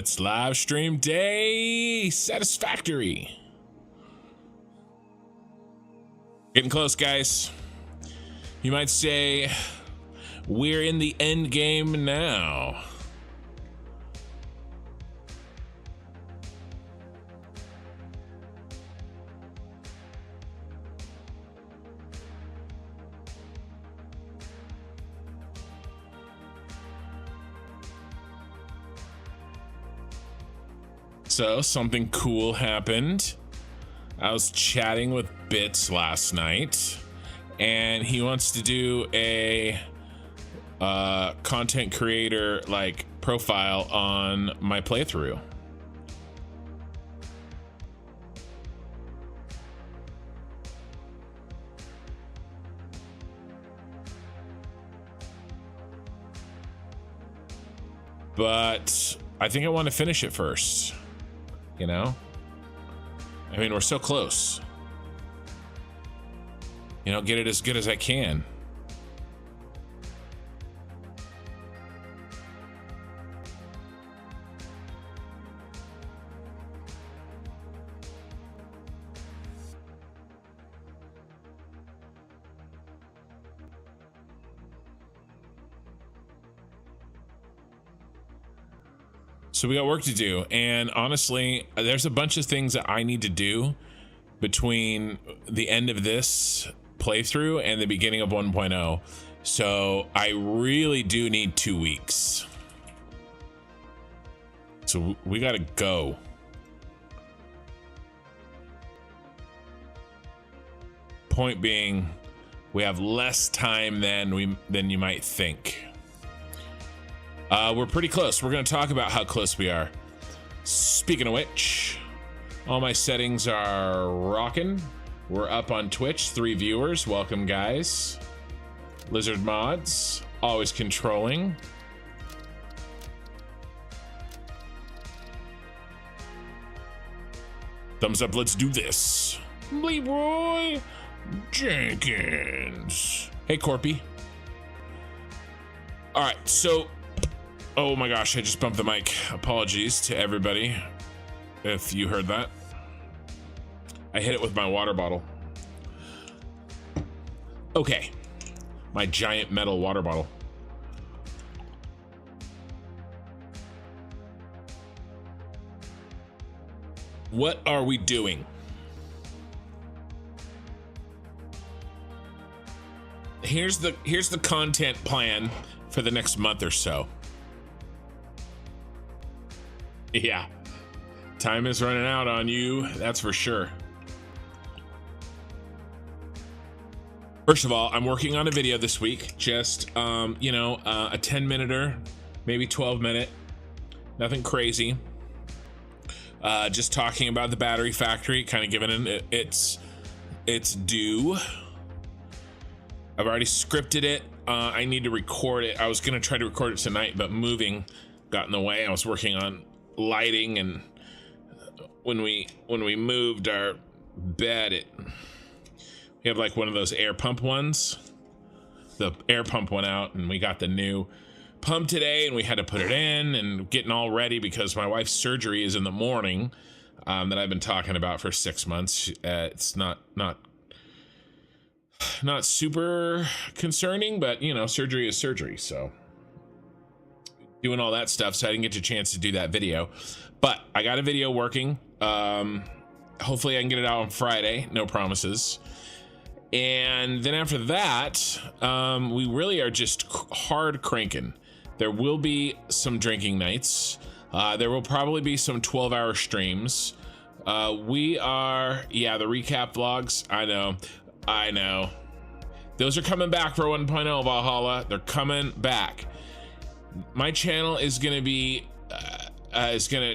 It's live stream day. Satisfactory. Getting close, guys. You might say we're in the end game now. So something cool happened. I was chatting with Bits last night, and he wants to do a content creator like profile on my playthrough. But I think I want to finish it first. You know, I mean, we're so close. You know, get it as good as I can. So we got work to do, and honestly, there's a bunch of things that I need to do between the end of this playthrough and the beginning of 1.0. So I really do need 2 weeks. So we gotta go. Point being, we have less time than you might think. We're pretty close. We're going to talk about how close we are. Speaking of which, all my settings are rocking. We're up on Twitch, 3 viewers. Welcome, guys. Lizard Mods, always controlling. Thumbs up, let's do this. Leroy Jenkins. Hey, Corpy. All right, so... Oh my gosh, I just bumped the mic. Apologies to everybody if you heard that. I hit it with my water bottle. Okay, my giant metal water bottle. What are we doing? Here's the content plan for the next month or so. Yeah, time is running out on you, that's for sure. First of all, I'm working on a video this week, just you know, a 10-minute, maybe 12-minute, nothing crazy. Just talking about the battery factory, kind of giving it its due. I've already scripted it. I need to record it. I was gonna try to record it tonight, but moving got in the way. I was working on lighting, and when we moved our bed, we have like one of those air pump ones. The air pump went out, and we got the new pump today, and we had to put it in and getting all ready because my wife's surgery is in the morning, that I've been talking about for 6 months. It's not super concerning, but you know, surgery is surgery, so doing all that stuff, so I didn't get a chance to do that video, but I got a video working. Hopefully I can get it out on Friday, no promises. And then after that, we really are just hard cranking. There will be some drinking nights. There will probably be some 12-hour streams. We are, yeah, the recap vlogs. I know. Those are coming back for 1.0 Valhalla. They're coming back. My channel is going to be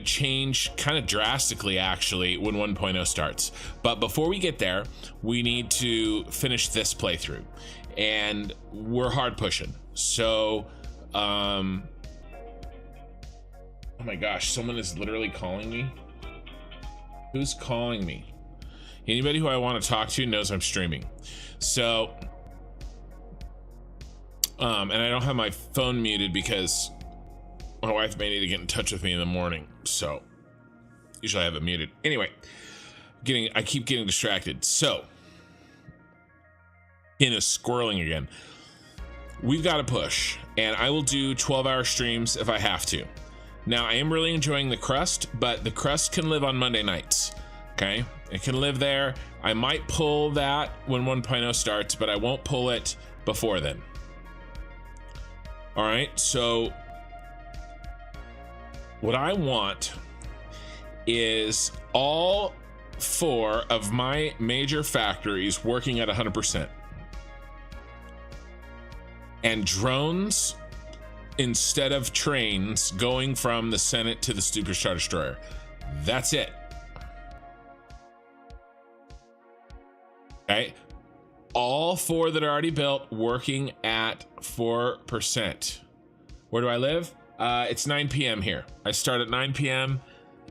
change kind of drastically actually when 1.0 starts, but before we get there, we need to finish this playthrough, and we're hard pushing. So oh my gosh, someone is literally calling me. Who's calling me? Anybody who I want to talk to knows I'm streaming. So and I don't have my phone muted because My wife may need to get in touch with me in the morning, so usually I have it muted. Anyway, I keep getting distracted. So, squirreling again. We've got to push, and I will do 12-hour streams if I have to. Now, I am really enjoying the crust, but the crust can live on Monday nights. Okay, it can live there. I might pull that when 1.0 starts, but I won't pull it before then. All right, so what I want is all 4 of my major factories working at 100%. And drones instead of trains going from the Senate to the Superstar Destroyer. That's it. Okay. All 4 that are already built working at 4%. Where do I live? It's 9 p.m. here. I start at 9 p.m.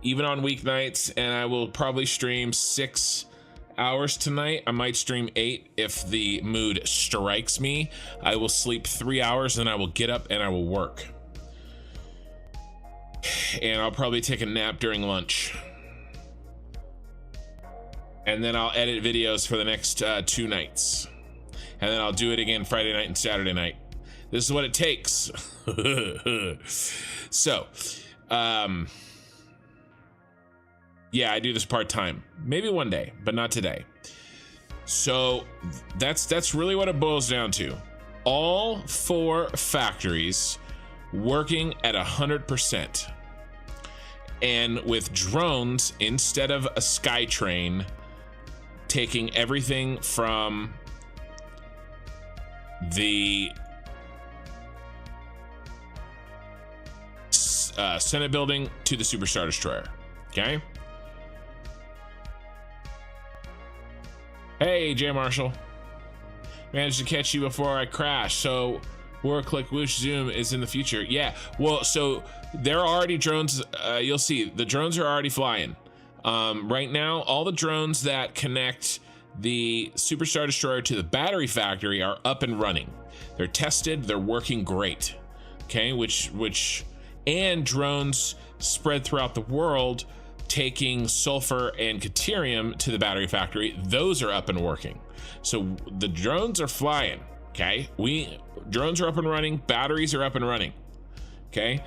even on weeknights, and I will probably stream 6 hours tonight. I might stream 8 if the mood strikes me. I will sleep 3 hours, and I will get up and I will work. And I'll probably take a nap during lunch. And then I'll edit videos for the next 2 nights. And then I'll do it again Friday night and Saturday night. This is what it takes. So, yeah, I do this part-time. Maybe one day, but not today. So that's really what it boils down to. All 4 factories working at 100%. And with drones instead of a SkyTrain, taking everything from the Senate Building to the Superstar Destroyer. Okay. Hey, Jay Marshall. Managed to catch you before I crashed. So, War Click Whoosh Zoom is in the future. Yeah. Well, so there are already drones. You'll see the drones are already flying. Right now, all the drones that connect the Superstar Destroyer to the battery factory are up and running. They're tested. They're working great. Okay. And drones spread throughout the world, taking sulfur and deuterium to the battery factory. Those are up and working. So the drones are flying. Okay. Drones are up and running. Batteries are up and running. Okay.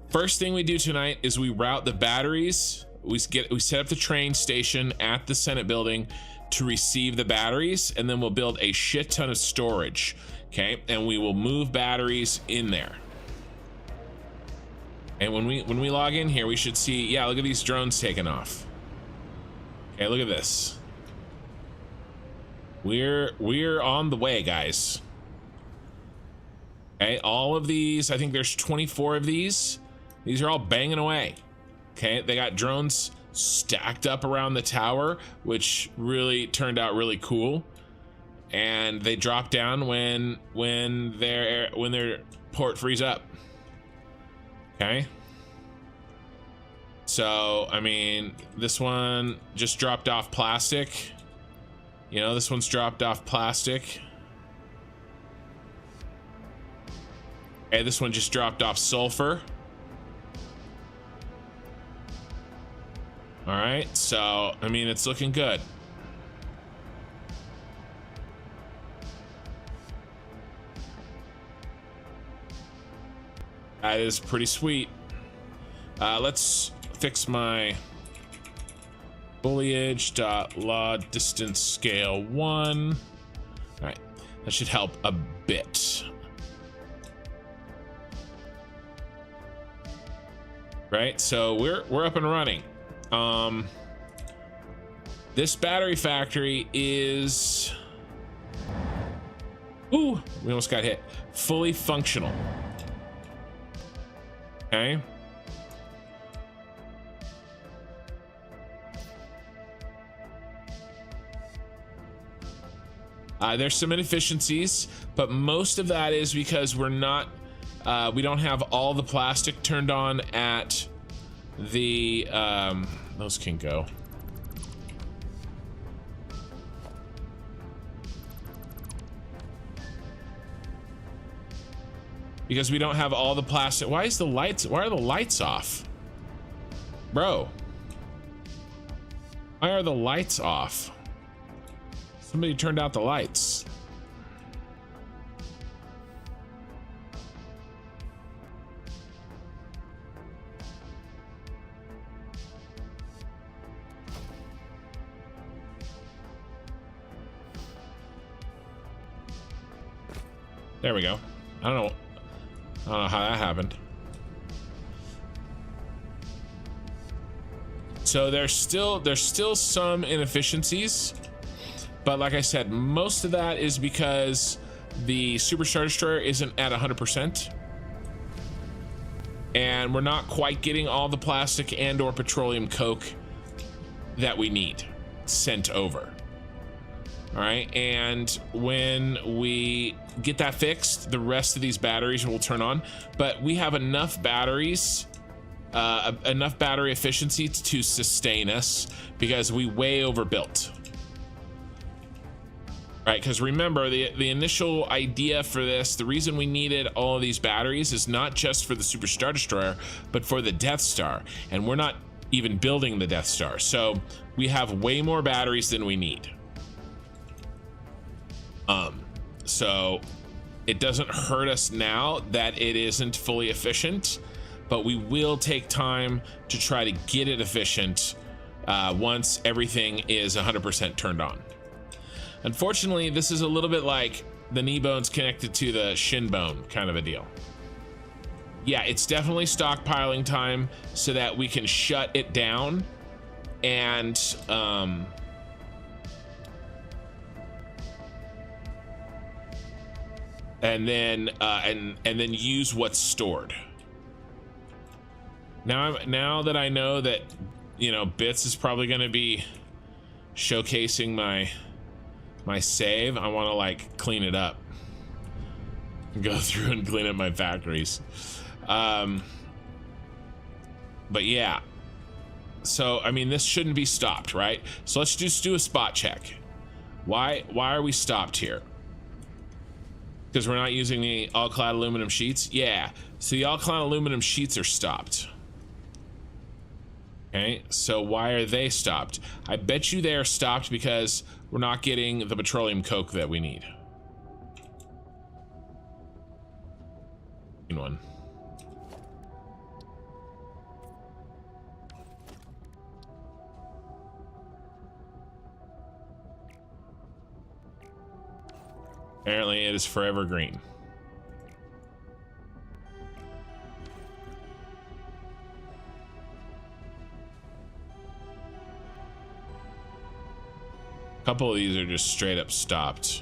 First thing we do tonight is we route the batteries. We set up the train station at the Senate Building to receive the batteries, and then we'll build a shit ton of storage. Okay. And we will move batteries in there. And when we log in here, we should see, yeah, look at these drones taking off. Okay, look at this. We're on the way, guys. Okay, all of these, I think there's 24 of these. These are all banging away. Okay, they got drones stacked up around the tower, which really turned out really cool. And they drop down when their port frees up. Okay. So, I mean, this one just dropped off plastic. You know, this one's dropped off plastic. Okay, this one just dropped off sulfur. All right, so, I mean, it's looking good. That is pretty sweet. Let's fix my foliage law distance scale 1. All right, that should help a bit. Right, so we're up and running. This battery factory is, ooh, we almost got hit. Fully functional. Okay. There's some inefficiencies, but most of that is because we don't have all the plastic turned on at the, those can go. because we don't have all the plastic. Why are the lights off? Bro. Why are the lights off? Somebody turned out the lights. There we go. I don't know how that happened. So there's still some inefficiencies, but like I said, most of that is because the Super Star Destroyer isn't at 100%, and we're not quite getting all the plastic and or petroleum coke that we need sent over. All right, and when we get that fixed, the rest of these batteries will turn on, but we have enough batteries, enough battery efficiency to sustain us because we way overbuilt. Right, because remember, the initial idea for this, the reason we needed all of these batteries is not just for the Super Star Destroyer, but for the Death Star, and we're not even building the Death Star, so we have way more batteries than we need. So it doesn't hurt us now that it isn't fully efficient, but we will take time to try to get it efficient once everything is 100% turned on. Unfortunately, this is a little bit like the knee bone's connected to the shin bone kind of a deal. Yeah, it's definitely stockpiling time so that we can shut it down and then use what's stored. Now that I know that, you know, Bits is probably going to be showcasing my save, I want to like clean it up, go through and clean up my factories. But yeah, so I mean, this shouldn't be stopped, right? So let's just do a spot check. Why are we stopped here? Because we're not using the all-clad aluminum sheets? Yeah, so the all-clad aluminum sheets are stopped. Okay, so why are they stopped? I bet you they are stopped because we're not getting the petroleum coke that we need. One. Apparently it is forever green. A couple of these are just straight up stopped.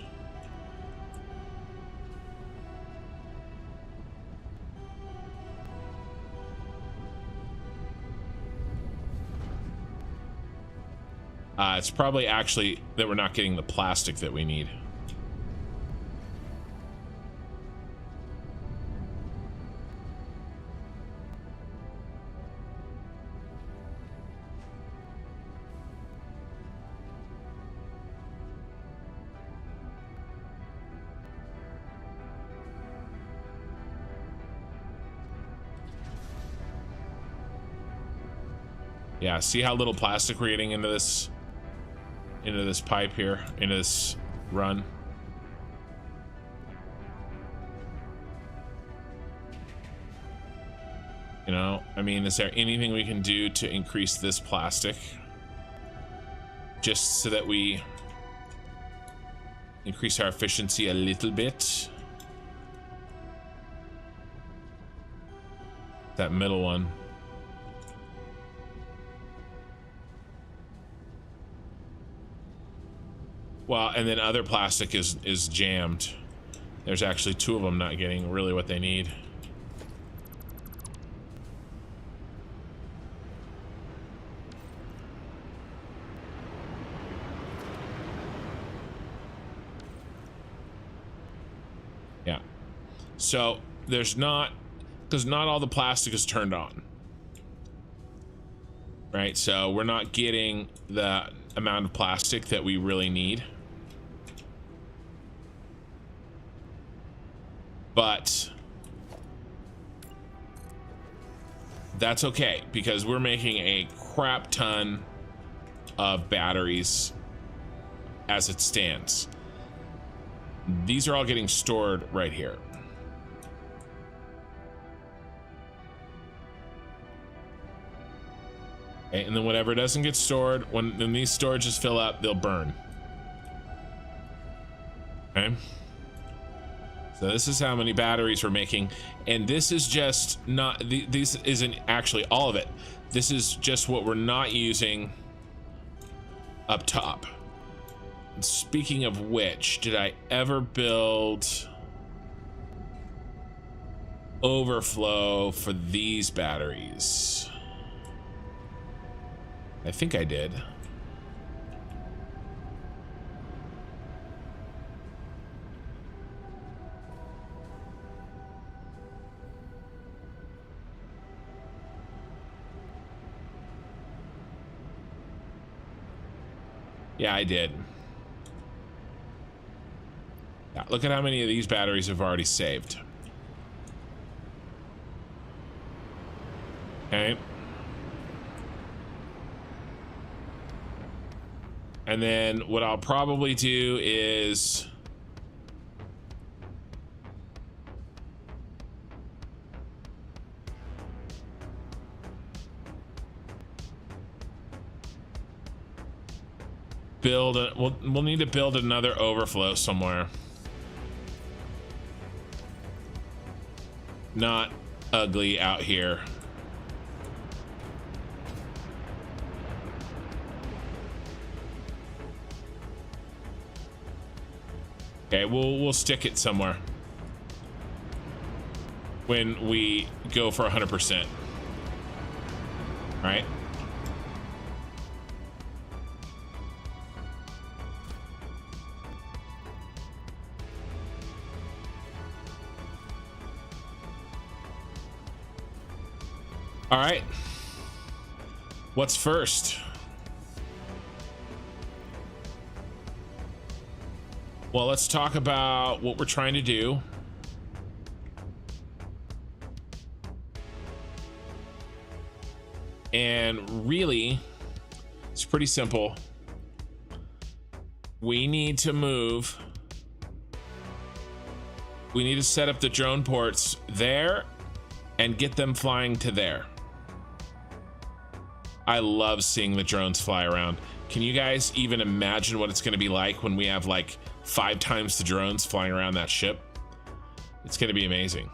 It's probably actually that we're not getting the plastic that we need. Yeah, see how little plastic we're getting into this pipe here, into this run. You know, I mean, is there anything we can do to increase this plastic? Just so that we increase our efficiency a little bit. That middle one. Well, and then other plastic is jammed. There's actually two of them not getting really what they need. Yeah. So there's not, because not all the plastic is turned on. Right, so we're not getting the amount of plastic that we really need. But that's okay, because we're making a crap ton of batteries as it stands. These are all getting stored right here. Okay, and then whatever doesn't get stored, when these storages fill up, they'll burn. Okay. So this is how many batteries we're making, and this is just not, this isn't actually all of it. This is just what we're not using up top. And speaking of which, did I ever build overflow for these batteries? I think I did. Yeah, I did. Yeah, look at how many of these batteries have already saved. Okay. And then what I'll probably do is build a, we'll need to build another overflow somewhere. Not ugly out here. Okay, we'll stick it somewhere when we go for 100%. All right. All right. What's first? Well, let's talk about what we're trying to do. And really, it's pretty simple. We need to move. We need to set up the drone ports there and get them flying to there. I love seeing the drones fly around. Can you guys even imagine what it's going to be like when we have like 5 times the drones flying around that ship? It's going to be amazing.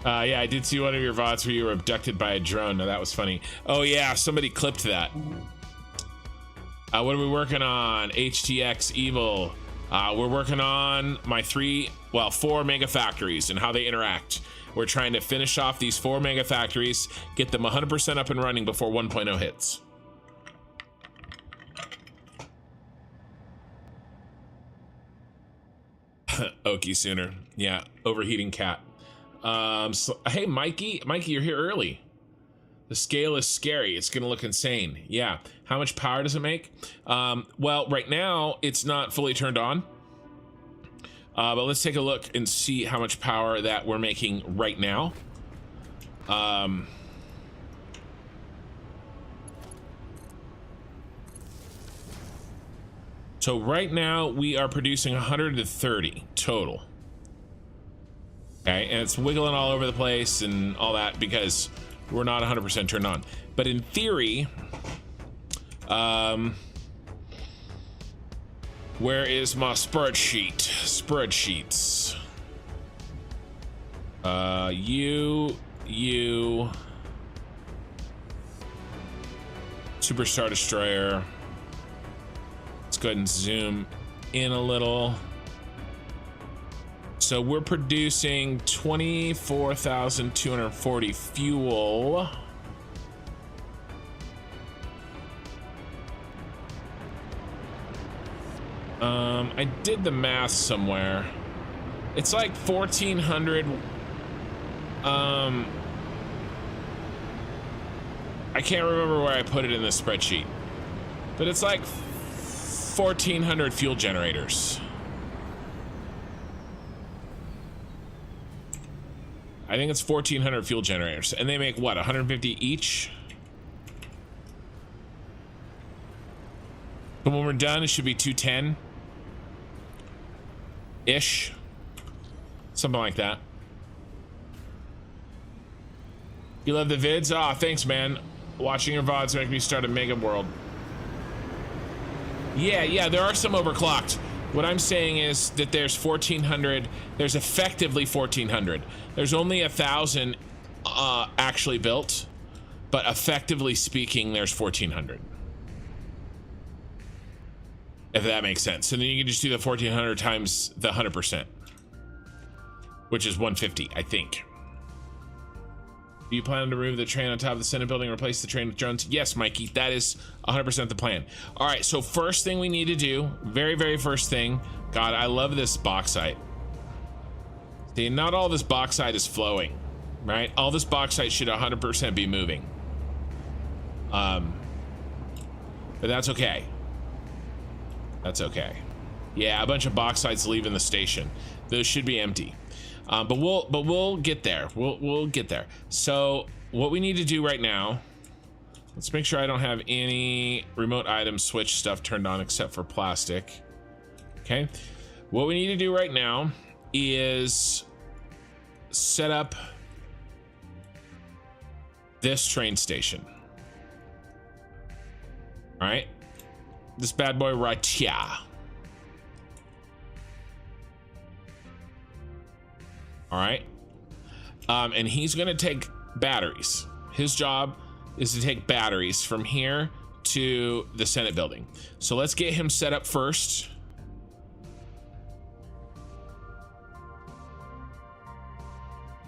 Yeah, I did see one of your VODs where you were abducted by a drone. Now that was funny. Oh yeah, somebody clipped that. What are we working on? HTX Evil. We're working on my 4 mega factories and how they interact. We're trying to finish off these 4 mega factories, get them 100% up and running before 1.0 hits. Okie sooner. Yeah, overheating cat. So, hey, Mikey, you're here early. The scale is scary. It's gonna look insane. Yeah. How much power does it make? Well, right now it's not fully turned on. But let's take a look and see how much power that we're making right now. So right now we are producing 130 total. Okay, and it's wiggling all over the place and all that because we're not 100% turned on. But in theory, where is my spreadsheet? Spreadsheets. You. Superstar Destroyer. Let's go ahead and zoom in a little. So we're producing 24,240 fuel. I did the math somewhere. It's like 1,400. I can't remember where I put it in the spreadsheet, but it's like 1,400 fuel generators. I think it's 1,400 fuel generators, and they make what, 150 each? But when we're done, it should be 210 ish, something like that. You love the vids? Ah, thanks, man. Watching your VODs make me start a mega world. Yeah, there are some overclocked. What I'm saying is that there's 1,400. There's effectively 1,400. There's only 1,000 actually built, but effectively speaking, there's 1,400. If that makes sense. And then you can just do the 1,400 times the 100%, which is 150, I think. Do you plan to remove the train on top of the Senate building and replace the train with drones? Yes, Mikey, that is 100% the plan. All right, so first thing we need to do, very first thing. God, I love this bauxite. See, not all this bauxite is flowing, right? All this bauxite should 100% be moving. But that's okay. That's okay. Yeah, a bunch of bauxite's leaving the station. Those should be empty. But we'll get there. We'll get there. So what we need to do right now, let's make sure I don't have any remote item switch stuff turned on except for plastic. Okay. What we need to do right now is set up this train station. All right. This bad boy right here. All right. And he's going to take batteries. His job is to take batteries from here to the Senate building. So let's get him set up first.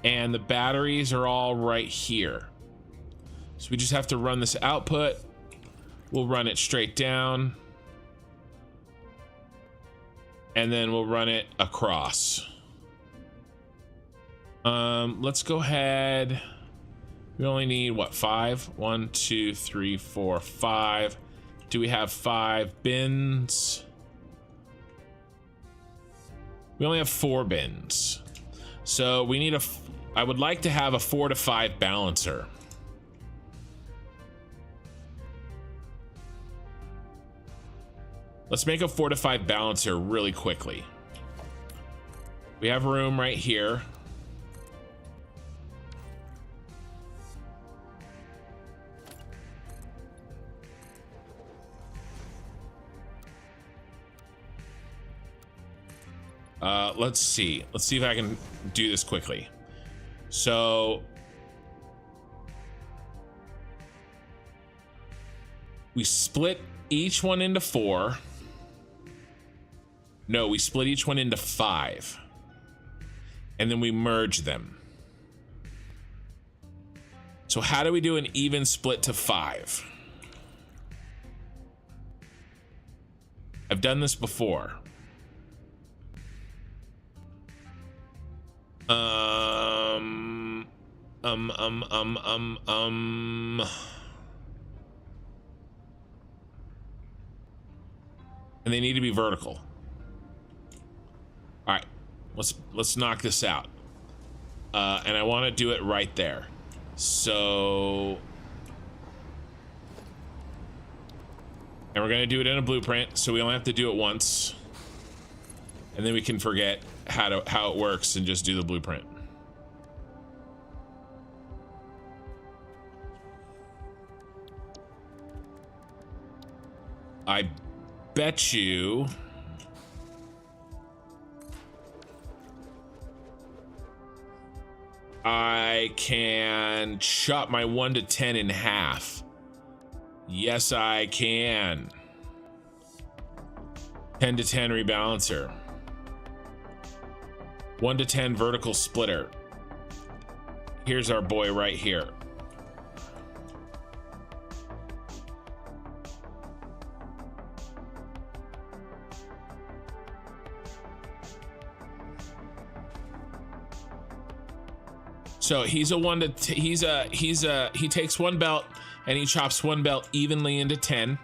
And the batteries are all right here. So we just have to run this output. We'll run it straight down. And then we'll run it across. Let's go ahead. We only need what, 5? 1, 2, 3, 4, 5. Do we have 5 bins? We only have 4 bins. So we need I would like to have a 4 to 5 balancer. Let's make a 4 to 5 balancer really quickly. We have room right here. Let's see. Let's see if I can do this quickly. So we split each one into 4. No, we split each one into 5. And then we merge them. So how do we do an even split to 5? I've done this before. And they need to be vertical. All right, let's knock this out. And I want to do it right there. So, and we're gonna do it in a blueprint, so we only have to do it once, and then we can forget how it works and just do the blueprint. I bet you I can chop my 1 to 10 in half. Yes, I can. 10 to 10 rebalancer. 1 to 10 vertical splitter. Here's our boy right here. So he's a he takes 1 belt and he chops 1 belt evenly into 10.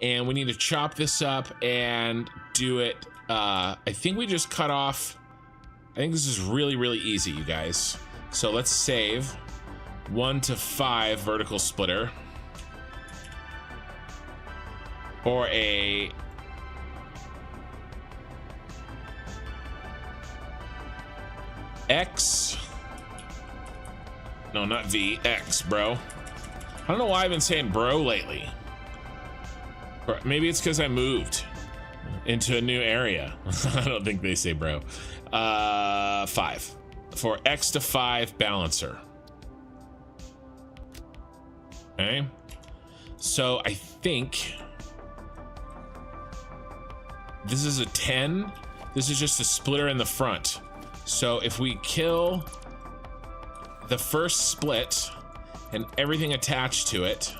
And we need to chop this up and do it. I think we just cut off I think this is really, really easy, you guys. So let's save 1 to 5 vertical splitter. Or a X. No, not V, X, bro. I don't know why I've been saying bro lately. Or maybe it's because I moved into a new area. I don't think they say bro. 5 for X to 5 balancer. Okay. So I think this is a 10. This is just a splitter in the front. So if we kill the first split and everything attached to it,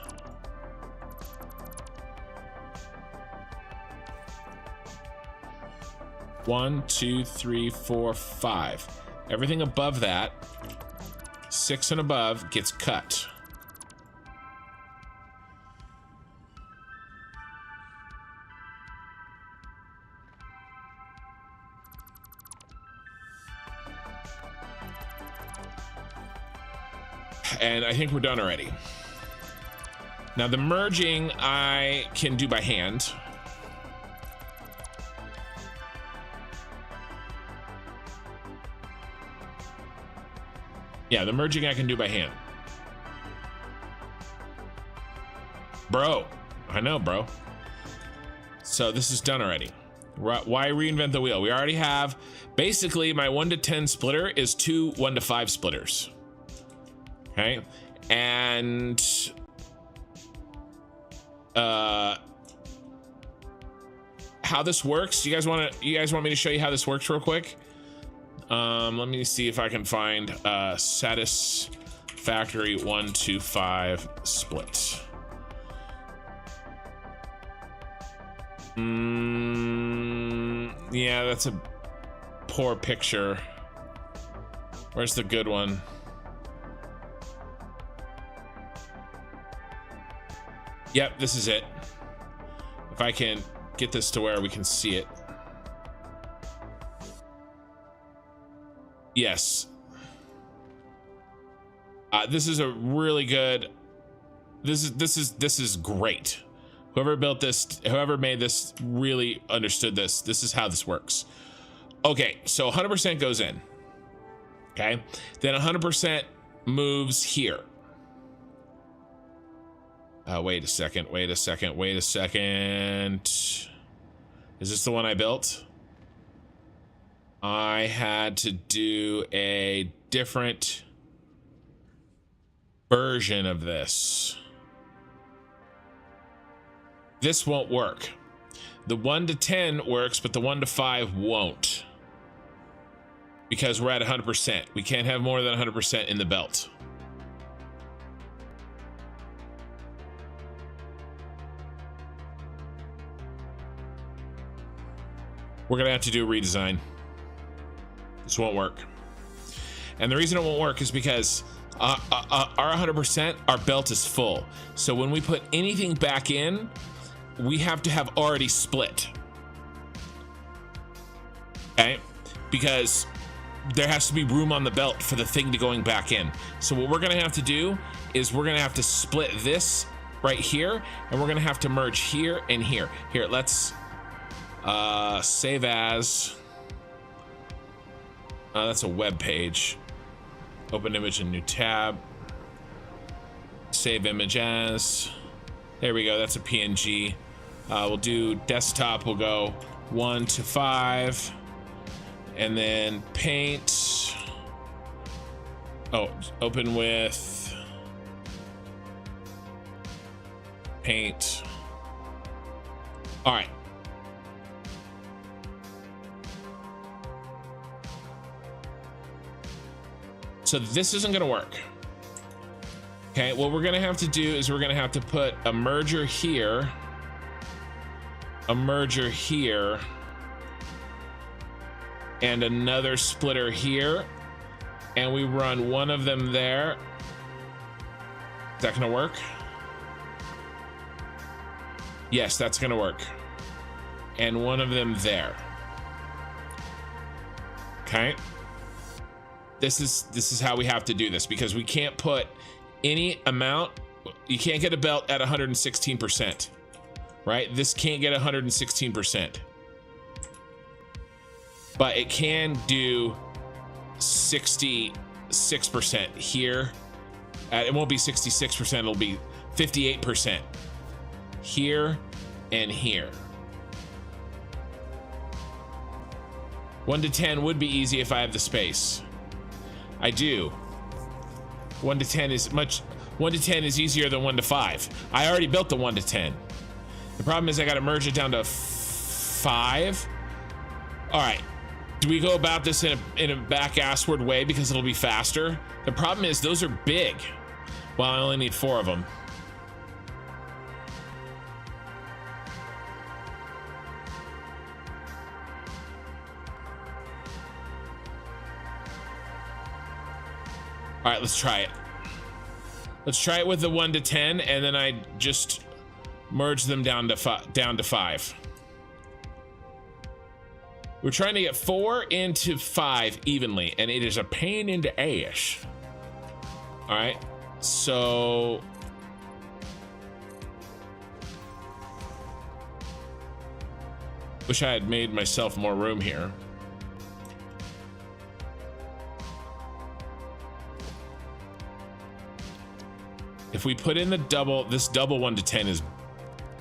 one, two, three, four, 5. Everything above that, 6 and above, gets cut. And I think we're done already. Now the merging I can do by hand. Yeah, the merging I can do by hand. Bro, I know, bro. So this is done already. Why reinvent the wheel? We already have, basically my 1 to 10 splitter is 2 1 to 5 splitters. Okay, and how this works? You guys want me to show you how this works real quick? Let me see if I can find Satisfactory 1 to 5 split. Yeah, that's a poor picture. Where's the good one? Yep, this is it. If I can get this to where we can see it. Yes. This is a really good. This is great. Whoever built this, whoever made this, really understood this. This is how this works. Okay, so 100% goes in. Okay, then 100% moves here. Wait a second. Is this the one I built? I had to do a different version of this. This won't work. The 1 to 10 works, but the 1 to 5 won't. Because we're at 100%. We can't have more than 100% in the belt. We're gonna have to do a redesign. This won't work. And the reason it won't work is because our 100%, our belt is full. So when we put anything back in, we have to have already split. Okay? Because there has to be room on the belt for the thing to going back in. So what we're gonna have to do is we're gonna have to split this right here, and we're gonna have to merge here and here. Here, let's save as. That's a web page. Open image in new tab. Save image as. There we go. That's a PNG. We'll do desktop. We'll go 1 to 5, and then paint. Oh, open with paint. All right. So this isn't gonna work. Okay, what we're gonna have to do is we're gonna have to put a merger here, and another splitter here, and we run one of them there. Is that gonna work? Yes, that's gonna work. And one of them there. Okay. this is how we have to do this, because we can't put any amount. You can't get a belt at 116%, right? This can't get 116%, but it can do 66% here. It won't be 66%, it'll be 58% here and here. 1 to 10 would be easy if I have the space. I do. 1 to 10 is 1 to 10 is easier than 1 to 5. I already built the 1 to 10. The problem is I got to merge it down to 5. All right. Do we go about this in a back-assward way because it'll be faster? The problem is those are big. Well, I only need 4 of them. All right, let's try it. Let's try it with the 1 to 10, and then I just merge them down to 5. We're trying to get 4 into 5 evenly, and it is a pain in the ass. All right, so wish I had made myself more room here. If we put in the double, this double 1 to 10 is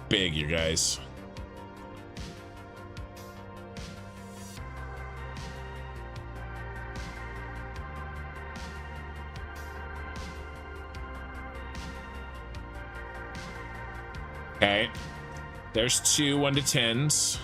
big, you guys. Okay, there's 2 1 to 10s.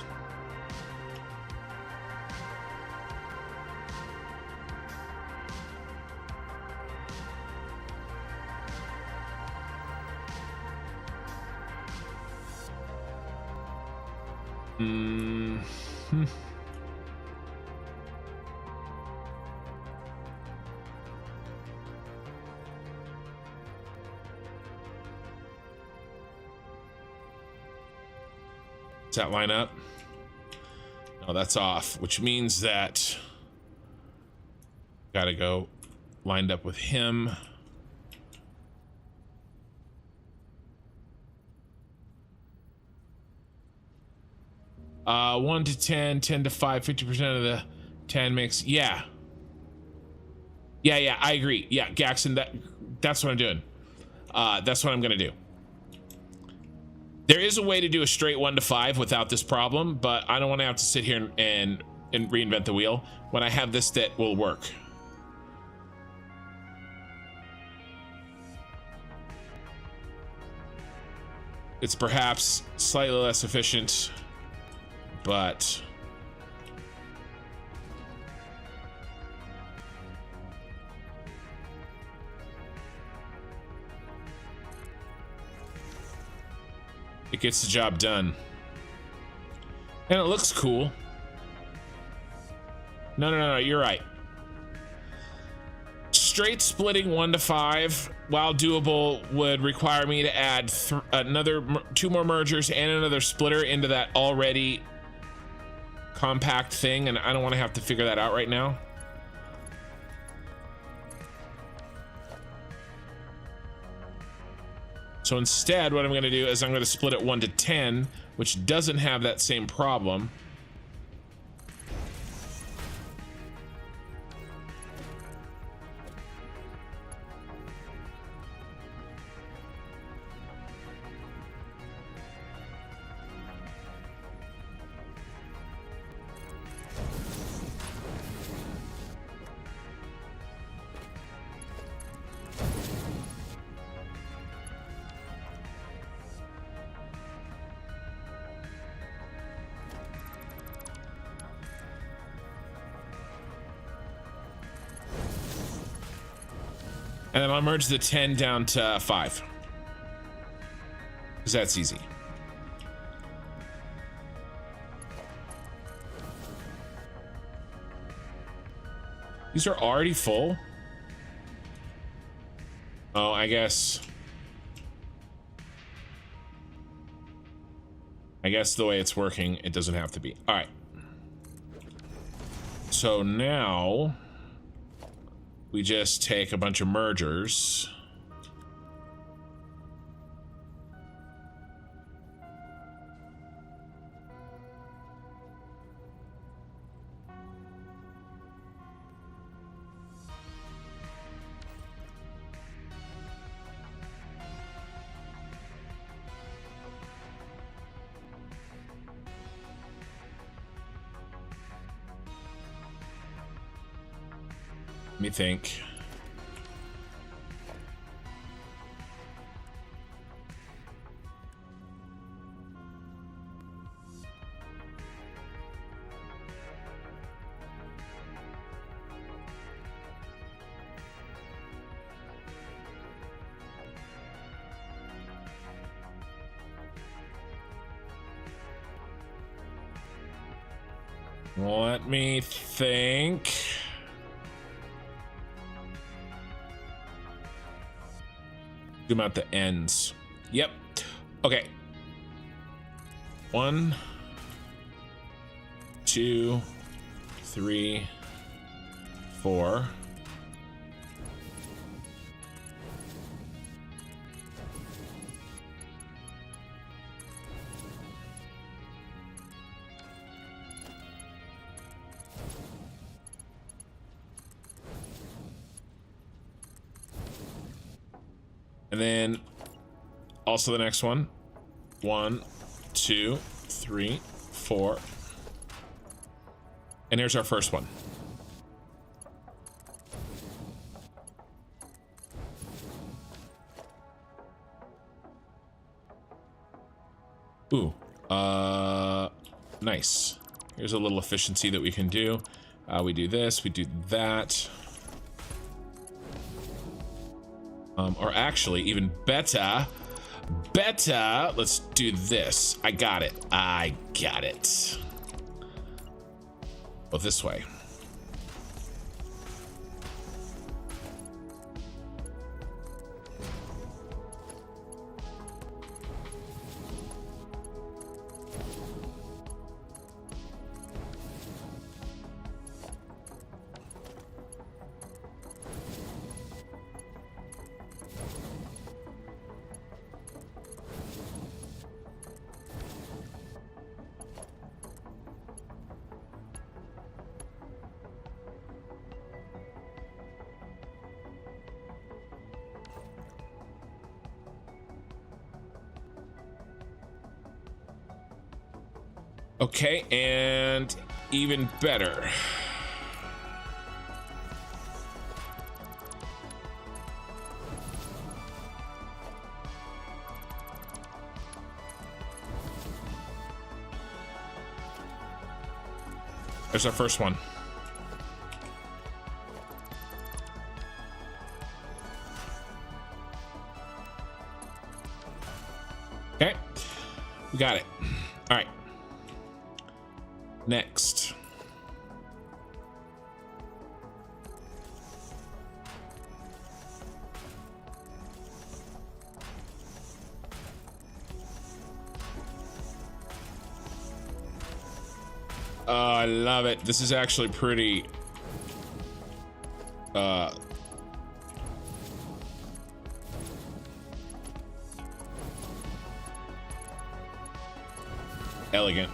Does that line up? No, that's off, which means that gotta go lined up with him. Uh, 1 to 10, 10 to 5, 50% of the 10 makes, yeah, I agree. Yeah, Gaxon, that's what I'm doing. That's what I'm gonna do. There is a way to do a straight 1 to 5 without this problem, but I don't want to have to sit here and reinvent the wheel when I have this that will work. It's perhaps slightly less efficient, but it gets the job done. And it looks cool. No, you're right. Straight splitting 1 to 5, while doable, would require me to add another 2 more mergers and another splitter into that already compact thing, and I don't want to have to figure that out right now. So instead, what I'm going to do is I'm going to split it 1 to 10, which doesn't have that same problem. And then I'll merge the 10 down to 5. Because that's easy. These are already full? Oh, I guess the way it's working, it doesn't have to be. All right. So now we just take a bunch of mergers. Let me think. Let me think. Zoom out the ends. Yep. Okay. 1, 2, 3, 4. And then also the next one. 1, 2, 3, 4. And here's our first one. Ooh, nice. Here's a little efficiency that we can do. We do this, we do that. Or actually, even better, let's do this. I got it. Go this way. Okay, and even better. There's our first one. Okay, we got it. All right. Next. Oh, I love it. This is actually pretty elegant.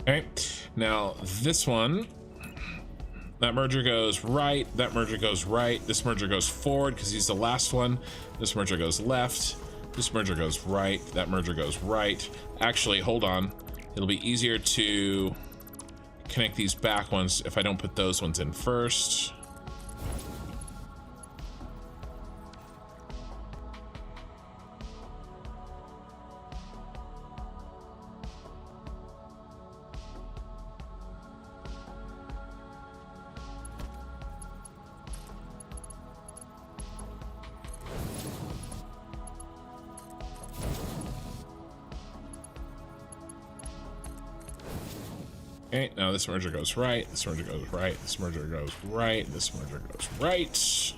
Okay, now this one, That merger goes right. That merger goes right. This merger goes forward because he's the last one. This merger goes left. This merger goes right. That merger goes right. Actually, hold on. It'll be easier to connect these back ones if I don't put those ones in first. Okay, now this merger goes right, this merger goes right, this merger goes right, this merger goes right.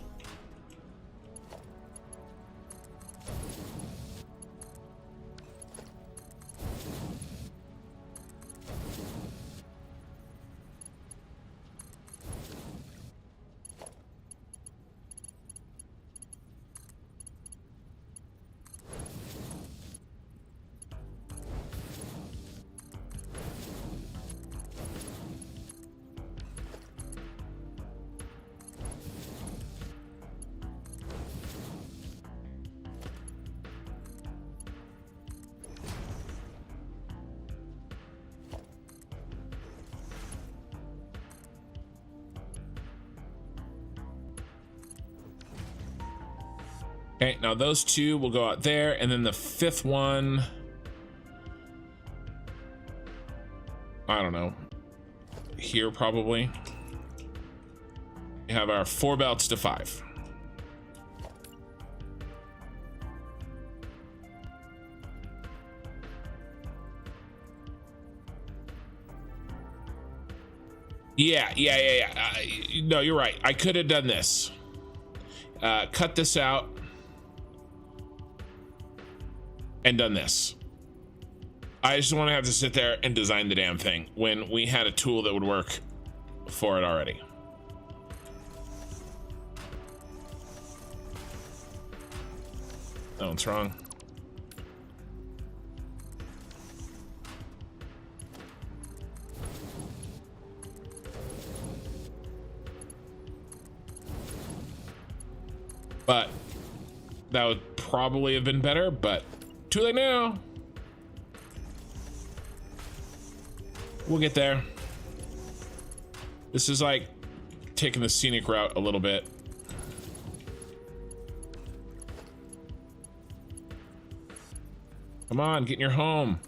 Okay, now those two will go out there, and then the fifth one, I don't know, here probably. We have our 4 belts to 5. Yeah. No, you're right. I could have done this. Cut this out. And done this. I just want to have to sit there and design the damn thing when we had a tool that would work for it already. That one's wrong. But that would probably have been better, but too late now. We'll get there. This is like taking the scenic route a little bit. Come on, get in your home.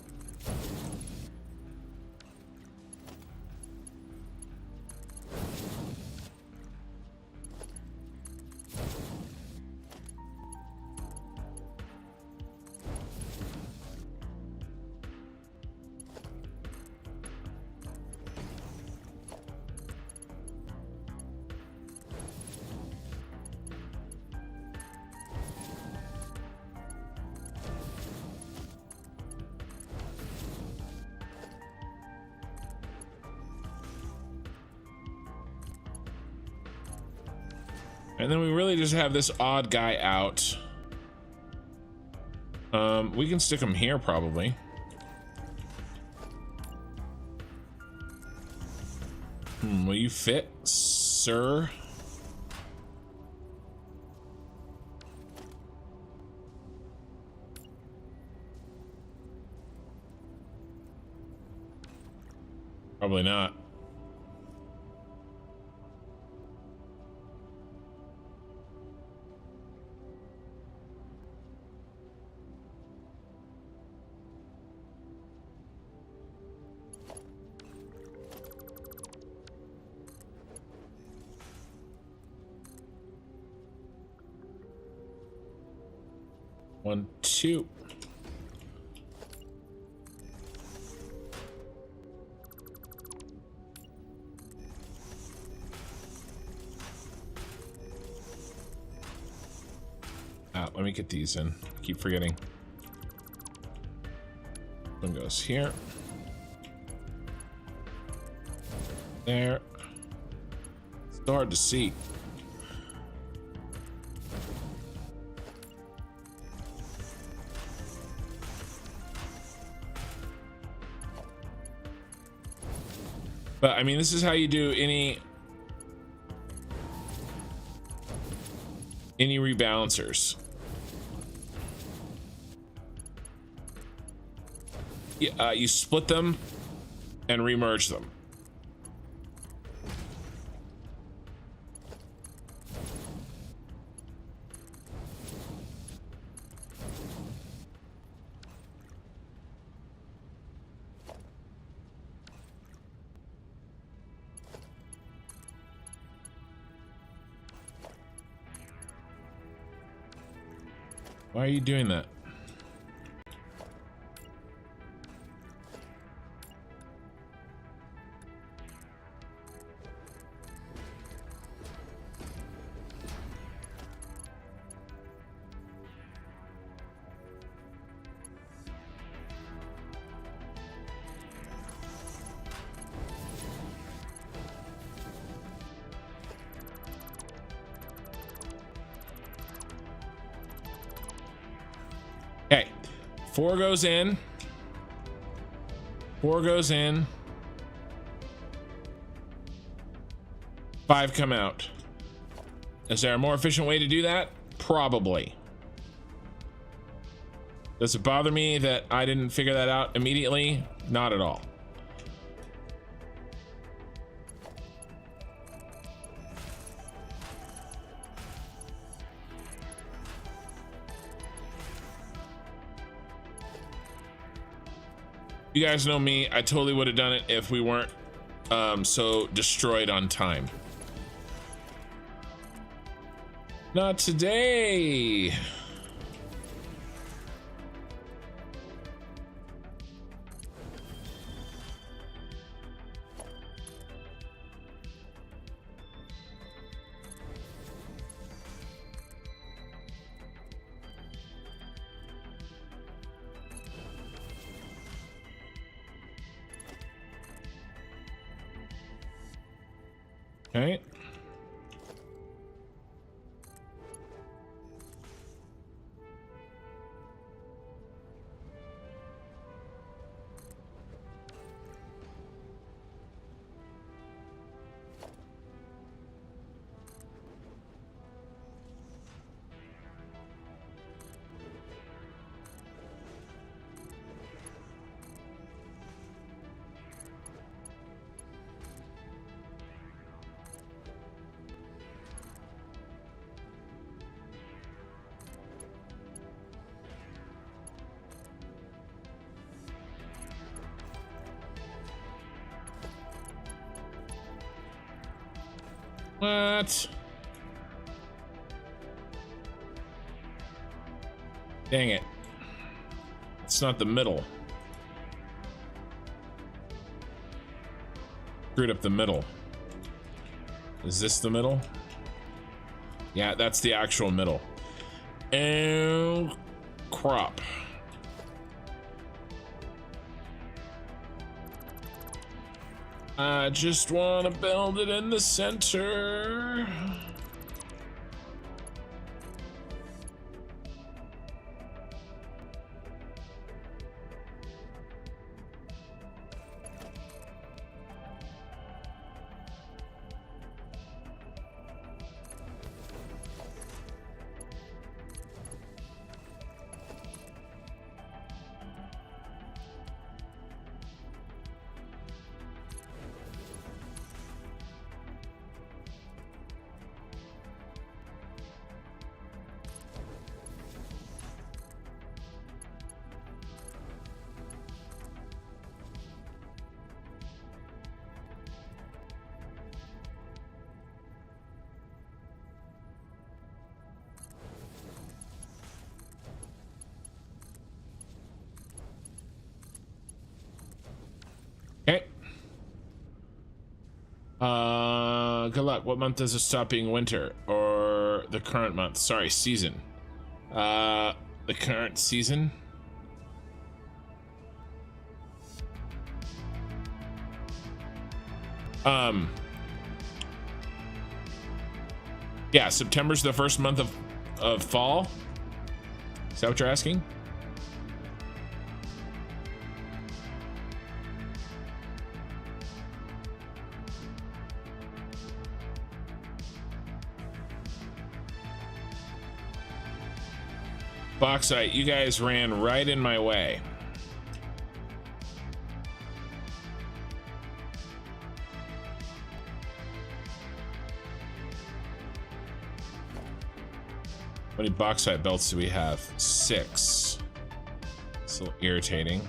And then we really just have this odd guy out. We can stick him here probably. Will you fit, sir? Probably not. One, two. Let me get these in. Keep forgetting. One goes here. There. It's so hard to see. But I mean, this is how you do any Any rebalancers? You split them and remerge them. Why are you doing that? Okay, 4 goes in. 4 goes in. 5 come out. Is there a more efficient way to do that? Probably. Does it bother me that I didn't figure that out immediately? Not at all. You guys know me, I totally would have done it if we weren't so destroyed on time. Not today. Okay. What? Dang it. It's not the middle. Screwed up the middle. Is this the middle? Yeah, that's the actual middle. And crop. I just want to build it in the center. Okay. Good luck. What month does it stop being winter? Or the current month? Sorry, season. The current season? Yeah, September's the first month of fall. Is that what you're asking? Bauxite, you guys ran right in my way. How many bauxite belts do we have? 6. It's a little irritating.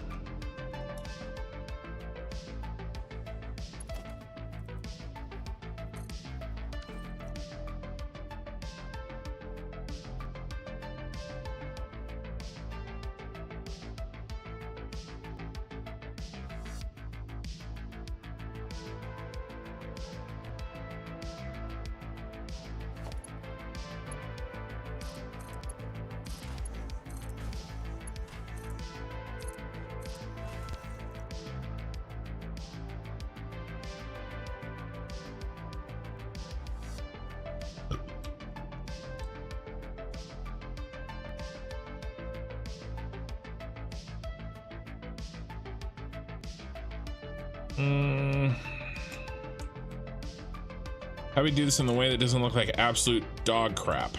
How do we do this in a way that doesn't look like absolute dog crap?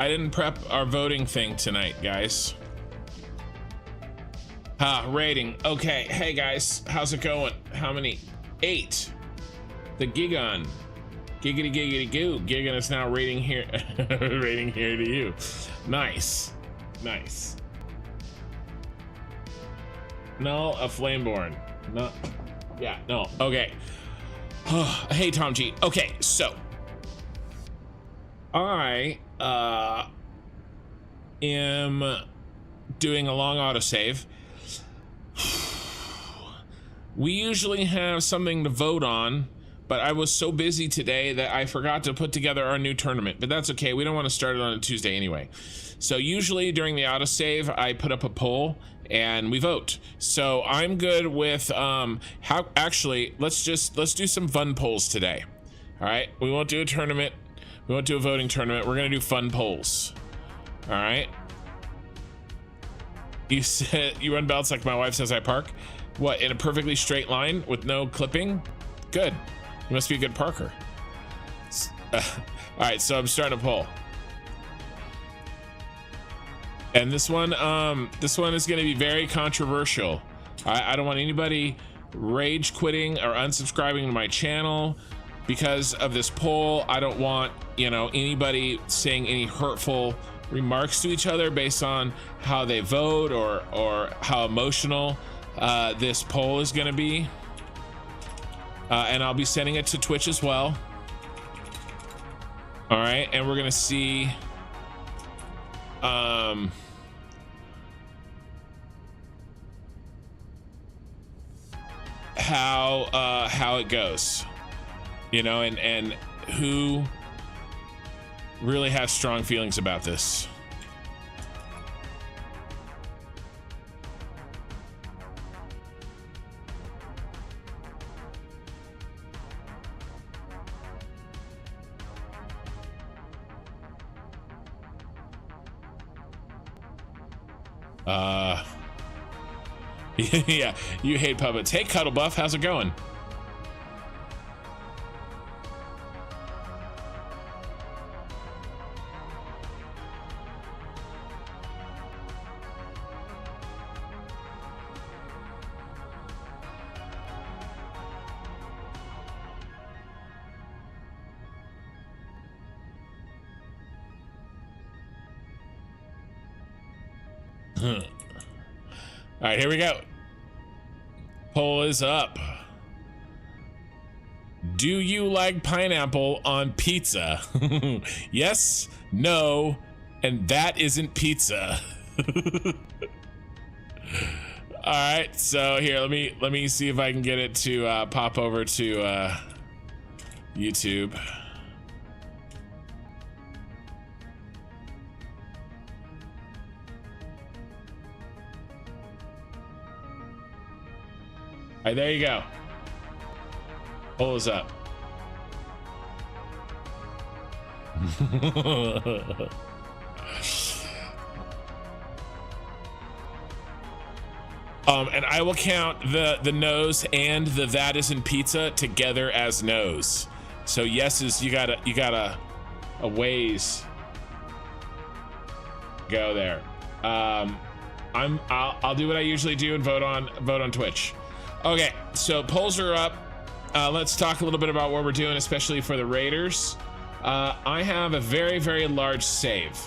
I didn't prep our voting thing tonight, guys. Rating. Okay, hey guys, how's it going? How many? 8. The Gigon. Giggity giggity goo. Gigon is now rating here rating here to you. Nice. Nice. No, a Flameborn. No. Yeah, no. Okay. Hey Tom G. Okay, so I am doing a long autosave. We usually have something to vote on, but I was so busy today that I forgot to put together our new tournament, but that's okay. We don't want to start it on a Tuesday anyway. So usually during the autosave, I put up a poll and we vote. So I'm good with actually, let's do some fun polls today. All right, we won't do a tournament. We won't do a voting tournament. We're gonna do fun polls. All right. You said you run belts like my wife says I park. What, in a perfectly straight line with no clipping? Good. You must be a good parker. All right, so I'm starting a poll. And this one is going to be very controversial. I don't want anybody rage quitting or unsubscribing to my channel because of this poll. I don't want, you know, anybody saying any hurtful remarks to each other based on how they vote or how emotional this poll is going to be. And I'll be sending it to Twitch as well. All right, and we're gonna see how it goes, you know, and who really has strong feelings about this. Yeah, you hate puppets. Hey, Cuddle Buff, how's it going? All right, here we go. Poll is up. Do you like pineapple on pizza? Yes, no, and that isn't pizza. All right, so here, let me see if I can get it to pop over to YouTube. All right, there you go. Poll is up. And I will count the no's and the that isn't pizza together as no's. So yeses, you gotta a ways go there. I'll do what I usually do and vote on Twitch. Okay, so polls are up. Let's talk a little bit about what we're doing, especially for the Raiders. I have a very, very large save.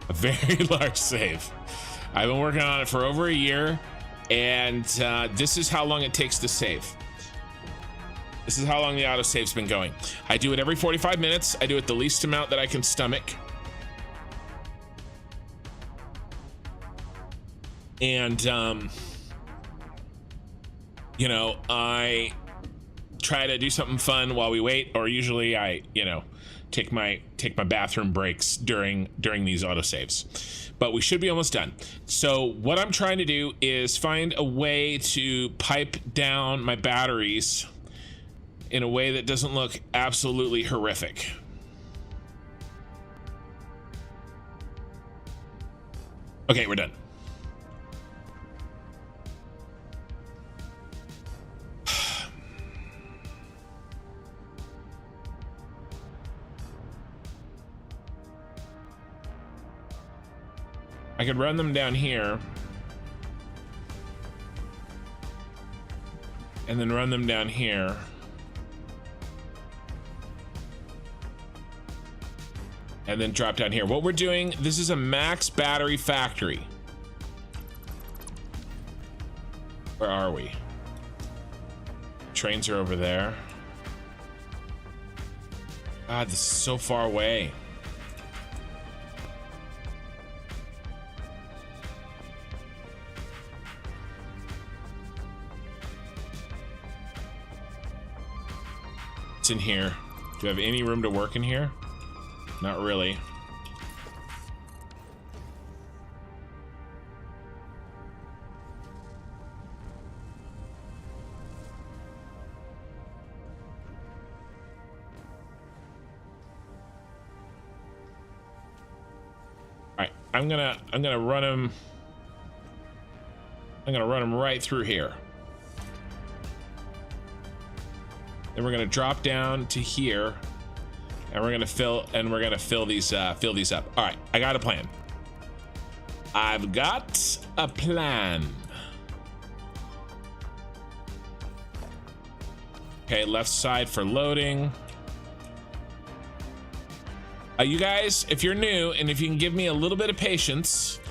A very large save. I've been working on it for over a year, and this is how long it takes to save. This is how long the autosave's been going. I do it every 45 minutes. I do it the least amount that I can stomach. And, you know, I try to do something fun while we wait, or usually I, you know, take my bathroom breaks during these autosaves. But we should be almost done. So what I'm trying to do is find a way to pipe down my batteries in a way that doesn't look absolutely horrific. Okay, we're done. I could run them down here and then run them down here. And then drop down here. What we're doing, this is a max battery factory. Where are we? Trains are over there. God, this is so far away. What's in here? Do you have any room to work in here? Not really. All right, I'm gonna run him. I'm gonna run him right through here. Then we're gonna drop down to here, and we're gonna fill these up. All right, I got a plan. I've got a plan. Okay, left side for loading. You guys, if you're new and if you can give me a little bit of patience,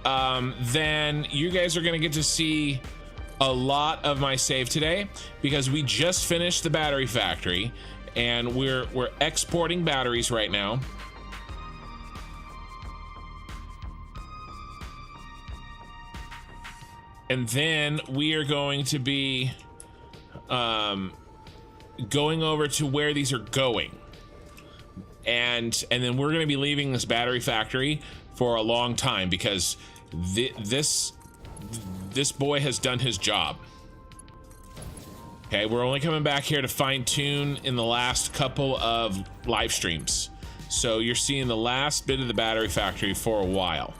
then you guys are gonna get to see a lot of my save today, because we just finished the battery factory and we're exporting batteries right now. And then we are going to be going over to where these are going. And then we're going to be leaving this battery factory for a long time, because this boy has done his job. Okay, we're only coming back here to fine tune in the last couple of live streams. So you're seeing the last bit of the battery factory for a while.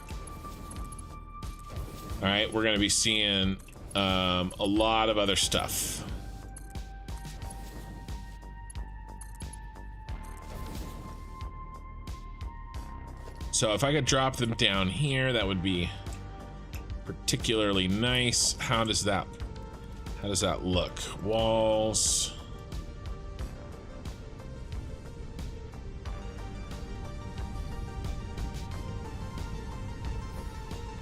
All right, we're gonna be seeing a lot of other stuff. So if I could drop them down here, that would be particularly nice. How does that look? Walls.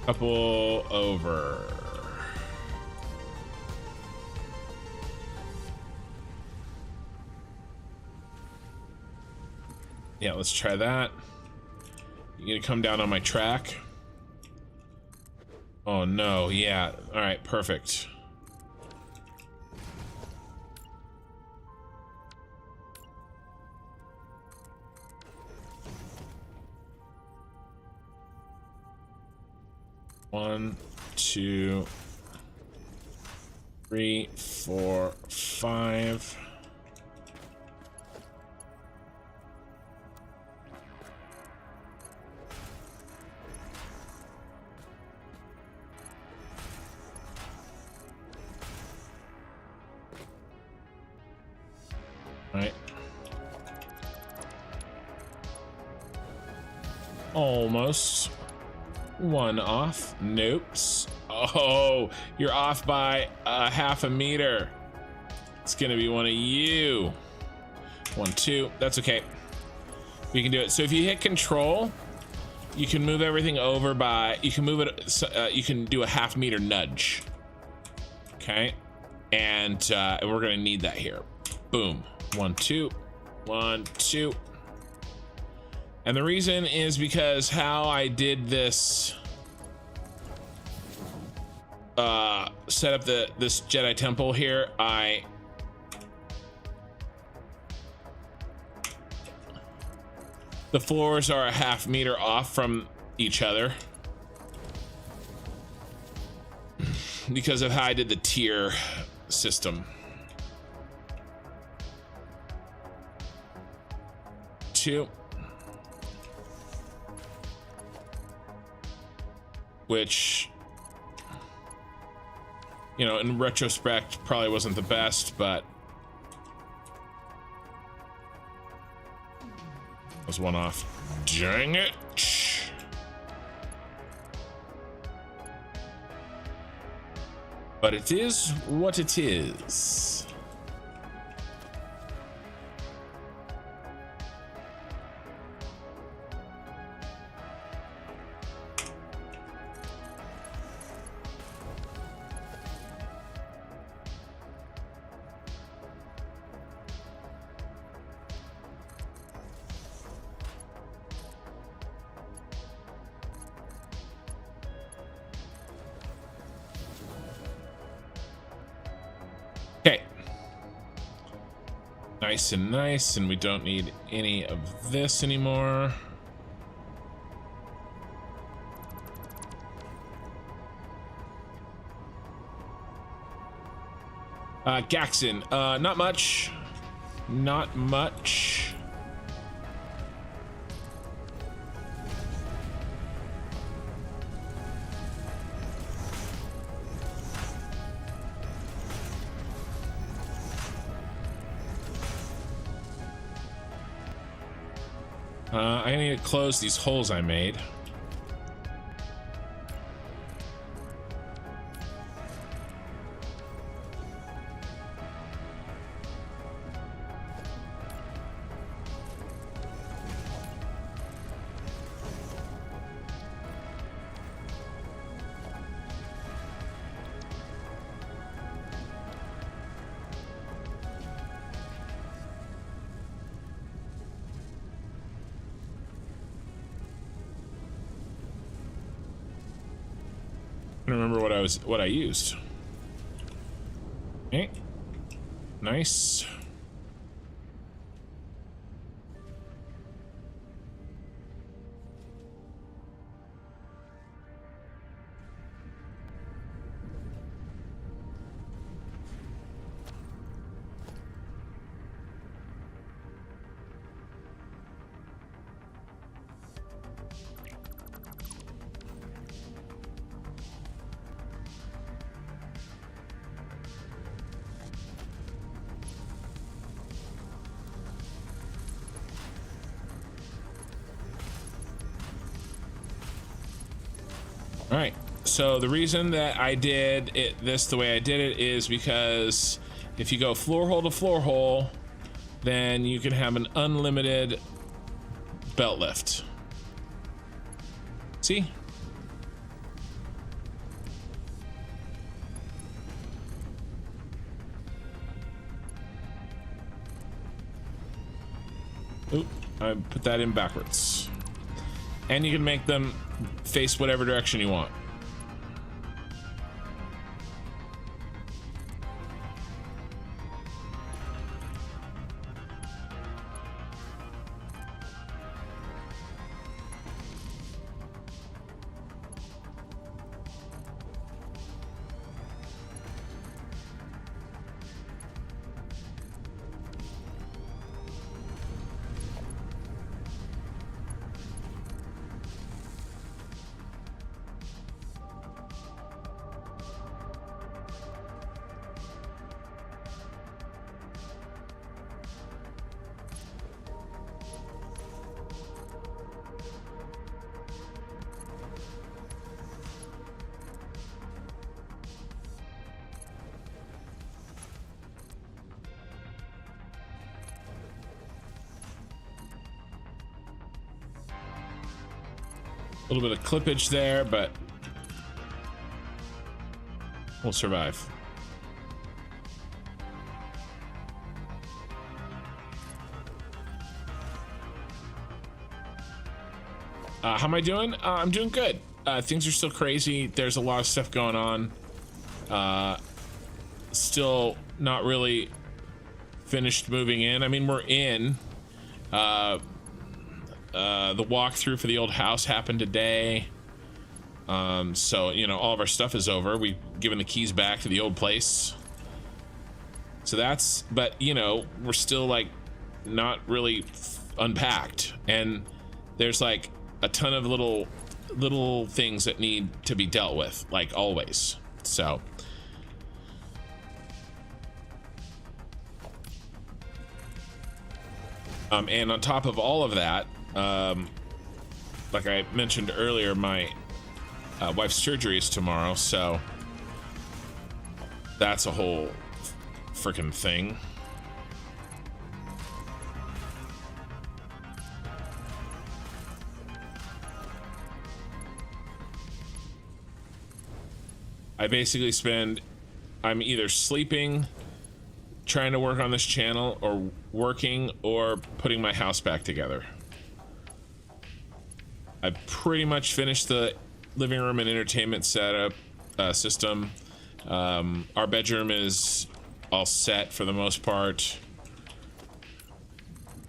Couple over. Yeah, let's try that. You gonna come down on my track? Oh no, yeah. All right, perfect. One, two, three, four, five. Right. Almost. One off. Nope. Oh, you're off by half a meter. It's gonna be one of you. 1, 2. That's okay. We can do it. So if you hit control, you can move everything over by. You can move it. You can do a half meter nudge. Okay, and we're gonna need that here. Boom. 1, 2. 1, 2. And the reason is because how I did this set up this Jedi Temple here, the floors are a half meter off from each other because of how I did the tier system. 2. Which, you know, in retrospect probably wasn't the best, but was one off. Dang it. But it is what it is. Okay. Nice and nice, and we don't need any of this anymore. Gaxon, not much. Not much. I need to close these holes I made. I don't remember what I used. Okay. Nice. All right, so the reason that I did it the way I did it is because if you go floor hole to floor hole, then you can have an unlimited belt lift. See? Oop, I put that in backwards. And you can make them face whatever direction you want. A little bit of clippage there, but we'll survive. How am I doing? I'm doing good. Things are still crazy. There's a lot of stuff going on. Still not really finished moving in. I mean, we're in. The walkthrough for the old house happened today. So, you know, all of our stuff is over. We've given the keys back to the old place. So that's, but, you know, we're still, like, not really unpacked. And there's, like, a ton of little things that need to be dealt with, like always. So. And on top of all of that, like I mentioned earlier, my wife's surgery is tomorrow, so that's a whole freaking thing. I basically I'm either sleeping, trying to work on this channel, or working, or putting my house back together. I pretty much finished the living room and entertainment setup system. Our bedroom is all set for the most part.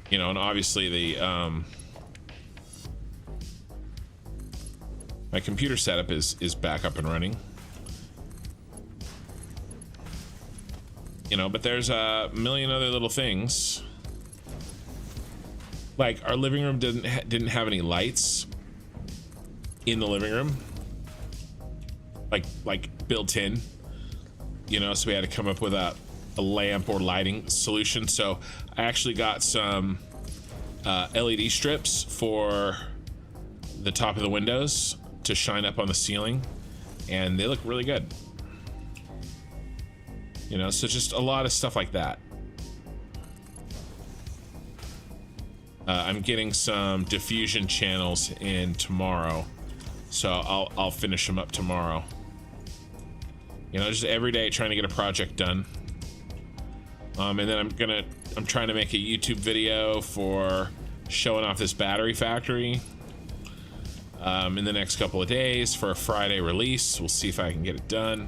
You know, and obviously the my computer setup is back up and running. You know, but there's a million other little things. Like our living room didn't have any lights in the living room, like built in. You know, so we had to come up with a lamp or lighting solution. So I actually got some LED strips for the top of the windows to shine up on the ceiling, and they look really good. You know, so just a lot of stuff like that. I'm getting some diffusion channels in tomorrow, so I'll finish them up tomorrow. You know, just every day trying to get a project done. And then I'm trying to make a YouTube video for showing off this battery factory in the next couple of days for a Friday release. We'll see if I can get it done.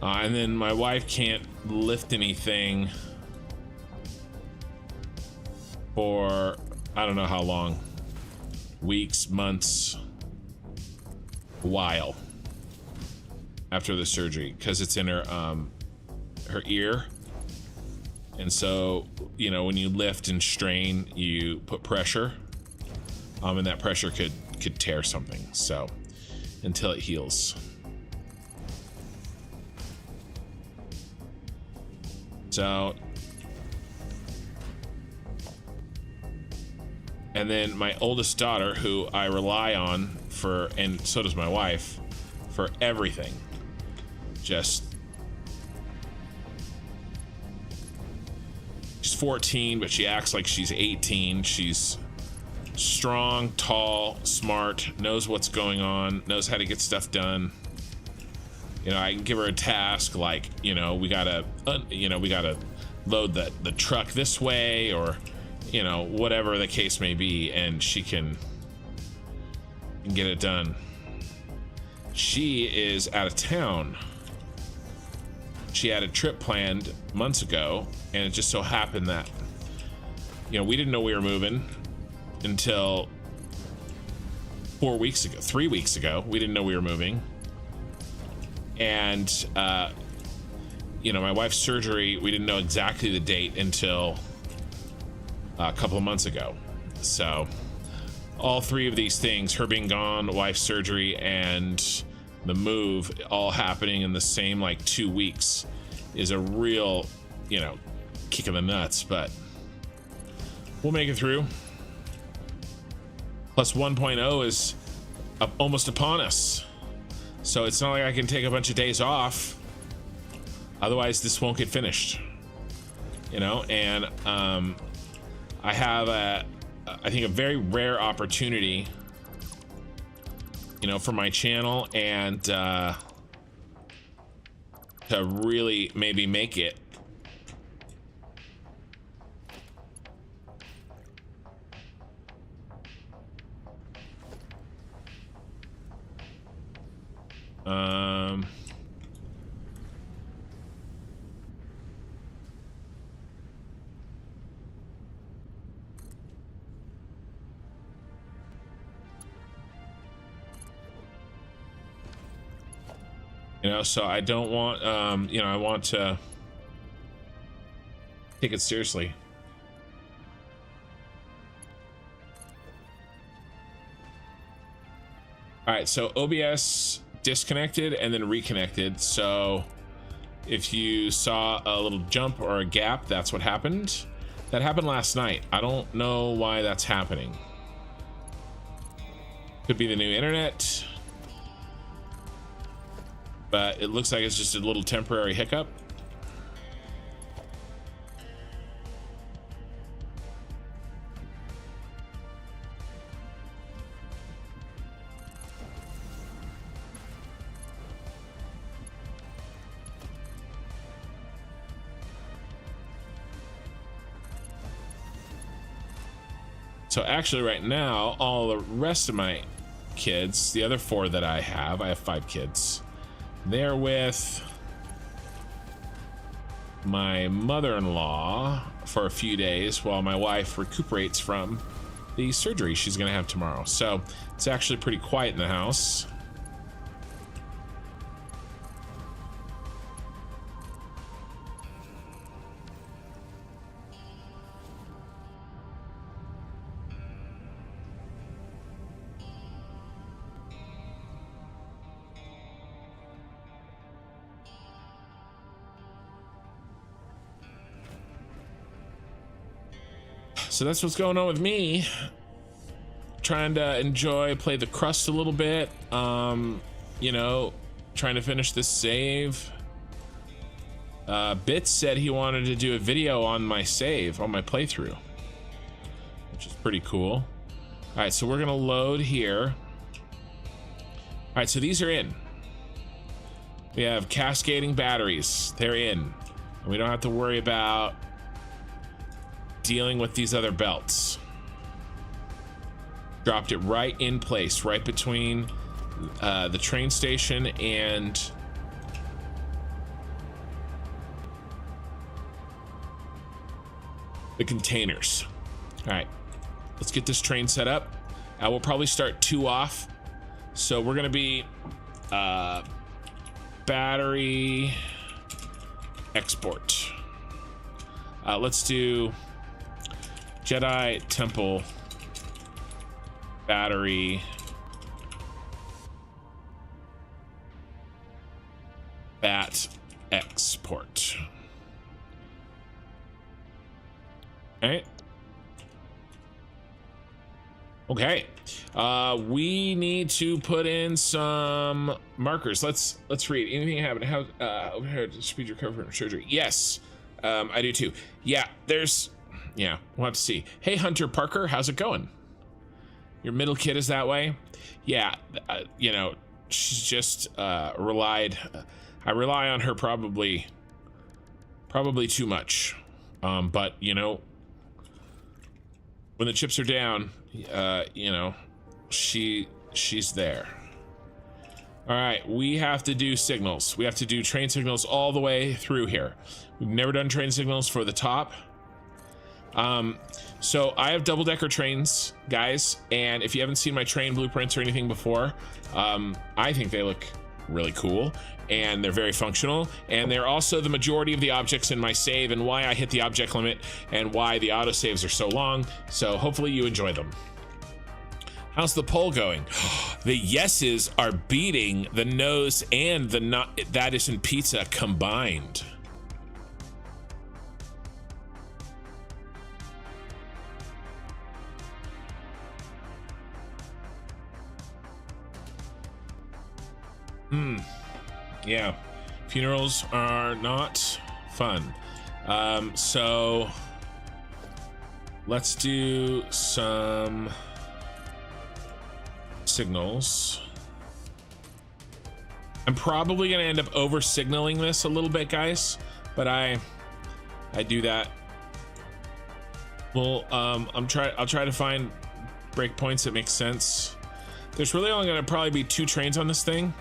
And then my wife can't lift anything for I don't know how long, weeks, months, a while after the surgery, because it's in her her ear. And so, you know, when you lift and strain, you put pressure, and that pressure could tear something. So until it heals. So, and then my oldest daughter, who I rely on for, and so does my wife, for everything. Just, she's 14, but she acts like she's 18. She's strong, tall, smart, knows what's going on, knows how to get stuff done. You know, I can give her a task like, you know, we gotta load the truck this way, or, you know, whatever the case may be, and she can get it done. She is out of town. She had a trip planned months ago, and it just so happened that, you know, we didn't know we were moving until 3 weeks ago. We didn't know we were moving. And you know, my wife's surgery, we didn't know exactly the date until a couple of months ago. So all three of these things, her being gone, wife's surgery, and the move, all happening in the same like 2 weeks, is a real, you know, kick in the nuts. But we'll make it through. Plus 1.0 is almost upon us. So it's not like I can take a bunch of days off. Otherwise, this won't get finished. You know, and I have I think a very rare opportunity, you know, for my channel, and to really maybe make it. You know, so I don't want, you know, I want to take it seriously. All right, so OBS disconnected and then reconnected. So if you saw a little jump or a gap, that's what happened. That happened last night. I don't know why that's happening. Could be the new internet, but it looks like it's just a little temporary hiccup. So actually right now, all the rest of my kids, the other 4 that I have 5 kids, they're with my mother-in-law for a few days while my wife recuperates from the surgery she's gonna have tomorrow. So it's actually pretty quiet in the house. So that's what's going on with me. Trying to play the crust a little bit. You know, trying to finish this save. Bits said he wanted to do a video on my save, on my playthrough, which is pretty cool. All right, so we're gonna load here. All right, so these are in. We have cascading batteries, they're in. And we don't have to worry about dealing with these other belts. Dropped it right in place, right between the train station and the containers. All right, let's get this train set up. We'll probably start 2 off. So we're gonna be battery export. Let's do Jedi Temple battery bat export. All right. Okay. We need to put in some markers. Let's read. Anything happened? How overhead speed recovery from surgery? Yes, I do too. Yeah, yeah, we'll have to see. Hey, Hunter Parker, how's it going? Your middle kid is that way? Yeah, you know, she's just relied. I rely on her probably too much. But you know, when the chips are down, you know, she's there. All right, we have to do signals. We have to do train signals all the way through here. We've never done train signals for the top. So I have double-decker trains, guys, and if you haven't seen my train blueprints or anything before, I think they look really cool, and they're very functional, and they're also the majority of the objects in my save, and why I hit the object limit, and why the autosaves are so long. So hopefully you enjoy them. How's the poll going? The yeses are beating the no's and the not. That isn't pizza combined. Yeah, funerals are not fun. So let's do some signals. I'm probably gonna end up over signaling this a little bit, guys, but I do that. Well, I'll try to find breakpoints that make sense. There's really only gonna probably be 2 trains on this thing.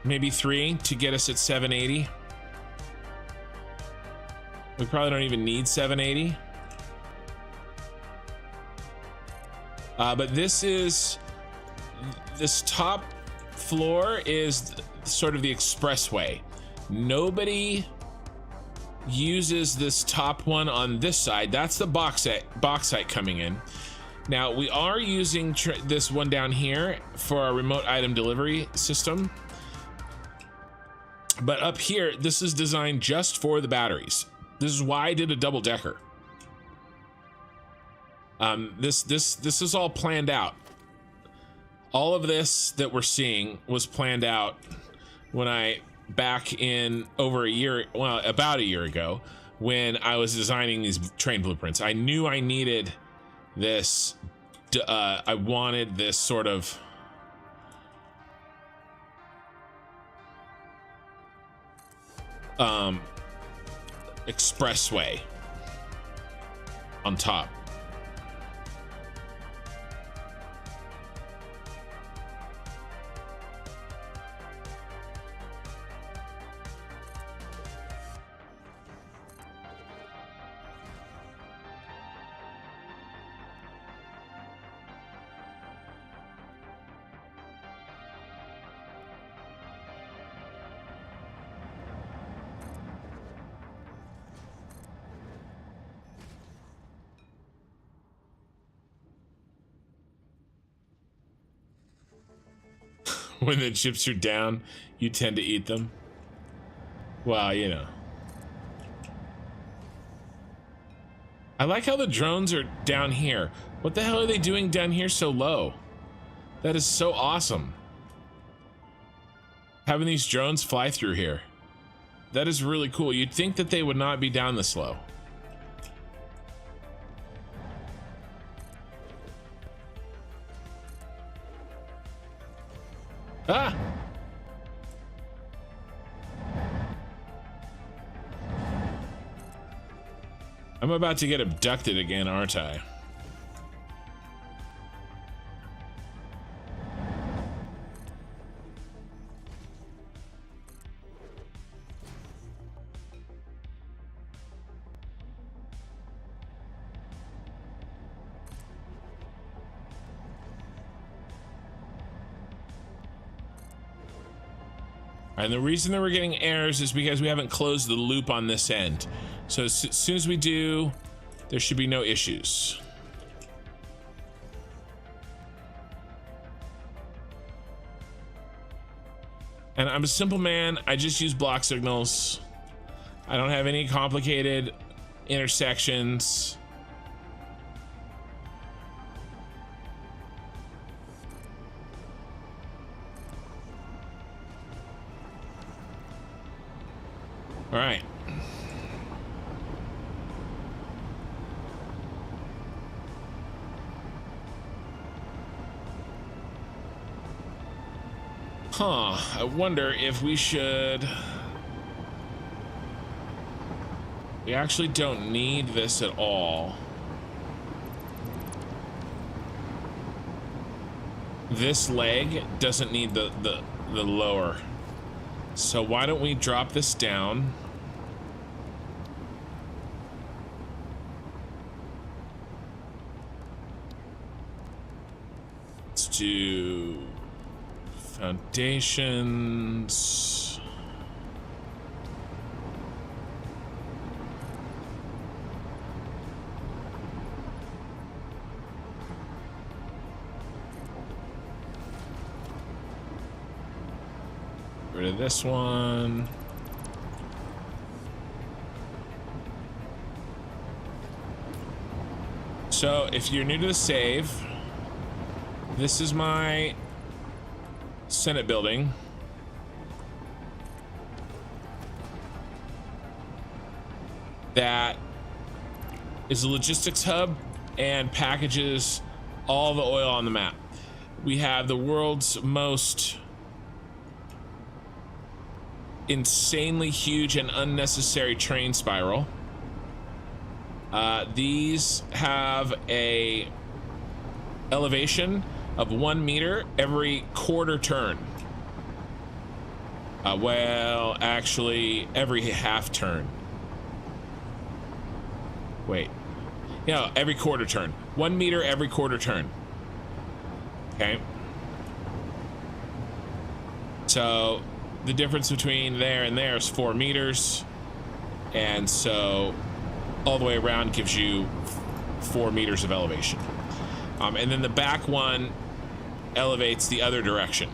Maybe 3 to get us at 780. We probably don't even need 780. But this top floor is sort of the expressway. Nobody uses this top one on this side. That's the bauxite coming in. Now we are using this one down here for our remote item delivery system. But up here, this is designed just for the batteries. This is why I did a double decker. This is all planned out. All of this that we're seeing was planned out when I back in about a year ago, when I was designing these train blueprints. I knew I needed this. I wanted this sort of expressway on top. When the chips are down, you tend to eat them. Well, you know. I like how the drones are down here. What the hell are they doing down here so low? That is so awesome. Having these drones fly through here. That is really cool. You'd think that they would not be down this low. Ah! I'm about to get abducted again, aren't I? And the reason that we're getting errors is because we haven't closed the loop on this end. So as soon as we do, there should be no issues. And I'm a simple man. I just use block signals. I don't have any complicated intersections. All right. I wonder if we should... We actually don't need this at all. This leg doesn't need the lower. So why don't we drop this down? Let's do foundations. Rid of this one. So if you're new to the save, this is my Senate building. That is a logistics hub and packages all the oil on the map. We have the world's most insanely huge and unnecessary train spiral. These have a elevation of 1 meter every quarter turn. Well, actually, every half turn. Wait. Yeah, every quarter turn. 1 meter every quarter turn. Okay. So the difference between there and there is 4 meters. And so all the way around gives you 4 meters of elevation. And then the back one elevates the other direction.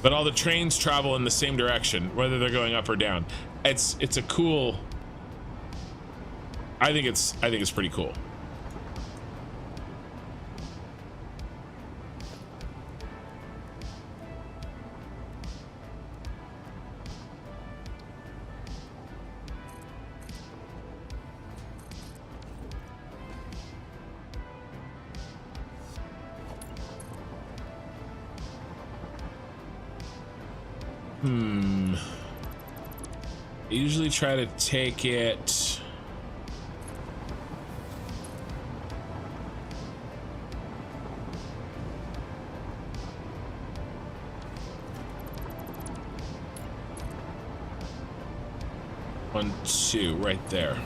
But all the trains travel in the same direction, whether they're going up or down. It's a cool. I think it's pretty cool. I usually try to take it one, two, right there.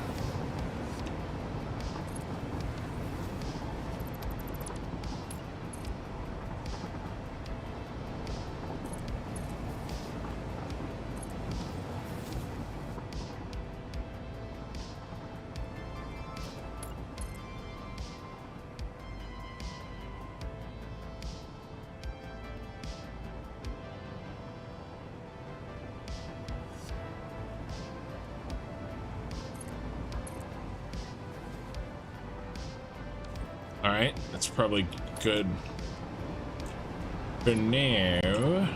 All right, that's probably good for now.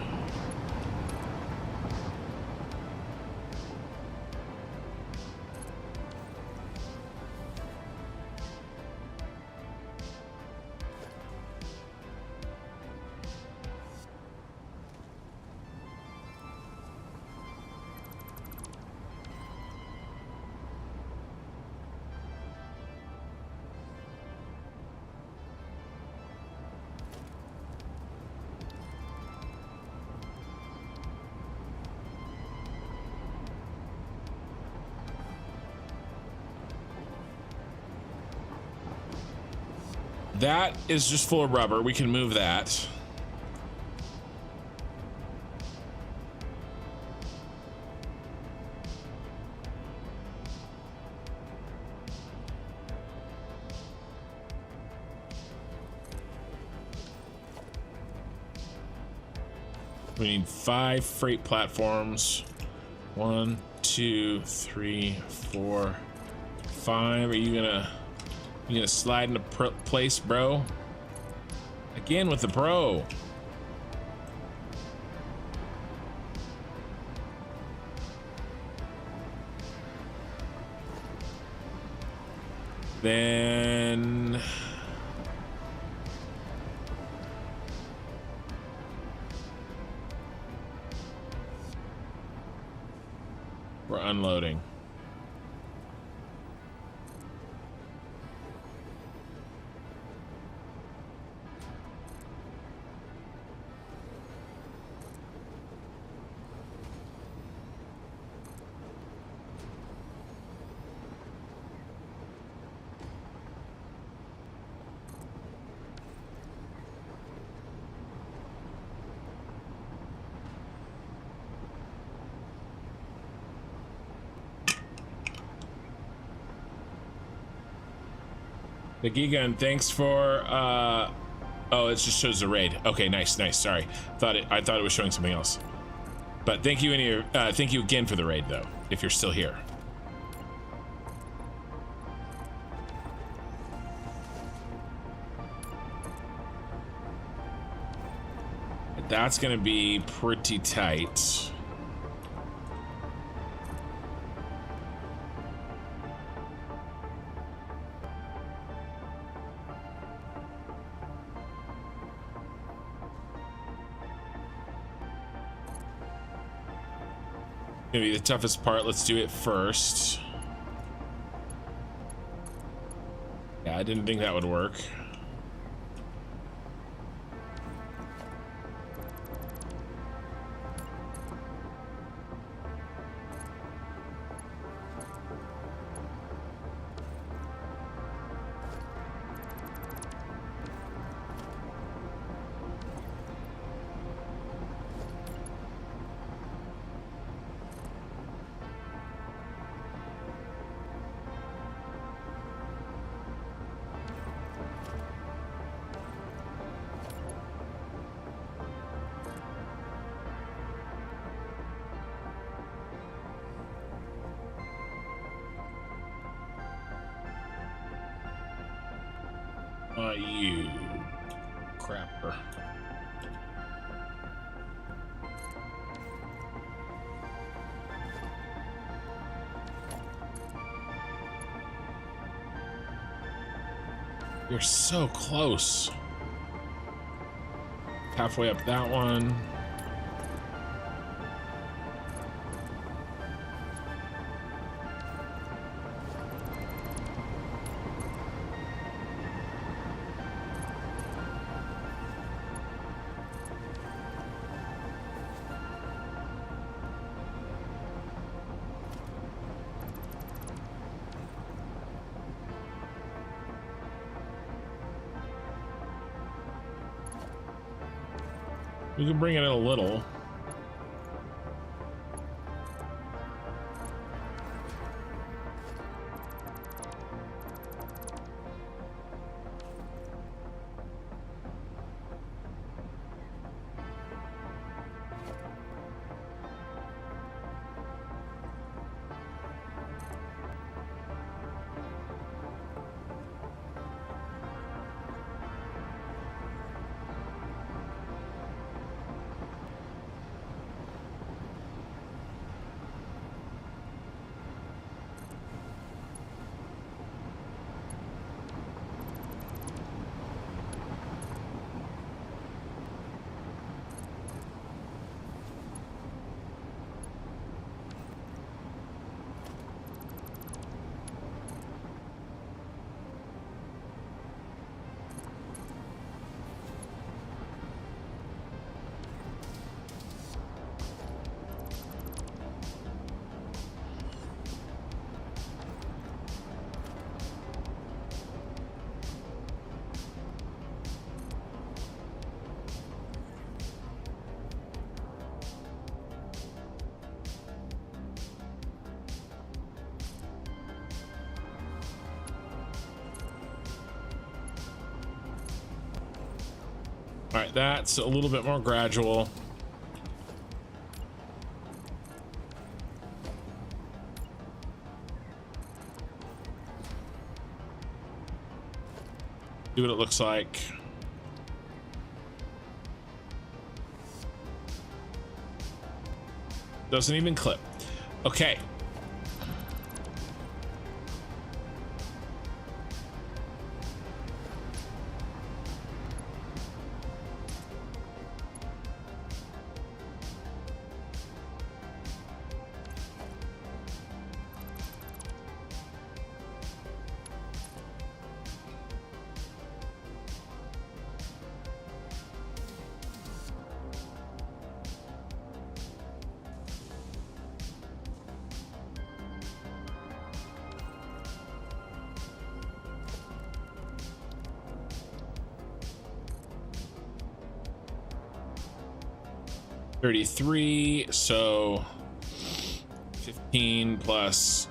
That is just full of rubber. We can move that. We need 5 freight platforms. 1, 2, 3, 4, 5. Are you gonna slide into place, bro? Again with the bro. Then we're unloading. The Gigan, thanks for oh, it just shows the raid. Okay, nice. Sorry. I thought it was showing something else. But thank you thank you again for the raid though, if you're still here. That's gonna be pretty tight. Gonna be the toughest part. Let's do it first. Yeah, I didn't think that would work. You crapper. You're so close. Halfway up that one. We can bring it in a little. All right, that's a little bit more gradual. See what it looks like. Doesn't even clip. Okay. $33, so 15 plus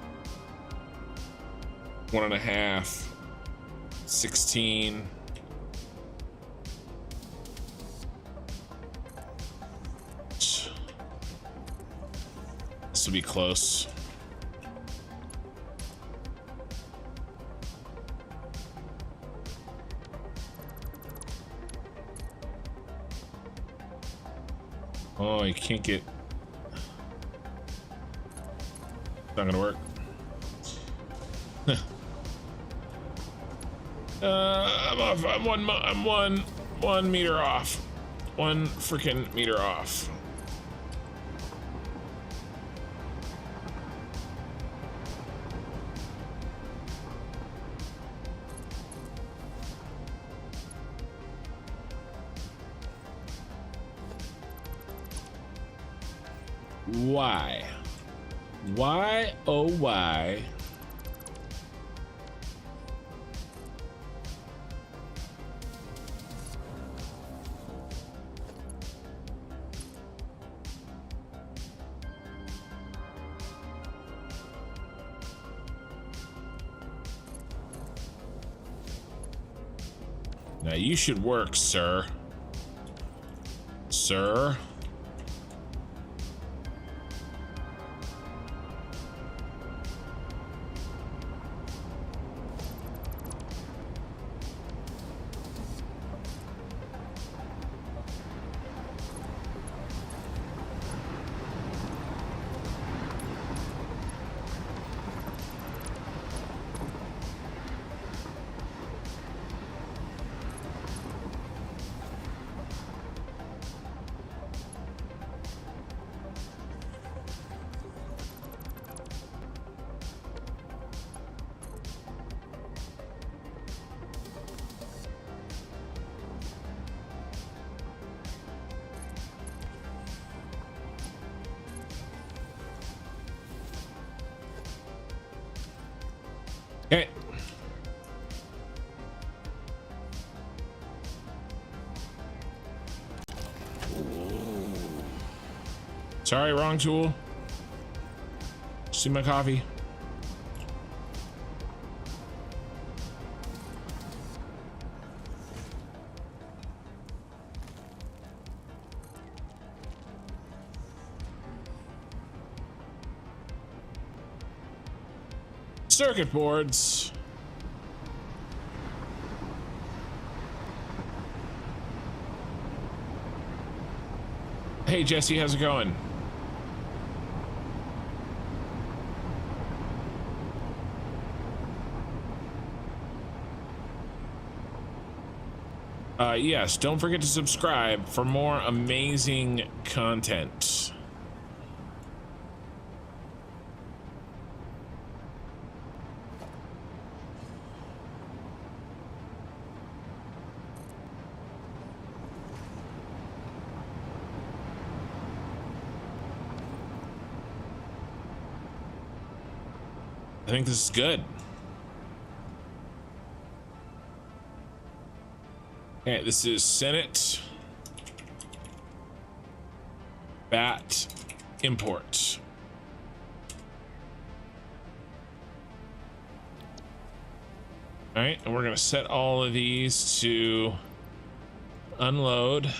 1.5, 16. This will be close. Oh, you can't get. Not gonna work. I'm off. I'm one meter off. 1 freaking meter off. Why? Why, oh why? Now you should work, sir. Sir. Okay. Sorry, wrong tool. See my coffee. Circuit boards. Hey Jesse, how's it going? Yes, don't forget to subscribe for more amazing content. I think this is good. Okay, this is Senate bat import. All right, and we're gonna set all of these to unload.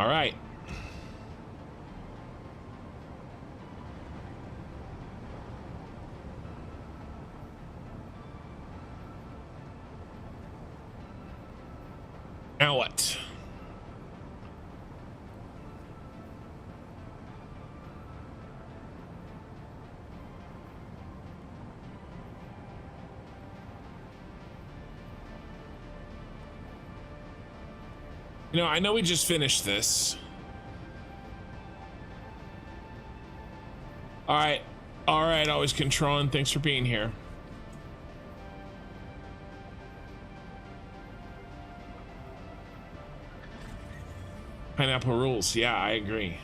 All right. Now what? You know, I know we just finished this. All right. All right, always controlling. Thanks for being here. Pineapple rules. Yeah, I agree.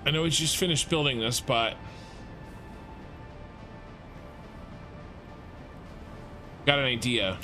I know we just finished building this, but got an idea.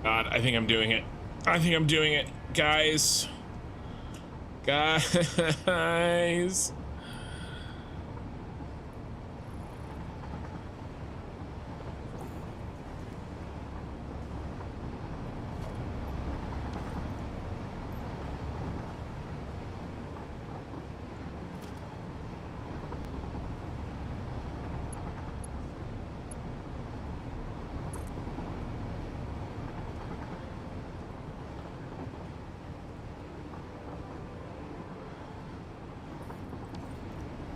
God, I think I'm doing it. I think I'm doing it, guys. Guys.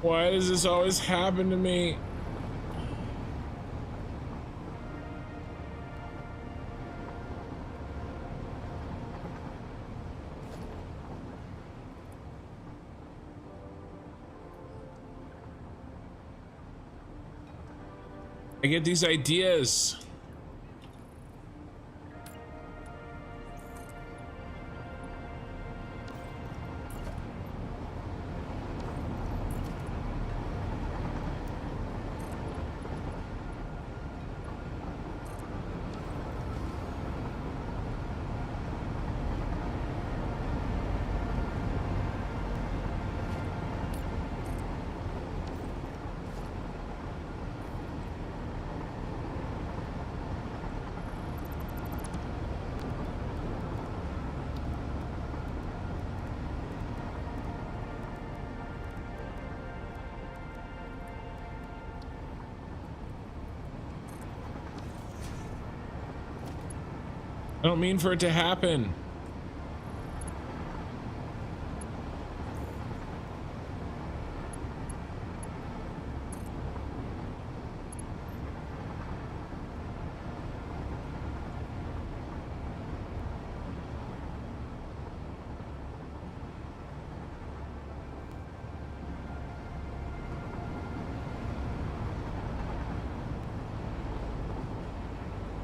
Why does this always happen to me? I get these ideas. I don't mean for it to happen.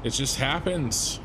It just happens.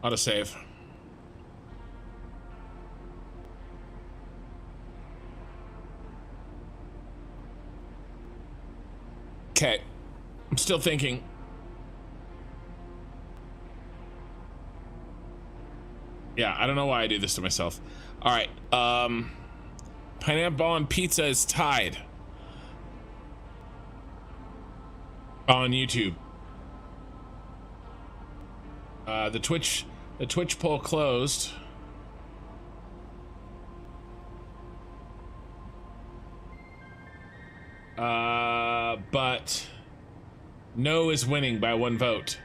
Autosave. Okay, I'm still thinking. Yeah, I don't know why I do this to myself. All right, pineapple on pizza is tied on YouTube. The Twitch poll closed. But no is winning by 1 vote.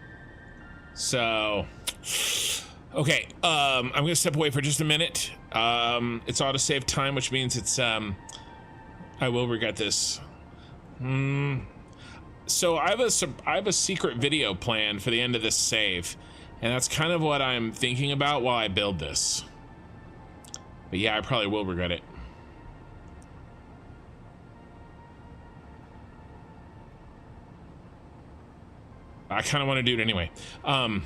So, okay, I'm gonna step away for just a minute. It's autosave time, which means it's, I will regret this. So I have a secret video planned for the end of this save, and that's kind of what I'm thinking about while I build this. But yeah, I probably will regret it. I kind of want to do it anyway. I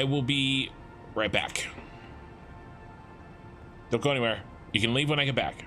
will be right back. Don't go anywhere. You can leave when I get back.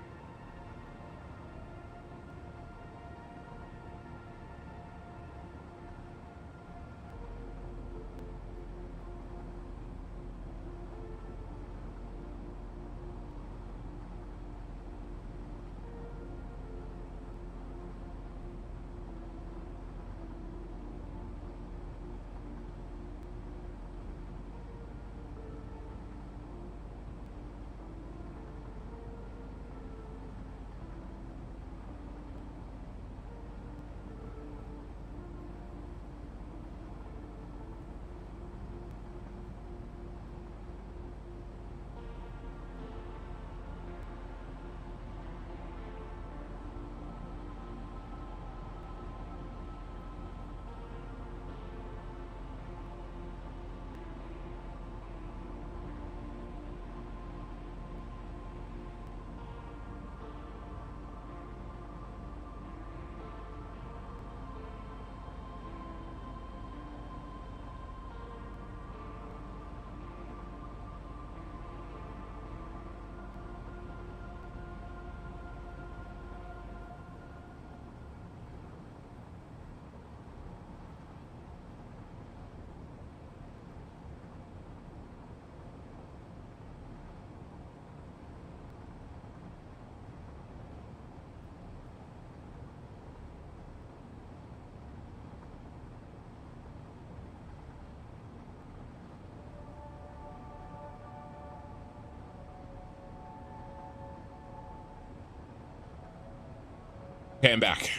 Okay, I'm back.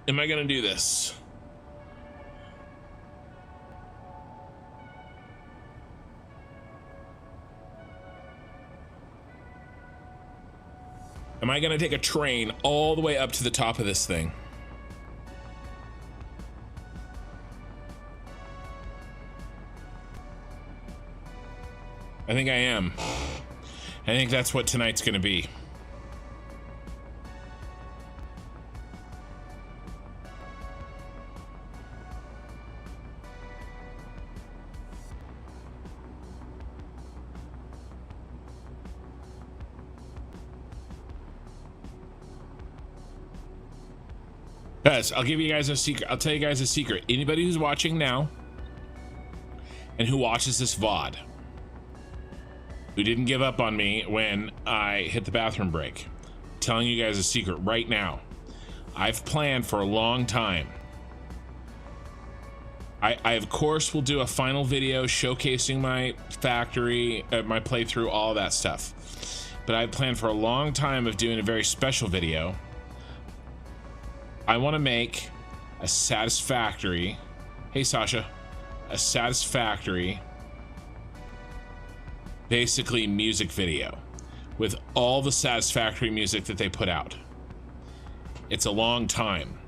Am I gonna do this? Am I gonna take a train all the way up to the top of this thing? I think I am. I think that's what tonight's gonna be. Guys, I'll give you guys a secret. I'll tell you guys a secret. Anybody who's watching now and who watches this VOD, who didn't give up on me when I hit the bathroom break, I'm telling you guys a secret right now. I've planned for a long time. I of course will do a final video showcasing my factory, my playthrough, all that stuff. But I've planned for a long time of doing a very special video. I want to make a Satisfactory. Hey, Sasha. A Satisfactory, basically music video with all the Satisfactory music that they put out. It's a long time.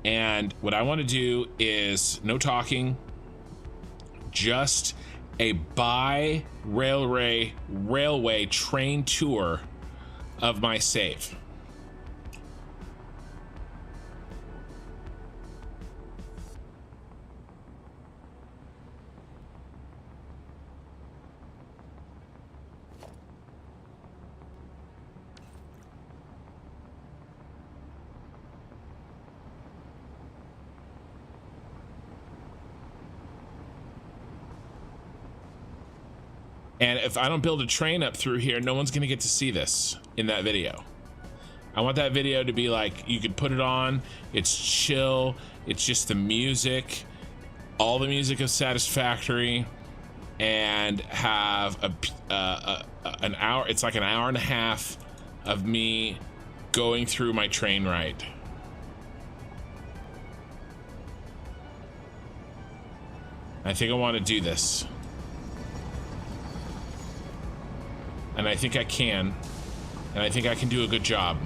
And what I want to do is no talking, just a railway train tour of my save. And if I don't build a train up through here, no one's gonna get to see this in that video. I want that video to be like, you could put it on, it's chill, it's just the music, all the music of Satisfactory, and have an hour, it's like an hour and a half of me going through my train ride. I think I want to do this. And I think I can. And I think I can do a good job.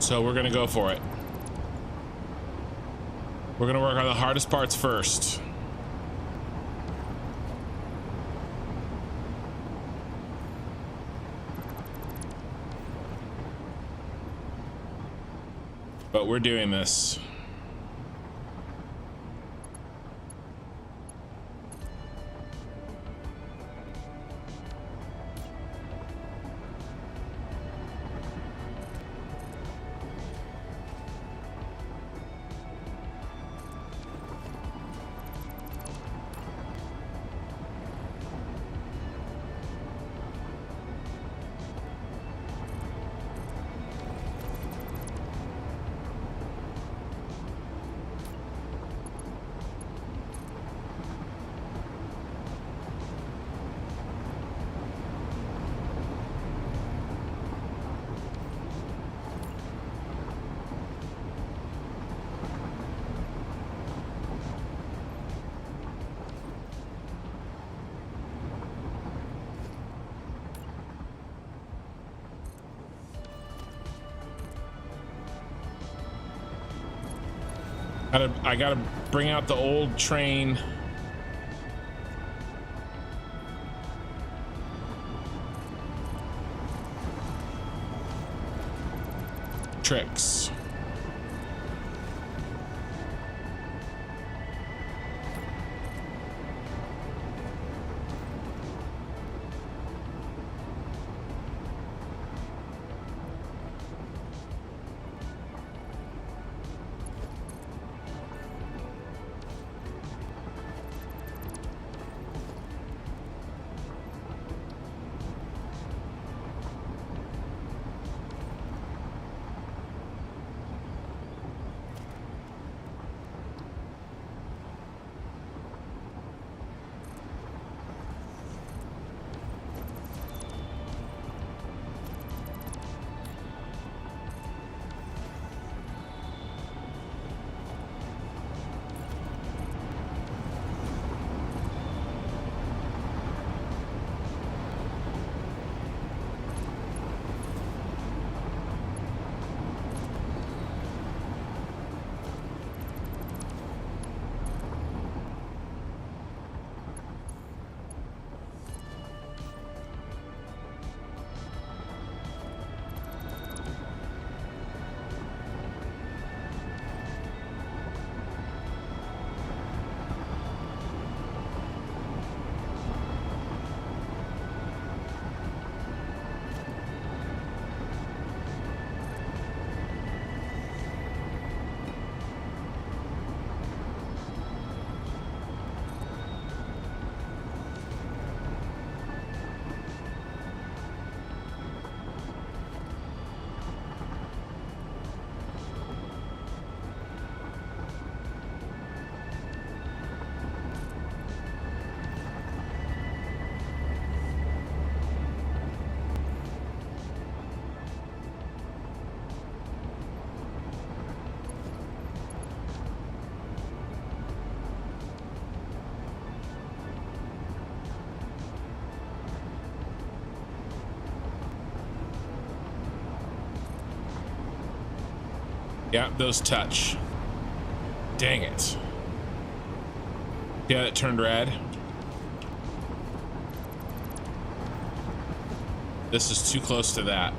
So we're gonna go for it. We're gonna work on the hardest parts first. But we're doing this. I gotta bring out the old train. Tricks. Yeah, those touch. Dang it. Yeah, it turned red. This is too close to that.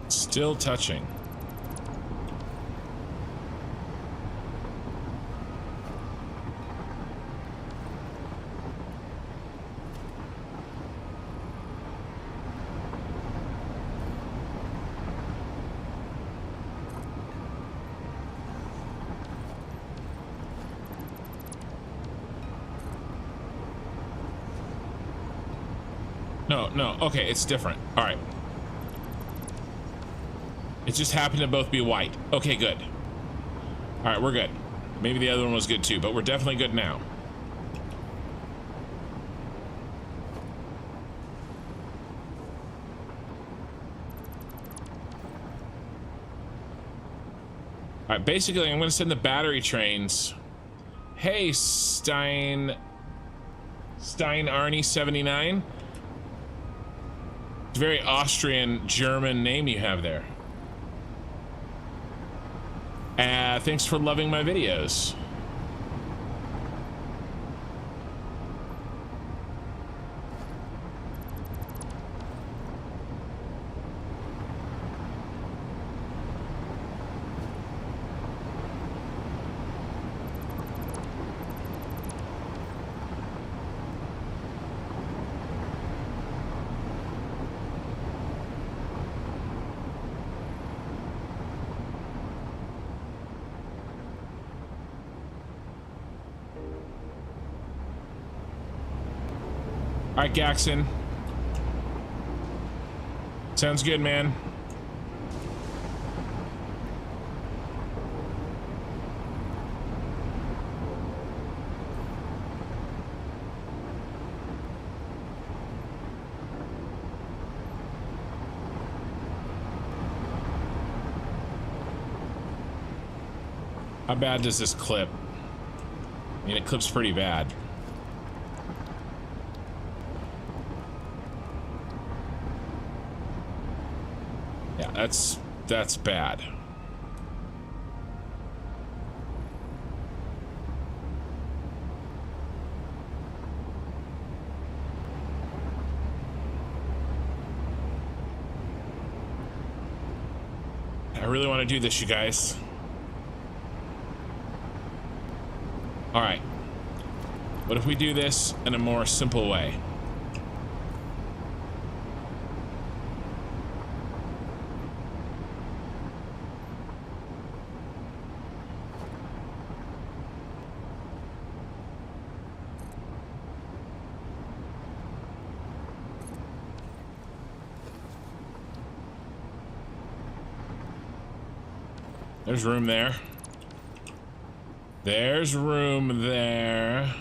Still touching. No, okay, it's different. All right. It just happened to both be white. Okay, good. All right, we're good. Maybe the other one was good too, but we're definitely good now. All right, basically, I'm going to send the battery trains. Hey, Stein Arnie 79. It's a very Austrian German name you have there. Thanks for loving my videos. All right, Gaxon. Sounds good, man. How bad does this clip? I mean, it clips pretty bad. That's bad. I really want to do this, you guys. All right. What if we do this in a more simple way? There's room there. There's room there.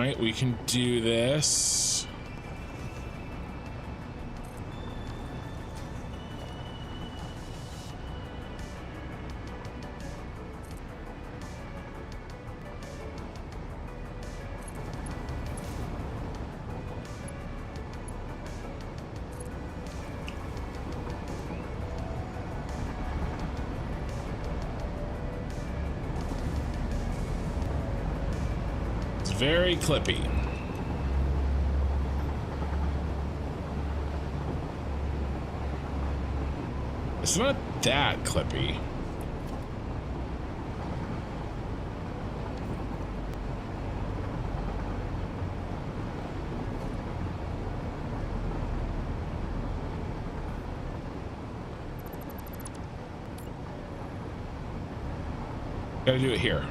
right, we can do this. Very clippy. It's not that clippy. Gotta do it here.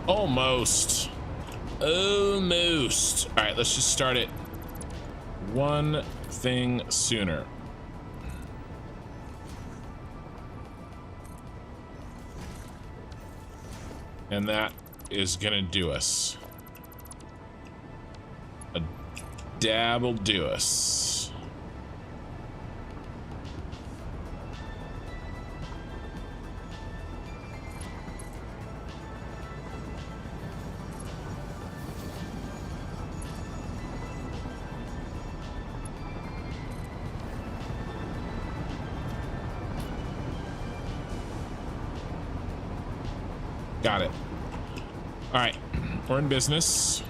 Almost. Almost. All right, let's just start it one thing sooner. And that is gonna do us. A dab'll do us. Got it. All right, we're in business.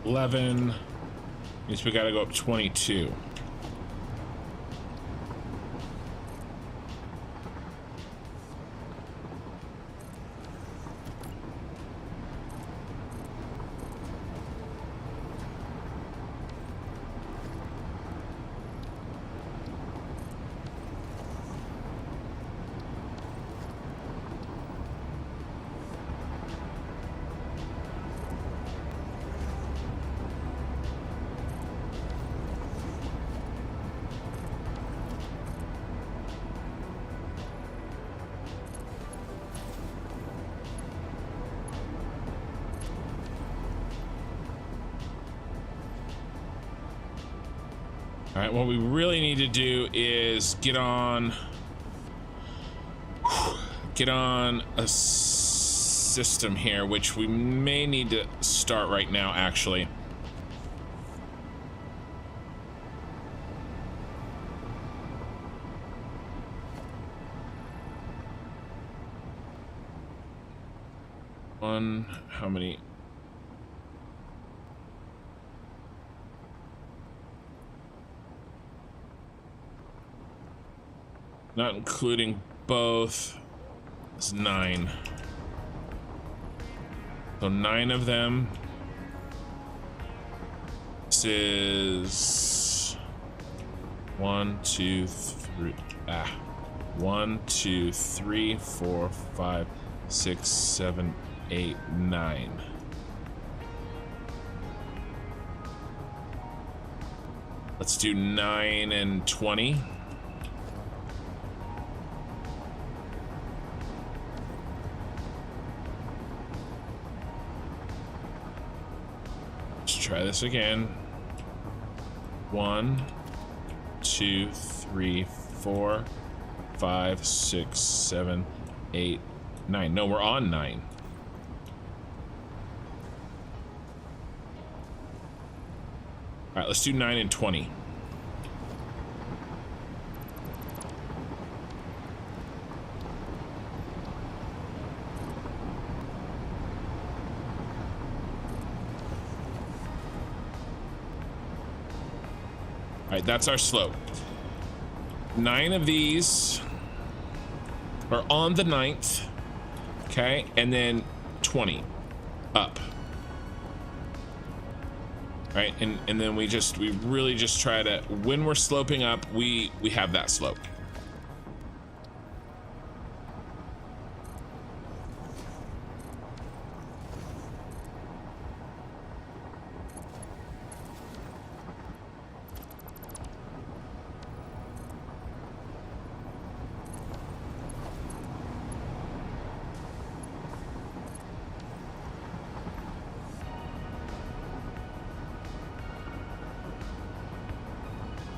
$11 means we gotta go up 22. All right, what we really need to do is get on a system here, which we may need to start right now, actually. How many? Not including both. It's 9. So 9 of them. This is 1, 2, 3. 1, 2, 3, 4, 5, 6, 7, 8, 9. Let's do 9 and 20. Let's try this again. 1, 2, 3, 4, 5, 6, 7, 8, 9. No, we're on 9. All right, let's do 9 and 20. All right, that's our slope. 9 of these are on the 9th, okay, and then 20 up. Right, and then we really just try to, when we're sloping up, we have that slope.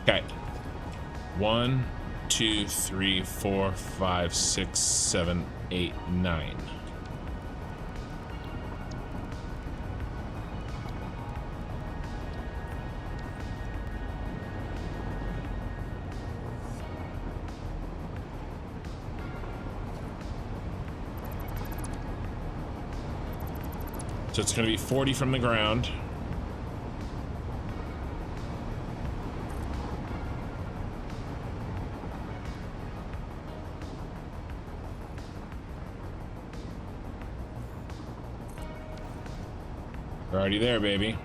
Okay. 1, 2, 3, 4, 5, 6, 7, 8, 9. So it's going to be 40 from the ground. We're already there, baby.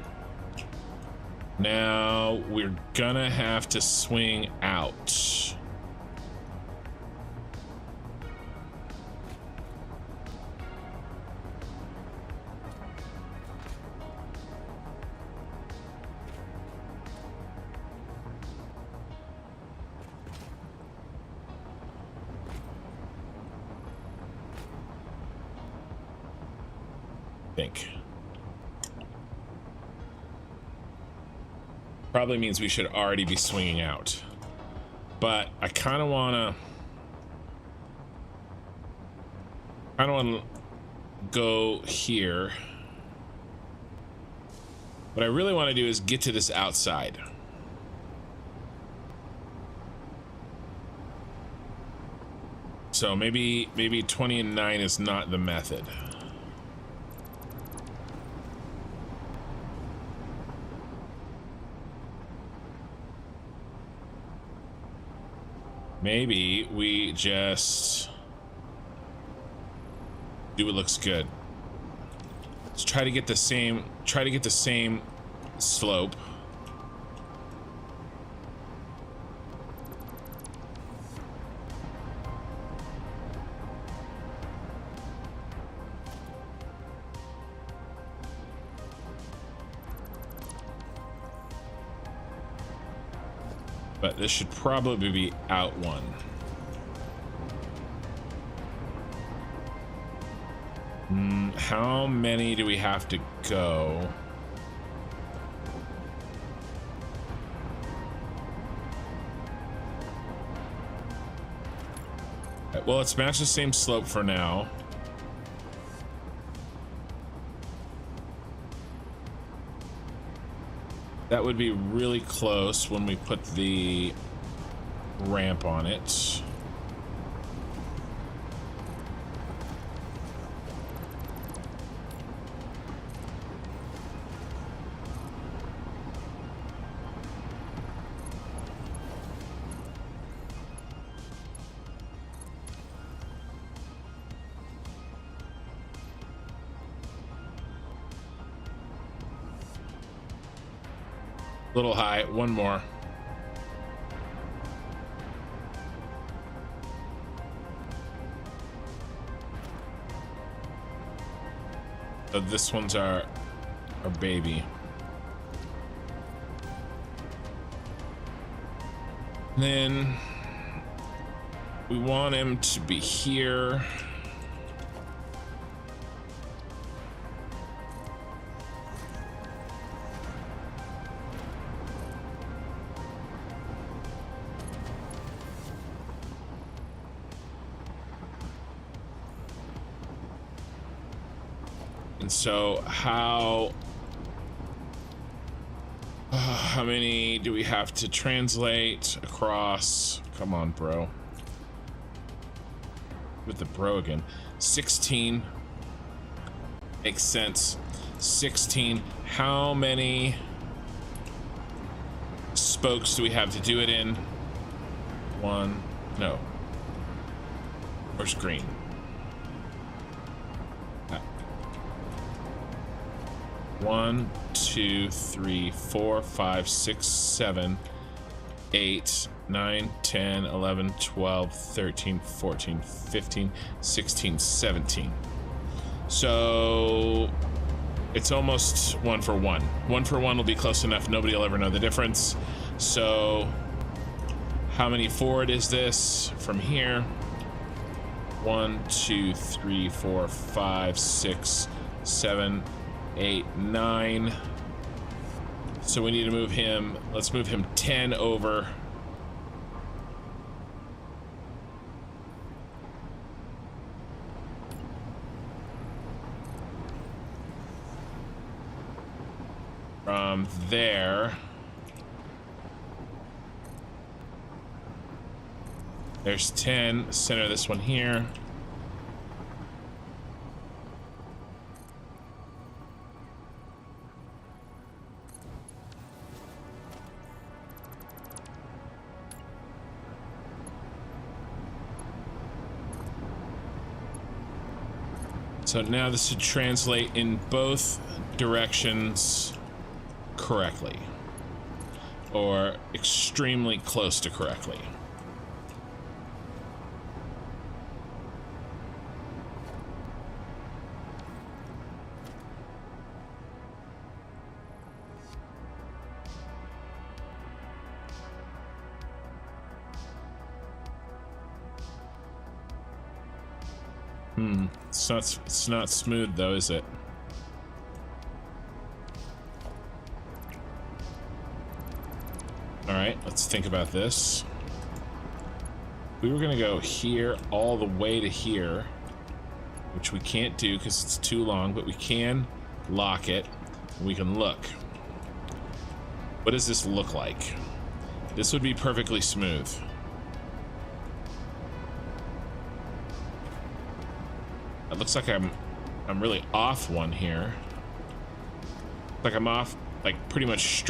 Now we're gonna have to swing out. Think. Probably means we should already be swinging out, but I kind of want to go here. What I really want to do is get to this outside. So maybe 20 and 9 is not the method. Maybe we just do what looks good. Let's try to get the same slope. But this should probably be out one. How many do we have to go? Well, let's match the same slope for now. That would be really close when we put the ramp on it. Little high, one more. So this one's our baby. And then we want him to be here. And so how many do we have to translate across? Come on, bro. With the bro again. 16 makes sense. 16. How many spokes do we have to do it in? One. No. Where's green? 1, 2, 3, 4, 5, 6, 7, 8, 9, 10, 11, 12, 13, 14, 15, 16, 17. So it's almost 1 for 1. 1 for 1 will be close enough. Nobody will ever know the difference. So how many forward is this from here? 1, 2, 3, 4, 5, 6, 7, 8, 9. So we need to move him. Let's move him 10 over. From there. There's 10. Center this one here. So now this should translate in both directions correctly, or extremely close to correctly. It's not smooth though, is it? All right, let's think about this. We were gonna go here all the way to here, which we can't do because it's too long, but we can lock it. We can look. What does this look like? This would be perfectly smooth. It looks like I'm really off one here. Like I'm off like pretty much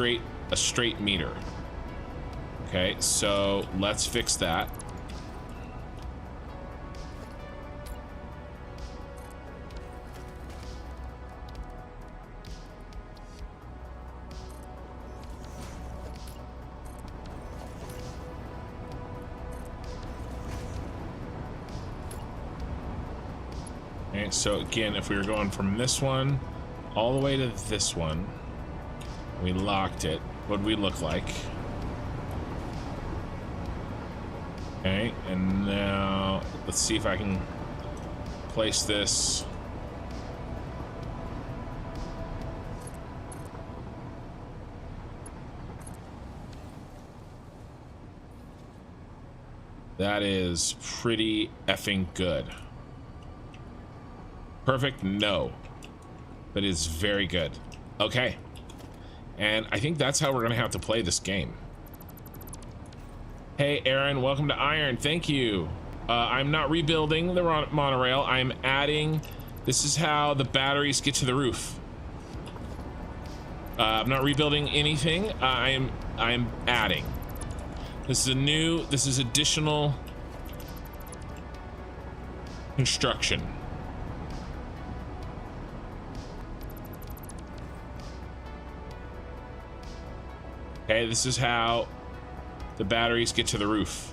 a straight meter. Okay, so let's fix that. So again, if we were going from this one all the way to this one, we locked it, what would we look like? Okay, and now let's see if I can place this. That is pretty effing good. Perfect? No. That is very good. Okay. And I think that's how we're gonna have to play this game. Hey, Aaron, welcome to Iron. Thank you. I'm not rebuilding the monorail. I'm adding... This is how the batteries get to the roof. I'm not rebuilding anything. I'm adding. This is additional construction. Okay, this is how the batteries get to the roof.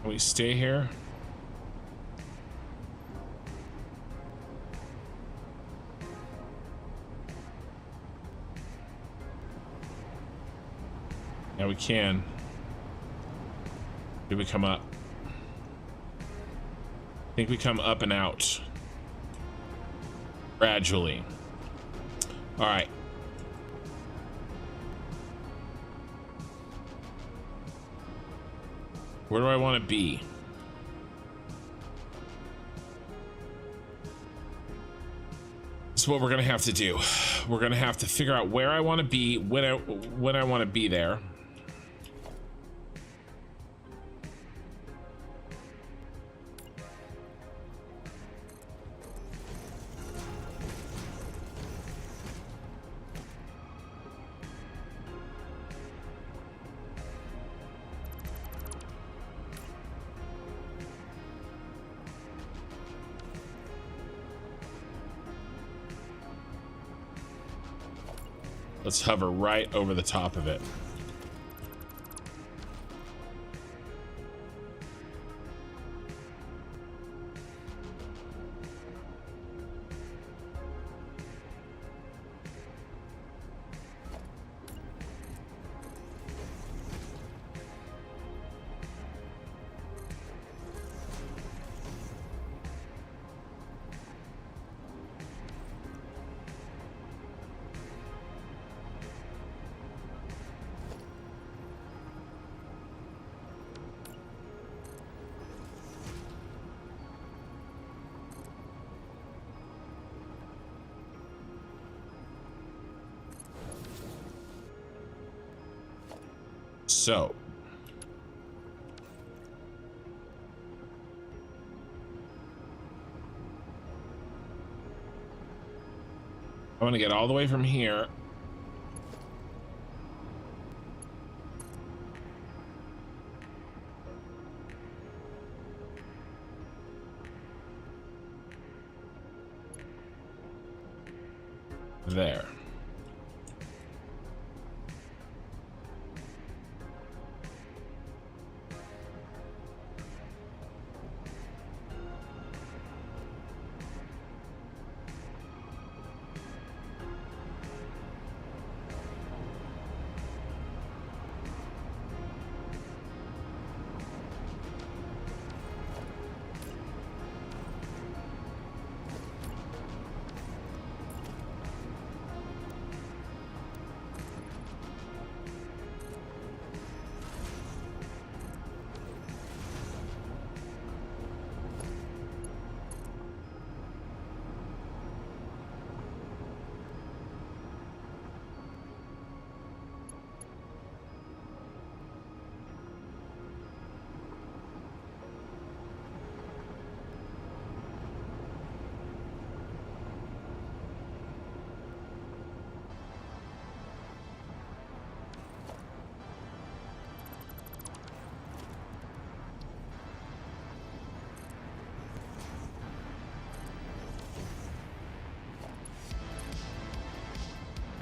We stay here. Yeah, we can. Did we come up? I think we come up and out. Gradually. All right. Where do I want to be? This is what we're gonna have to do. We're gonna have to figure out where I want to be, when I want to be there. Let's hover right over the top of it. So I want to get all the way from here there.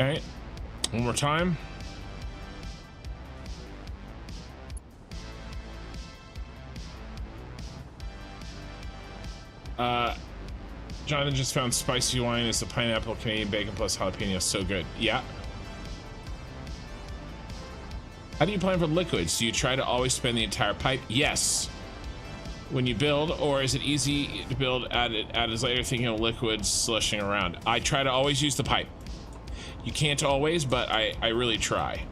Okay, one more time. Jonathan just found spicy wine is the pineapple Canadian bacon plus jalapeno. So good. Yeah. How do you plan for liquids? Do you try to always spend the entire pipe? Yes. When you build, or is it easy to build add as later thinking of liquids slushing around? I try to always use the pipe. You can't always, but I really try.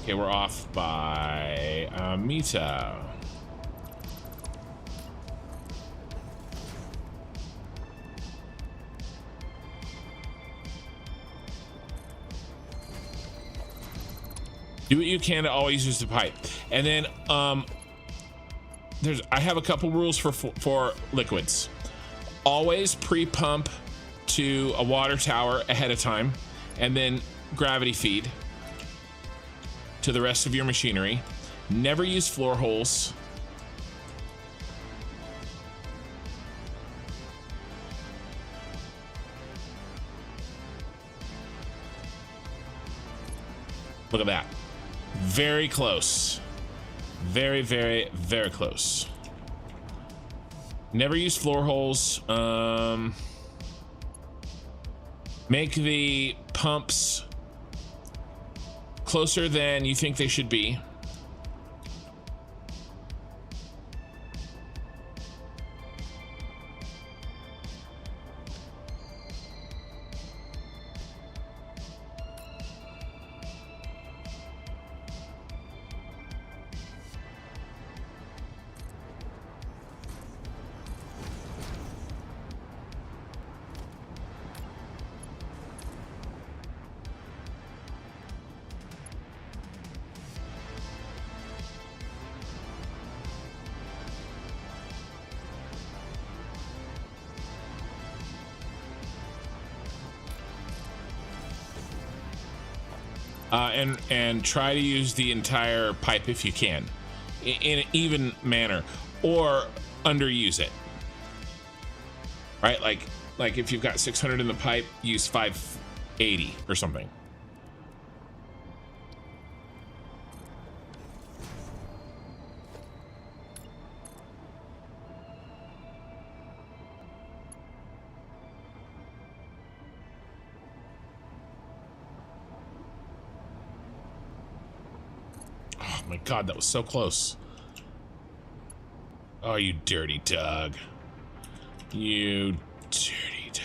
Okay, we're off by Mita. Do what you can to always use the pipe. And then I have a couple rules for liquids. Always pre-pump to a water tower ahead of time, and then gravity feed to the rest of your machinery. Never use floor holes. Look at that. Very close. Very, very, very close. Never use floor holes. Make the pumps closer than you think they should be. And try to use the entire pipe if you can, in an even manner, or underuse it. Right, like if you've got 600 in the pipe, use 580 or something. My God, that was so close. Oh, you dirty dog. You dirty dog.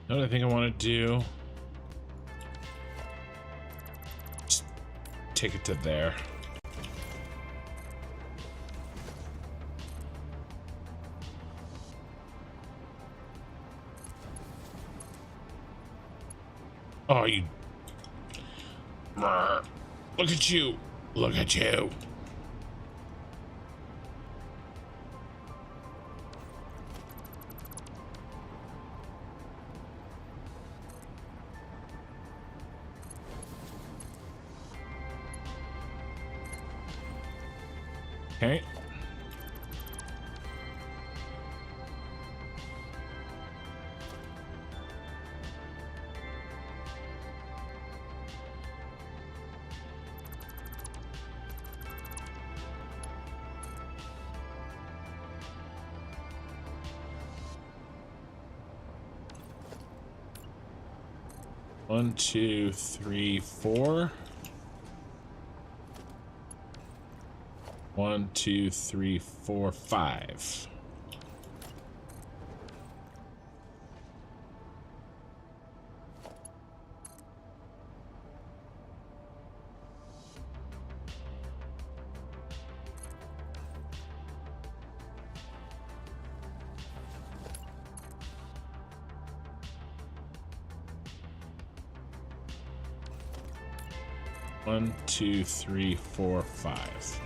What I think I want to do, just take it to there. Oh, you. Look at you. Look at you. Okay. One, two, three, four. 1, 2, 3, 4, 5. 1, 2, 3, 4, 5.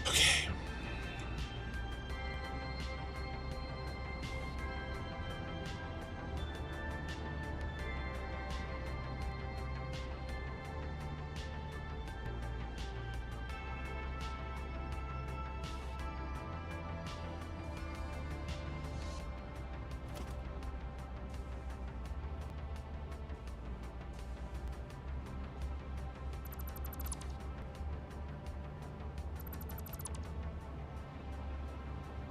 Okay.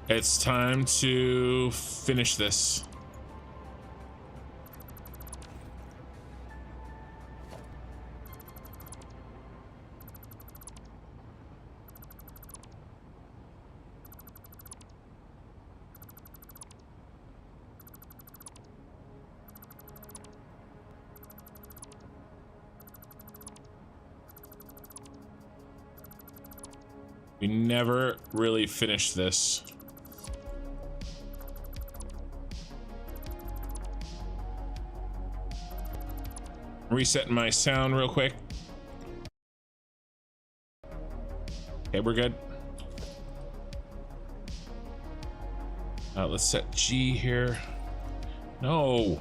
It's time to finish this. We never really finished this. Resetting my sound real quick. Okay, we're good. Let's set G here. No.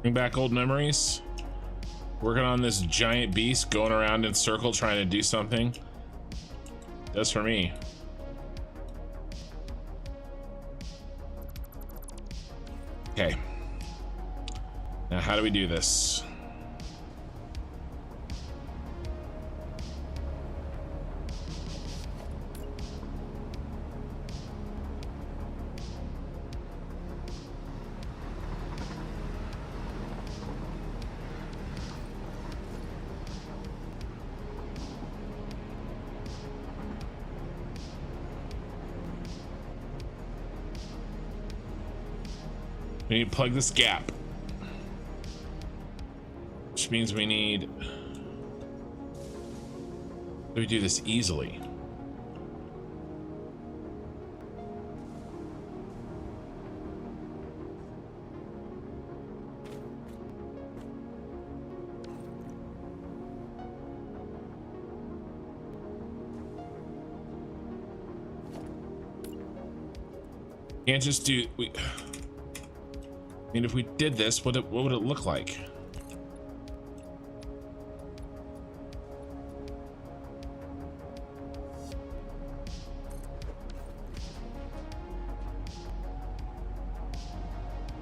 Bring back old memories. Working on this giant beast going around in circle trying to do something. Does for me. Okay. Now how do we do this? We need to plug this gap, which means we need. We do this easily. Can't just do. I mean, if we did this, what would it look like?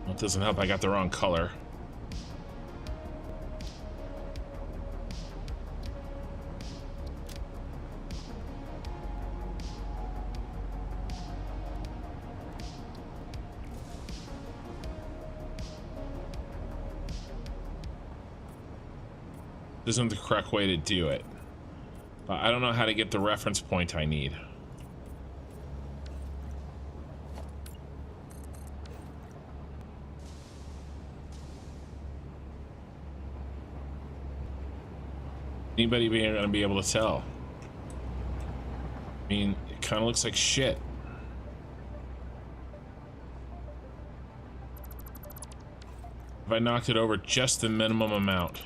Well, it doesn't help I got the wrong color. This isn't the correct way to do it, but I don't know how to get the reference point I need. Anybody gonna be able to tell? I mean, it kind of looks like shit. If I knocked it over just the minimum amount.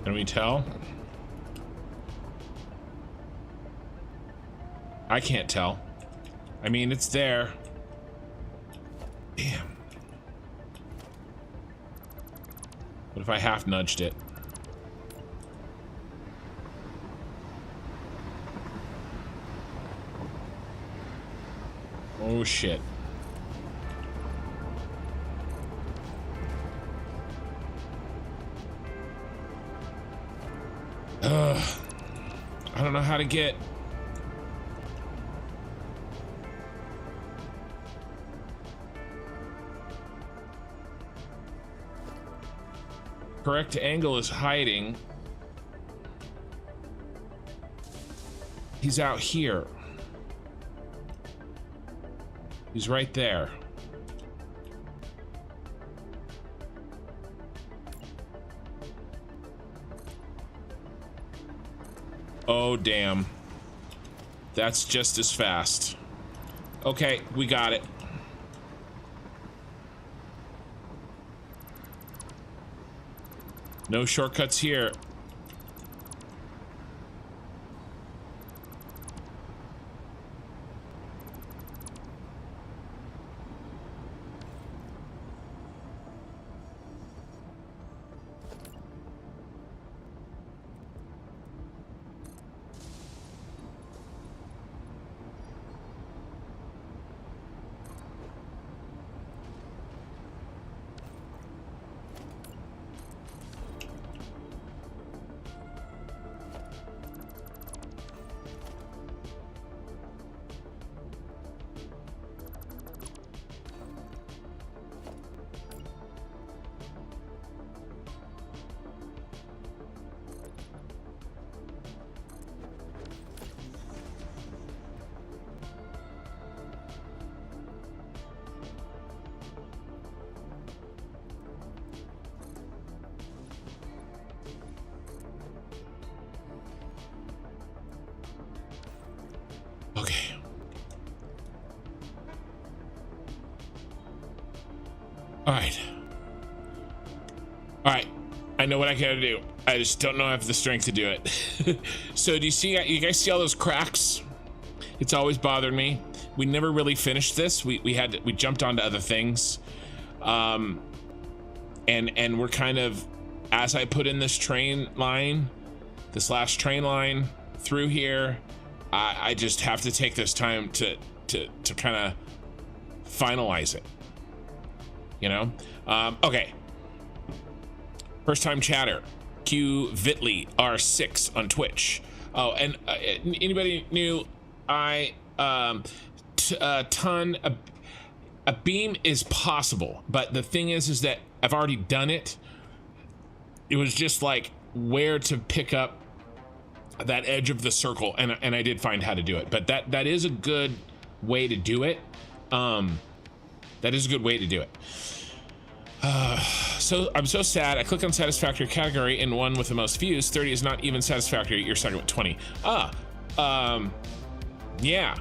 Can we tell? I can't tell. I mean, it's there. Damn. What if I half nudged it? Oh shit. I don't know how to get. Correct angle is hiding. He's out here. He's right there. Oh, damn. That's just as fast. Okay, we got it. No shortcuts here. Okay. All right. All right. I know what I gotta do. I just don't know if I have the strength to do it. So do you see, you guys see all those cracks? It's always bothered me. We never really finished this. We jumped onto other things. And we're kind of, as I put in this train line, this last train line through here, I just have to take this time to kind of finalize it, you know? Okay. First time chatter, Q Vitley R6 on Twitch. Oh, and anybody new? A beam is possible, but the thing is that I've already done it. It was just like where to pick up that edge of the circle, and I did find how to do it. But that is a good way to do it. That is a good way to do it. So I'm so sad. I click on satisfactory category and one with the most views. 30 is not even satisfactory. You're second with 20. Yeah.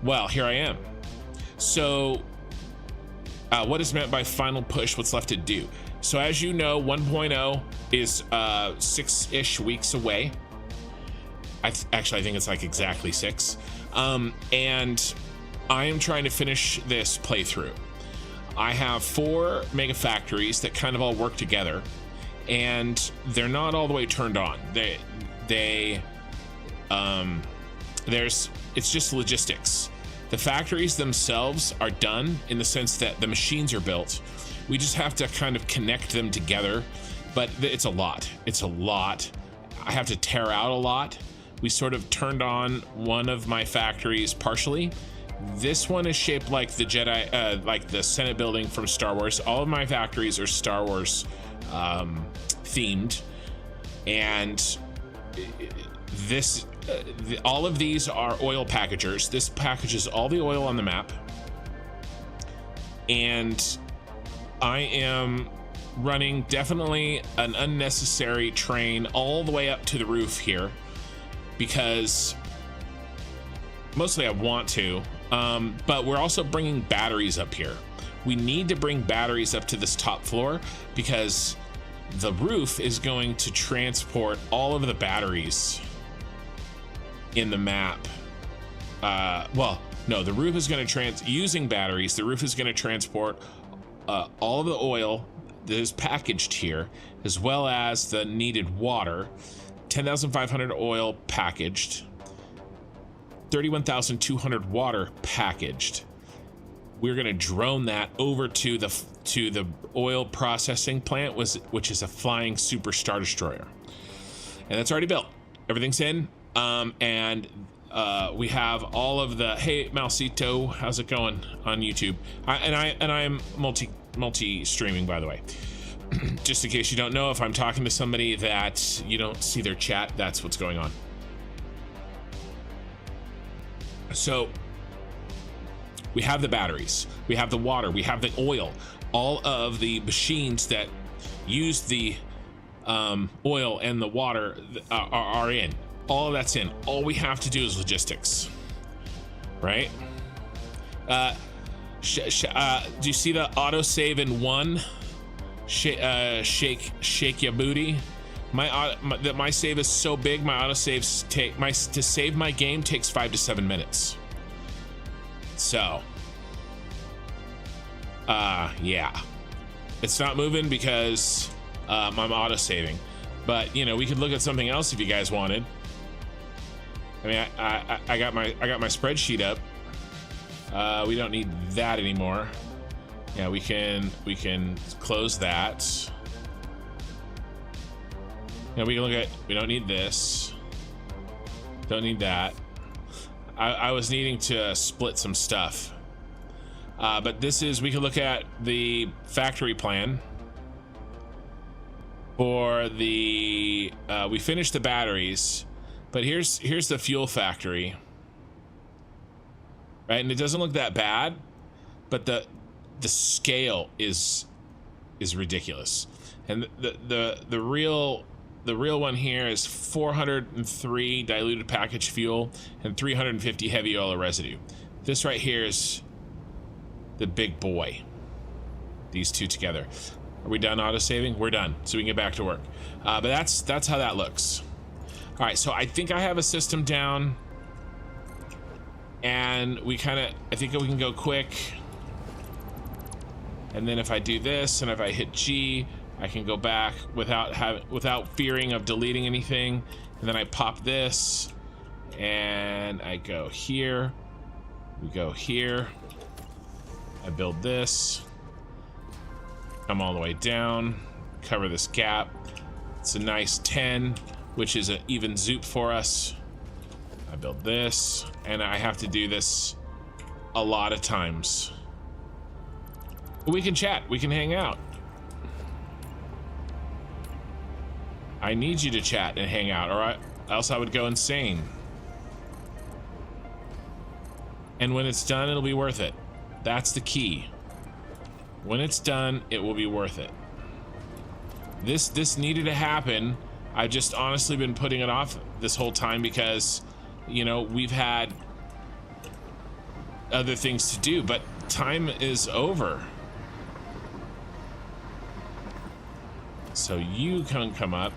Well, here I am. So what is meant by final push? What's left to do? So as you know, 1.0 is 6-ish weeks away. Actually, I think it's like exactly 6. And I am trying to finish this playthrough. I have 4 mega factories that kind of all work together, and they're not all the way turned on. It's just logistics. The factories themselves are done in the sense that the machines are built. We just have to kind of connect them together, but it's a lot. It's a lot. I have to tear out a lot. We sort of turned on one of my factories partially. This one is shaped like the Jedi, like the Senate Building from Star Wars. All of my factories are Star Wars themed, and all of these are oil packagers. This packages all the oil on the map, and I am running definitely an unnecessary train all the way up to the roof here, because mostly I want to, but we're also bringing batteries up here. We need to bring batteries up to this top floor because The roof is going to transport all of the batteries in the map. Well, no, the roof is going to using batteries. The roof is going to transport all of the oil that is packaged here, as well as the needed water. 10,500 oil packaged, 31,200 water packaged. We're going to drone that over to the oil processing plant, which is a flying super star destroyer, and that's already built. Everything's in, and we have all of the, hey Malcito, how's it going on YouTube? I'm multi streaming, by the way. Just in case you don't know, if I'm talking to somebody that you don't see their chat, that's what's going on. So we have the batteries, we have the water, we have the oil. All of the machines that use the oil and the water are in. All of that's in. All we have to do is logistics, right? Do you see the auto save in one? Shake your booty. My save is so big. My auto saves to save my game takes 5 to 7 minutes. So, yeah, it's not moving because I'm auto saving. But you know, we could look at something else if you guys wanted. I mean, I got my spreadsheet up. We don't need that anymore. Yeah, we can close that. Yeah, we can look at, we don't need this. Don't need that. I was needing to split some stuff. But this is, we can look at the factory plan for the, we finished the batteries, but here's the fuel factory. Right, and it doesn't look that bad, but the scale is ridiculous. And the real one here is 403 diluted packaged fuel and 350 heavy oil residue. This right here is the big boy. These two together. Are we done auto saving? We're done, so we can get back to work. But that's how that looks. All right, so I think I have a system down, and I think we can go quick. And then if I do this, and if I hit G, I can go back without fearing of deleting anything. And then I pop this, and I go here. We go here. I build this. Come all the way down. Cover this gap. It's a nice 10, which is an even zoop for us. I build this, and I have to do this a lot of times. We can chat, we can hang out. I need you to chat and hang out, or else I would go insane. And when it's done, it'll be worth it. That's the key. When it's done, it will be worth it. This needed to happen. I've just honestly been putting it off this whole time because, you know, we've had other things to do, but time is over. So you can come up.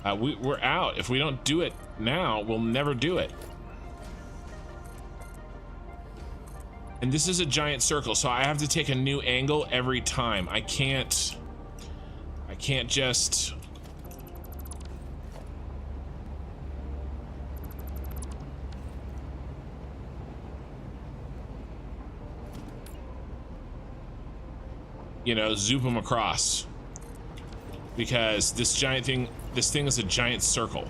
We're out. If we don't do it now, we'll never do it. And this is a giant circle, so I have to take a new angle every time. I can't just... you know, zoom them across, because this thing is a giant circle.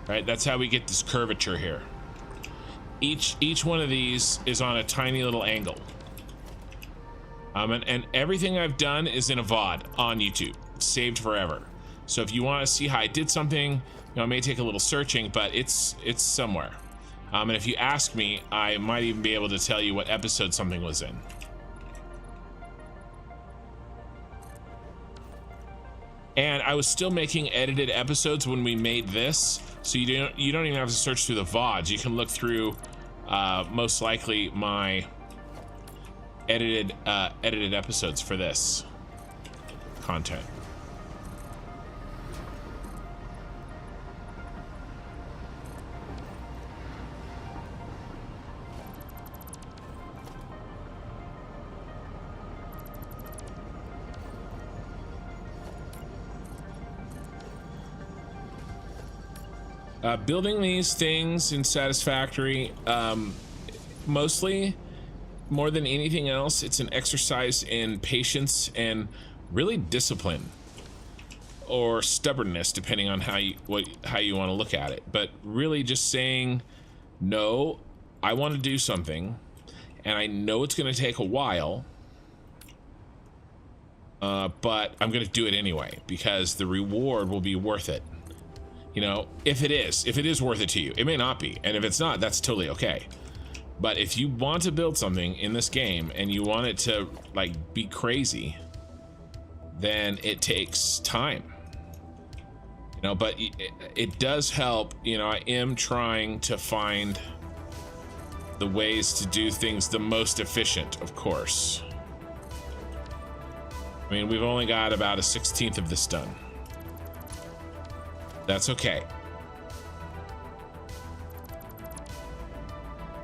Right, that's how we get this curvature here. Each one of these is on a tiny little angle. And everything I've done is in a VOD on YouTube, saved forever. So if you want to see how I did something, you know, it may take a little searching, but it's somewhere. And if you ask me, I might even be able to tell you what episode something was in. And I was still making edited episodes when we made this, so you don't even have to search through the VODs. You can look through most likely my edited episodes for this content. Building these things in Satisfactory, mostly, more than anything else, it's an exercise in patience and really discipline or stubbornness, depending on how you want to look at it. But really just saying, no, I want to do something, and I know it's going to take a while, but I'm going to do it anyway because the reward will be worth it. You know, if it is worth it to you. It may not be, and if it's not, that's totally okay. But if you want to build something in this game and you want it to like be crazy, then it takes time. You know, but it does help. You know, I am trying to find the ways to do things the most efficient, of course. I mean, we've only got about a 16th of this done. That's okay.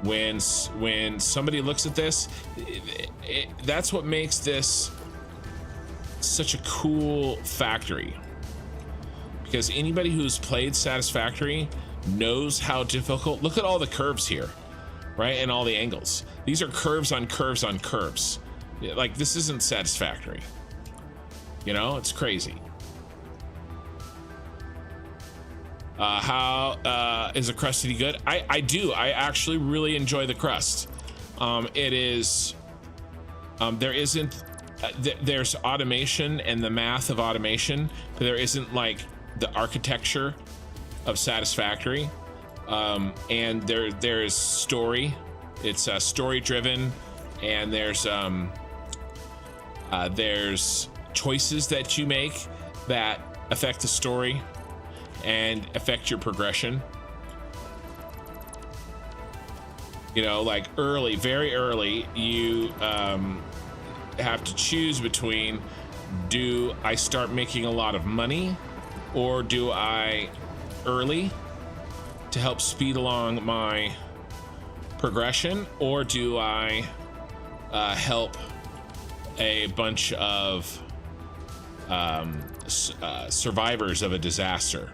When somebody looks at this, that's what makes this such a cool factory. Because anybody who's played Satisfactory knows how difficult. Look at all the curves here, right? And all the angles. These are curves on curves on curves. Like, this isn't Satisfactory. You know, it's crazy. How is the crustity good? I do. I actually really enjoy the crust. It is. There isn't. There's automation and the math of automation, but there isn't like the architecture of Satisfactory. And there's story. It's story driven, and there's choices that you make that affect the story and affect your progression. You know, like early, very early, you have to choose between, do I start making a lot of money, or do I early to help speed along my progression, or do I help a bunch of survivors of a disaster?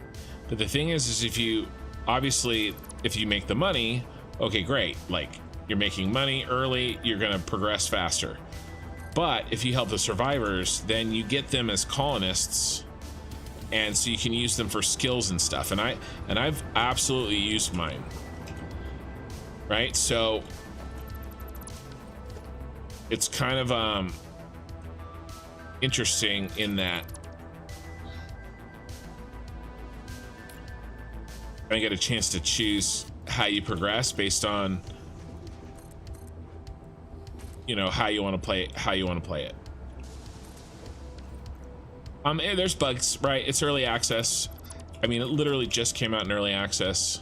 But the thing is if you make the money, okay, great. Like, you're making money early, you're gonna progress faster. But if you help the survivors, then you get them as colonists, and so you can use them for skills and stuff. And I've absolutely used mine. Right? So it's kind of interesting in that I get a chance to choose how you progress based on, you know, how you want to play it. There's bugs, right? It's early access. I mean, it literally just came out in early access.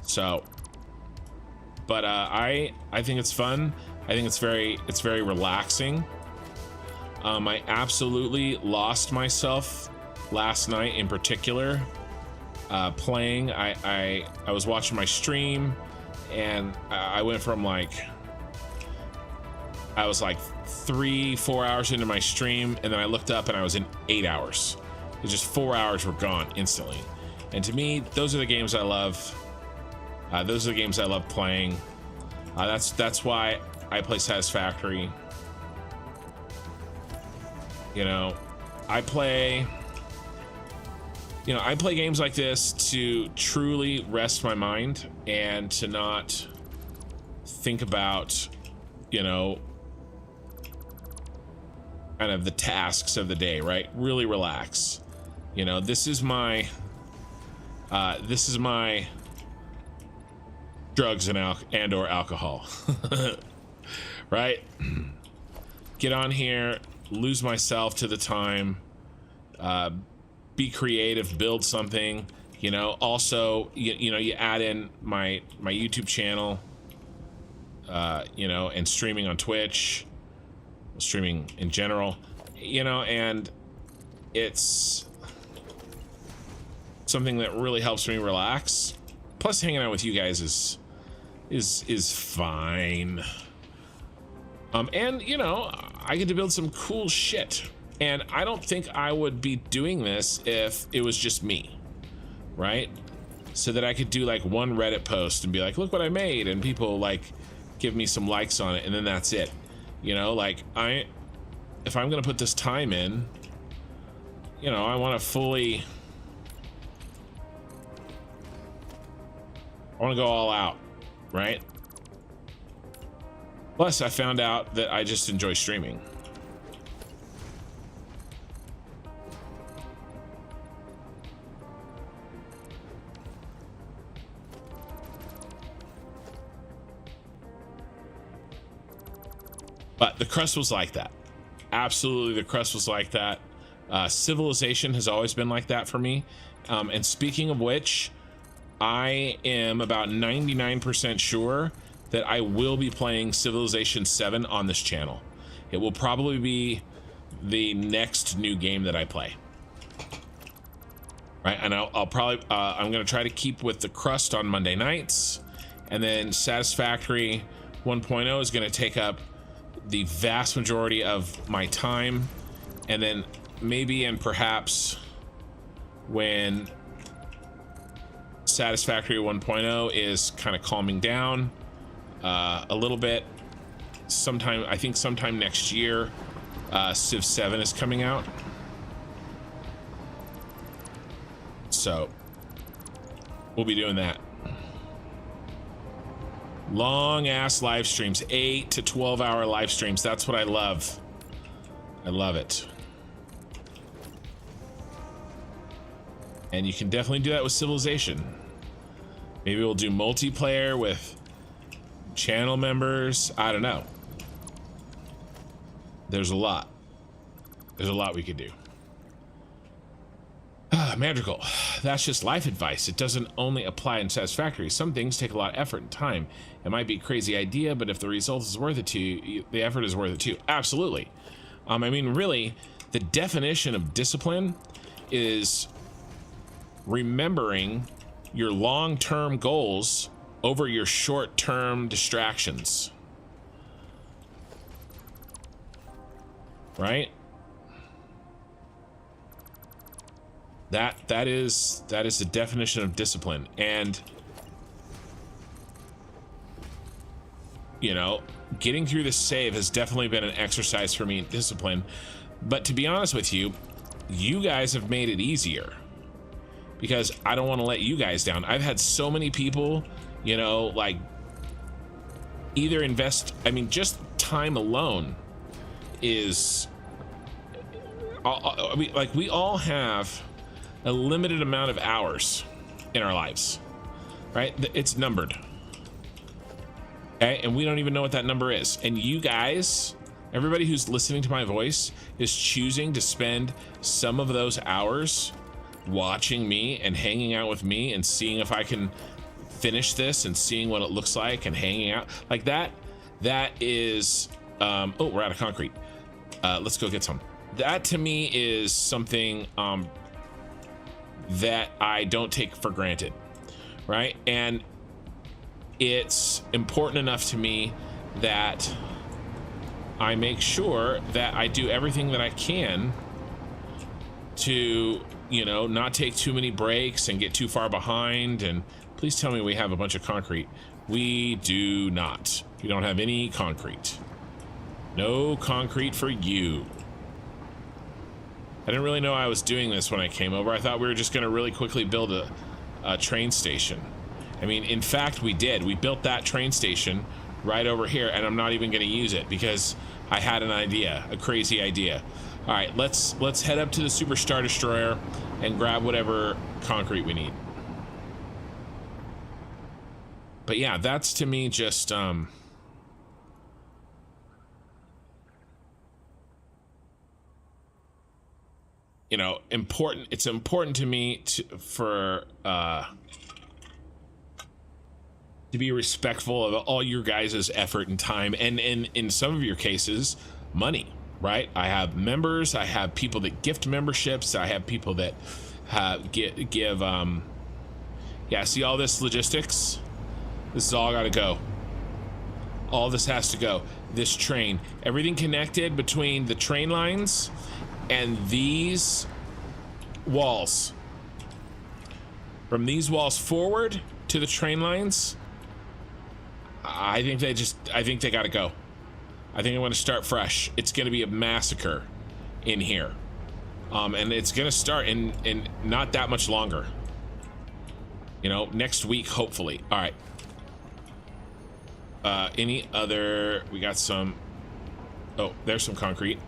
So, but I think it's fun. I think it's very relaxing. I absolutely lost myself last night in particular. Playing, I was watching my stream, and I went from like, I was like 3-4 hours into my stream, and then I looked up and I was in 8 hours. It's just 4 hours were gone instantly. And to me, those are the games I love. Those are the games I love playing. That's why I play Satisfactory. You know, I play games like this to truly rest my mind and to not think about, you know, kind of the tasks of the day, right? Really relax. You know, this is my drugs and or alcohol. Right? Get on here, lose myself to the time, be creative, build something, You know, also, you know, you add in my YouTube channel, you know, and streaming on Twitch, streaming in general, you know, and it's something that really helps me relax. Plus, hanging out with you guys is fine. And you know, I get to build some cool shit, and I don't think I would be doing this if it was just me, right? So that I could do like one Reddit post and be like, look what I made, and people like give me some likes on it, and then that's it. You know, like if I'm gonna put this time in, you know, I want to go all out, right? Plus, I found out that I just enjoy streaming. But the crust was like that. Absolutely, the crust was like that. Civilization has always been like that for me. And speaking of which, I am about 99% sure that I will be playing Civilization 7 on this channel. It will probably be the next new game that I play. Right, and I'll probably, I'm gonna try to keep with the crust on Monday nights, and then Satisfactory 1.0 is gonna take up the vast majority of my time, and then maybe and perhaps when Satisfactory 1.0 is kind of calming down a little bit, I think sometime next year, Civ 7 is coming out. So we'll be doing that. Long ass live streams, 8 to 12 hour live streams. That's what I love. I love it. And you can definitely do that with Civilization. Maybe we'll do multiplayer with channel members. I don't know. There's a lot. There's a lot we could do. Madrigal, that's just life advice. It doesn't only apply in Satisfactory. Some things take a lot of effort and time. It might be a crazy idea, but if the result is worth it to you, the effort is worth it too. Absolutely. I mean, really, the definition of discipline is remembering your long-term goals over your short-term distractions. Right? That is the definition of discipline. And you know, getting through this save has definitely been an exercise for me in discipline. But to be honest with you, you guys have made it easier, because I don't want to let you guys down. I've had so many people, you know, like either invest, I mean, just time alone is, I mean, like we all have a limited amount of hours in our lives, right? It's numbered. Okay, and we don't even know what that number is. And you guys, everybody who's listening to my voice, is choosing to spend some of those hours watching me and hanging out with me and seeing if I can finish this and seeing what it looks like and hanging out like that. That is, oh, we're out of concrete. Let's go get some. That to me is something that I don't take for granted, right? And it's important enough to me that I make sure that I do everything that I can to, you know, not take too many breaks and get too far behind. And please tell me we have a bunch of concrete. We do not. We don't have any concrete. No concrete for you. I didn't really know I was doing this when I came over. I thought we were just going to really quickly build a train station. I mean, in fact, we did. We built that train station right over here, and I'm not even going to use it because I had an idea, a crazy idea. All right, let's head up to the Super Star Destroyer and grab whatever concrete we need. But yeah, that's to me just you know, important. It's important to me to be respectful of all your guys' effort and time, and in some of your cases, money, right? I have members, I have people that gift memberships, I have people that give yeah, see all this logistics? This is all gotta go. All this has to go. This train, everything connected between the train lines and these walls. From these walls forward to the train lines, I think they gotta go. I think I'm gonna start fresh. It's gonna be a massacre in here. And it's gonna start in not that much longer. You know, next week, hopefully. All right. Any other, we got some, oh, there's some concrete.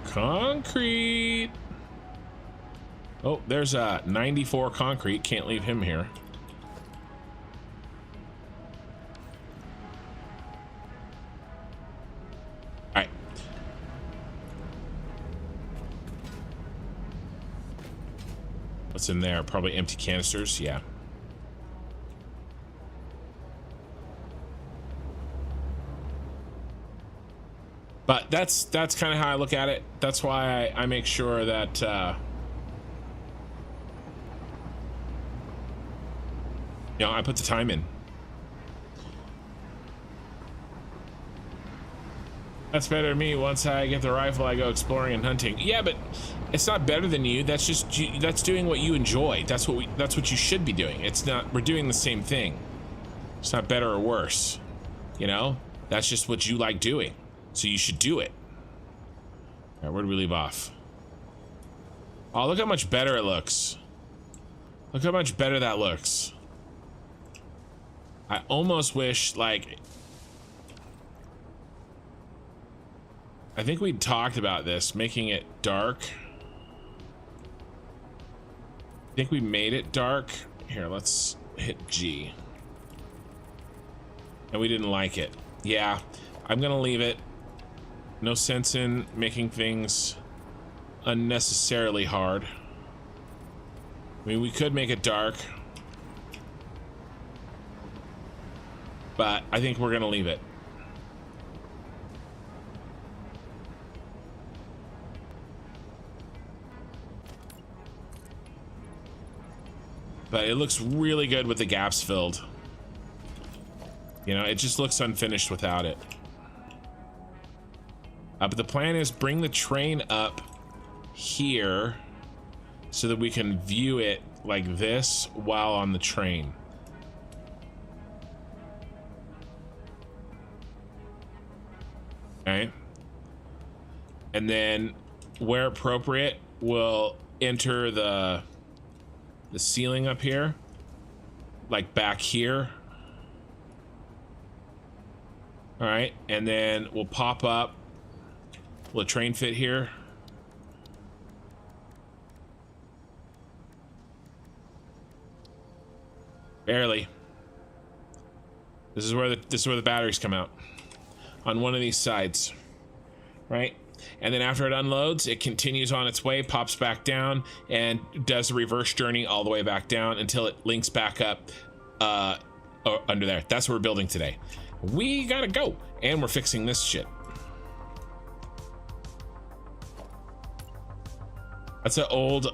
Concrete. Oh, there's 94 concrete. Can't leave him here. All right. What's in there? Probably empty canisters. Yeah. But that's kind of how I look at it. That's why I make sure that you know, I put the time in. That's better than me. Once I get the rifle, I go exploring and hunting. Yeah, but it's not better than you. That's just that's doing what you enjoy. That's what you should be doing. It's not, we're doing the same thing. It's not better or worse. You know? That's just what you like doing. So you should do it. All right, where do we leave off? Oh, look how much better it looks. Look how much better that looks. I almost wish, like, I think we talked about this, making it dark. I think we made it dark. Here, let's hit G. And we didn't like it. Yeah, I'm gonna leave it. No sense in making things unnecessarily hard. I mean, we could make it dark, but I think we're gonna leave it. But it looks really good with the gaps filled. You know, it just looks unfinished without it. But the plan is bring the train up here so that we can view it like this while on the train. Okay. And then where appropriate, we'll enter the ceiling up here, like back here. All right, and then we'll pop up. Will a train fit here? Barely. This is where the batteries come out on one of these sides, right? And then after it unloads, it continues on its way, pops back down, and does the reverse journey all the way back down until it links back up under there. That's what we're building today. We gotta go, and we're fixing this shit. That's an old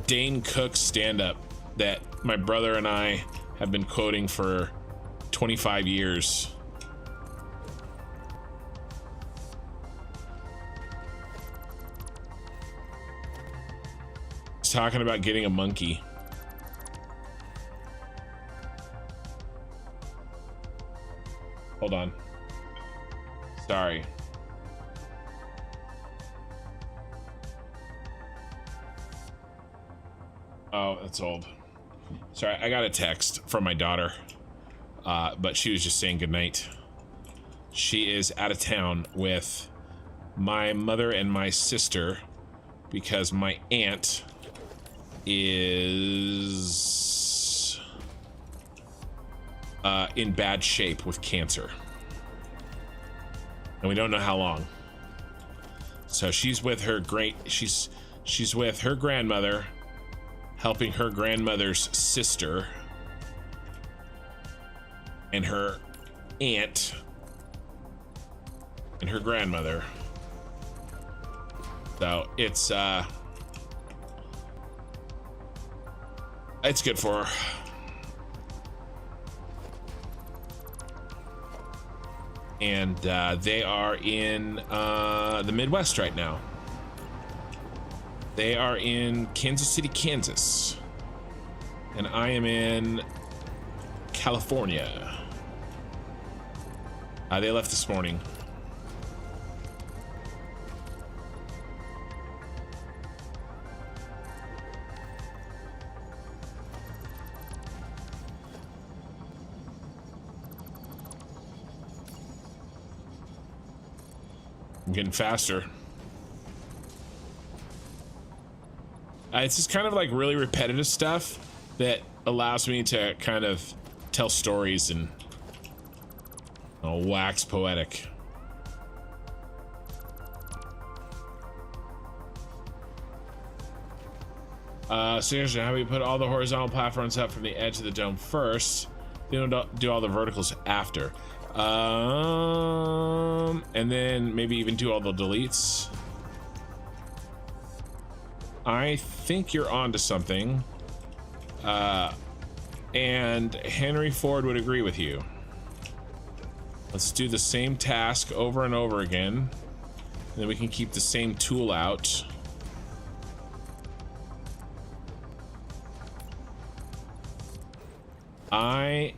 Dane Cook stand-up that my brother and I have been quoting for 25 years. He's talking about getting a monkey. Hold on. Sorry. Oh, that's old. Sorry, I got a text from my daughter, but she was just saying goodnight. She is out of town with my mother and my sister because my aunt is in bad shape with cancer. and we don't know how long. So she's with her she's with her grandmother, helping her grandmother's sister and her aunt and her grandmother. So it's good for her. And they are in the Midwest right now. They are in Kansas City, Kansas. And I am in California. They left this morning. I'm getting faster. It's just kind of like really repetitive stuff that allows me to kind of tell stories and wax poetic. Seriously, how do we put all the horizontal platforms up from the edge of the dome first? Then do all the verticals after. And then maybe even do all the deletes. I think you're onto something. And Henry Ford would agree with you. Let's do the same task over and over again. And then we can keep the same tool out. I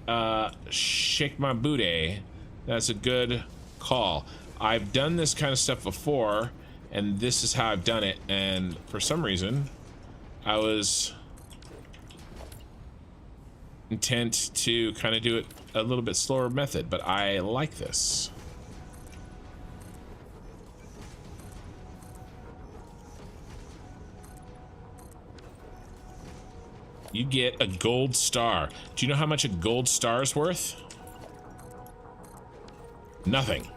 shake my booty. That's a good call. I've done this kind of stuff before, and this is how I've done it. And for some reason, I was intent to kind of do it a little bit slower method, but I like this. You get a gold star. Do you know how much a gold star is worth? Nothing.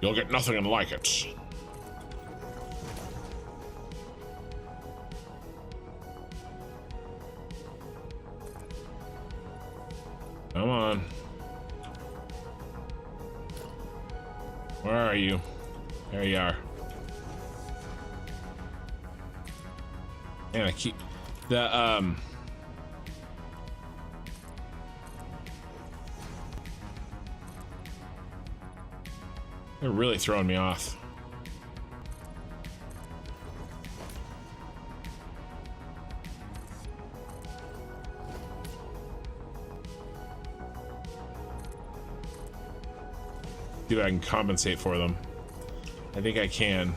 You'll get nothing like it. Come on. Where are you? There you are. And I keep the they're really throwing me off. See if I can compensate for them. I think I can.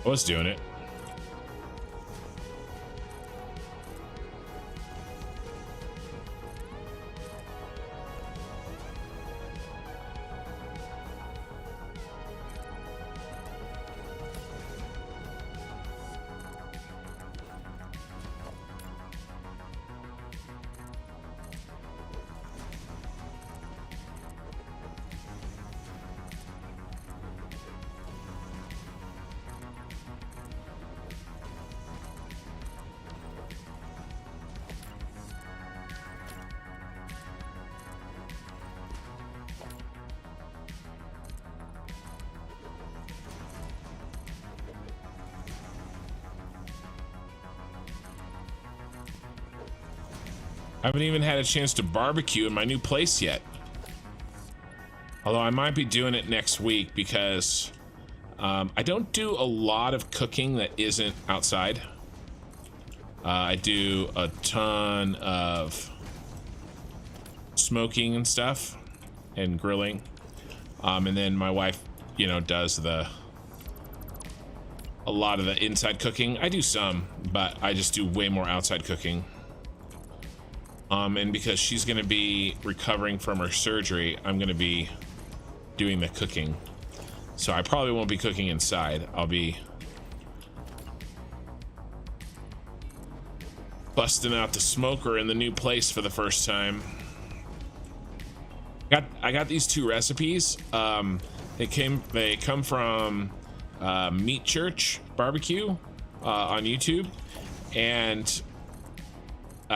I was doing it. I haven't even had a chance to barbecue in my new place yet. Although I might be doing it next week because I don't do a lot of cooking that isn't outside. I do a ton of smoking and stuff and grilling. And then my wife, you know, does a lot of the inside cooking. I do some, but I just do way more outside cooking. And because she's going to be recovering from her surgery, I'm going to be doing the cooking. So I probably won't be cooking inside. I'll be busting out the smoker in the new place for the first time. I got these 2 recipes. They come from Meat Church Barbecue on YouTube, and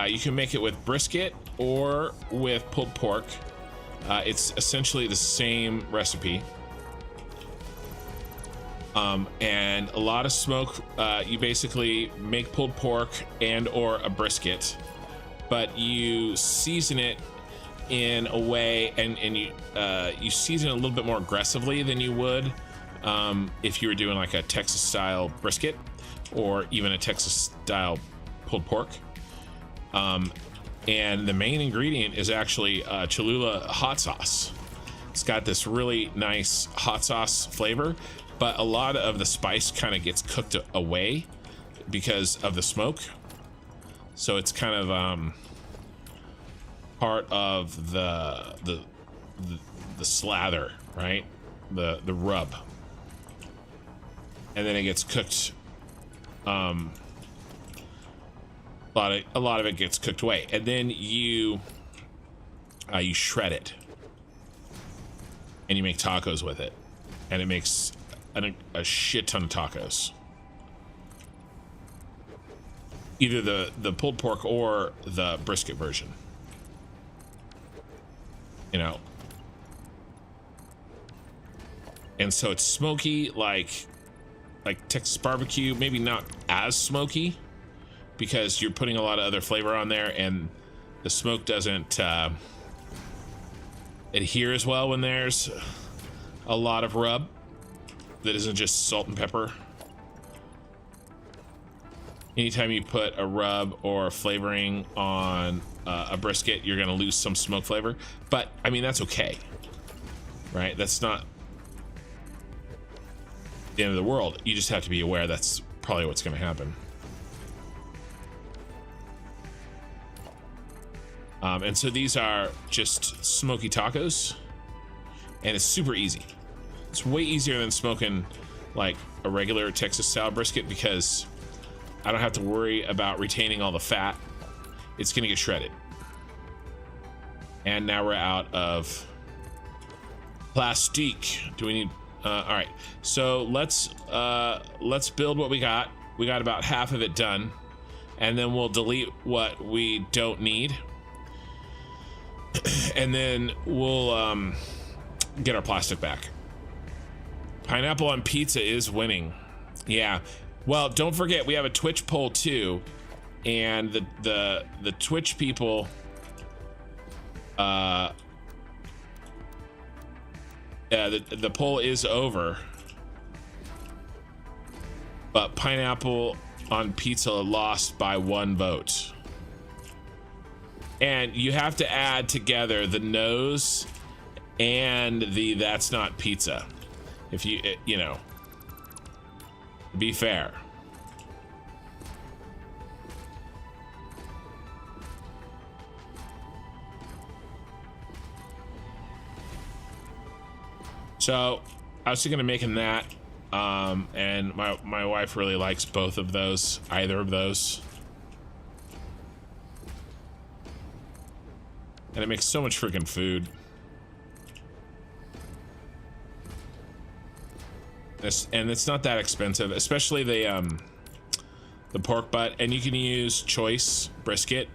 you can make it with brisket or with pulled pork. It's essentially the same recipe. And a lot of smoke. You basically make pulled pork and or a brisket, but you season it in a way, and you season it a little bit more aggressively than you would if you were doing like a Texas style brisket or even a Texas style pulled pork. And the main ingredient is actually Cholula hot sauce. It's got this really nice hot sauce flavor, but a lot of the spice kind of gets cooked away because of the smoke. So it's kind of part of the slather, right? The rub, and then it gets cooked. A lot of it gets cooked away, and then you shred it, and you make tacos with it, and it makes a shit ton of tacos. Either the pulled pork or the brisket version. You know. And so it's smoky like Texas barbecue, maybe not as smoky because you're putting a lot of other flavor on there, and the smoke doesn't adhere as well when there's a lot of rub that isn't just salt and pepper. Anytime you put a rub or flavoring on a brisket, you're gonna lose some smoke flavor, but I mean, that's okay, right? That's not the end of the world. You just have to be aware that's probably what's gonna happen. And so these are just smoky tacos, and it's super easy. It's way easier than smoking like a regular Texas style brisket because I don't have to worry about retaining all the fat. It's gonna get shredded. And now we're out of plastic. Do we need all right, so let's build what we got. We got about half of it done, and then we'll delete what we don't need, and then we'll get our plastic back. Pineapple on pizza is winning. Yeah. Well, don't forget we have a Twitch poll too, and the Twitch people the poll is over, but pineapple on pizza lost by 1 vote. And you have to add together the nose and the that's not pizza. If you know, be fair. So I was thinking of making that, and my wife really likes both of those, either of those. And it makes so much freaking food. And it's not that expensive, especially the pork butt, and you can use choice brisket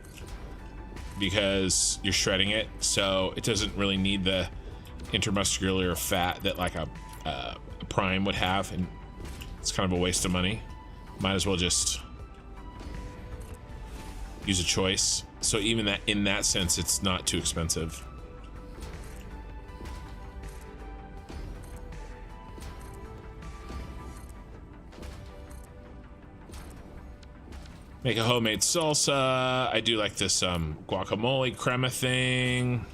because you're shredding it, so it doesn't really need the intermuscular fat that like a prime would have, and it's kind of a waste of money. Might as well just use a choice. So even that, in that sense, it's not too expensive. Make a homemade salsa. I do like this guacamole crema thing.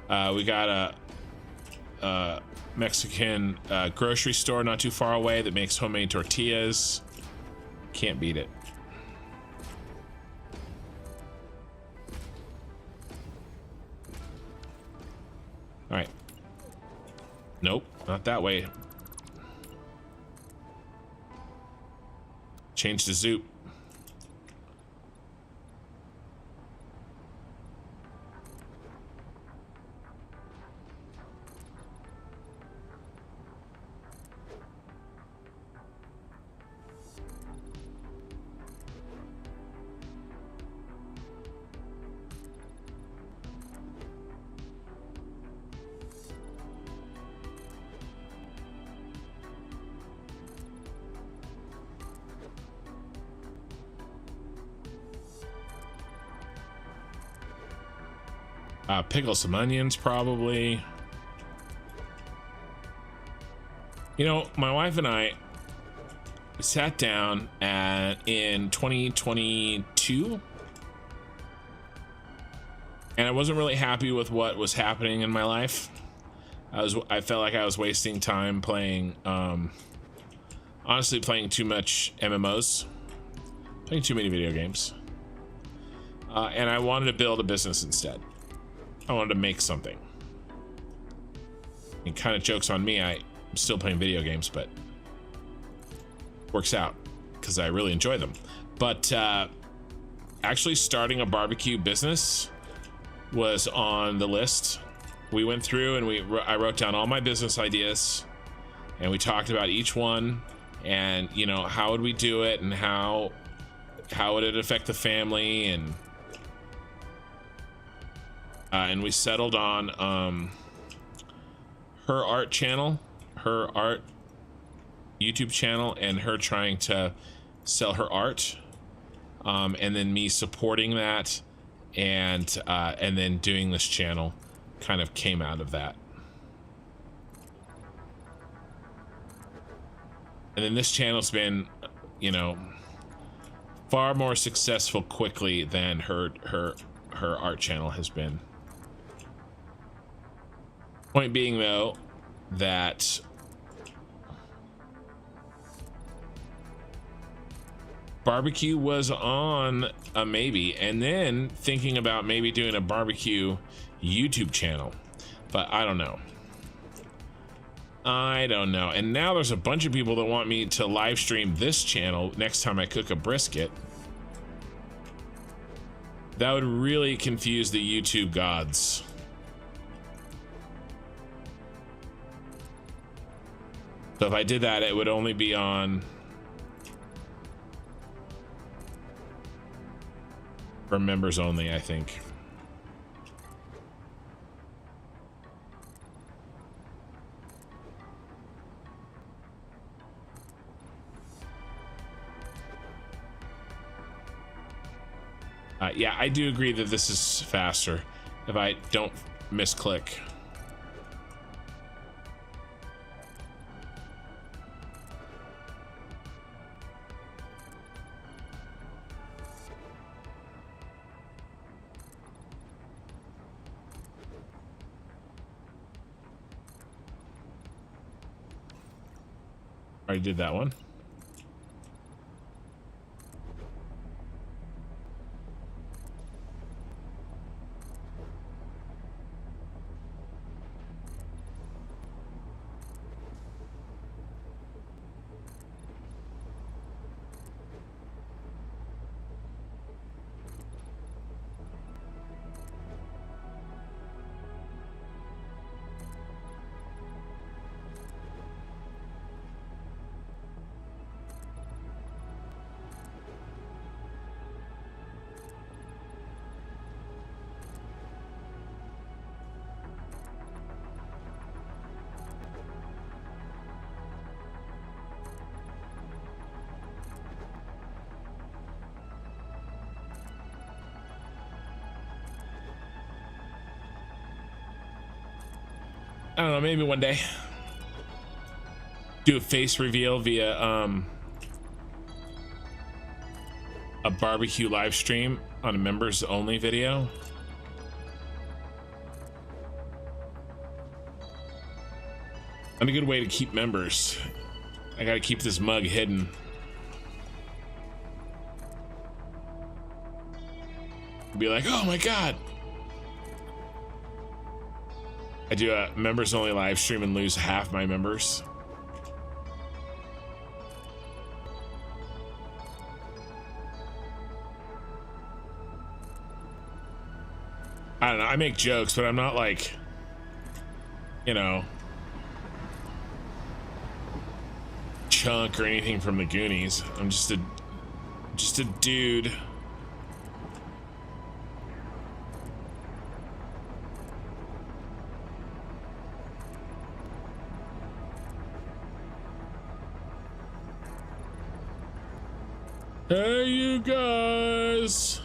We got a Mexican grocery store not too far away that makes homemade tortillas. Can't beat it. Nope, not that way. Change to Zoop. Pickle some onions, probably. You know, my wife and I sat down in 2022, and I wasn't really happy with what was happening in my life. I felt like I was wasting time playing, honestly, playing too much MMOs, playing too many video games, and I wanted to build a business instead. I wanted to make something. It kind of jokes on me. I'm still playing video games, but works out because I really enjoy them. But actually starting a barbecue business was on the list. We went through and I wrote down all my business ideas, and we talked about each one, and you know, how would we do it, and how would it affect the family, and we settled on her art channel, her art YouTube channel, and her trying to sell her art, and then me supporting that, and then doing this channel kind of came out of that. And then this channel's been, you know, far more successful quickly than her art channel has been. Point being, though, that barbecue was on a maybe, and then thinking about maybe doing a barbecue YouTube channel, but I don't know. And now there's a bunch of people that want me to live stream this channel next time I cook a brisket. That would really confuse the YouTube gods. So if I did that, it would only be on for members only, I think. Yeah, I do agree that this is faster if I don't misclick. Already did that one. I don't know, maybe one day do a face reveal via a barbecue live stream on a members only video. And a good way to keep members. I gotta keep this mug hidden. Be like, oh my god. I do a members only live stream and lose half my members. I don't know, I make jokes, but I'm not like, you know, Chunk or anything from the Goonies. I'm just a dude. Hey, you guys.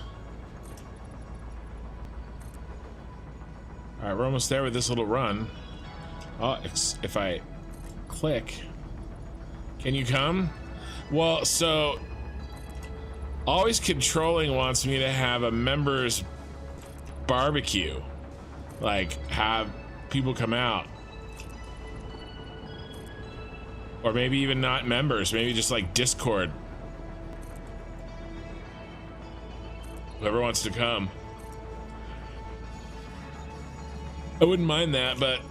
All right, we're almost there with this little run. Oh, if I click, can you come? Well, so Always Controlling wants me to have a members barbecue, like have people come out, or maybe even not members, maybe just like Discord. Whoever wants to come. I wouldn't mind that, but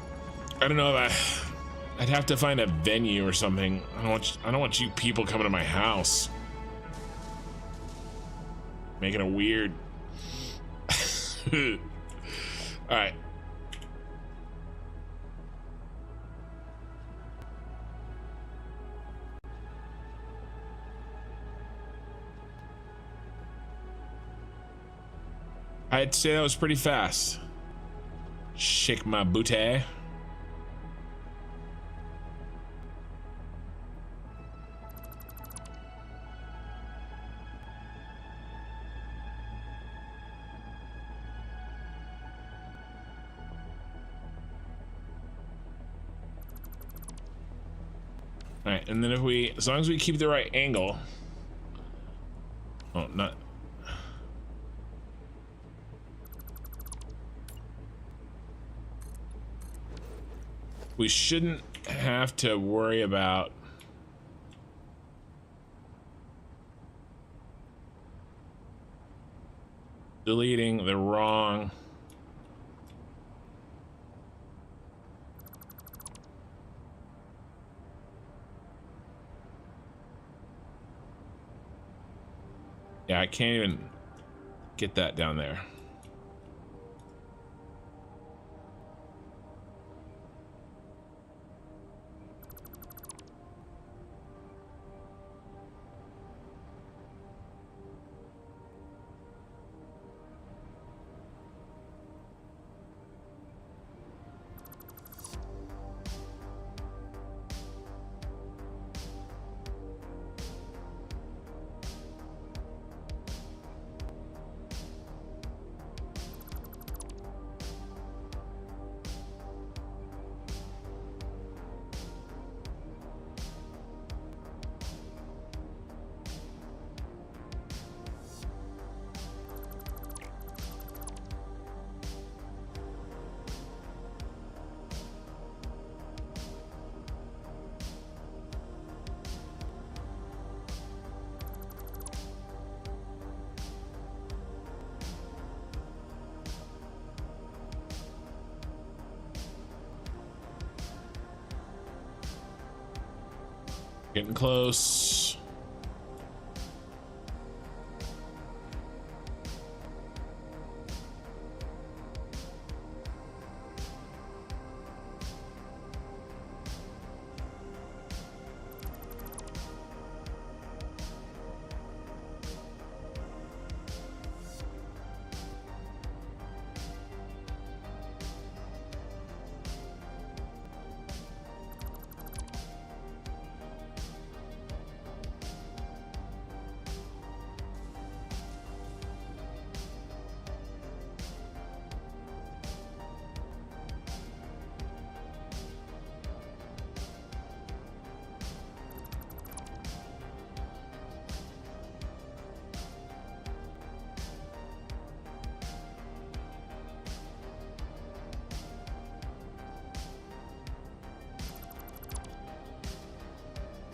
I don't know if I'd have to find a venue or something. I don't want you people coming to my house. Making it weird. All right. I'd say that was pretty fast. Shake my booty. All right, and then as long as we keep the right angle. Oh, not. We shouldn't have to worry about deleting the wrong yeah, I can't even get that down there. Getting close.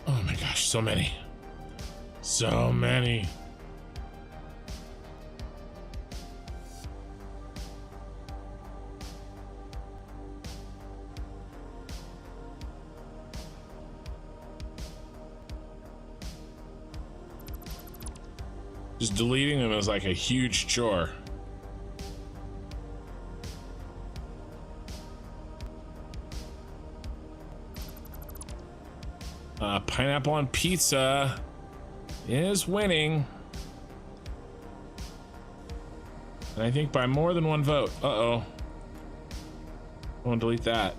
Oh my gosh, so many. So many. Just deleting them is like a huge chore. Pineapple on pizza is winning. And I think by more than one vote. Uh-oh. I want to delete that.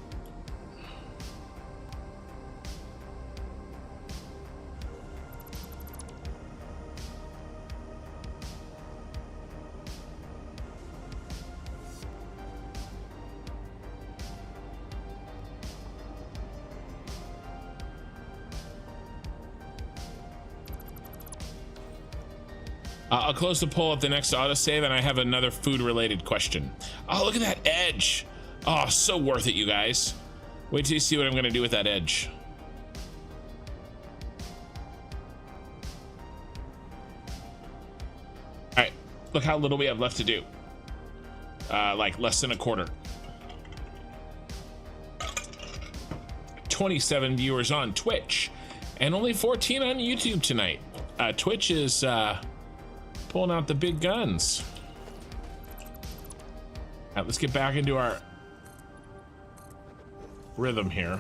I'll close the poll at the next autosave, and I have another food-related question. Oh, look at that edge. Oh, so worth it, you guys. Wait till you see what I'm going to do with that edge. All right, look how little we have left to do. Like less than a quarter. 27 viewers on Twitch, and only 14 on YouTube tonight. Twitch is... pulling out the big guns. All right, let's get back into our rhythm here.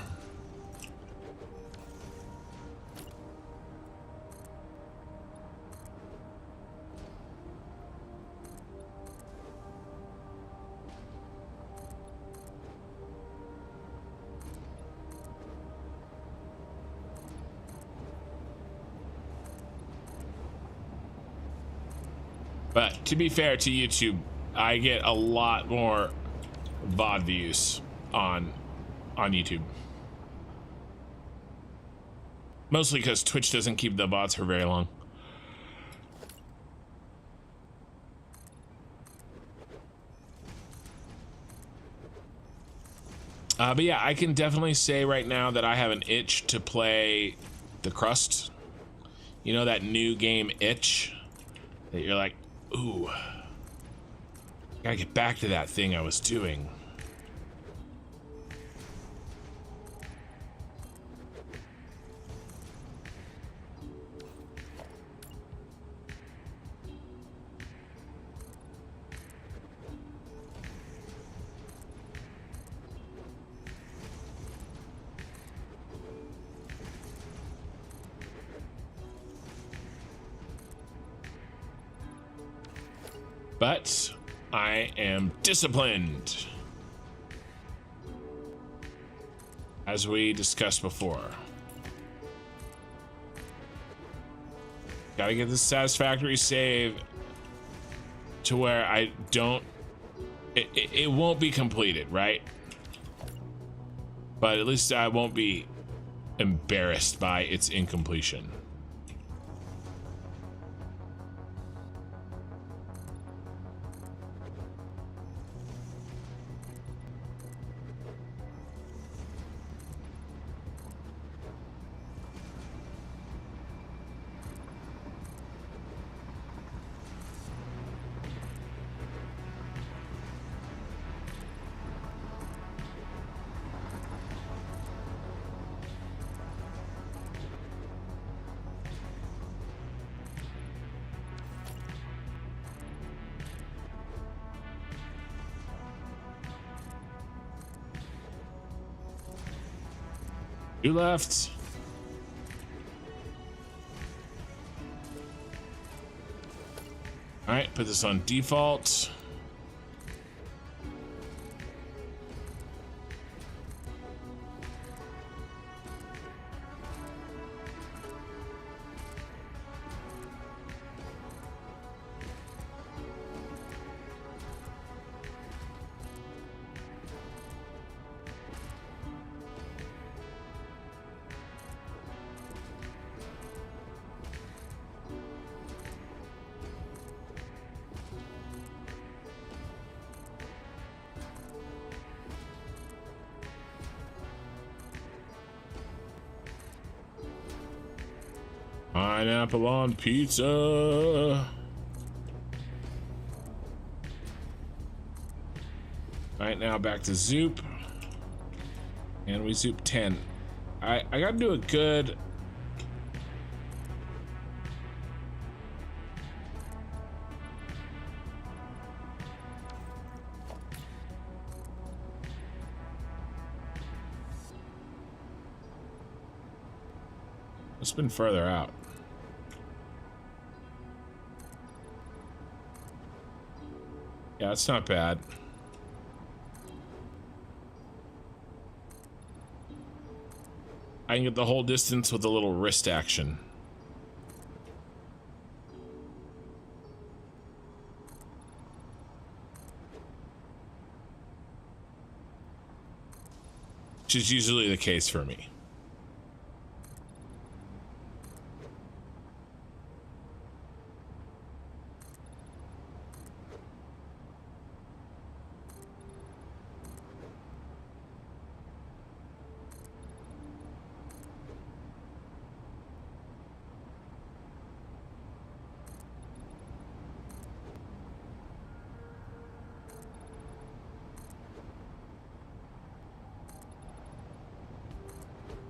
But to be fair to YouTube, I get a lot more VOD views on YouTube. Mostly because Twitch doesn't keep the VODs for very long. But yeah, I can definitely say right now that I have an itch to play The Crust. You know, that new game itch that you're like, ooh, gotta get back to that thing I was doing. But I am disciplined, as we discussed before. Gotta get this satisfactory save to where I don't, it won't be completed, right? But at least I won't be embarrassed by its incompletion. You left. All right, put this on default. Pineapple on pizza. All right, now back to Zoop. And we Zoop 10. I gotta do a good... It's been further out. Yeah, it's not bad. I can get the whole distance with a little wrist action. Which is usually the case for me.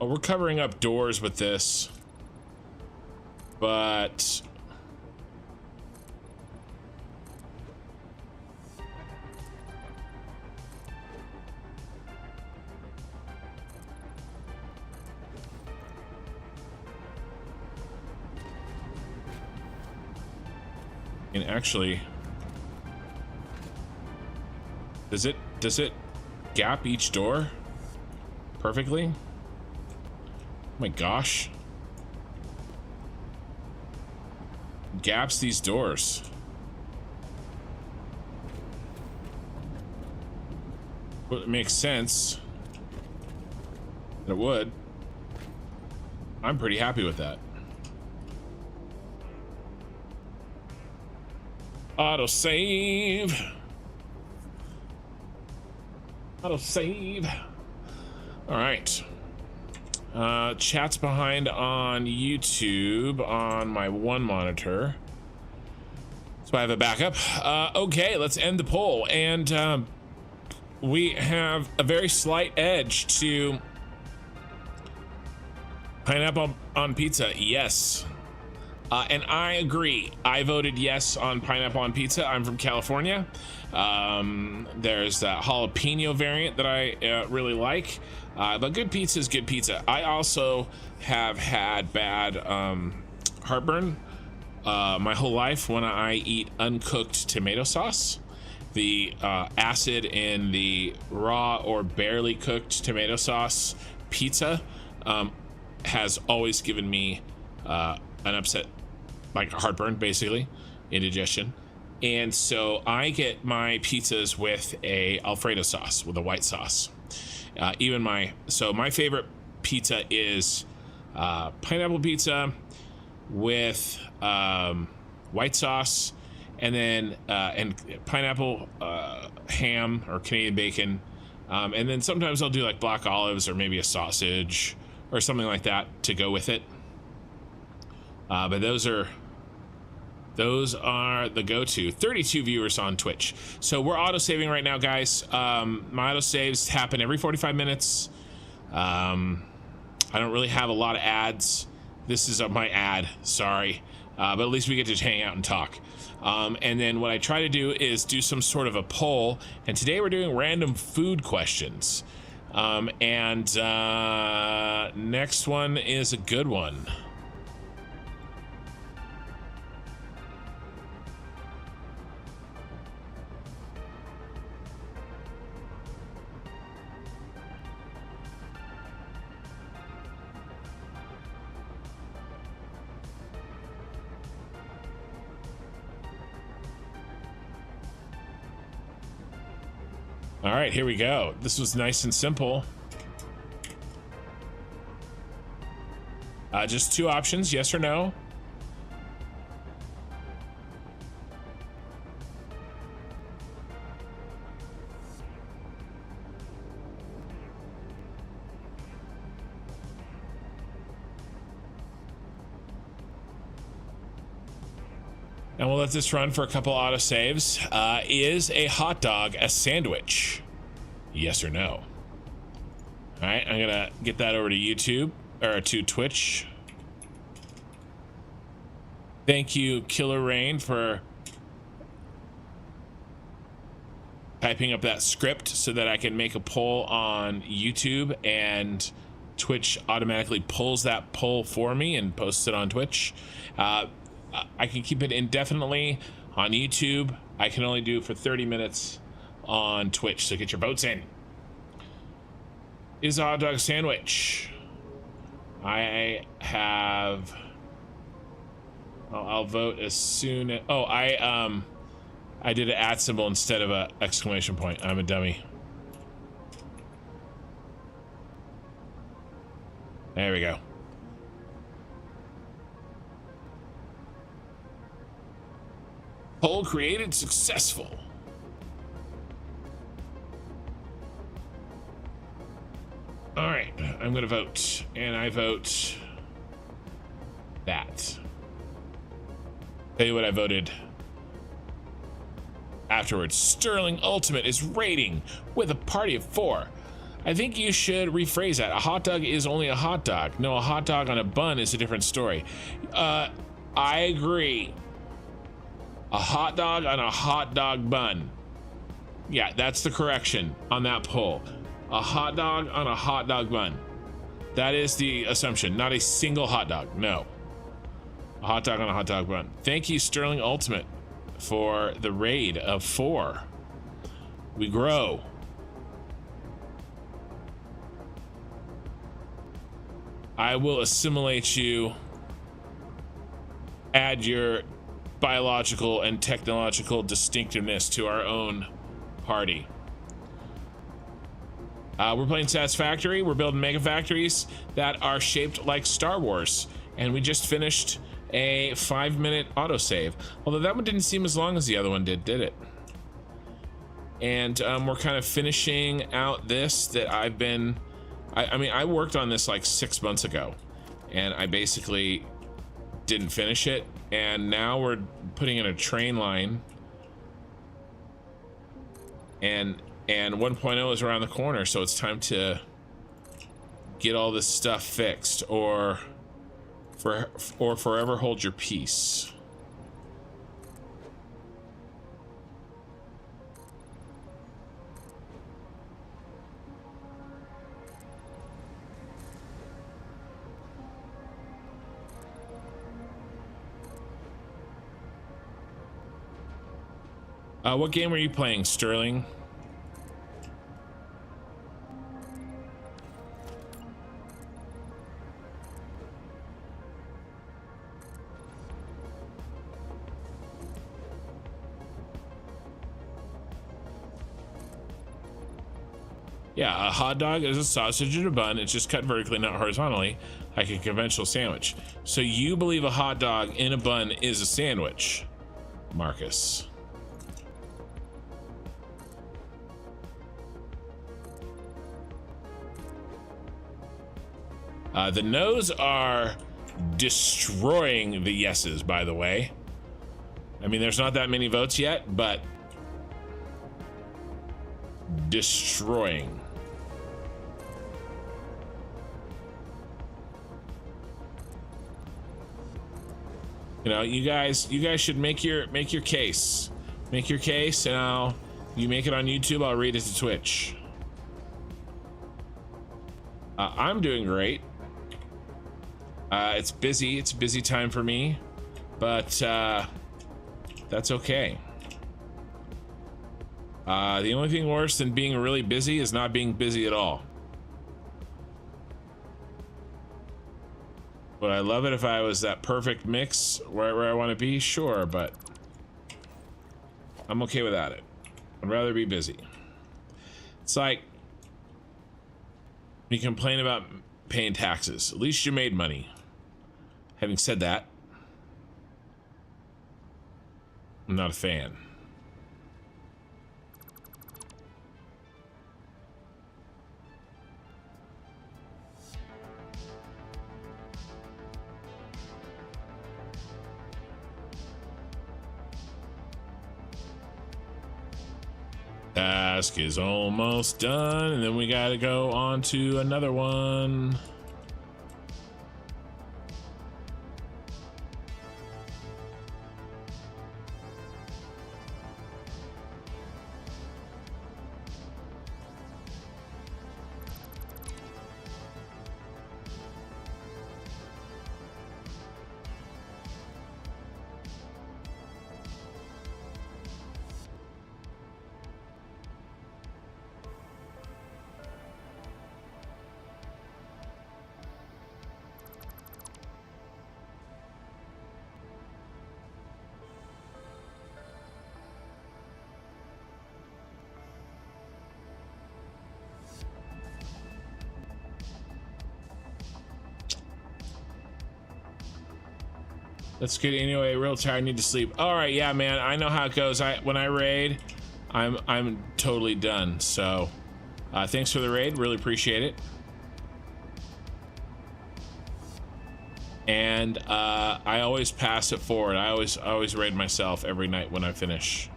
Oh, we're covering up doors with this, but and actually, does it gap each door perfectly? Oh my gosh. Gaps these doors. Well, it makes sense. It would. I'm pretty happy with that. Auto save. Auto save. All right. Chat's behind on YouTube on my one monitor, so I have a backup. Okay, let's end the poll, and we have a very slight edge to pineapple on pizza. Yes, and I agree. I voted yes on pineapple on pizza. I'm from California. There's that jalapeno variant that I really like. But good pizza is good pizza. I also have had bad heartburn my whole life when I eat uncooked tomato sauce. The acid in the raw or barely cooked tomato sauce pizza has always given me an upset, like heartburn, basically, indigestion. And so I get my pizzas with a Alfredo sauce, with a white sauce. My favorite pizza is pineapple pizza with white sauce, and then and pineapple ham or Canadian bacon, and then sometimes I'll do like black olives or maybe a sausage or something like that to go with it. But those are the go-to. 32 viewers on Twitch. So we're auto-saving right now, guys. My auto-saves happen every 45 minutes. I don't really have a lot of ads. This is my ad, sorry. But at least we get to hang out and talk. And then what I try to do is do some sort of a poll. And today we're doing random food questions. Next one is a good one. All right, here we go. This was nice and simple. Just two options, yes or no. And we'll let this run for a couple auto saves. Is a hot dog a sandwich? Yes or no? All right, I'm gonna get that over to YouTube or to Twitch. Thank you, Killer Rain, for typing up that script so that I can make a poll on YouTube and Twitch automatically pulls that poll for me and posts it on Twitch. I can keep it indefinitely on YouTube. I can only do it for 30 minutes on Twitch, so get your votes in. Is a hot dog sandwich? I have... I'll vote as soon as... Oh, I did an @ symbol instead of a exclamation point. I'm a dummy. There we go. Poll created successful. All right, I'm gonna vote, and I vote that. Tell you what I voted afterwards. Sterling Ultimate is rating with a party of 4. I think you should rephrase that. A hot dog is only a hot dog. No, a hot dog on a bun is a different story. I agree. A hot dog on a hot dog bun. Yeah, that's the correction on that poll. A hot dog on a hot dog bun. That is the assumption, not a single hot dog. No. A hot dog on a hot dog bun. Thank you, Sterling Ultimate, for the raid of 4. We grow. I will assimilate you, add your biological and technological distinctiveness to our own party. We're playing Satisfactory. We're building mega factories that are shaped like Star Wars, and we just finished a 5-minute autosave. Although that one didn't seem as long as the other one did it? And we're kind of finishing out this that I've been... I mean, I worked on this like 6 months ago, and I basically didn't finish it, and now we're putting in a train line, and 1.0 is around the corner, so it's time to get all this stuff fixed, or forever hold your peace. What game are you playing, Sterling? Yeah, a hot dog is a sausage in a bun. It's just cut vertically, not horizontally, like a conventional sandwich. So you believe a hot dog in a bun is a sandwich, Marcus? The no's are destroying the yeses, by the way. I mean, there's not that many votes yet, but destroying. You know, you guys should make your case. Make your case, and you make it on YouTube, I'll read it to Twitch. I'm doing great. It's busy. It's a busy time for me, but that's okay. The only thing worse than being really busy is not being busy at all. Would I love it if I was that perfect mix right where I want to be? Sure, but I'm okay without it. I'd rather be busy. It's like you complain about paying taxes. At least you made money. Having said that, I'm not a fan. Task is almost done, and then we gotta go on to another one. That's good. Anyway, real tired. Need to sleep. All right, yeah, man. I know how it goes. When I raid, I'm totally done. So, thanks for the raid. Really appreciate it. And I always pass it forward. I always raid myself every night when I finish.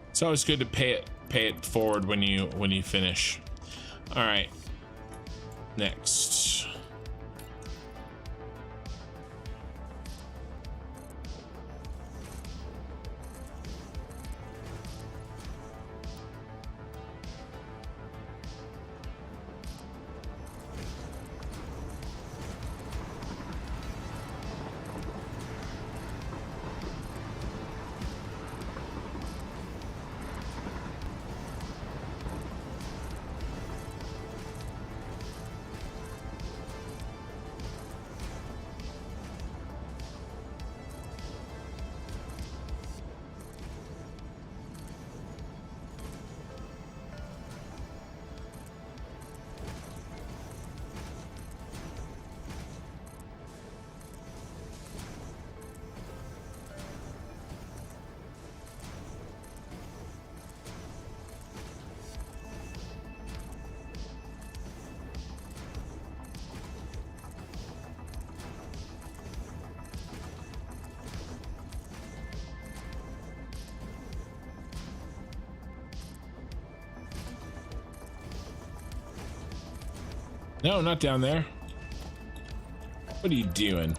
It's always good to pay it forward when you finish. All right, next. No, not down there. What are you doing?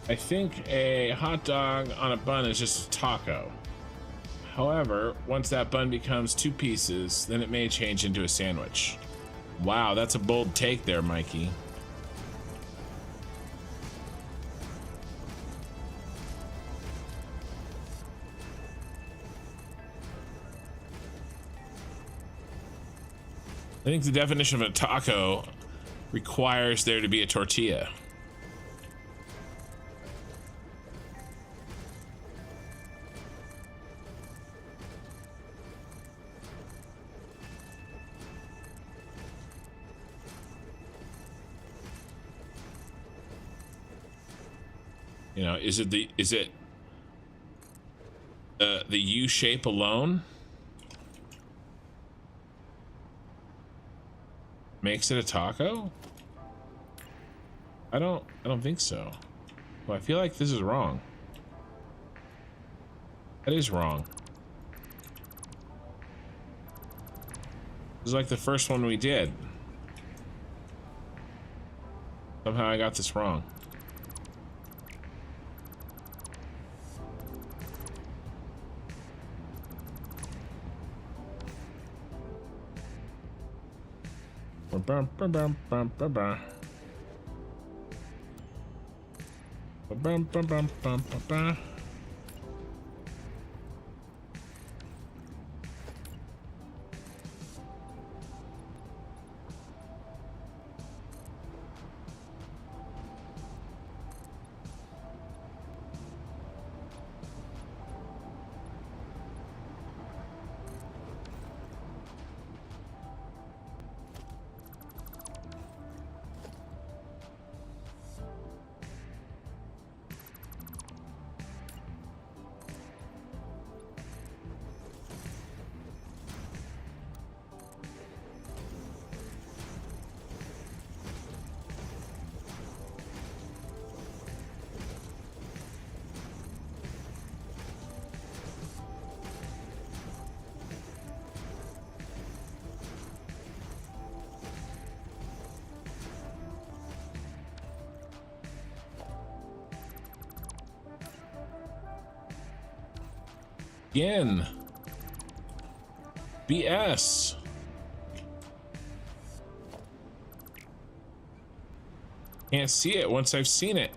I think a hot dog on a bun is just a taco. However, once that bun becomes 2 pieces, then it may change into a sandwich. Wow, that's a bold take there, Mikey. I think the definition of a taco requires there to be a tortilla. You know, is it the U shape alone makes it a taco? I don't think so. Well, I feel like this is wrong. That is wrong. This is like the first one we did. Somehow I got this wrong. Bum, bum, bum, bum, bum, bum. Bum, bum, bum, bum, bum, bum. Again. BS. Can't see it once I've seen it.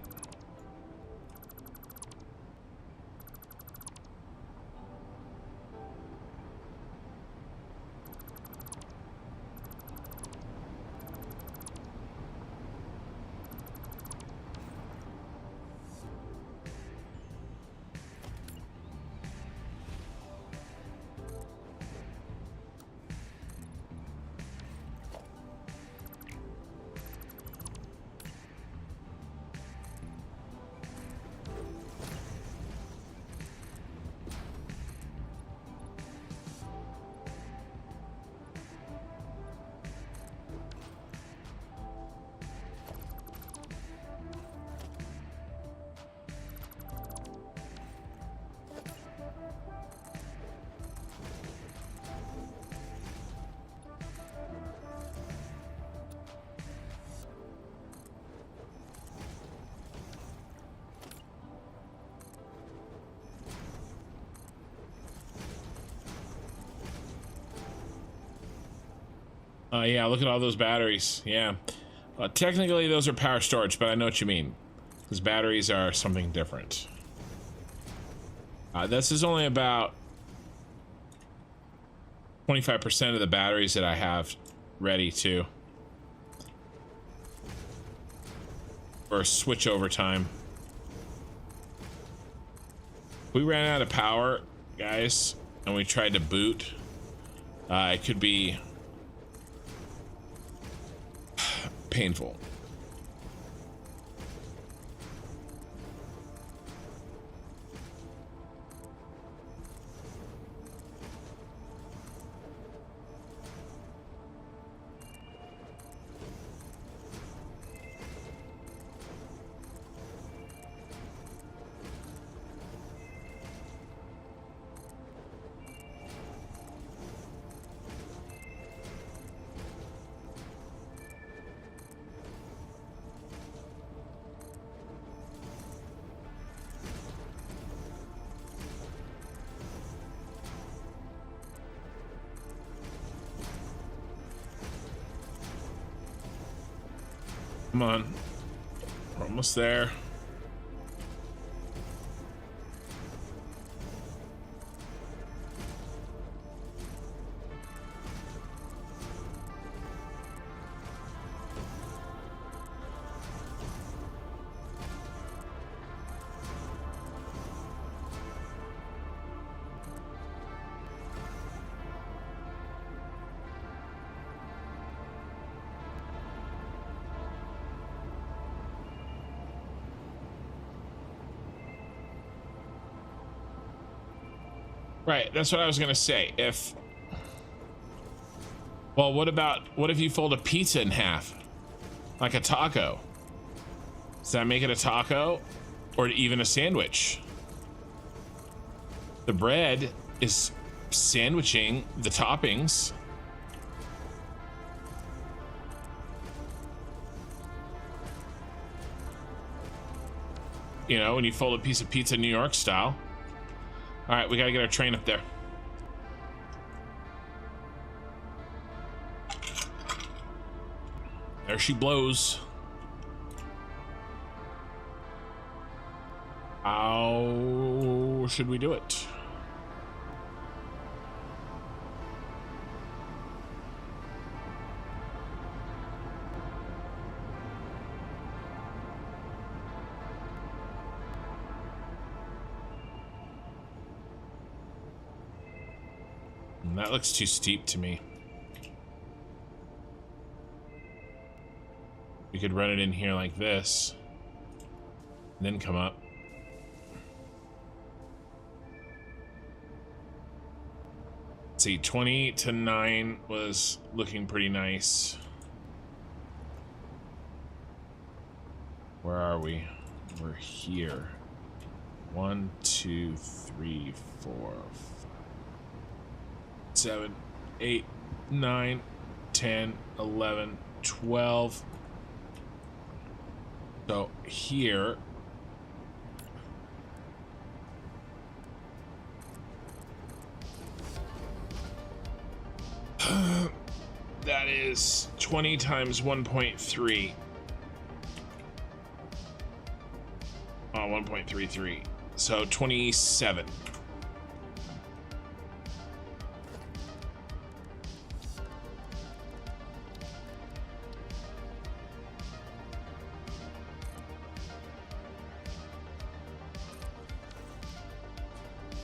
Yeah, look at all those batteries. Yeah. Technically, those are power storage, but I know what you mean. Because batteries are something different. This is only about 25% of the batteries that I have ready to. For switch over time. We ran out of power, guys, and we tried to boot. It could be painful. Come on. We're almost there. Right, that's what I was gonna say. Well, what if you fold a pizza in half? Like a taco? Does that make it a taco? Or even a sandwich? The bread is sandwiching the toppings. You know, when you fold a piece of pizza New York style. All right, we gotta get our train up there. There she blows. How should we do it? That looks too steep to me. We could run it in here like this, and then come up. Let's see, 20 to 9 was looking pretty nice. Where are we? We're here. 1, 2, 3, 4, 7, 8, 9, 10, 11, 12. So here That is 20 times 1.3. 1.33. So 27.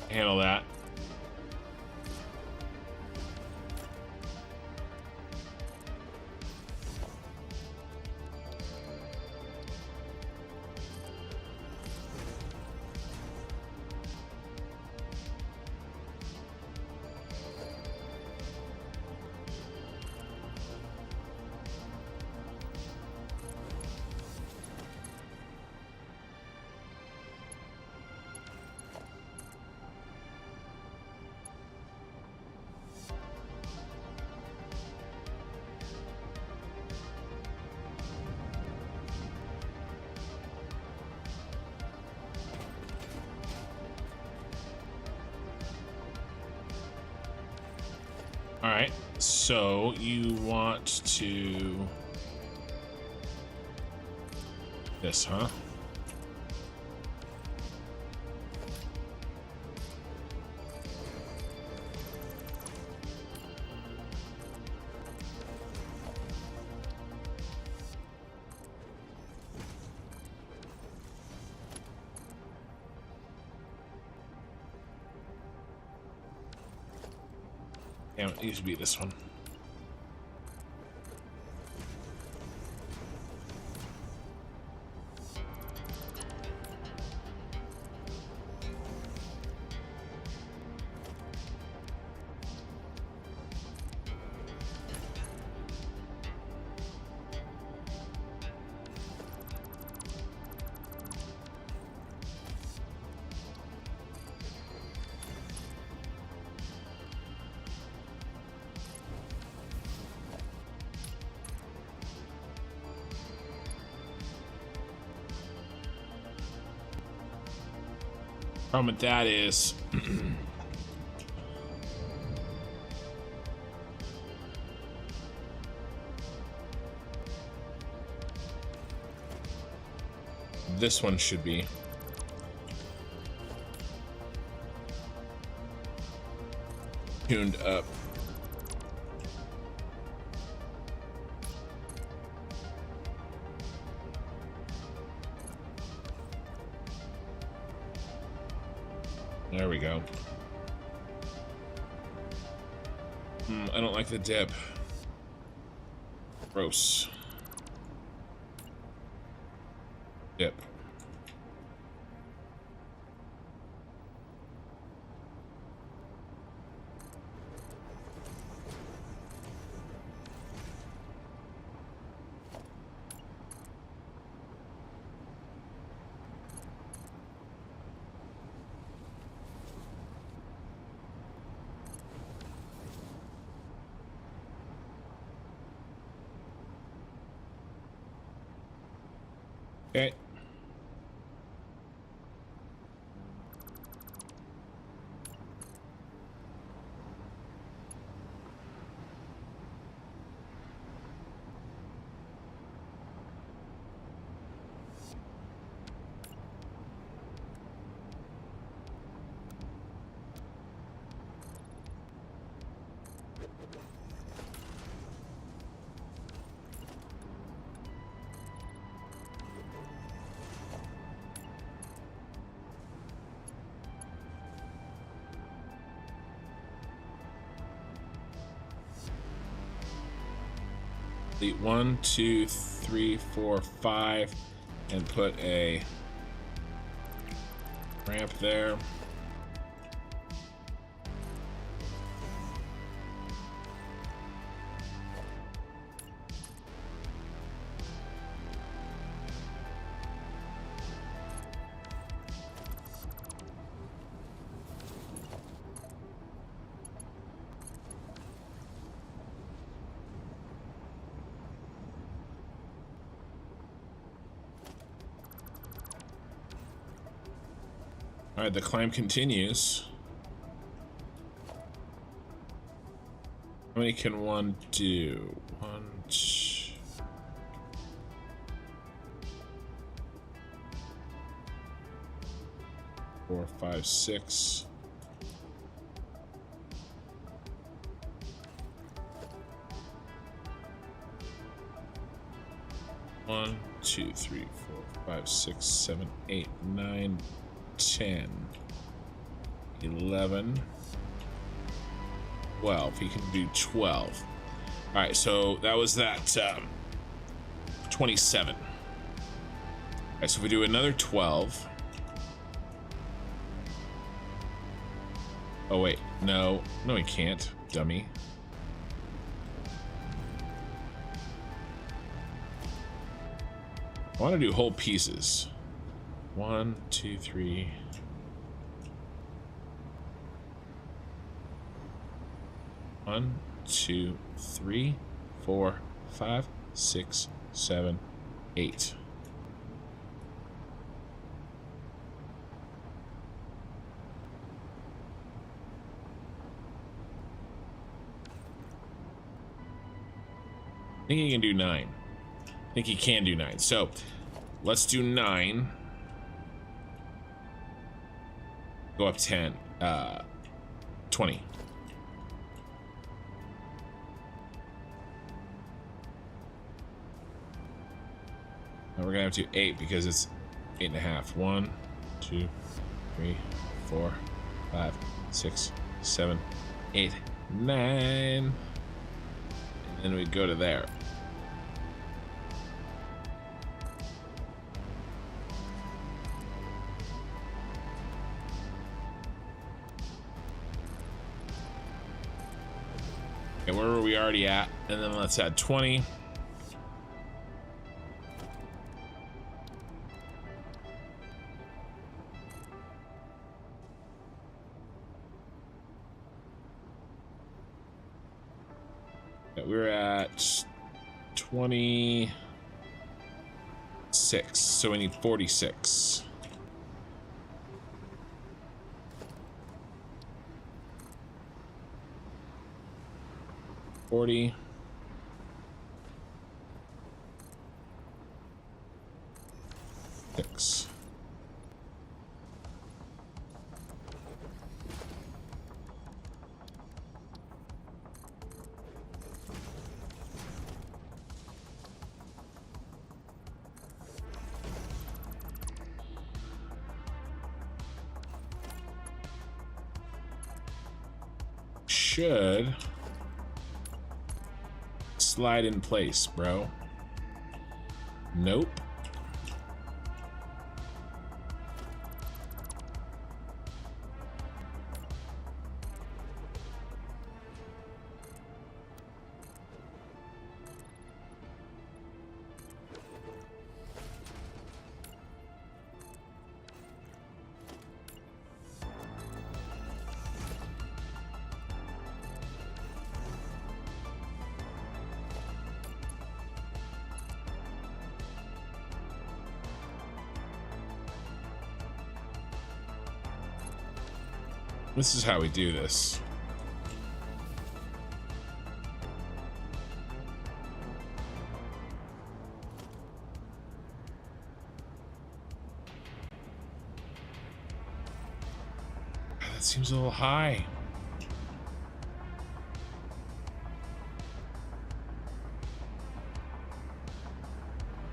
Handle that. All right, so you want to this, huh? Damn, it used to be this one. Problem with that is this one should be tuned up. There we go. I don't like the dip. Gross. Dip. Okay. Delete 1, 2, 3, 4, 5, and put a ramp there. All right, the climb continues. How many can one do? 1, 2. 4, 5, 6. One, 2, 3, 4, 5, 6, 7, 8, 9, 10, 11, 12. He can do 12. All right, so that was that 27. All right, so if we do another 12. Oh wait, no, he can't, dummy. I want to do whole pieces. 1, 2, 3. One, 2, 3, 4, 5, 6, 7, 8. I think he can do 9. I think he can do 9. So let's do 9. Go up 10. 20. Now we're gonna have to do 8 because it's 8.5. 1, 2, 3, 4, 5, 6, 7, 8, 9. And then we go to there. Okay, where were we already at? And then let's add 20. We're at 26, so we need 46. $40. $6. Should slide in place, bro. Nope. This is how we do this. That seems a little high.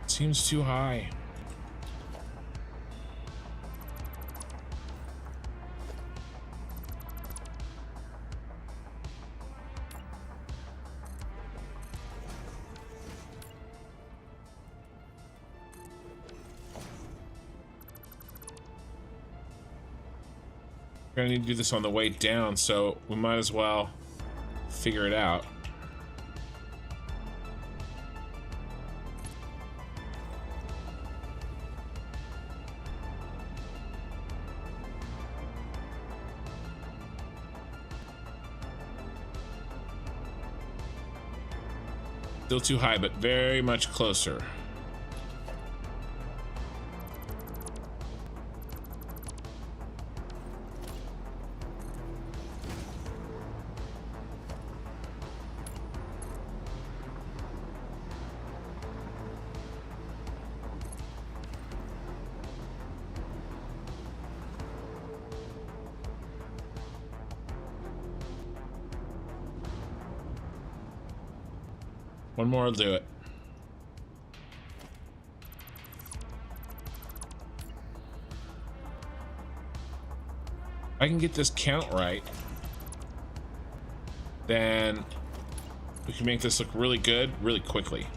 Seems too high. We're gonna need to do this on the way down, so we might as well figure it out. Still too high, but very much closer. One more will do it. If I can get this count right, then we can make this look really good really quickly.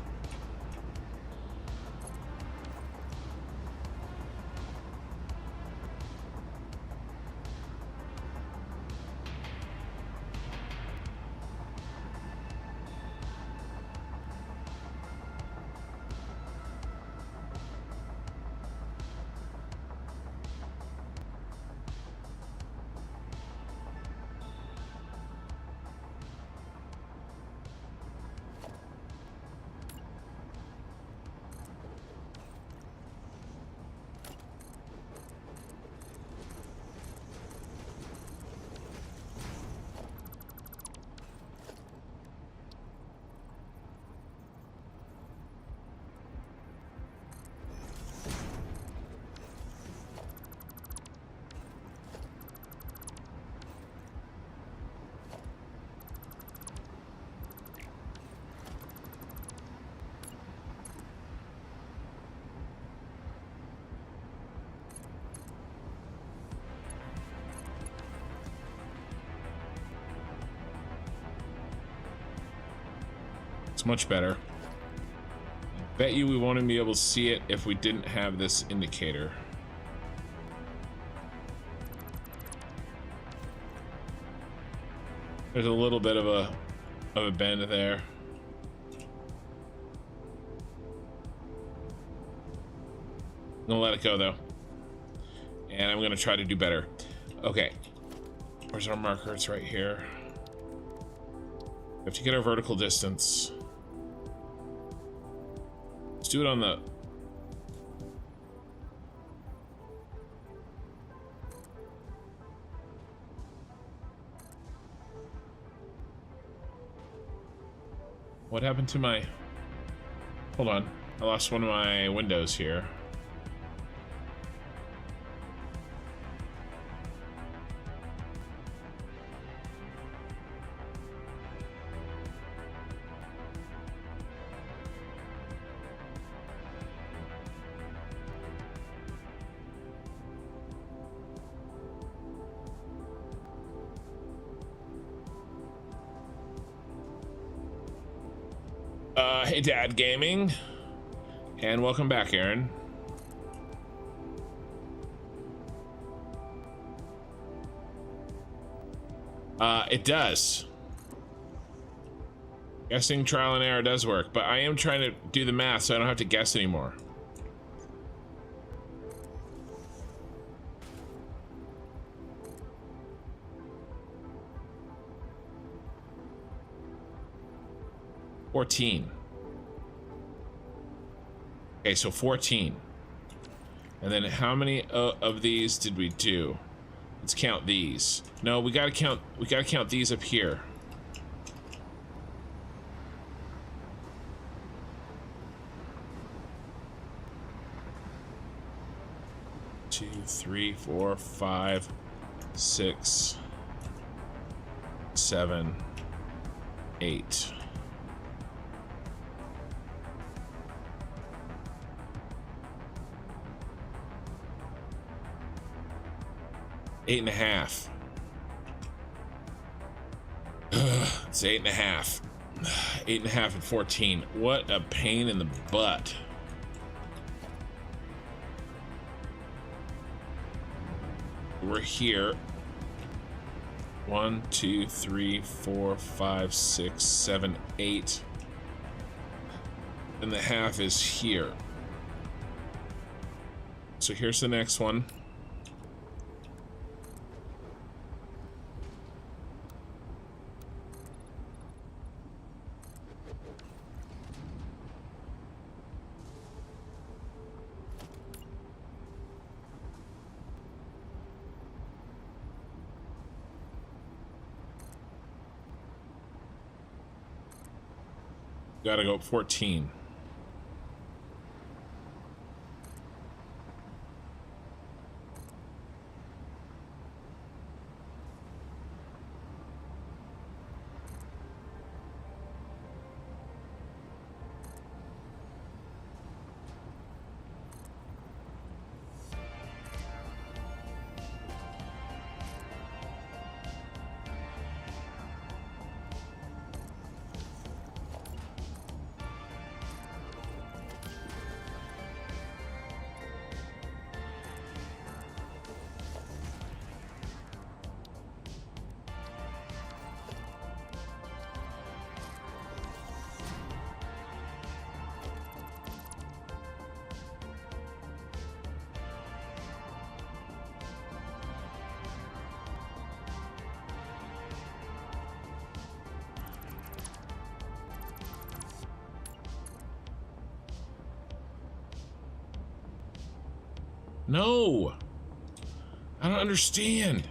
Much better. Bet you we won't be able to see it if we didn't have this indicator. There's a little bit of a bend there. I'm gonna let it go though, and I'm gonna try to do better. Okay, where's our marker? It's right here. We have to get our vertical distance. Let's do it on the... What happened to my... Hold on. I lost one of my windows here. Hey Dad Gaming, and welcome back, Aaron. It does. Guessing trial and error does work, but I am trying to do the math so I don't have to guess anymore. $14. Okay, so 14. And then how many of these did we do? Let's count these. No, we gotta count these up here. Two, three, 4, 5, 6, 7, 8. Eight and a half. It's 8.5. 8.5 and 14. What a pain in the butt. We're here. 1, 2, 3, 4, 5, 6, 7, 8. And the half is here. So here's the next one. Gotta go 14. No. I don't understand.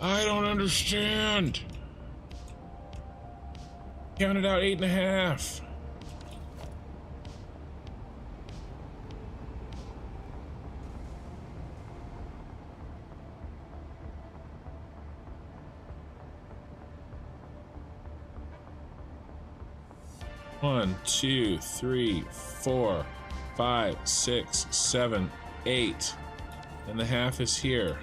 I don't understand. Counted out 8.5. One, two, three, 4, 5, 6, 7, 8. And the half is here.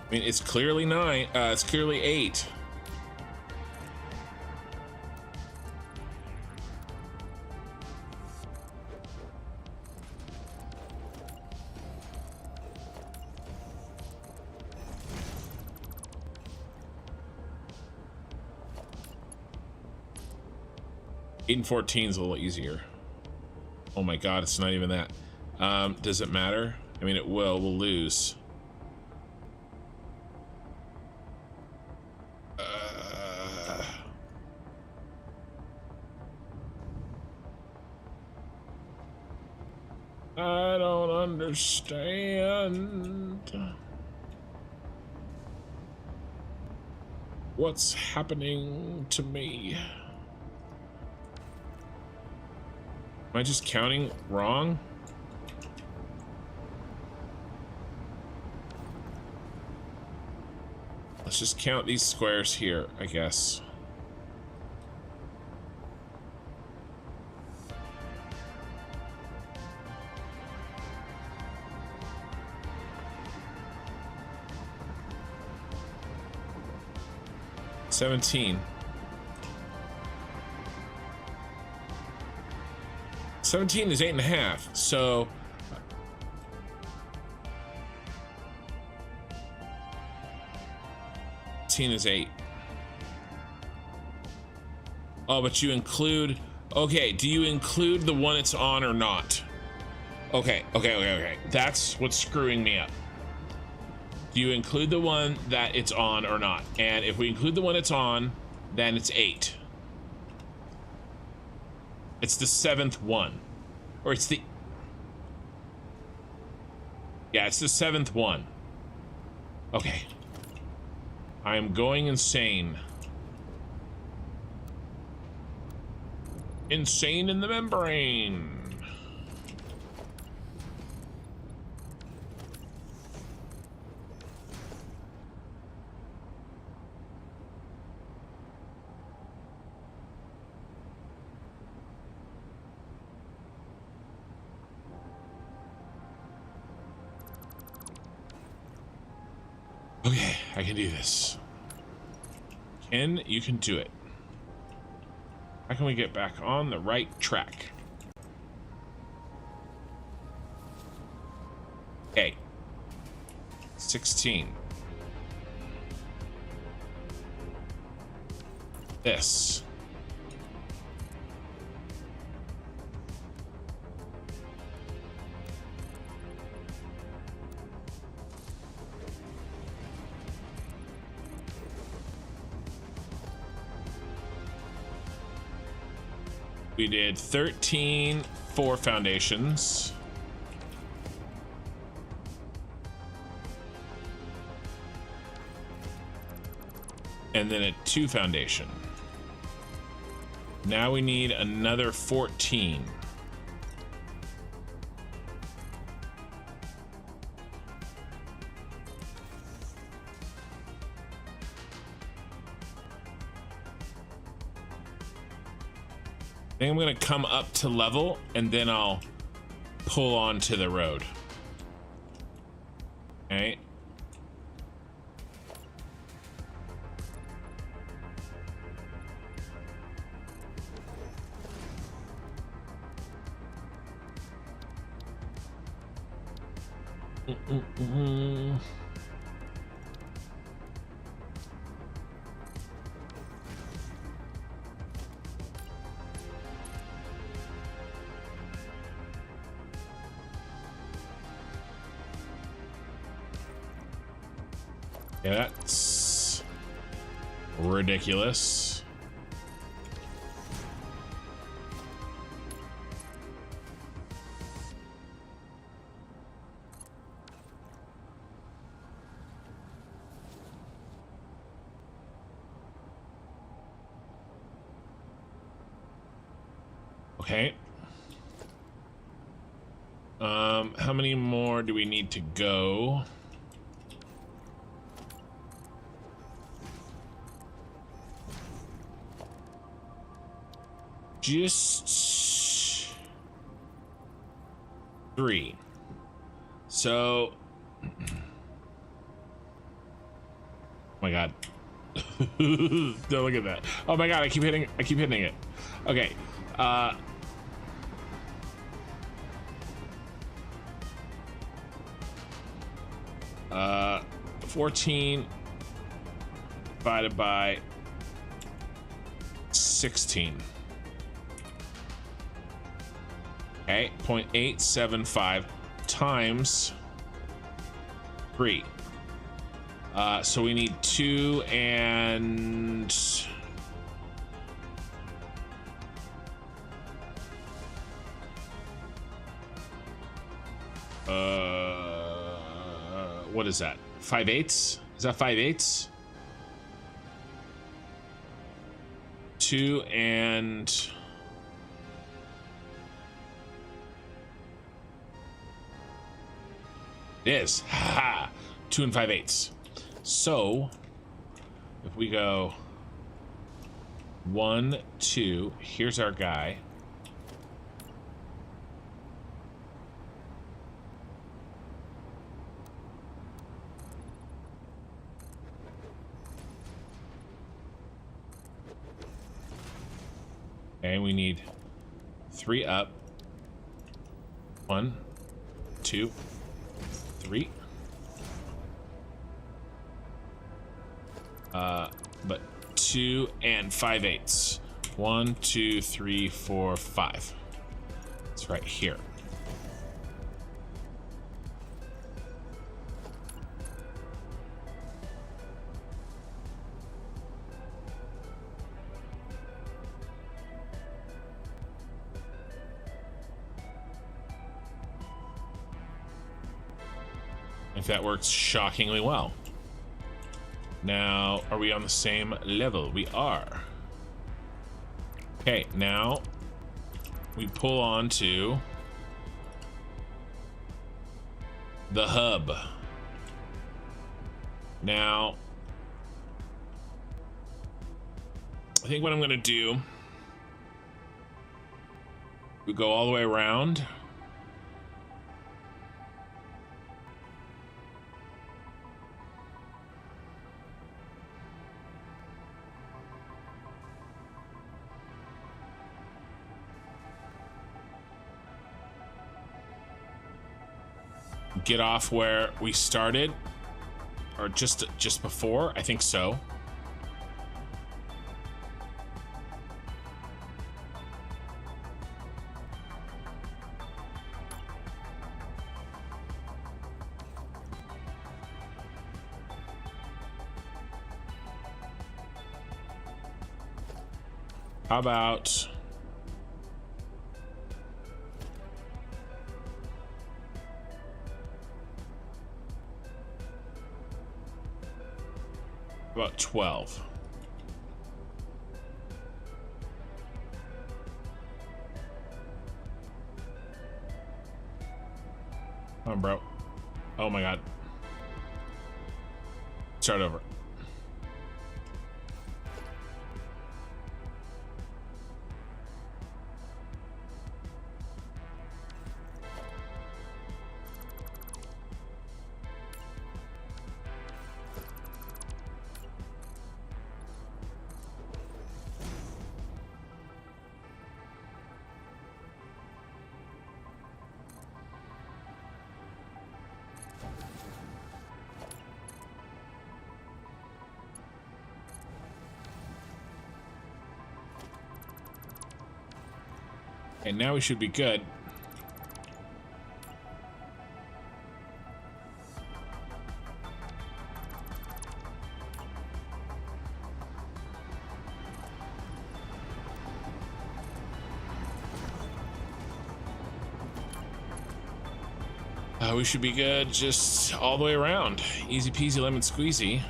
I mean, it's clearly 9. It's clearly 8. Eight and 14 is a little easier. Oh my god, it's not even that. Does it matter? I mean, it will. We'll lose. I don't understand. What's happening to me? Am I just counting wrong? Let's just count these squares here, I guess. $17. 17 is 8.5, so 18 is 8. Oh, but you include, okay, do you include the one it's on or not? Okay. That's what's screwing me up. Do you include the one that it's on or not? And if we include the one it's on, then it's 8. It's the 7th one. Or it's the... Yeah, it's the 7th one. Okay. I am going insane. Insane in the membrane. Okay, I can do this. Ken, you can do it. How can we get back on the right track? Okay. 16. This. We did 13 4 foundations. And then a 2 foundation. Now we need another 14. I think I'm gonna come up to level and then I'll pull onto the road. Okay. Yeah, that's ridiculous. Okay. How many more do we need to go? Just 3. So, oh my god. Don't look at that. Oh my god, I keep hitting it. Okay. 14 divided by 16. Okay, 0.875 times 3. So we need 2 and what is that? 5/8? Is that 5/8? 2 and it is. Ha! 2 and 5/8. So if we go 1, 2, here's our guy. Okay, we need 3 up. 1, 2, 3. But 2 and 5/8. 1, 2, 3, 4, 5. It's right here. If that works shockingly well. Now, are we on the same level? We are. Okay, now we pull on to the hub. Now, I think what I'm gonna do, we go all the way around. Get off where we started, or just before. I think so. How about about 12? Come on, bro. Oh my god. Start over. And now we should be good. We should be good just all the way around. Easy peasy lemon squeezy.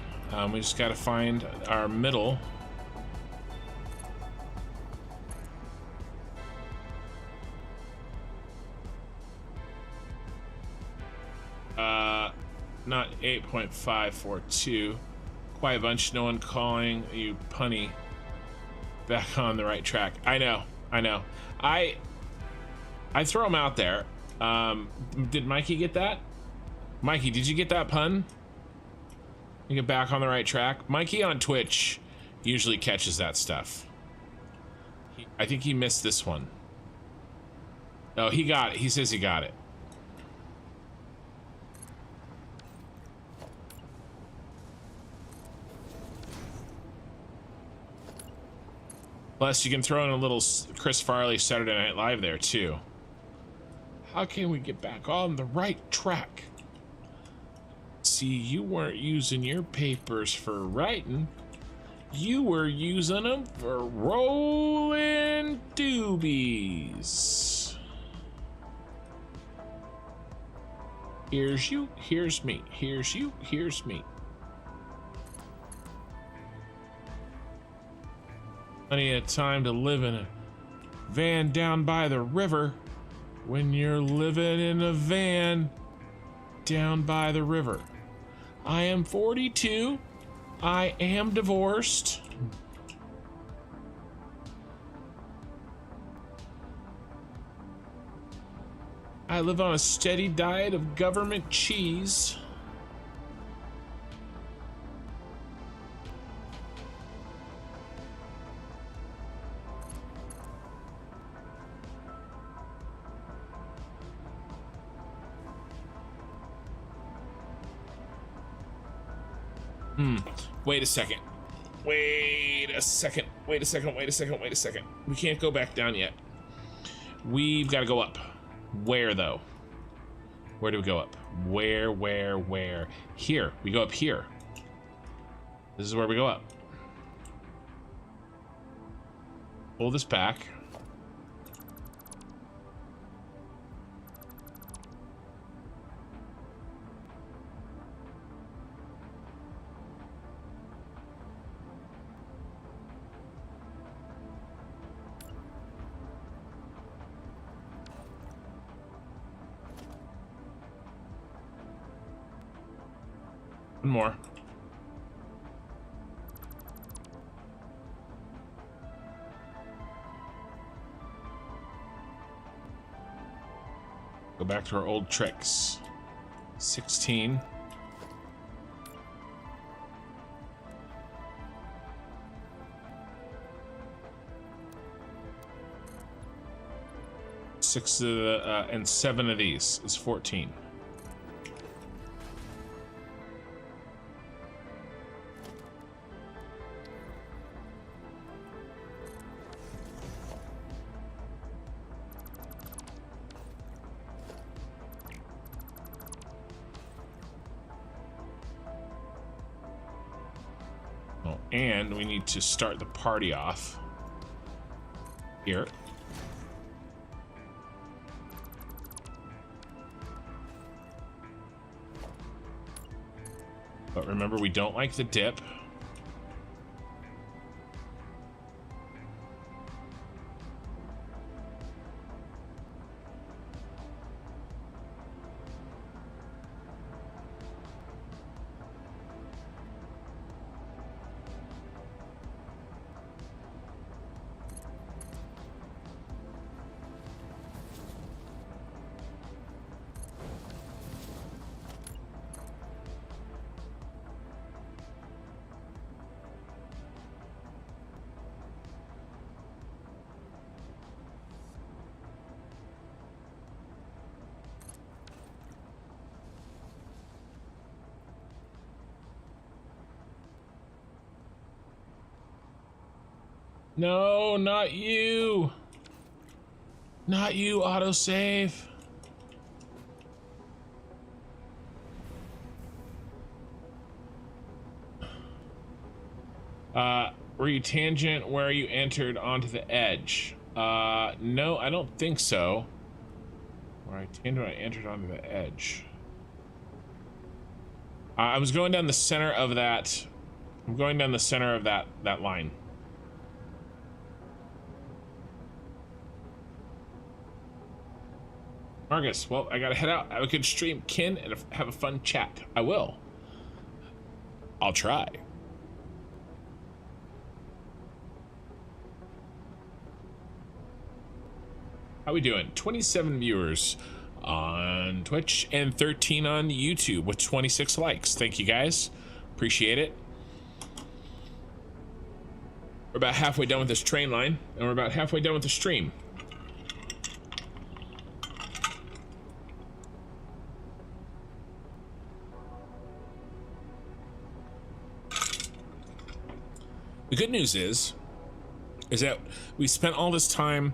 We just got to find our middle. Not 8.542. Quiet bunch, no one calling you punny. Back on the right track. I know. I throw them out there. Did Mikey get that? Mikey, did you get that pun? You get back on the right track. Mikey on Twitch usually catches that stuff. I think he missed this one. Oh, he got it. He says he got it. Plus, you can throw in a little Chris Farley Saturday Night Live there, too. How can we get back on the right track? See, you weren't using your papers for writing. You were using them for rolling doobies. Here's you, here's me. Here's you, here's me. Plenty of time to live in a van down by the river when you're living in a van down by the river. I am 42. I am divorced. I live on a steady diet of government cheese. Wait a second. Wait a second. We can't go back down yet. We've got to go up. Where, though? Where do we go up? Where? Here. We go up here. This is where we go up. Pull this back. More. Go back to our old tricks. 16. Six and 7 of these is 14. And we need to start the party off here. But remember, we don't like the dip. No, not you. Not you, autosave. Were you tangent where you entered onto the edge? No, I don't think so. Where I entered onto the edge. I was going down the center of that. I'm going down the center of that line. Argus, well, I gotta head out. Have a good stream, Ken, and have a fun chat. I will. I'll try. How we doing? 27 viewers on Twitch and 13 on YouTube with 26 likes. Thank you guys. Appreciate it. We're about halfway done with this train line, and we're about halfway done with the stream. The good news is that we spent all this time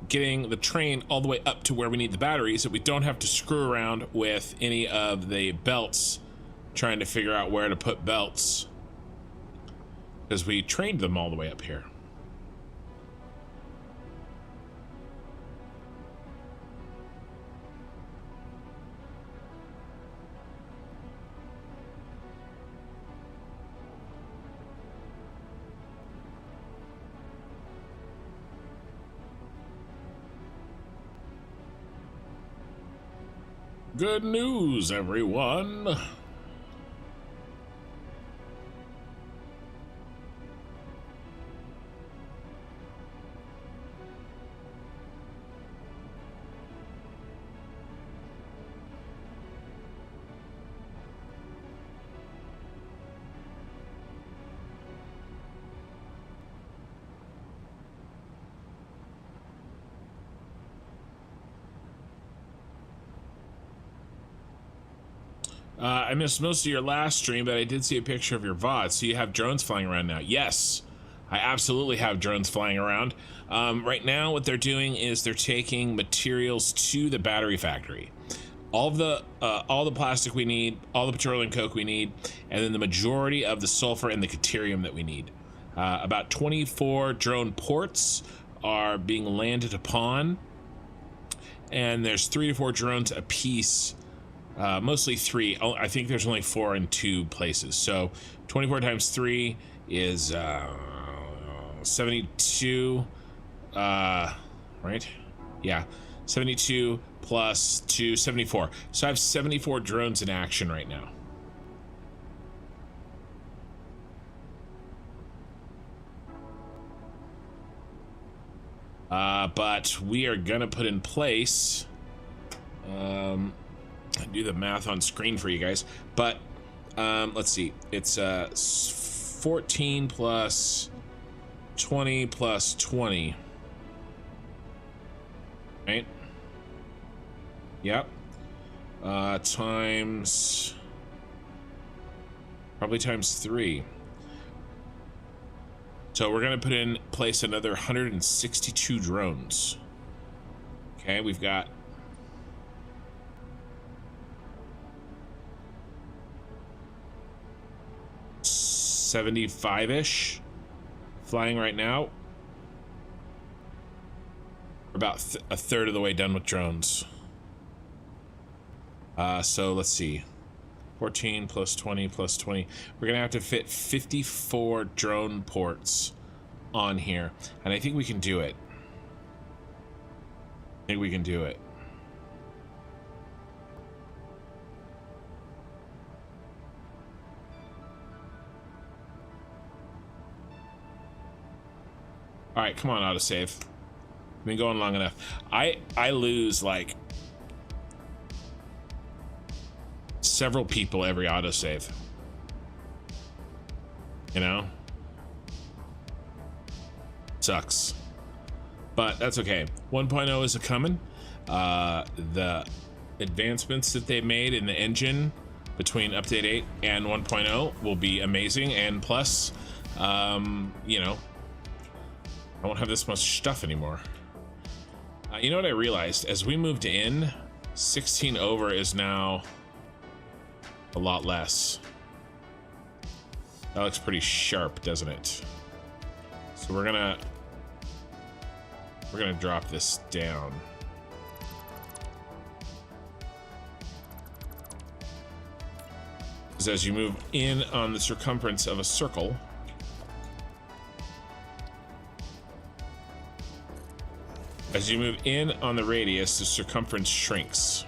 getting the train all the way up to where we need the batteries, that we don't have to screw around with any of the belts, trying to figure out where to put belts, because we trained them all the way up here. Good news, everyone. I missed most of your last stream, but I did see a picture of your VOD. So you have drones flying around now. Yes, I absolutely have drones flying around. Right now, what they're doing is they're taking materials to the battery factory. All the plastic we need, all the petroleum coke we need, and then the majority of the sulfur and the deuterium that we need. About 24 drone ports are being landed upon, and there's 3 to 4 drones a piece. Mostly 3. I think there's only 4 in 2 places. So 24 times 3 is 72. Right? Yeah, 72 plus 2, 74. So I have 74 drones in action right now. But we are gonna put in place. I do the math on screen for you guys, but let's see. It's 14 plus 20 plus 20, right? Yep. Times probably times 3. So we're gonna put in place another 162 drones. Okay, we've got 75-ish flying right now. We're about a third of the way done with drones. So let's see. 14 plus 20 plus 20. We're gonna have to fit 54 drone ports on here, and I think we can do it. I think we can do it. All right, come on, autosave. Been going long enough. I lose like several people every autosave. You know? Sucks. But that's okay. 1.0 is a-coming. The advancements that they made in the engine between update 8 and 1.0 will be amazing, and plus, you know, I won't have this much stuff anymore. You know what I realized? As we moved in, 16 over is now a lot less. That looks pretty sharp, doesn't it? So we're gonna drop this down. Because as you move in on the circumference of a circle, As you move in on the radius, the circumference shrinks.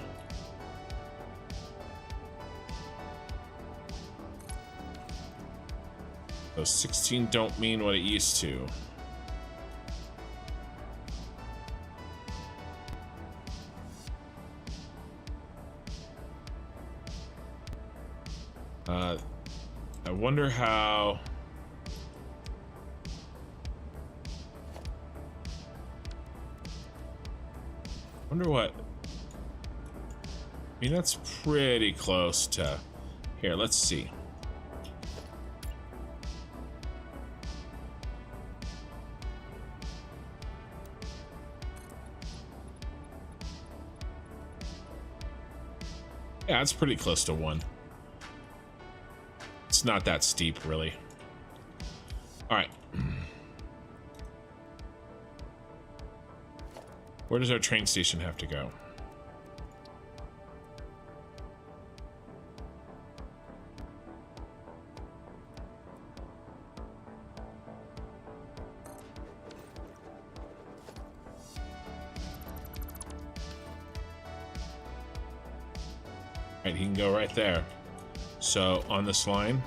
So 16 don't mean what it used to. I wonder how... wonder what... I mean, that's pretty close to... Here, let's see. Yeah, it's pretty close to 1. It's not that steep, really. All right. Where does our train station have to go? Right, he can go right there. So on this line,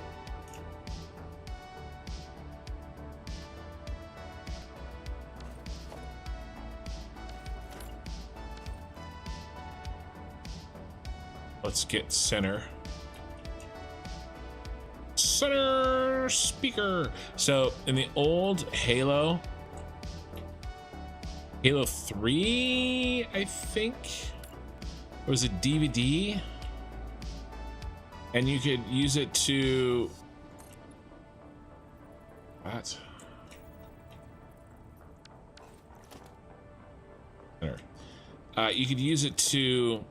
let's get center speaker. So in the old Halo 3, I think it was a DVD, and you could use it to what? There. You could use it to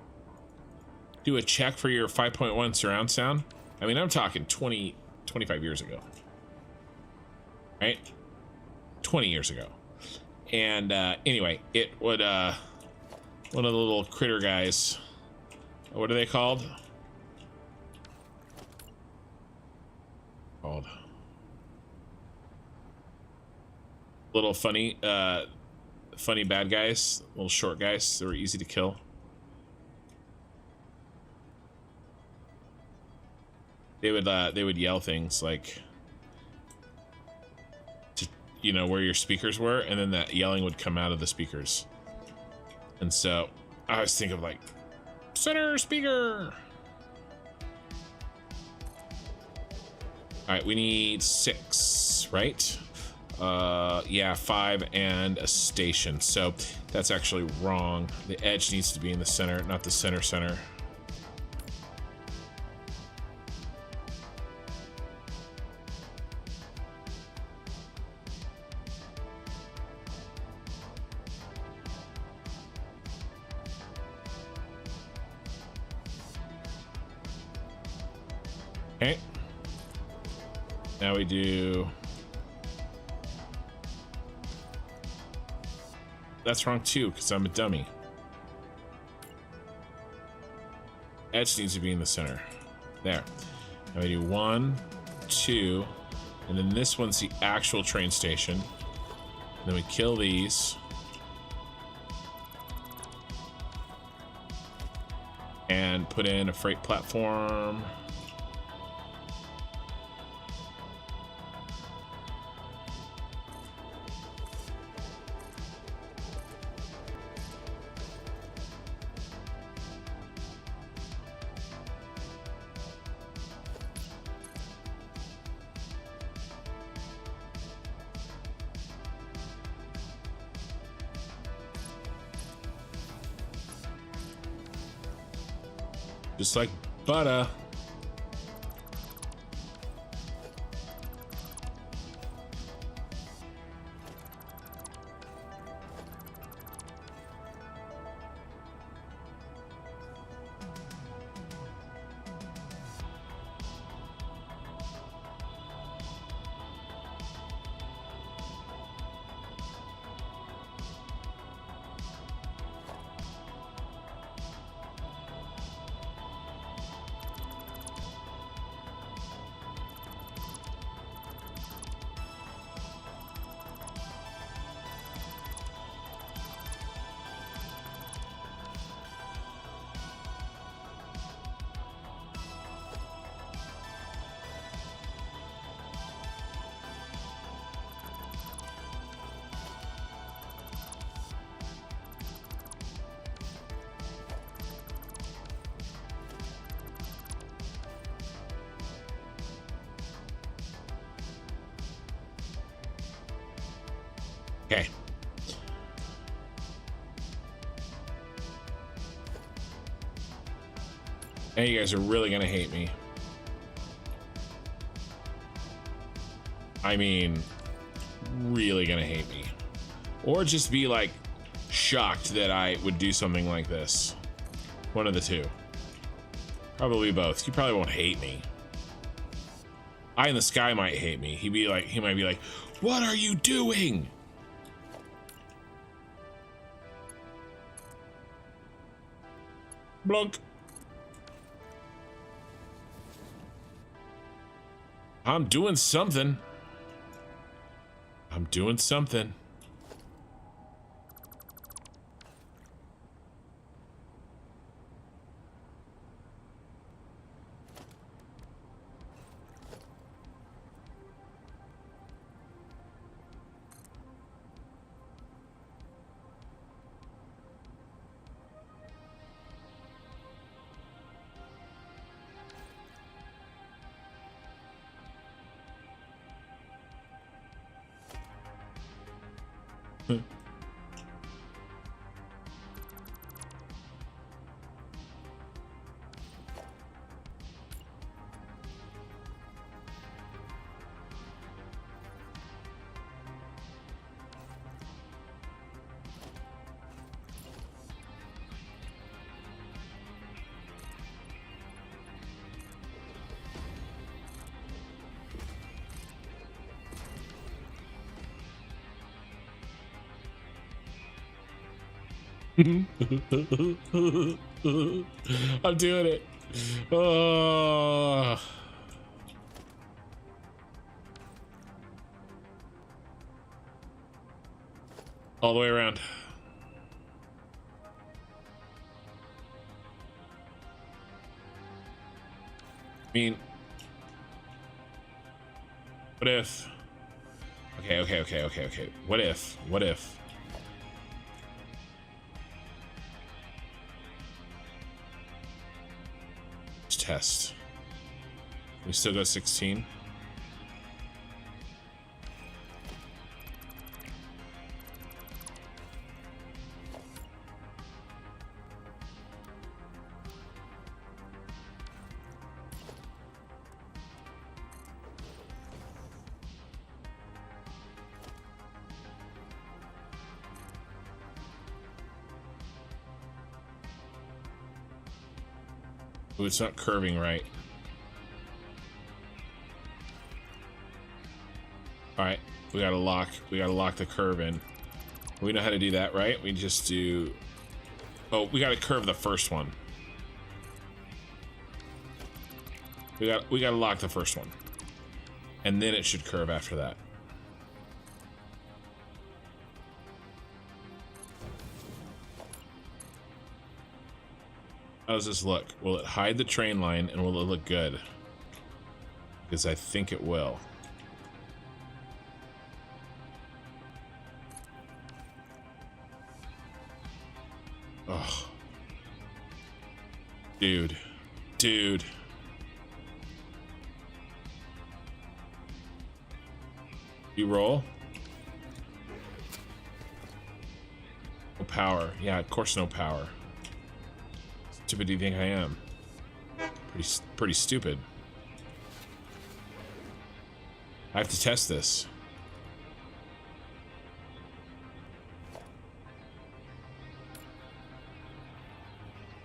do a check for your 5.1 surround sound. I mean, I'm talking 25 years ago, right? 20 years ago. And anyway, it would one of the little critter guys, what are they called? Little funny bad guys, little short guys that were easy to kill. They would yell things like, to, you know, where your speakers were, and then that yelling would come out of the speakers. And so I was thinking of like, center speaker. All right, we need 6, right? Yeah, 5 and a station. So that's actually wrong. The edge needs to be in the center, not the center. Okay. Now we do... That's wrong too, because I'm a dummy. Edge needs to be in the center. There. Now we do 1, 2, and then this one's the actual train station. Then we kill these. And put in a freight platform. Just like butter. Okay. Now you guys are really gonna hate me. I mean, really gonna hate me. Or just be like shocked that I would do something like this. One of the two. Probably both. You probably won't hate me. Eye in the Sky might hate me. He might be like, what are you doing? Blunk. I'm doing something. I'm doing something. I'm doing it. Oh. All the way around. I mean, what if? Okay. What if? Test. We still go 16. Ooh, it's not curving right. All right, we gotta lock the curve in. We know how to do that, right? We just do. Oh, we gotta curve the first one. We gotta lock the first one, and then it should curve after that. How does this look? Will it hide the train line and will it look good? Because I think it will. Oh. Dude. You roll? No power. Yeah, of course no power. Stupid do you think I am? Pretty stupid. I have to test this.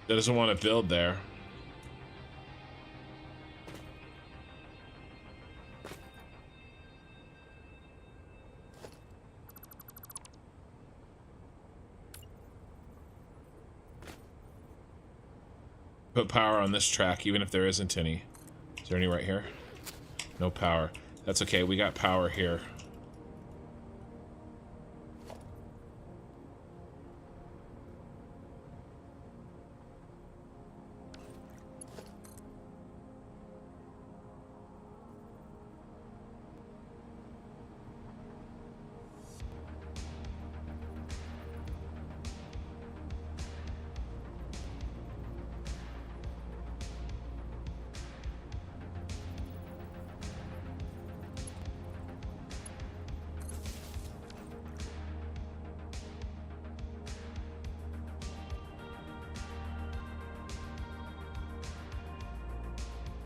That doesn't want to build there. Put power on this track, even if there isn't any. Is there any right here? No power. That's okay, we got power here.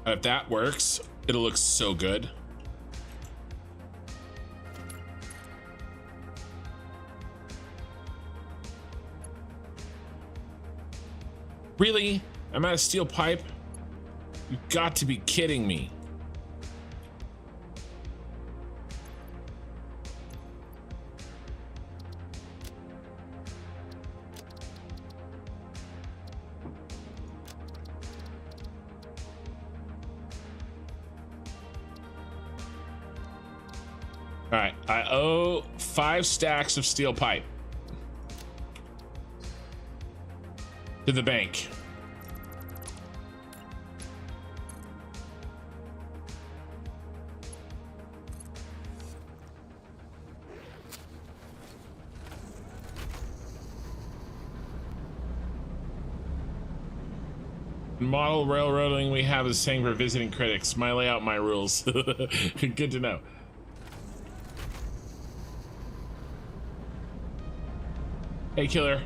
If that works, it'll look so good. Really? I'm out of steel pipe? You've got to be kidding me. All right, I owe 5 stacks of steel pipe to the bank. Model railroading we have is saying for visiting critics. My layout, my rules. Good to know. Hey, killer.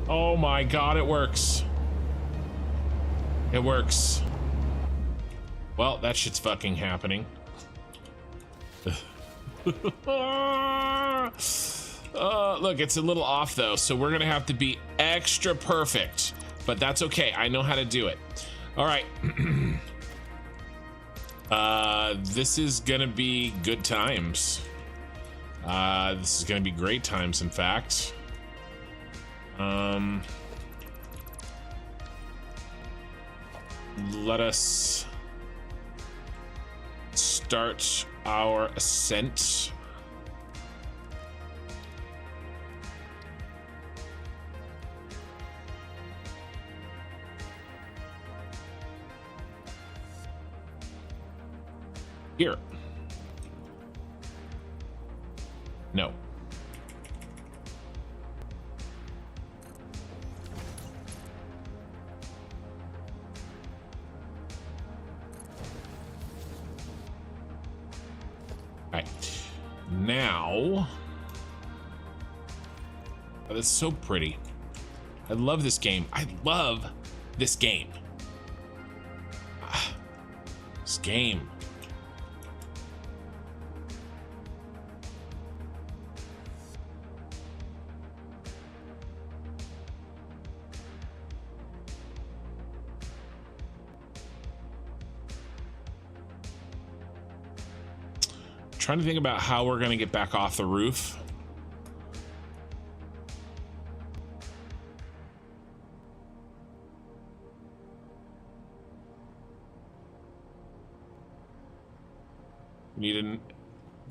Oh my god, it works. It works. Well, that shit's fucking happening. Look, it's a little off though, so we're gonna have to be extra perfect, but that's okay. I know how to do it. All right. This is gonna be good times. This is gonna be great times, in fact. Let us start our ascent. Here. No. All right. Now. Oh, that's so pretty. I love this game. I love this game. This game. Trying to think about how we're going to get back off the roof.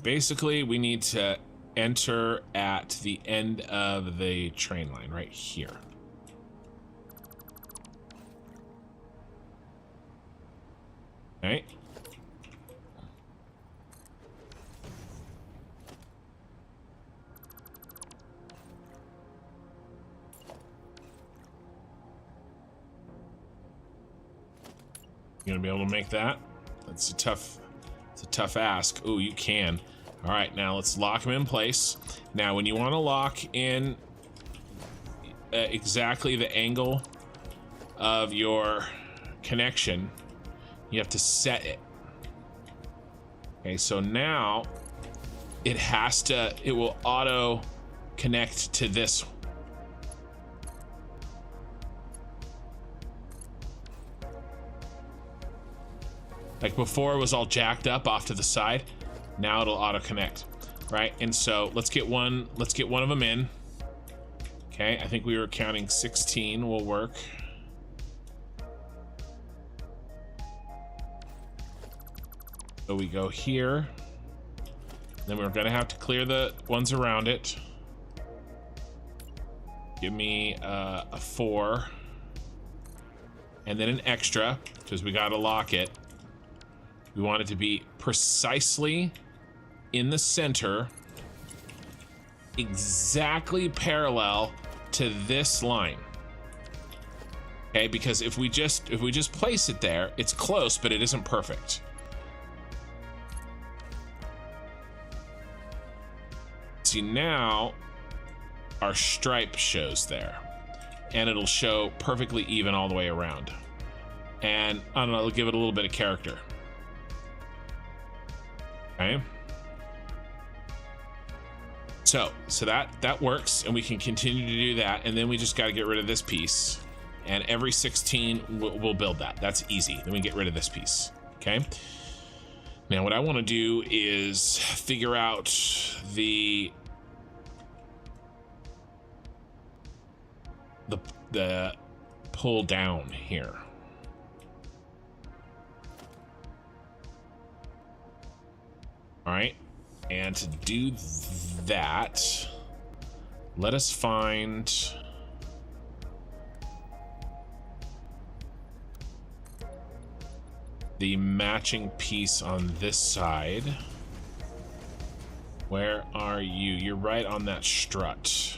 Basically we need to enter at the end of the train line right here. Okay. You gonna be able to make that? It's a tough ask. Ooh, you can. All right, now let's lock them in place. Now, when you want to lock in exactly the angle of your connection, you have to set it. Okay, so now it will auto connect to this. Like before it was all jacked up off to the side. Now it'll auto connect, right? And so let's get one of them in. Okay, I think we were counting 16 will work. So we go here. Then we're gonna have to clear the ones around it. Give me a 4. And then an extra, because we gotta lock it. We want it to be precisely in the center, exactly parallel to this line. Okay, because if we just place it there, it's close, but it isn't perfect. See, now our stripe shows there, and it'll show perfectly even all the way around. And I don't know, it'll give it a little bit of character. Okay. So that works, and we can continue to do that, and then we just got to get rid of this piece, and every 16 we'll build that. That's easy. Then we get rid of this piece. Okay. Now what I want to do is figure out the pull down here. All right. And to do that, let us find the matching piece on this side. Where are you? You're right on that strut.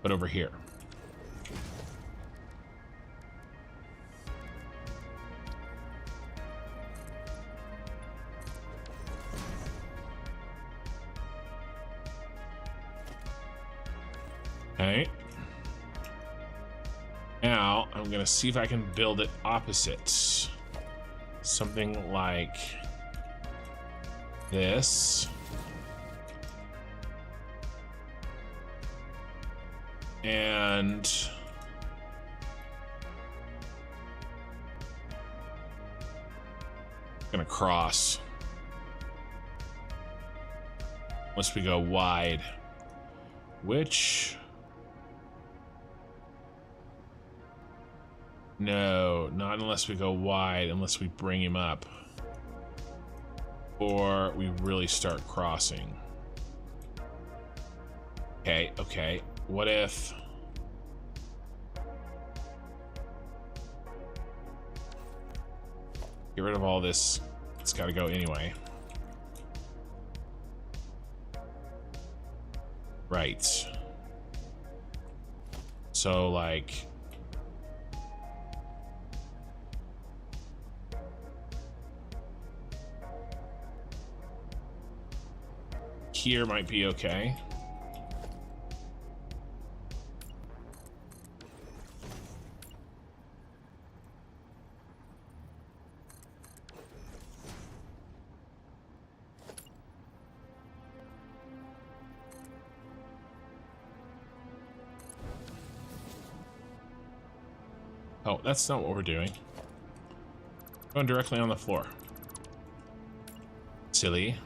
But over here. Okay. Now I'm gonna see if I can build it opposite. Something like this. And gonna cross. Unless we go wide. Which... No, not unless we go wide, unless we bring him up. Or we really start crossing. Okay, okay. What if... Get rid of all this. It's gotta go anyway. Right. So, like... Here might be okay. Oh, that's not what we're doing. Going directly on the floor. Silly.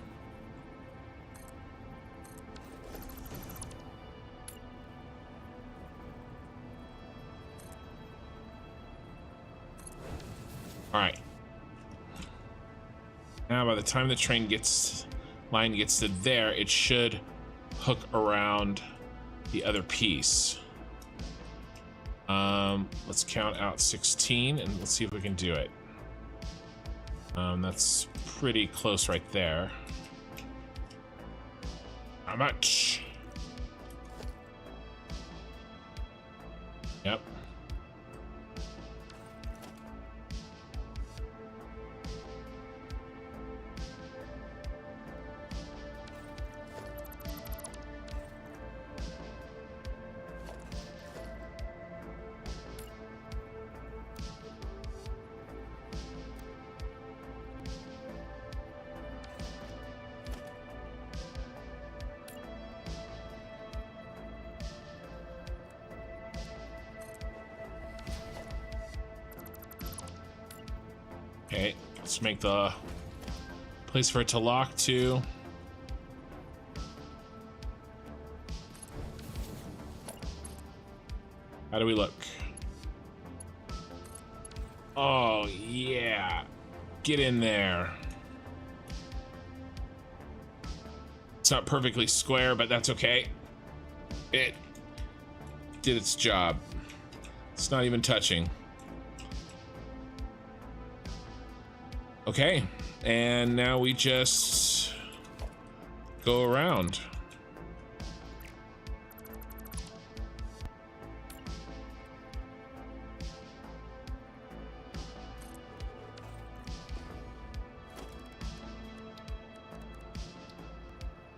Alright. Now by the time the train line gets to there, it should hook around the other piece. Let's count out 16 and let's see if we can do it. That's pretty close right there. How much? Yep. Okay, let's make the place for it to lock to. How do we look? Oh, yeah. Get in there. It's not perfectly square, but that's okay. It did its job. It's not even touching. Okay, and now we just go around.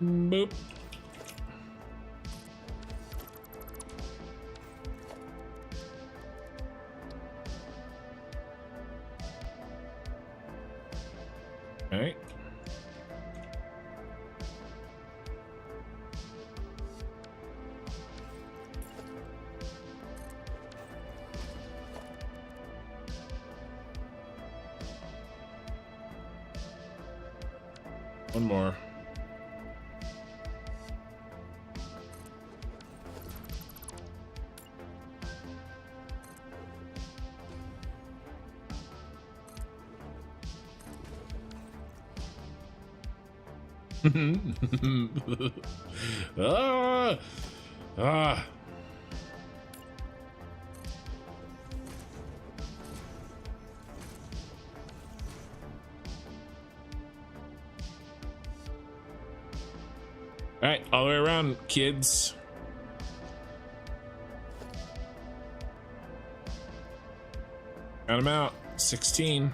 Boop. All right. One more. Ah, ah. All right, all the way around, kids. Count them out. 16.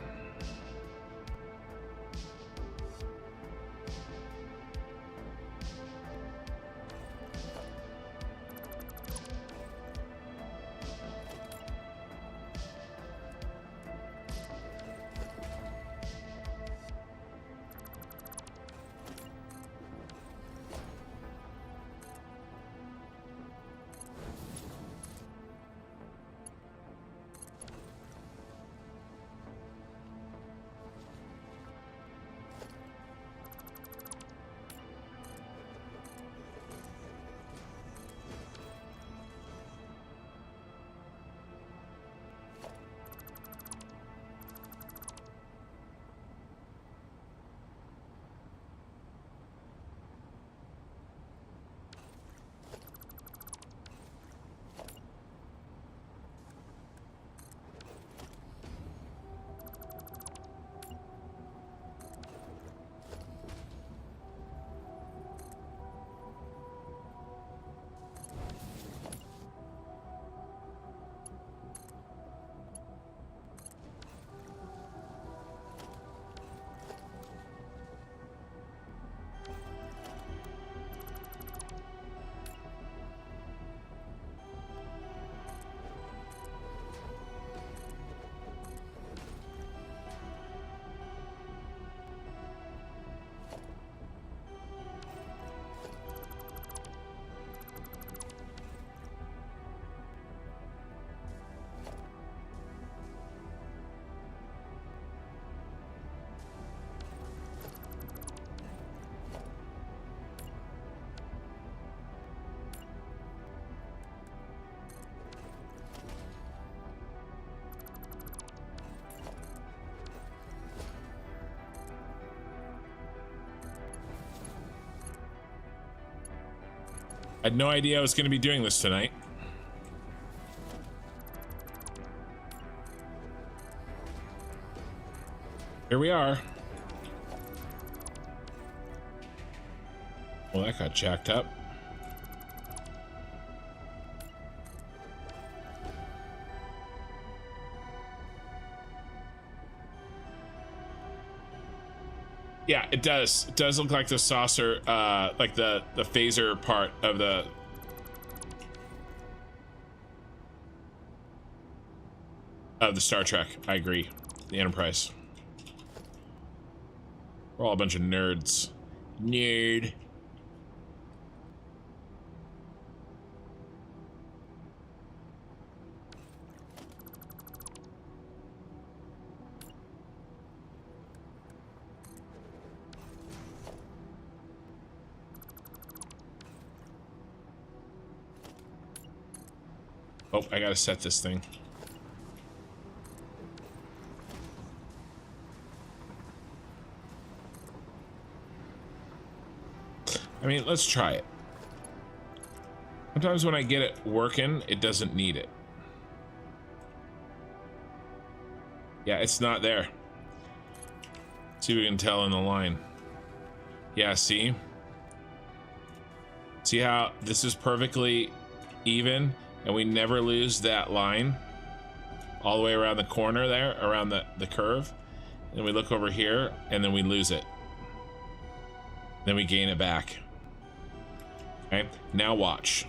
I had no idea I was going to be doing this tonight. Here we are. Well, that got jacked up. Yeah, it does. It does look like the saucer, like the phaser part of the Star Trek. I agree. The Enterprise. We're all a bunch of nerds. Nerd. Oh, I gotta set this thing. I mean, let's try it. Sometimes when I get it working, it doesn't need it. Yeah, it's not there. See if we can tell in the line. Yeah, see? See how this is perfectly even? And we never lose that line all the way around the corner there, around the curve. And we look over here and then we lose it. Then we gain it back. Okay, now watch.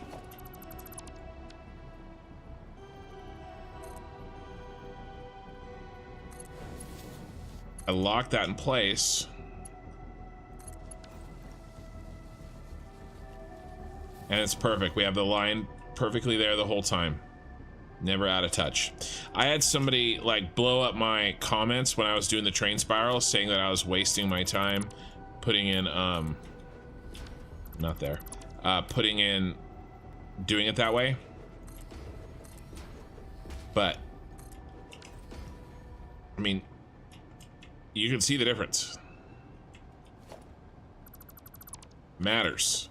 I lock that in place. And it's perfect. We have the line perfectly there the whole time. Never out of touch. I had somebody like blow up my comments when I was doing the train spiral, saying that I was wasting my time putting in, not there, putting in, doing it that way. But, I mean, you can see the difference. Matters.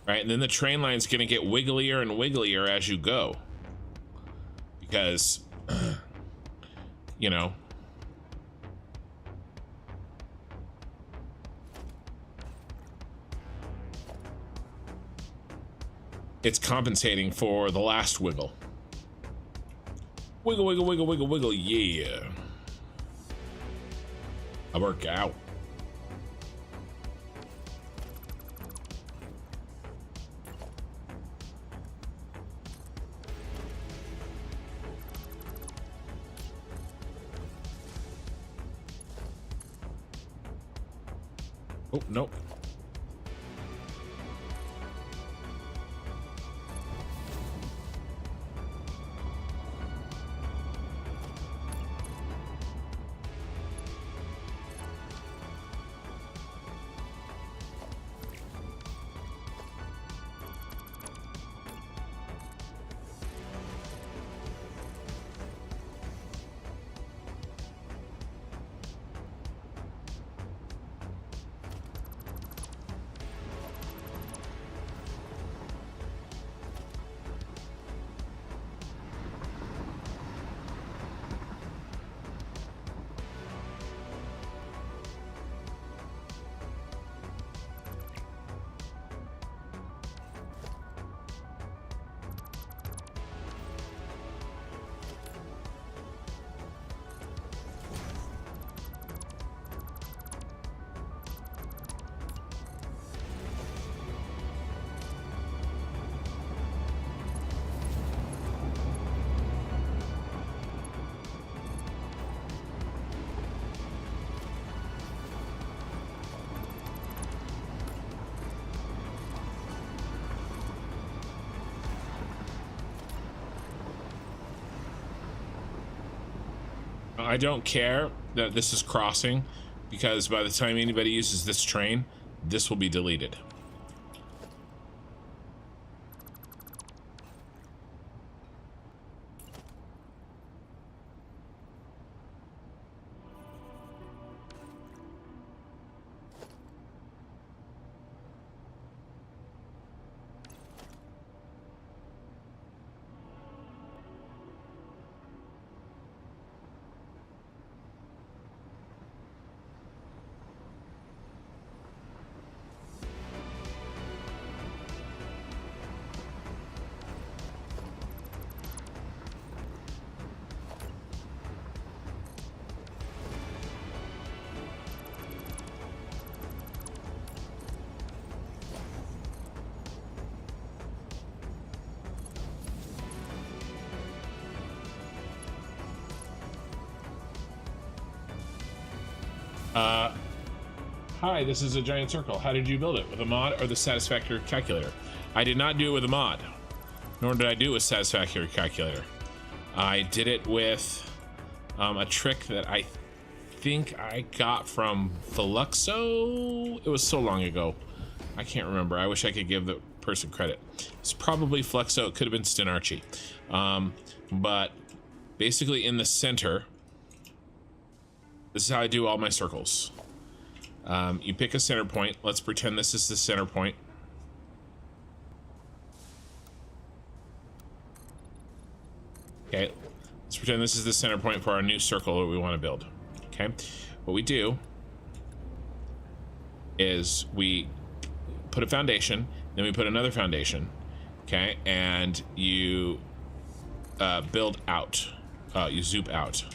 Right, and then the train line's gonna get wigglier and wigglier as you go. Because, you know, it's compensating for the last wiggle. Wiggle, wiggle, wiggle, wiggle, wiggle, yeah. I work out. Oh, nope. I don't care that this is crossing, because by the time anybody uses this train, this will be deleted. Hi, this is a giant circle. How did you build it? With a mod or the Satisfactory calculator? I did not do it with a mod, nor did I do it with Satisfactory calculator. I did it with a trick that I think I got from Fluxo. It was so long ago. I can't remember. I wish I could give the person credit. It's probably Fluxo. It could have been Stenarchy. But basically in the center, this is how I do all my circles. You pick a center point. Let's pretend this is the center point. Okay, let's pretend this is the center point for our new circle that we want to build. Okay, what we do is we put a foundation, then we put another foundation. Okay, and you build out. You zoom out.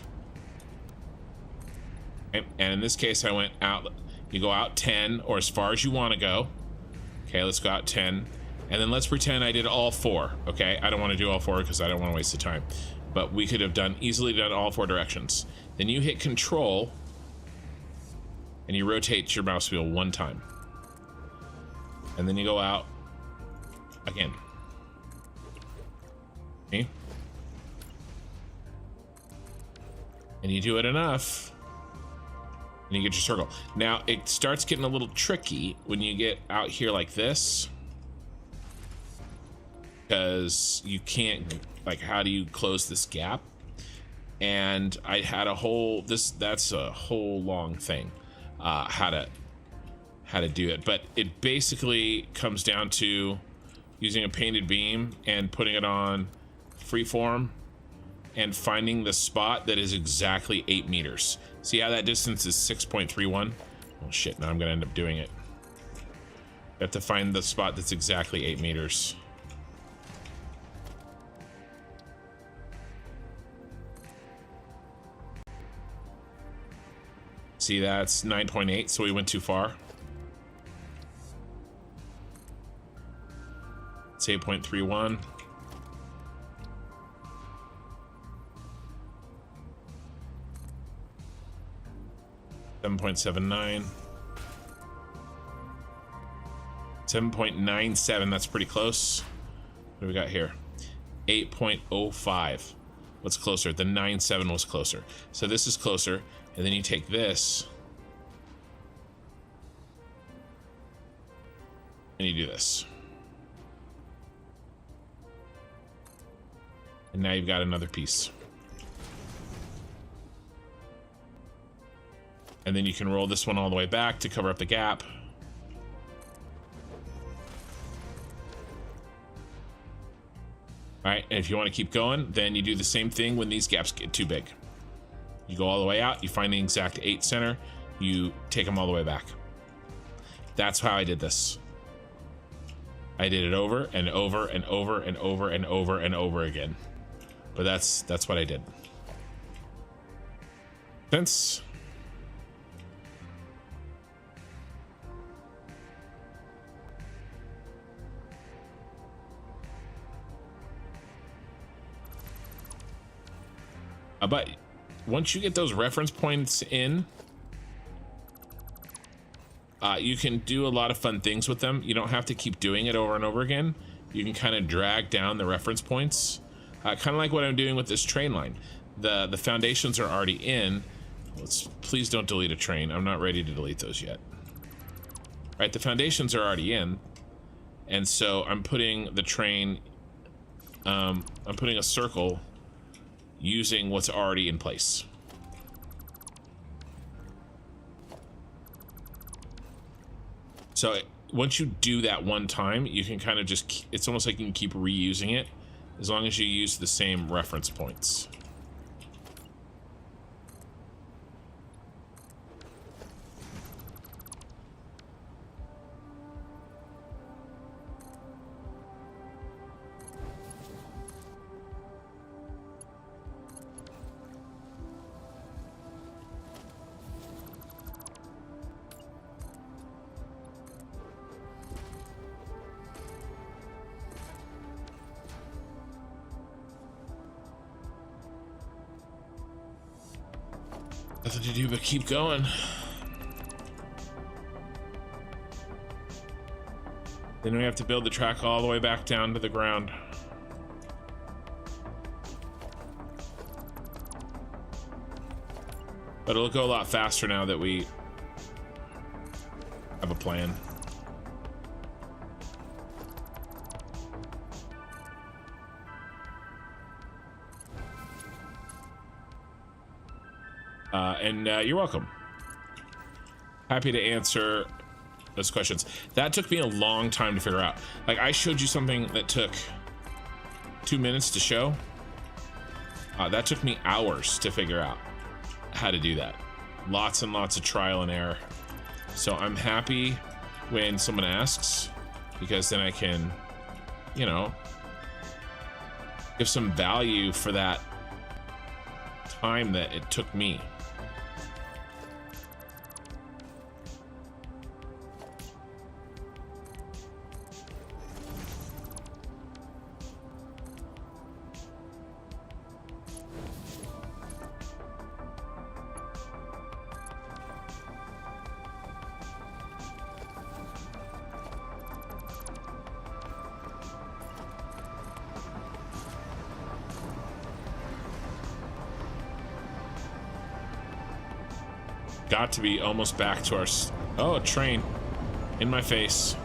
Okay, and in this case, I went out. You go out 10 or as far as you want to go. Okay, let's go out 10. And then let's pretend I did all 4. Okay, I don't want to do all 4 because I don't want to waste the time. But we could have easily done all 4 directions. Then you hit Control and you rotate your mouse wheel 1 time. And then you go out again. Okay. And you do it enough, and you get your circle. Now, it starts getting a little tricky when you get out here like this, because you can't, like, how do you close this gap? And I had a whole, that's a whole long thing, how to do it. But it basically comes down to using a painted beam and putting it on freeform and finding the spot that is exactly 8 meters. See how that distance is 6.31? Oh shit, now I'm gonna end up doing it. You have to find the spot that's exactly 8 meters. See, that's 9.8, so we went too far. It's 8.31. $7.79. 7.97, that's pretty close. What do we got here? 8.05. What's closer? The 9.7 was closer. So this is closer, and then you take this and you do this. And now you've got another piece. And then you can roll this one all the way back to cover up the gap. All right, and if you want to keep going, then you do the same thing when these gaps get too big. You go all the way out, you find the exact 8 center, you take them all the way back. That's how I did this. I did it over and over and over and over and over and over again. But that's what I did. Sense? But once you get those reference points in, you can do a lot of fun things with them. You don't have to keep doing it over and over again. You can kind of drag down the reference points, kind of like what I'm doing with this train line. The foundations are already in. Please don't delete a train. I'm not ready to delete those yet. All right, the foundations are already in, and so I'm putting the train. I'm putting a circle using what's already in place. So once you do that one time, you can kind of just, it's almost like you can keep reusing it as long as you use the same reference points. Nothing to do but keep going. Then we have to build the track all the way back down to the ground. But it'll go a lot faster now that we have a plan. You're welcome. Happy to answer those questions. That took me a long time to figure out. Like, I showed you something that took 2 minutes to show. That took me hours to figure out how to do that. Lots and lots of trial and error. So I'm happy when someone asks, because then I can, you know, give some value for that time that it took me. got to be almost back to our... Oh, a train in my face.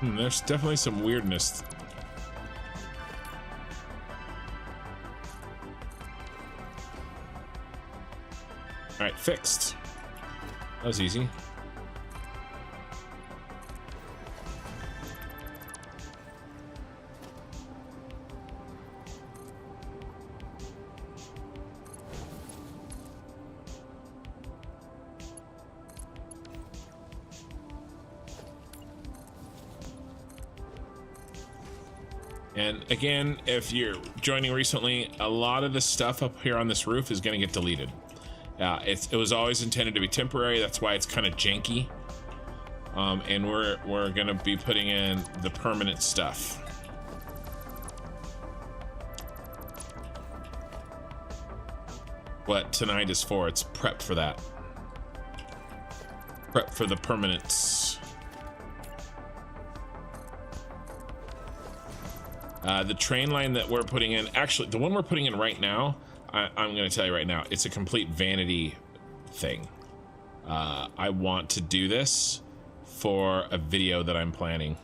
There's definitely some weirdness. All right, fixed. That was easy. And again, if you're joining recently, a lot of the stuff up here on this roof is going to get deleted. It was always intended to be temporary. That's why it's kind of janky. And we're going to be putting in the permanent stuff. What tonight is for, it's prep for that. Prep for the permanents. The train line that we're putting in, actually, the one we're putting in right now, I'm going to tell you right now, it's a complete vanity thing. I want to do this for a video that I'm planning.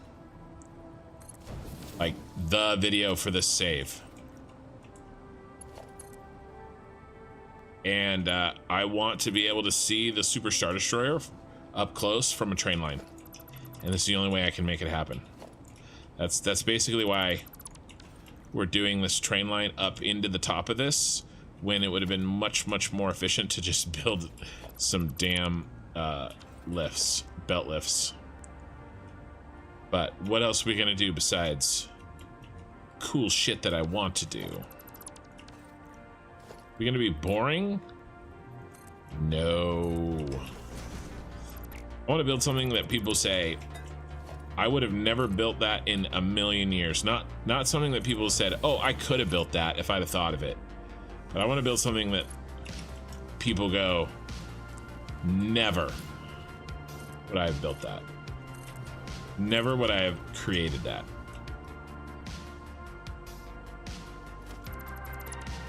Like, the video for this save. And I want to be able to see the Super Star Destroyer up close from a train line. And this is the only way I can make it happen. That's basically why we're doing this train line up into the top of this, when it would have been much more efficient to just build some damn lifts, belt lifts. But what else are we gonna do besides cool shit that I want to do? We're gonna be boring? No. I want to build something that people say, I would have never built that in a million years. Not something that people said, oh, I could have built that if I'd have thought of it. But I want to build something that people go, never would I have built that. Never would I have created that.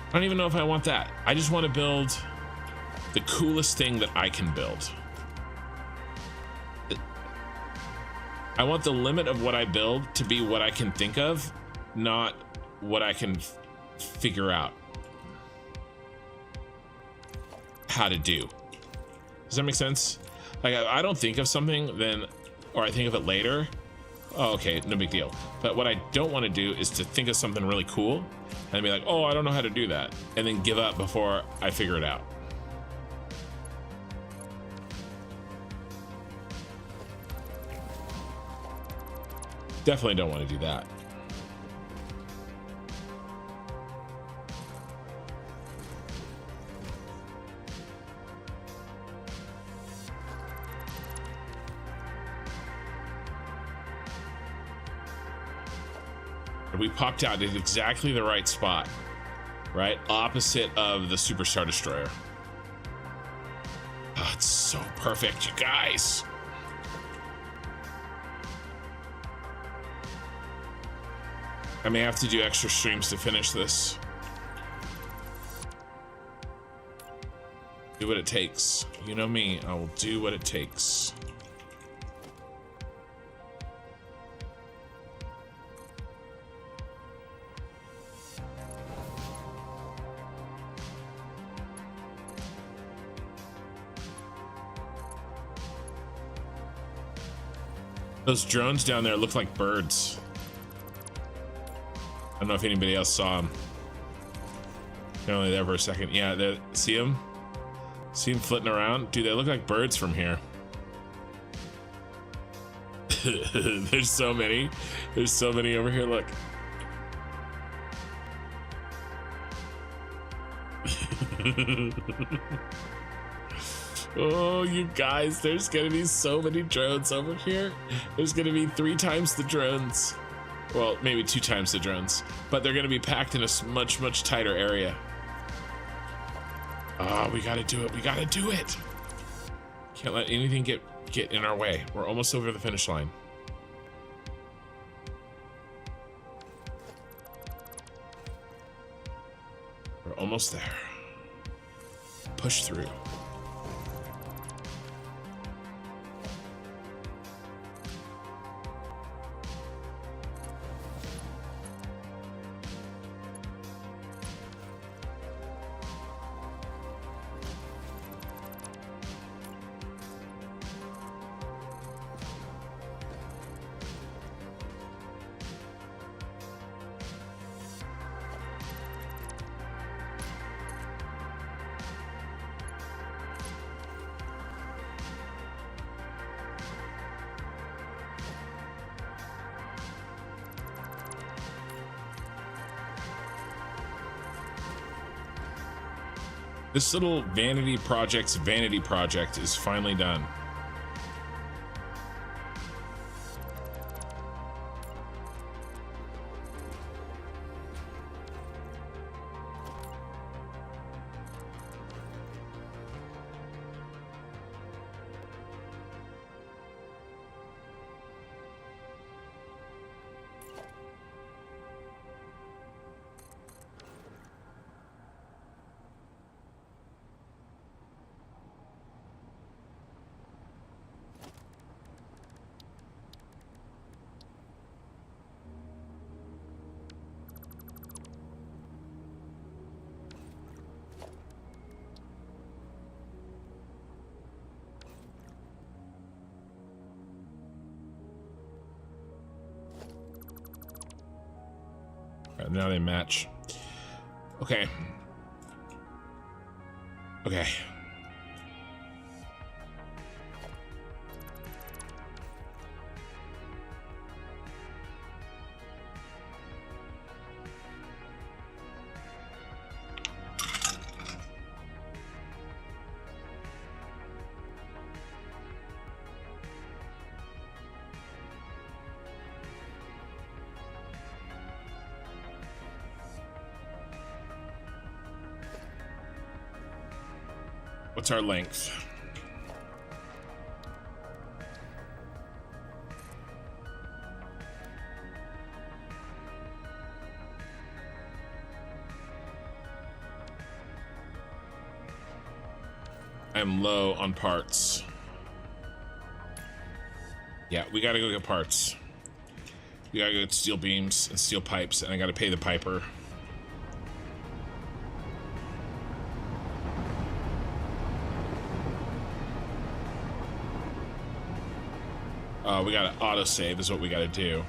I don't even know if I want that. I just want to build the coolest thing that I can build. I want the limit of what I build to be what I can think of, not what I can figure out how to do. Does that make sense? Like, I don't think of something then, or I think of it later. Oh, okay, no big deal. But what I don't want to do is to think of something really cool and be like, oh, I don't know how to do that, and then give up before I figure it out. Definitely don't want to do that. We popped out at exactly the right spot, right? Opposite of the Super Star Destroyer. Oh, it's so perfect, you guys. I may have to do extra streams to finish this. Do what it takes. You know me, I will do what it takes. Those drones down there look like birds. I don't know if anybody else saw them. They're only there for a second. Yeah, see them? See them flitting around? Dude, they look like birds from here. There's so many. There's so many over here, look. Oh, you guys, there's gonna be so many drones over here. There's gonna be 3 times the drones. Well, maybe 2 times the drones, but they're going to be packed in a much tighter area. Oh, we got to do it. We got to do it. Can't let anything get in our way. We're almost over the finish line. We're almost there. Push through. This little vanity project is finally done. Now they match. Okay. Okay. What's our length? I'm low on parts. Yeah, we gotta go get parts. We gotta go get steel beams and steel pipes, and I gotta pay the piper. We gotta autosave is what we gotta do.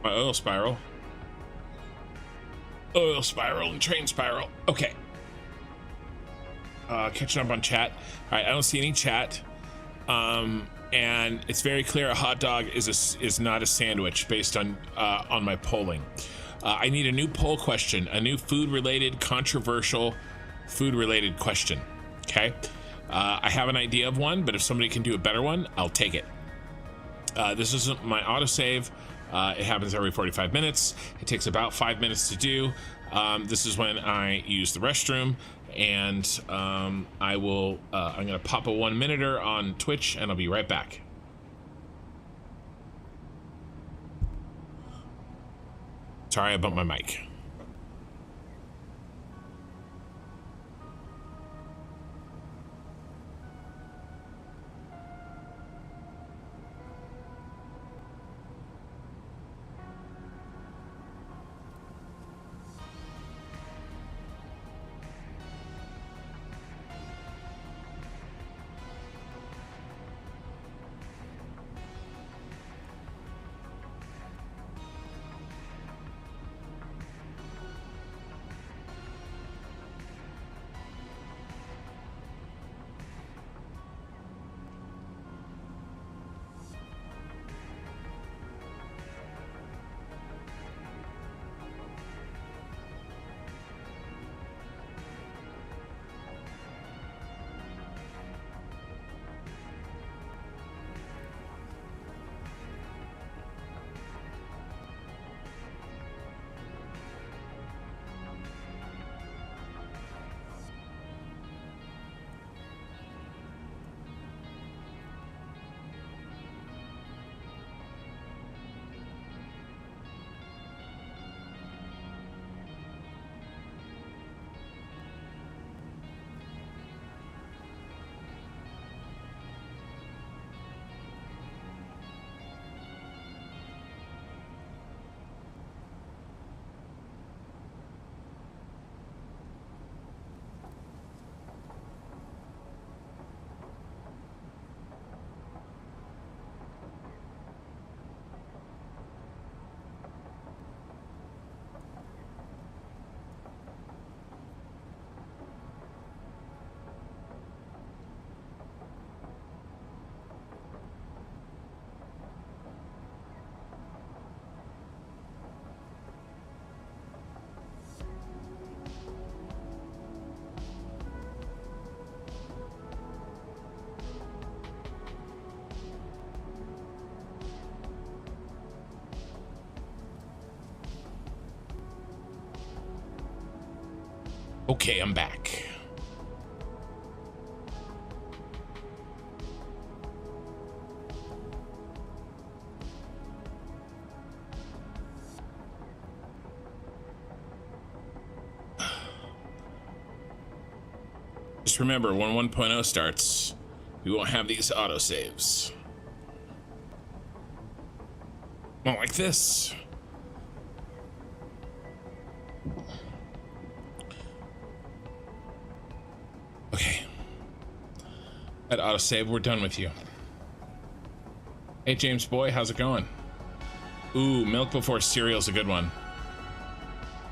My oil spiral. Oil spiral and train spiral. Okay. Catching up on chat. All right, I don't see any chat. And it's very clear a hot dog is not a sandwich based on my polling. I need a new poll question, a new food-related, controversial food-related question. Okay. I have an idea of one, but if somebody can do a better one, I'll take it. This isn't my autosave. It happens every 45 minutes. It takes about 5 minutes to do. This is when I use the restroom, and I'm gonna pop a 1-minuter on Twitch, and I'll be right back. Sorry, I bumped my mic. Okay, I'm back. Just remember, when 1.0 starts, we won't have these autosaves. Not like this. Okay. At autosave, we're done with you. Hey, James boy, how's it going? Ooh, milk before cereal's a good one.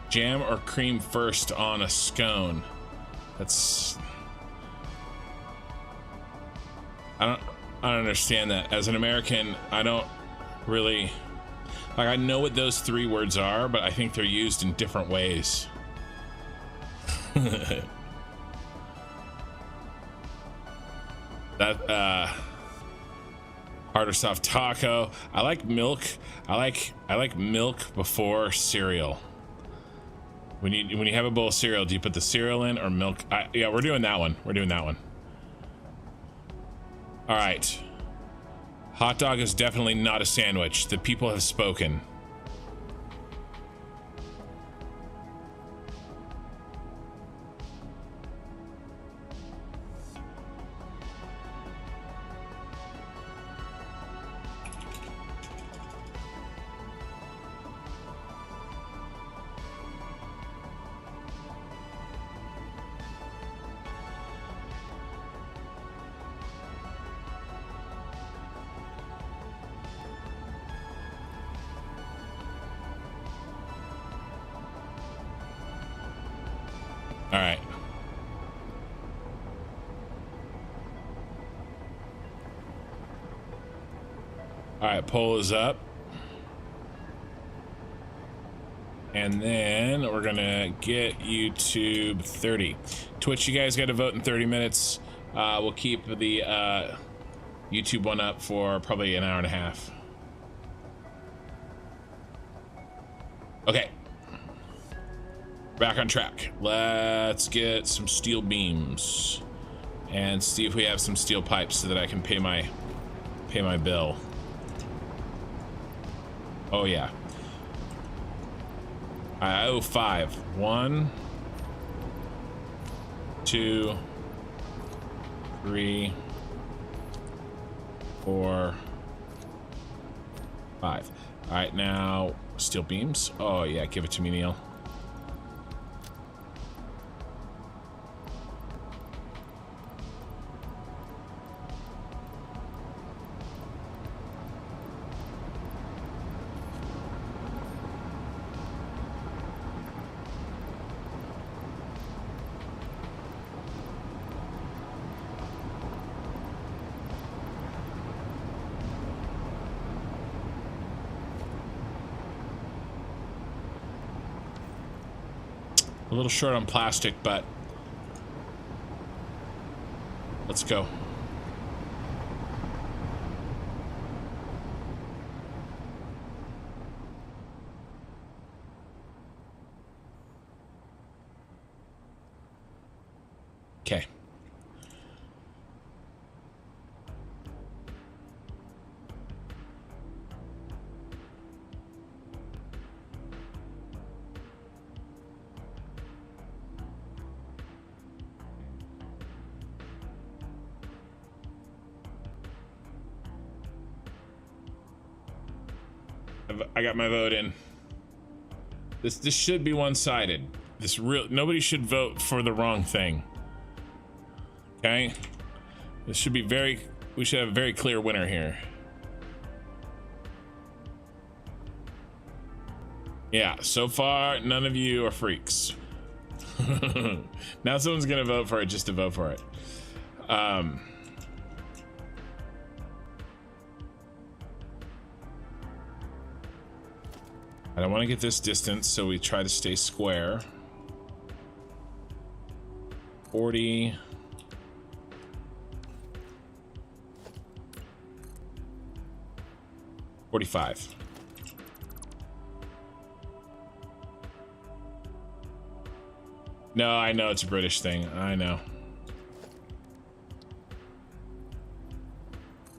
Jam or cream first on a scone? That's... I don't understand that. As an American, I don't really... Like, I know what those three words are, but I think they're used in different ways. That, hard or soft taco. I like milk. I like milk before cereal. When you have a bowl of cereal, do you put the cereal in or milk? Yeah, we're doing that one. We're doing that one. All right. Hot dog is definitely not a sandwich. The people have spoken. All right. All right, poll is up. And then we're gonna get YouTube 30. Twitch, you guys got to vote in 30 minutes. We'll keep the YouTube one up for probably an hour and a half. Okay. Back on track. Let's get some steel beams and see if we have some steel pipes so that I can pay my bill. Oh yeah. I owe 5. 1, 2, 3, 4, 5. All right, now steel beams. Oh yeah, give it to me, Neil. A little short on plastic, but let's go. Okay. I got my vote in. This should be one-sided. Nobody should vote for the wrong thing. Okay? This should be we should have a very clear winner here. Yeah, so far none of you are freaks. Now someone's gonna vote for it just to vote for it. I don't want to get this distance, so we try to stay square. 40. 45. No, I know it's a British thing. I know.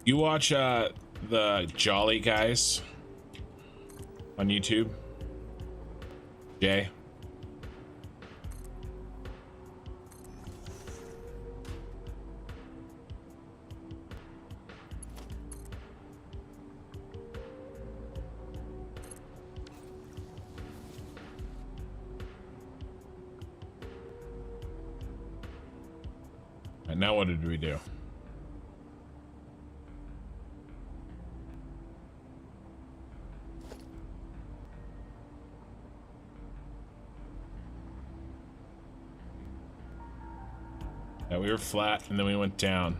You watch the Jolly guys on YouTube? Jay? And now what did we do? Yeah, we were flat and then we went down.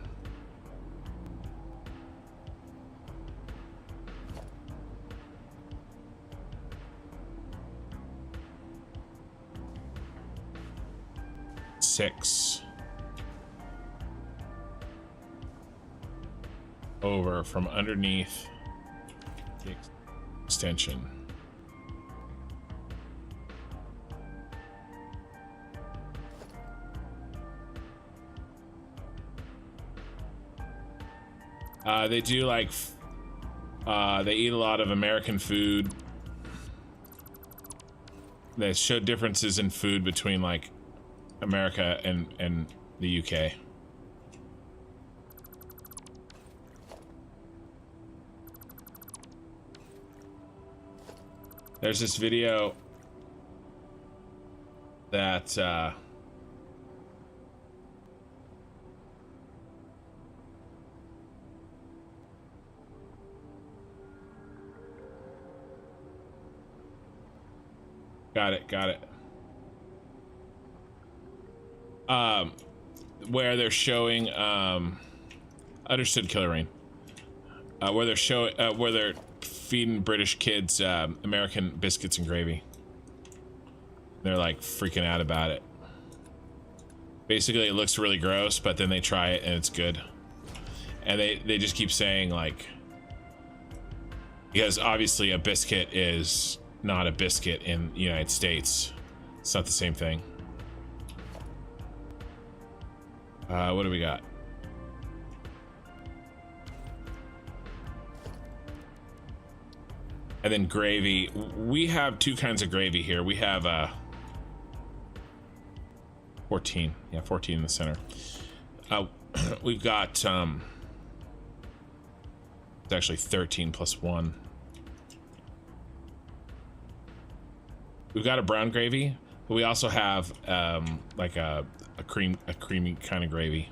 Six. Over from underneath the extension. They do like, they eat a lot of American food. They show differences in food between like America and the UK. There's this video that got it. Where they're showing understood, Killer Rain. Where they're showing where they're feeding British kids American biscuits and gravy. They're like freaking out about it. Basically, it looks really gross, but then they try it and it's good. And they just keep saying like, because obviously a biscuit is not a biscuit in the United States. It's not the same thing. What do we got? And then gravy. We have two kinds of gravy here. We have 14. Yeah, 14 in the center. We've got it's actually 13 plus 1. We've got a brown gravy, but we also have like a creamy kind of gravy.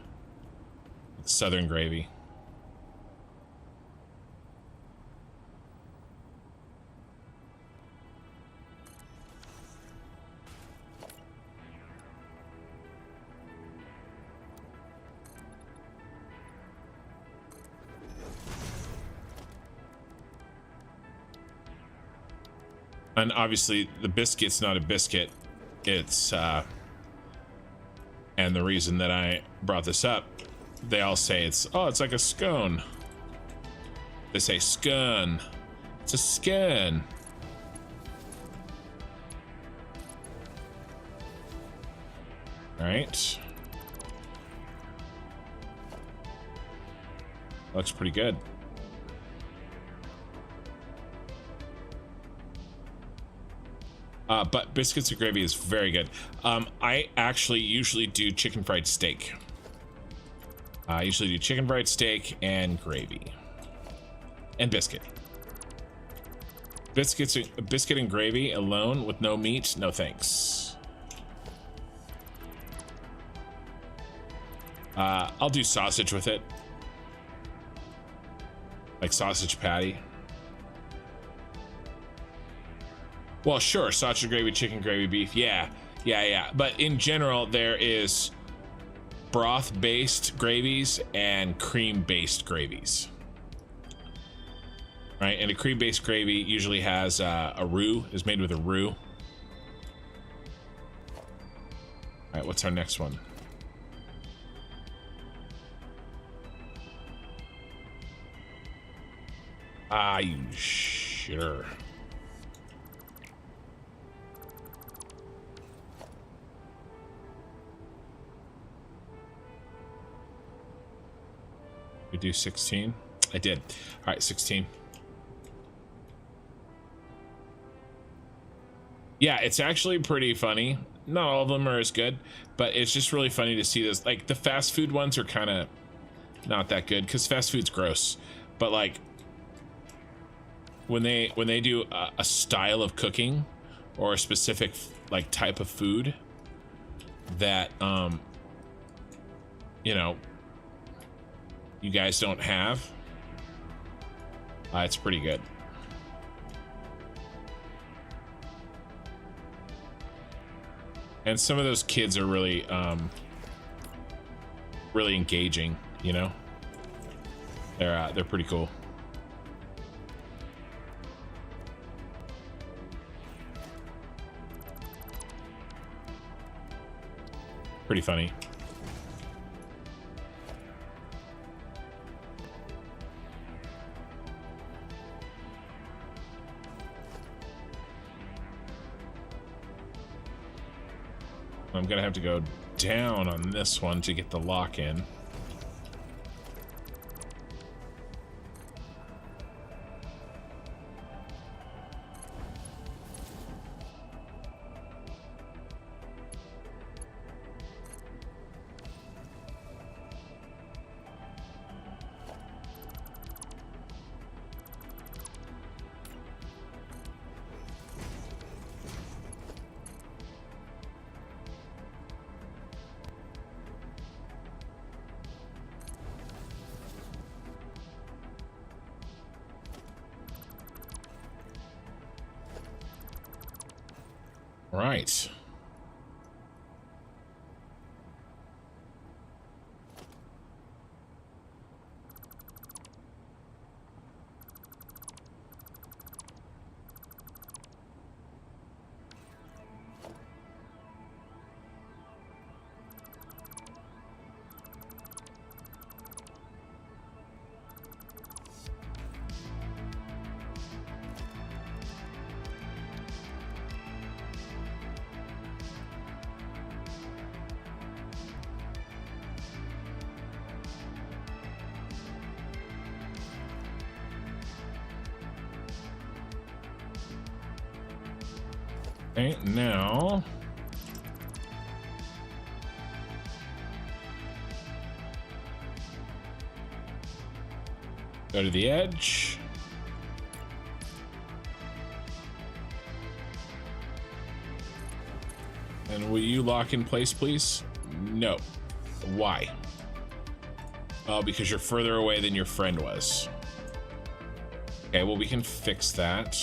Southern gravy. And obviously the biscuit's not a biscuit. It's and the reason that I brought this up, they all say it's like a scone. They say scone. It's a scone. All right. Looks pretty good. But biscuits and gravy is very good. I actually usually do chicken fried steak. I usually do chicken fried steak and gravy. And biscuit. Biscuit and gravy alone with no meat, no thanks. I'll do sausage with it. Like sausage patty. Well, sure, sausage gravy, chicken gravy, beef, yeah. But in general, there is broth-based gravies and cream-based gravies. Right, and a cream-based gravy usually has a roux, is made with a roux. All right, what's our next one? You sure? We do 16. I did. All right, 16. Yeah, it's actually pretty funny. Not all of them are as good, but it's just really funny to see this. Like the fast food ones are kind of not that good because fast food's gross. But like when they do a style of cooking or a specific like type of food that you know, you guys don't have, it's pretty good. And some of those kids are really really engaging, you know. They're pretty cool. Pretty funny. I'm gonna have to go down on this one to get the lock in. Right. Okay, now go to the edge. And will you lock in place, please? No. Why? Oh, because you're further away than your friend was. Okay, well, we can fix that.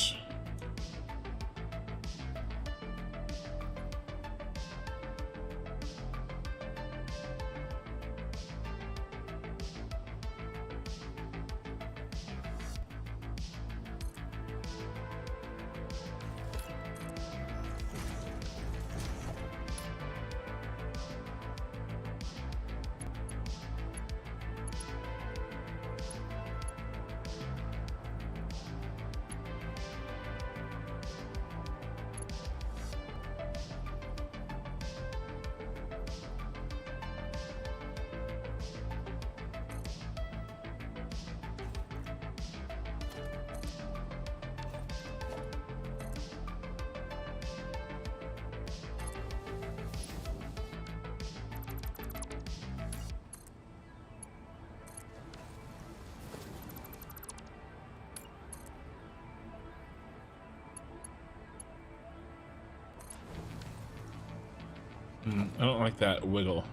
I don't like that wiggle.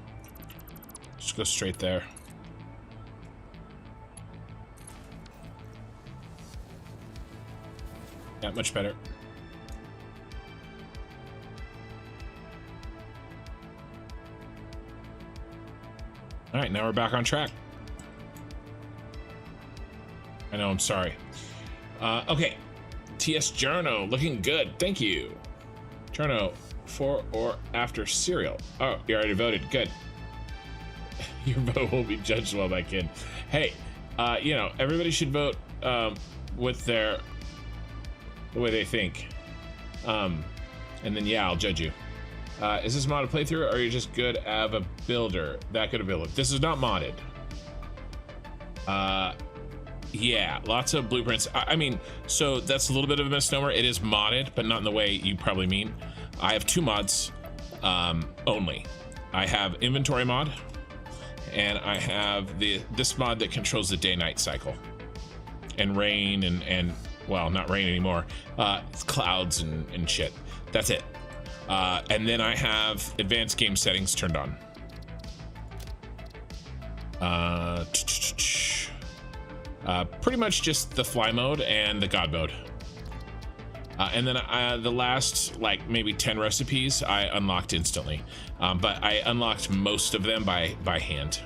Just go straight there. Yeah, much better. All right, now we're back on track. I know, I'm sorry. Okay, TS Jarno, looking good. Thank you. Jarno, before or after cereal? Oh, you already voted. Good. Your vote will be judged well, my kid. Hey, you know, everybody should vote with the way they think. And then, yeah, I'll judge you. Is this modded playthrough, or are you just good as a builder? That good a builder. This is not modded. Yeah, lots of blueprints. I mean, so that's a little bit of a misnomer. It is modded, but not in the way you probably mean. I have 2 mods only. I have inventory mod, and I have this mod that controls the day-night cycle, and rain and well, not rain anymore. It's clouds and shit. That's it. And then I have advanced game settings turned on. Pretty much just the fly mode and the god mode. And then the last like maybe 10 recipes I unlocked instantly, but I unlocked most of them by hand.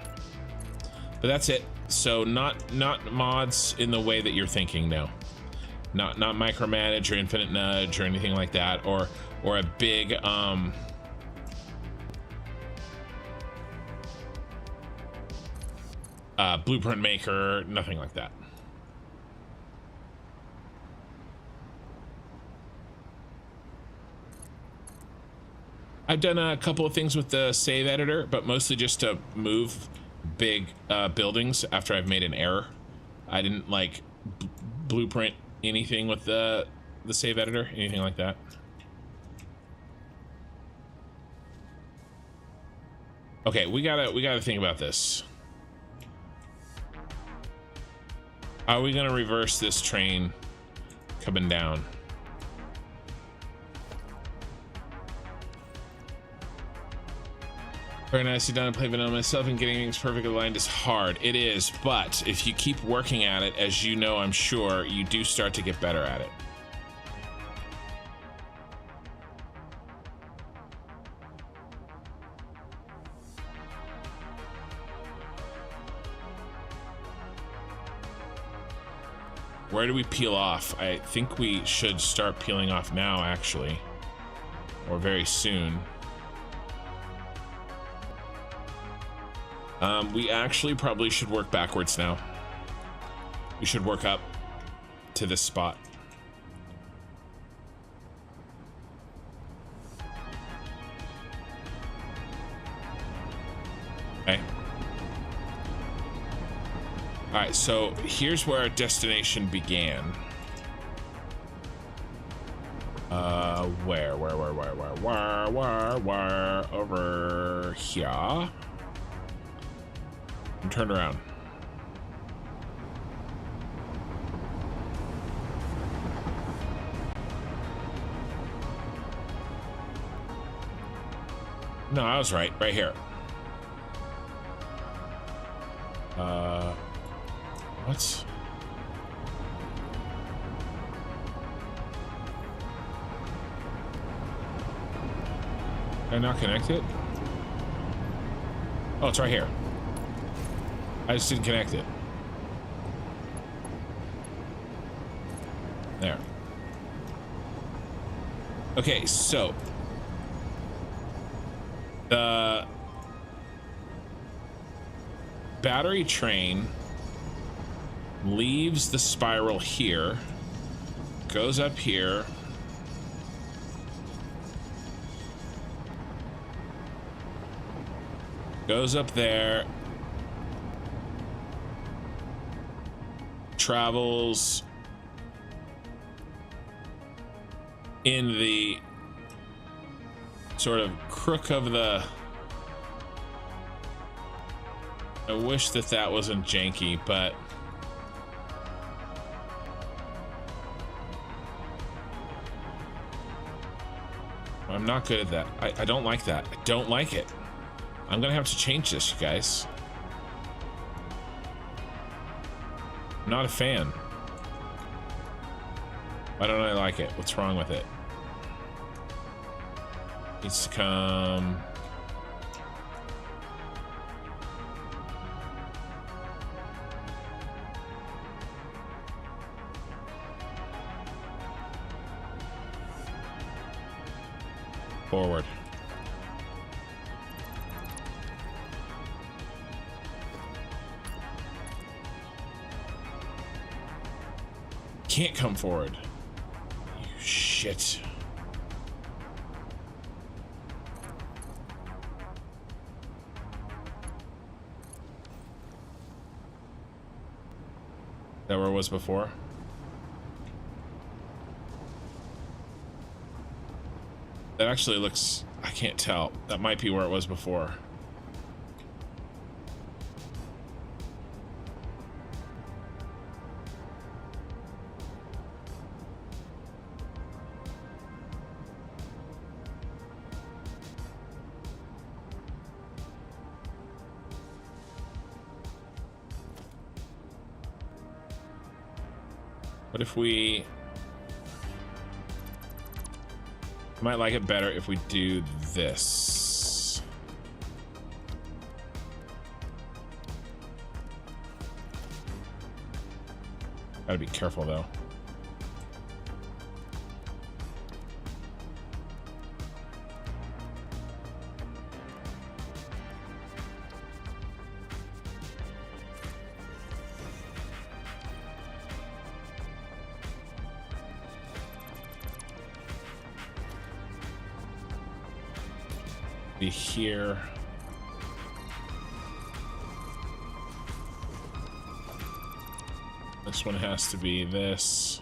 But that's it. So not mods in the way that you're thinking. No, not micromanage or infinite nudge or anything like that, or a big blueprint maker, nothing like that. I've done a couple of things with the save editor, but mostly just to move big buildings after I've made an error. I didn't like blueprint anything with the save editor, anything like that. Okay, we gotta think about this. Are we gonna reverse this train coming down? Very nice. Sit down and play vanilla myself, and getting things perfectly aligned is hard. It is, but if you keep working at it, as you know, I'm sure, you do start to get better at it. Where do we peel off? I think we should start peeling off now, actually, or very soon. We actually probably should work backwards now. We should work up to this spot. Okay. All right, so here's where our destination began. Where? Over here. And turn around. No, I was right here. What? Did I not connect it? Oh, it's right here. I just didn't connect it. There. Okay, so the battery train leaves the spiral here, goes up here, goes up there, travels in the sort of crook of the... I wish that wasn't janky, but I'm not good at that. I don't like that. I don't like it. I'm gonna have to change this, you guys. I'm not a fan. Why don't I like it? What's wrong with it? Needs to come... forward. Can't come forward. You shit. that where it was before? That actually looks, I can't tell. That might be where it was before. What if we... I might like it better if we do this. Gotta be careful though. Be here. This one has to be this.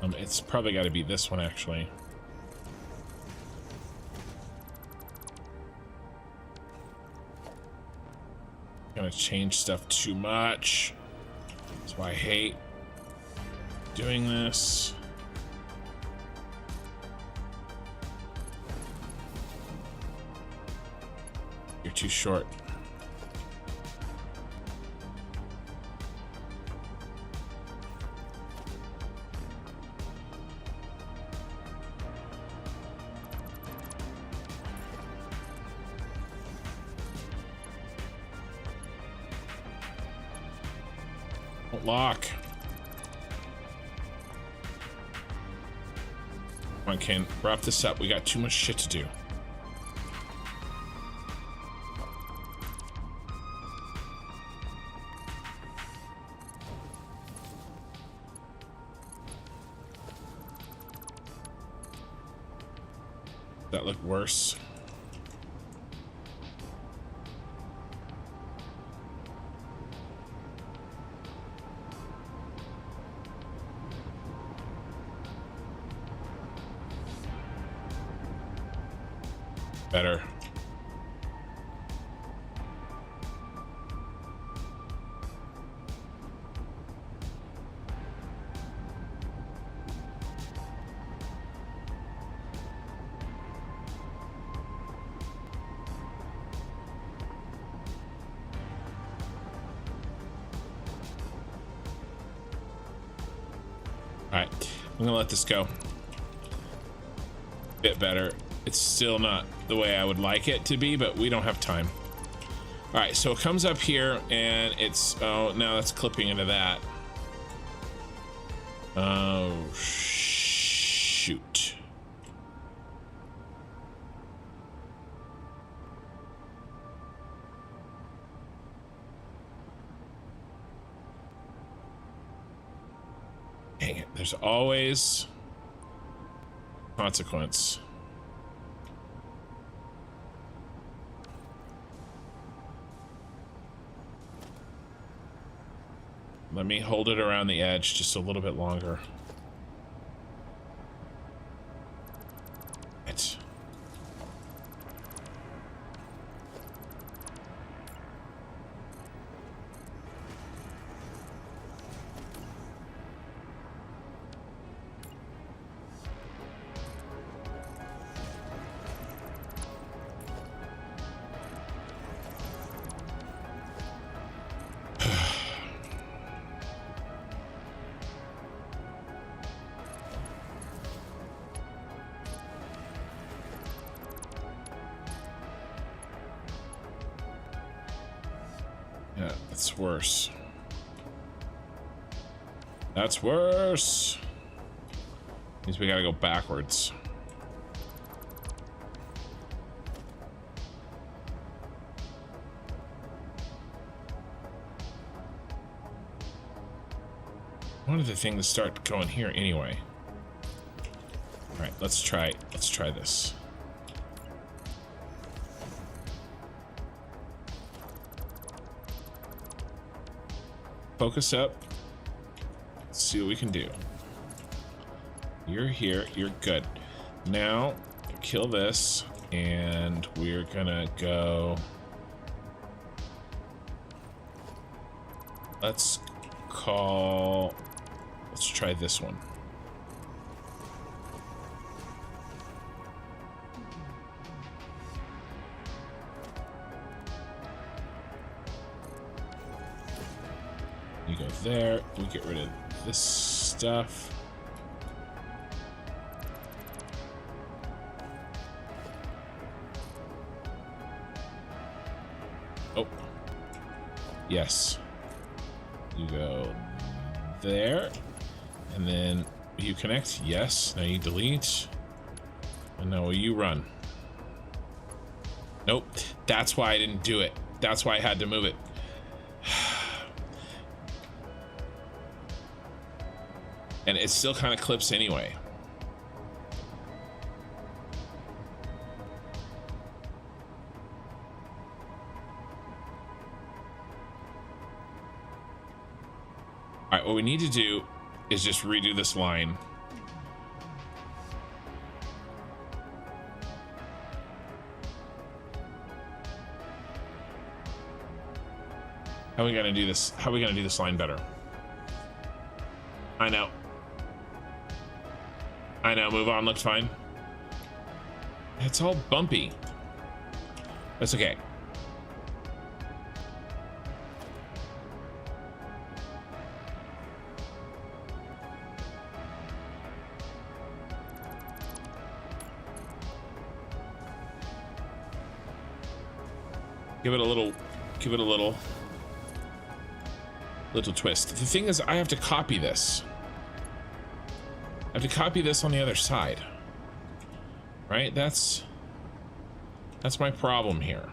It's probably got to be this one actually. Gonna change stuff too much. That's why I hate doing this. You're too short. Don't lock. Come on, Ken, wrap this up. We got too much shit to do. That looked worse. Better. All right, I'm gonna let this go. Bit better. It's still not the way I would like it to be, but we don't have time. All right, so it comes up here and it's, oh, now that's clipping into that. Oh, shoot. Dang it, there's always consequence. Let me hold it around the edge just a little bit longer. It's... Yeah, that's worse. That's worse. Means we gotta go backwards. One of the things start going here anyway. All right, let's try this. Focus up. Let's see what we can do. You're here. You're good. Now, kill this, and we're gonna go. Let's try this one. You go there. We get rid of this stuff. Oh. Yes. You go there. And then you connect. Yes. Now you delete. And now you run. Nope. That's why I didn't do it. That's why I had to move it. And it still kind of clips anyway. All right, what we need to do is just redo this line. How are we gonna do this? How are we gonna do this line better? I know. I know, move on, looks fine. It's all bumpy. That's okay. Give it a little twist. The thing is, I have to copy this. I have to copy this on the other side, right? That's my problem here.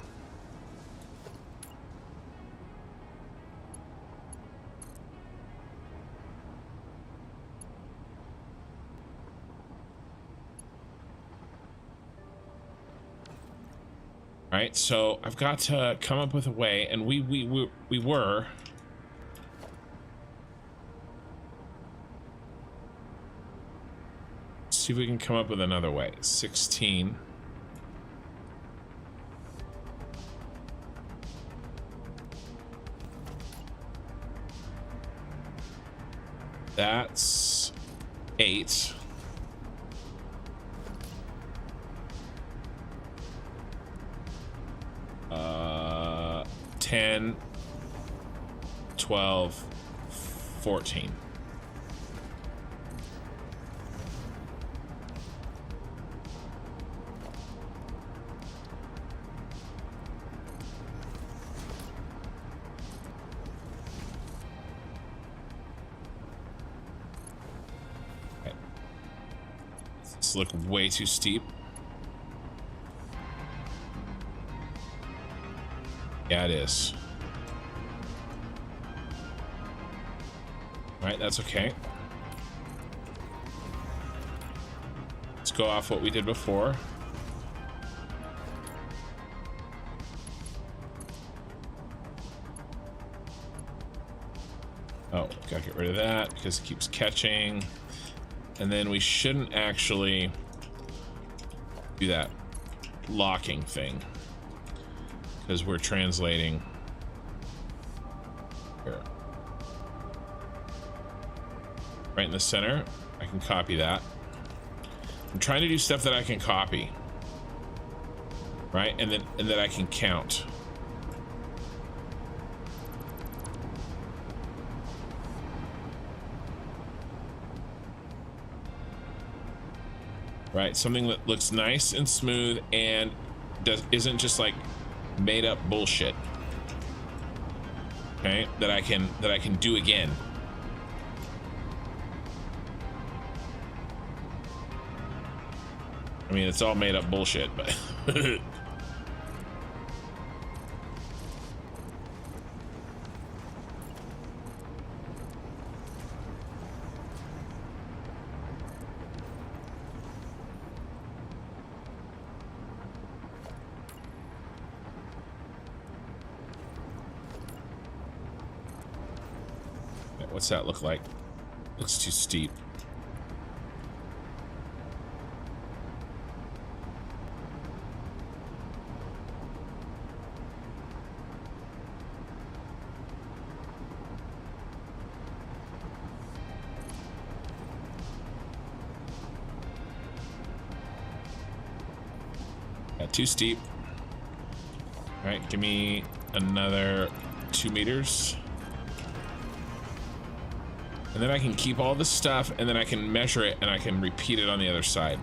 All right, so I've got to come up with a way, and we were. See if we can come up with another way. 16. That's 8. Uh, 10, 12, 14. Look way too steep. Yeah, it is. All right, that's okay. Let's go off what we did before. Oh, gotta get rid of that because it keeps catching. And then we shouldn't actually do that locking thing because we're translating here. Right in the center. I can copy that. I'm trying to do stuff that I can copy. Right? And that I can count. Right, something that looks nice and smooth and isn't just like made up bullshit. Okay, that I can do again. I mean, it's all made up bullshit, but What's that look like? Looks too steep. Too steep. All right, give me another 2 meters. And then I can keep all this stuff, and then I can measure it, and I can repeat it on the other side.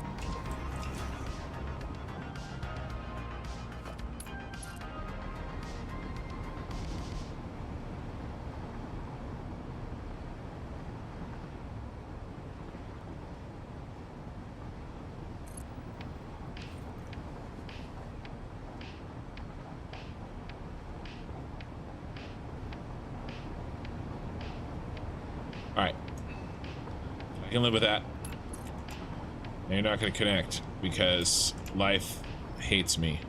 Alright. I can live with that. And you're not going to connect because life hates me.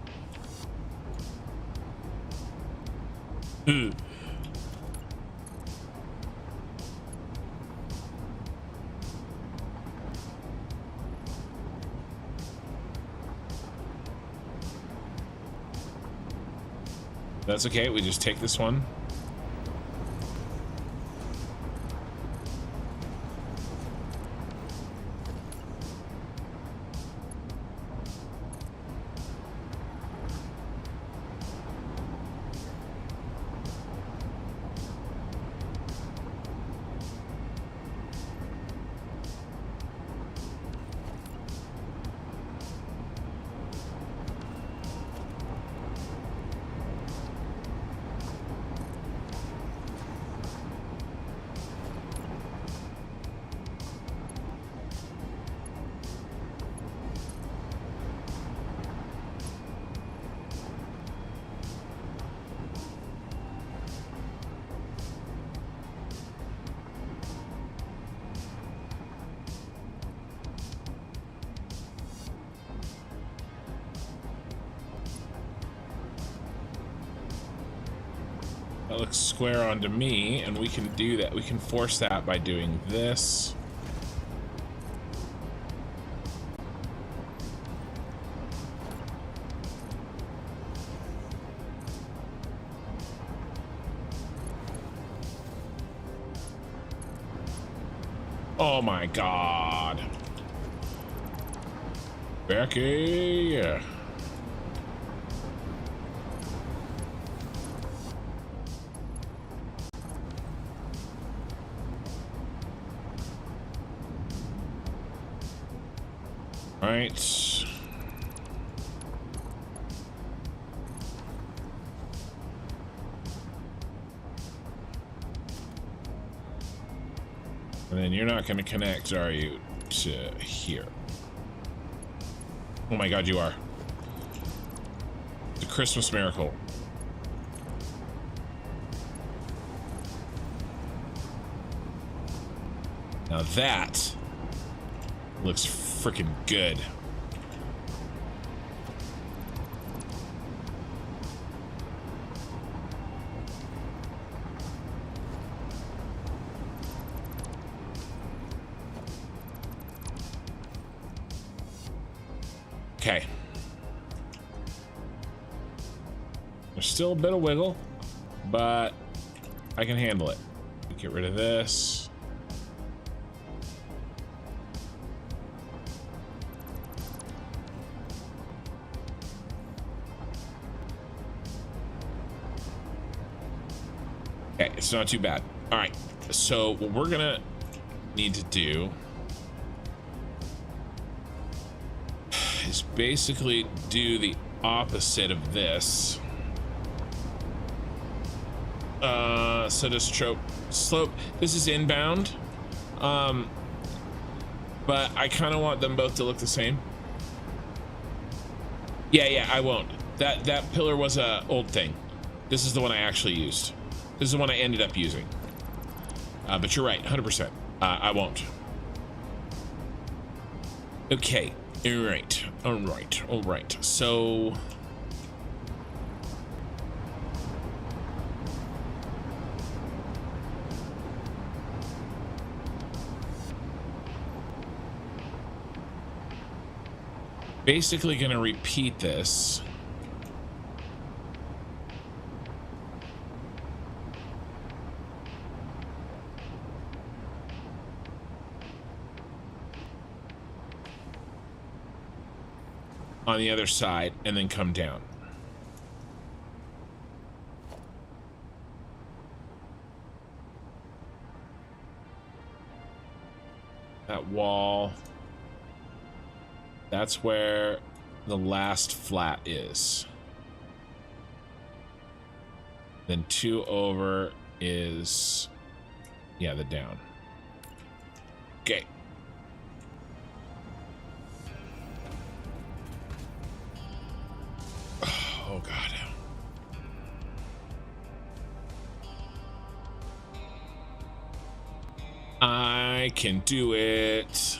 That's okay, we just take this one. That looks square onto me, and we can do that. We can force that by doing this. Oh my God. Becky. Right. And then you're not going to connect, are you, to here? Oh my God, you are. The Christmas miracle. Now that looks freaking good. Okay. There's still a bit of wiggle, but I can handle it. Get rid of this. Okay, it's not too bad. All right, so what we're gonna need to do is basically do the opposite of this. So this slope, this is inbound, but I kind of want them both to look the same. Yeah, I won't. That pillar was a old thing. This is the one I actually used. This is the one I ended up using. But you're right, 100%. I won't. Okay. All right. So Basically gonna repeat this. On the other side and then come down. That wall, that's where the last flat is. Then 2 over is, yeah, the down. Okay. Oh God. I can do it. This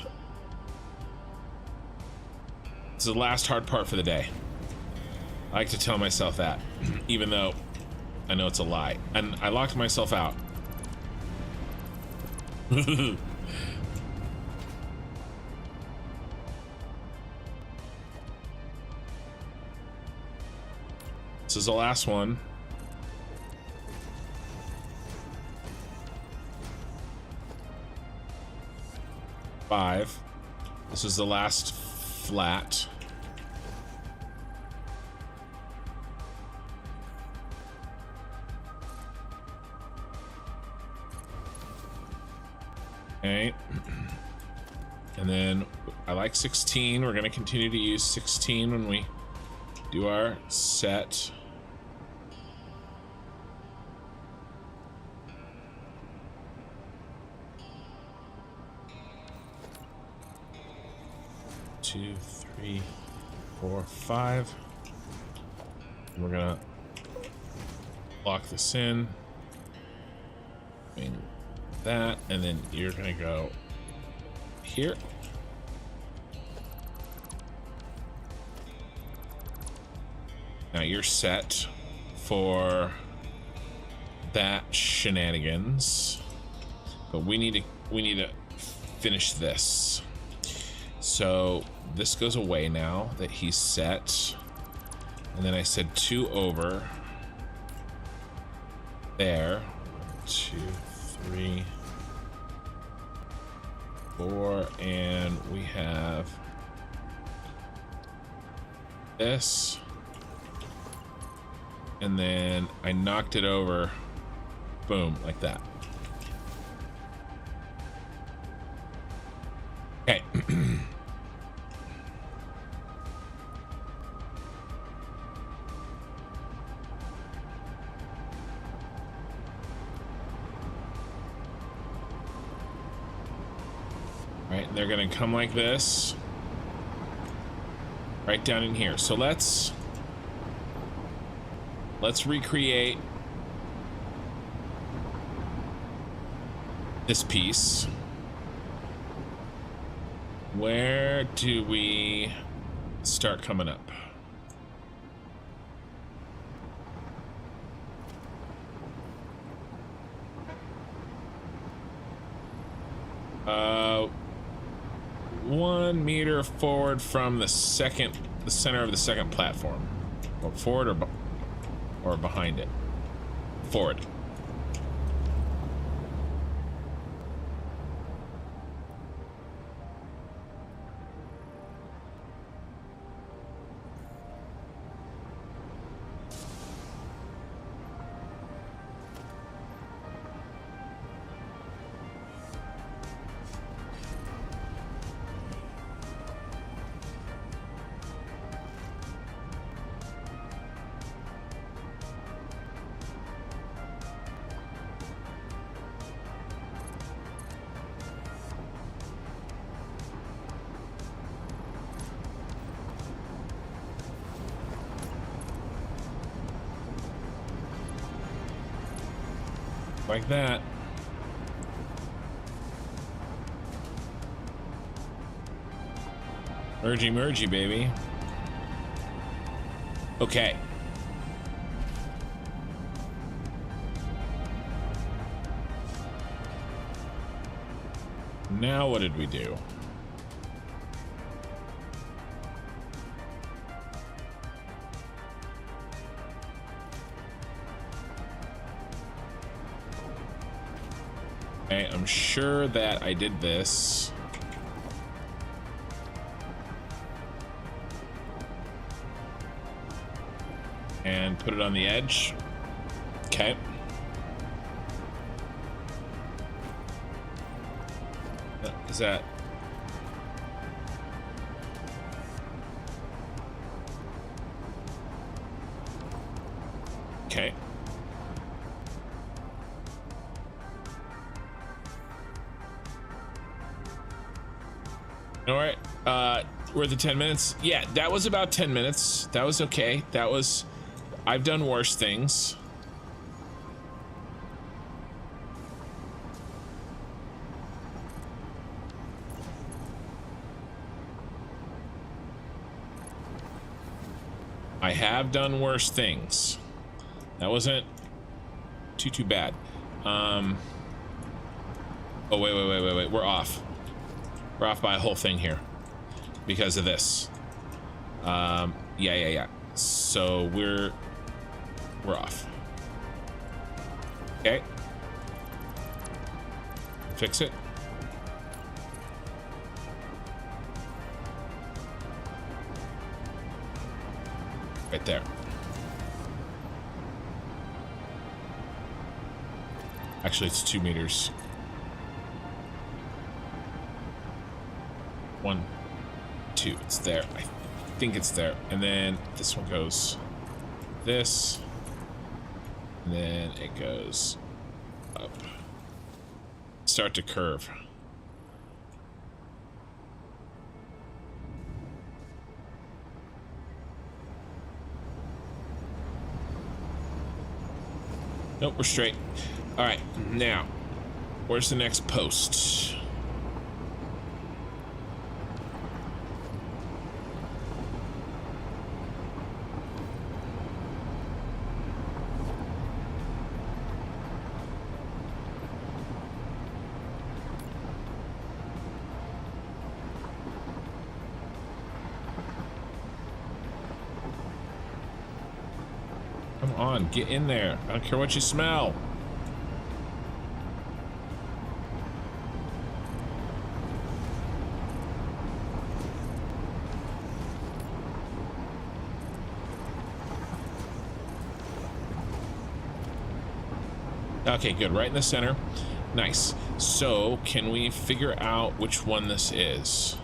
is the last hard part for the day. I like to tell myself that, even though I know it's a lie. And I locked myself out. This is the last one. Five. This is the last flat. Okay. And then I like 16. We're going to continue to use 16 when we do our set. Two, three, 4, 5. And we're gonna lock this in. And that, and then you're gonna go here. Now you're set for that shenanigans, but we need to finish this. So this goes away now that he's set, and then I said 2 over there. 2, 3, 4, and we have this, and then I knocked it over, boom, like that. Okay. Right, they're gonna come like this, right down in here. So let's recreate this piece. Where do we start coming up? Uh, 1 meter forward from the center of the second platform, or forward or behind it. Forward. Like that. Mergy, baby. Okay. Now what did we do? Okay, I'm sure that I did this. And put it on the edge. Okay. Is that... Okay. All right. We're at the 10 minutes. Yeah, that was about 10 minutes. That was okay. That was... I've done worse things. I have done worse things. That wasn't too bad. Oh, wait. We're off. We're off by a whole thing here because of this. Yeah. So we're off. Okay. Fix it. Right there. Actually, it's 2 meters. 1, 2. It's there. I think it's there. And then this one goes this. And then it goes up. Start to curve. Nope, we're straight. All right, now, where's the next post? Come on, get in there. I don't care what you smell. Okay, good. Right in the center. Nice. So, can we figure out which one this is?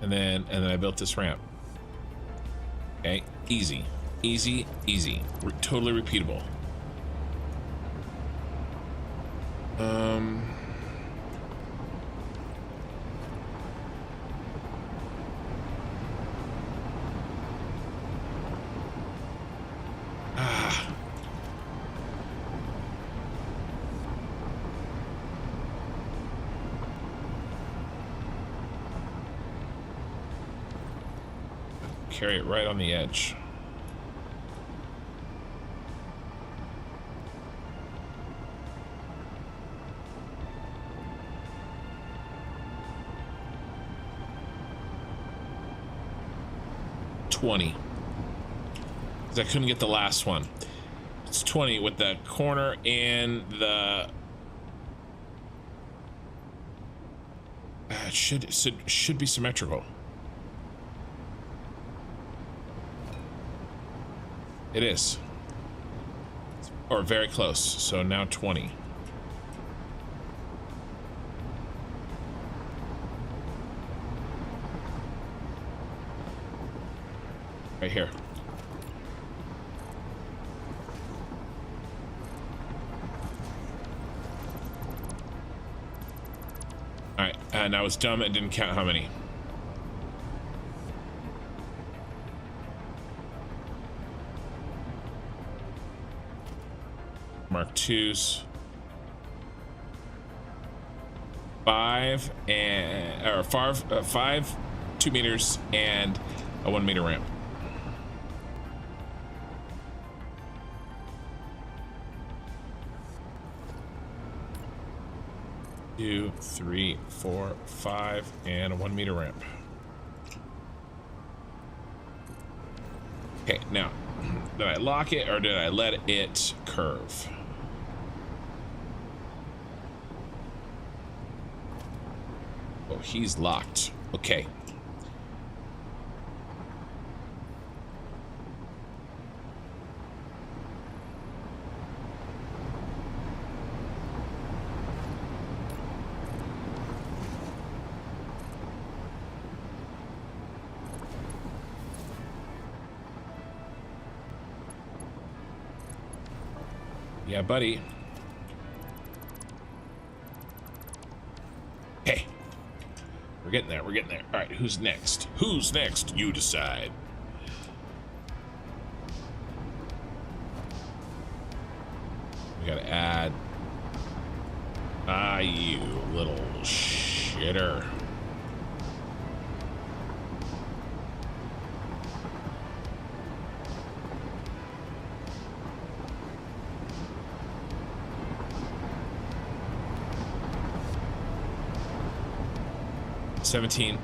And then I built this ramp. Okay, easy. Totally repeatable. Carry it right on the edge. $20. Because I couldn't get the last one. It's 20 with the corner and the... it should be symmetrical. It is. Or very close. So now 20. Right here. Alright, and I was dumb, it didn't count how many. Mark 2s. 5 and 5 2 meters and a 1 meter ramp. Two, 3, 4, 5, and a 1 meter ramp. Okay, now Did I lock it or did I let it curve? Oh, he's locked. Okay. Yeah, buddy. Hey. We're getting there. We're getting there. All right, who's next? Who's next? You decide. We gotta add... Ah, you little shitter. $17,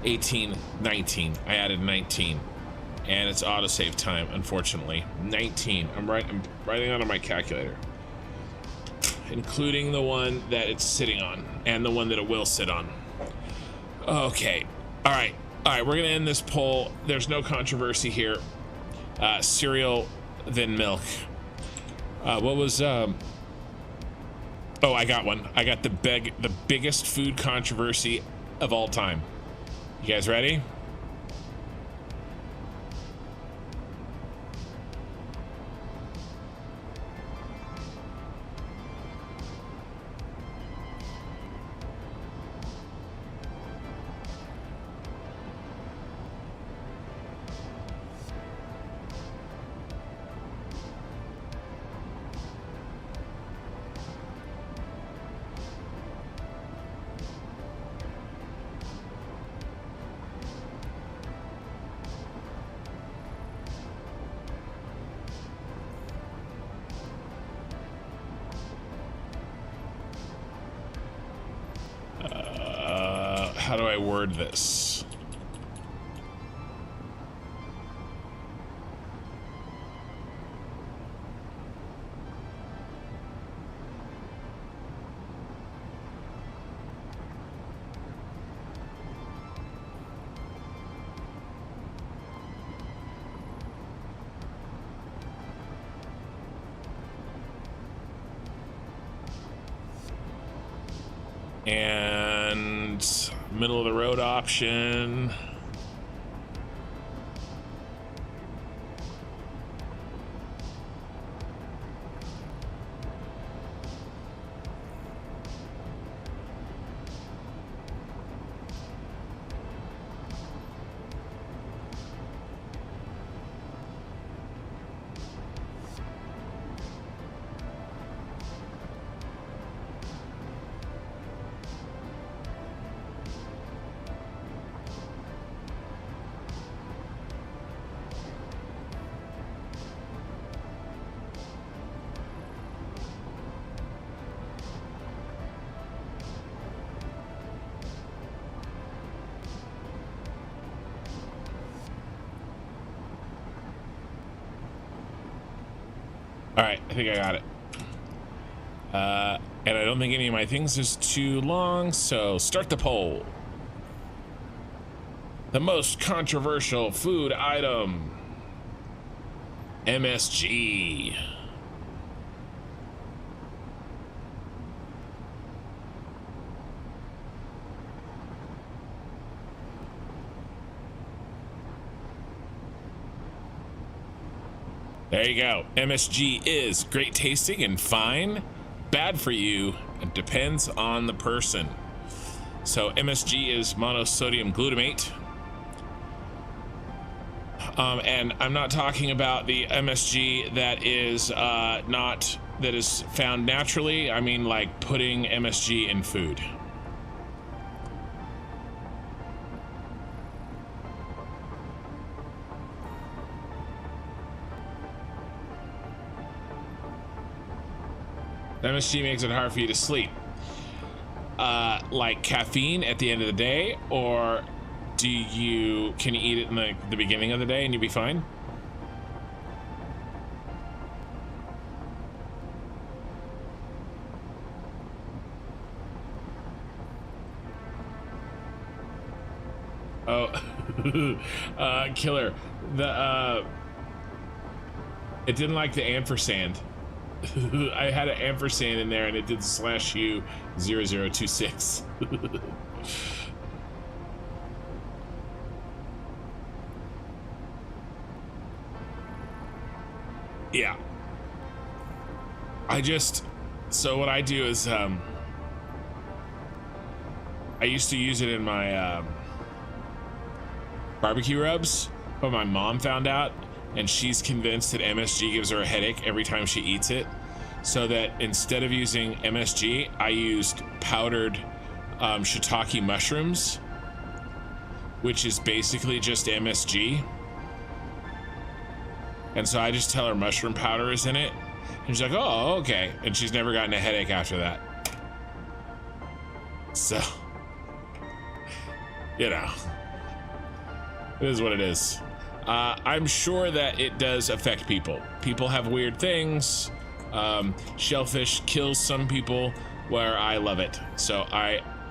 $18, $19. I added 19, and it's autosave time. Unfortunately, 19. I'm writing that on my calculator, including the one that it's sitting on and the one that it will sit on. Okay. All right. We're gonna end this poll. There's no controversy here. Cereal, then milk. What was? Oh, I got one. I got the biggest food controversy of all time. You guys ready? How do I word this? And middle of the road option. All right, I think I got it. And I don't think any of my things is too long, so start the poll. The most controversial food item. MSG. There you go. MSG is great tasting and fine. Bad for you. It depends on the person. So MSG is monosodium glutamate. And I'm not talking about the MSG that is that is found naturally. I mean like putting MSG in food. MSG makes it hard for you to sleep. Like caffeine at the end of the day, or can you eat it in the beginning of the day and you'll be fine? Oh, killer. It didn't like the ampersand. I had an ampersand in there and it did /u 0026. Yeah. So what I do is, I used to use it in my, barbecue rubs, but my mom found out and she's convinced that MSG gives her a headache every time she eats it. So that instead of using MSG, I used powdered shiitake mushrooms, which is basically just MSG. And so I just tell her mushroom powder is in it. And she's like, oh, okay. And she's never gotten a headache after that. So, you know, it is what it is. I'm sure that it does affect people. People have weird things. Shellfish kills some people where I love it. So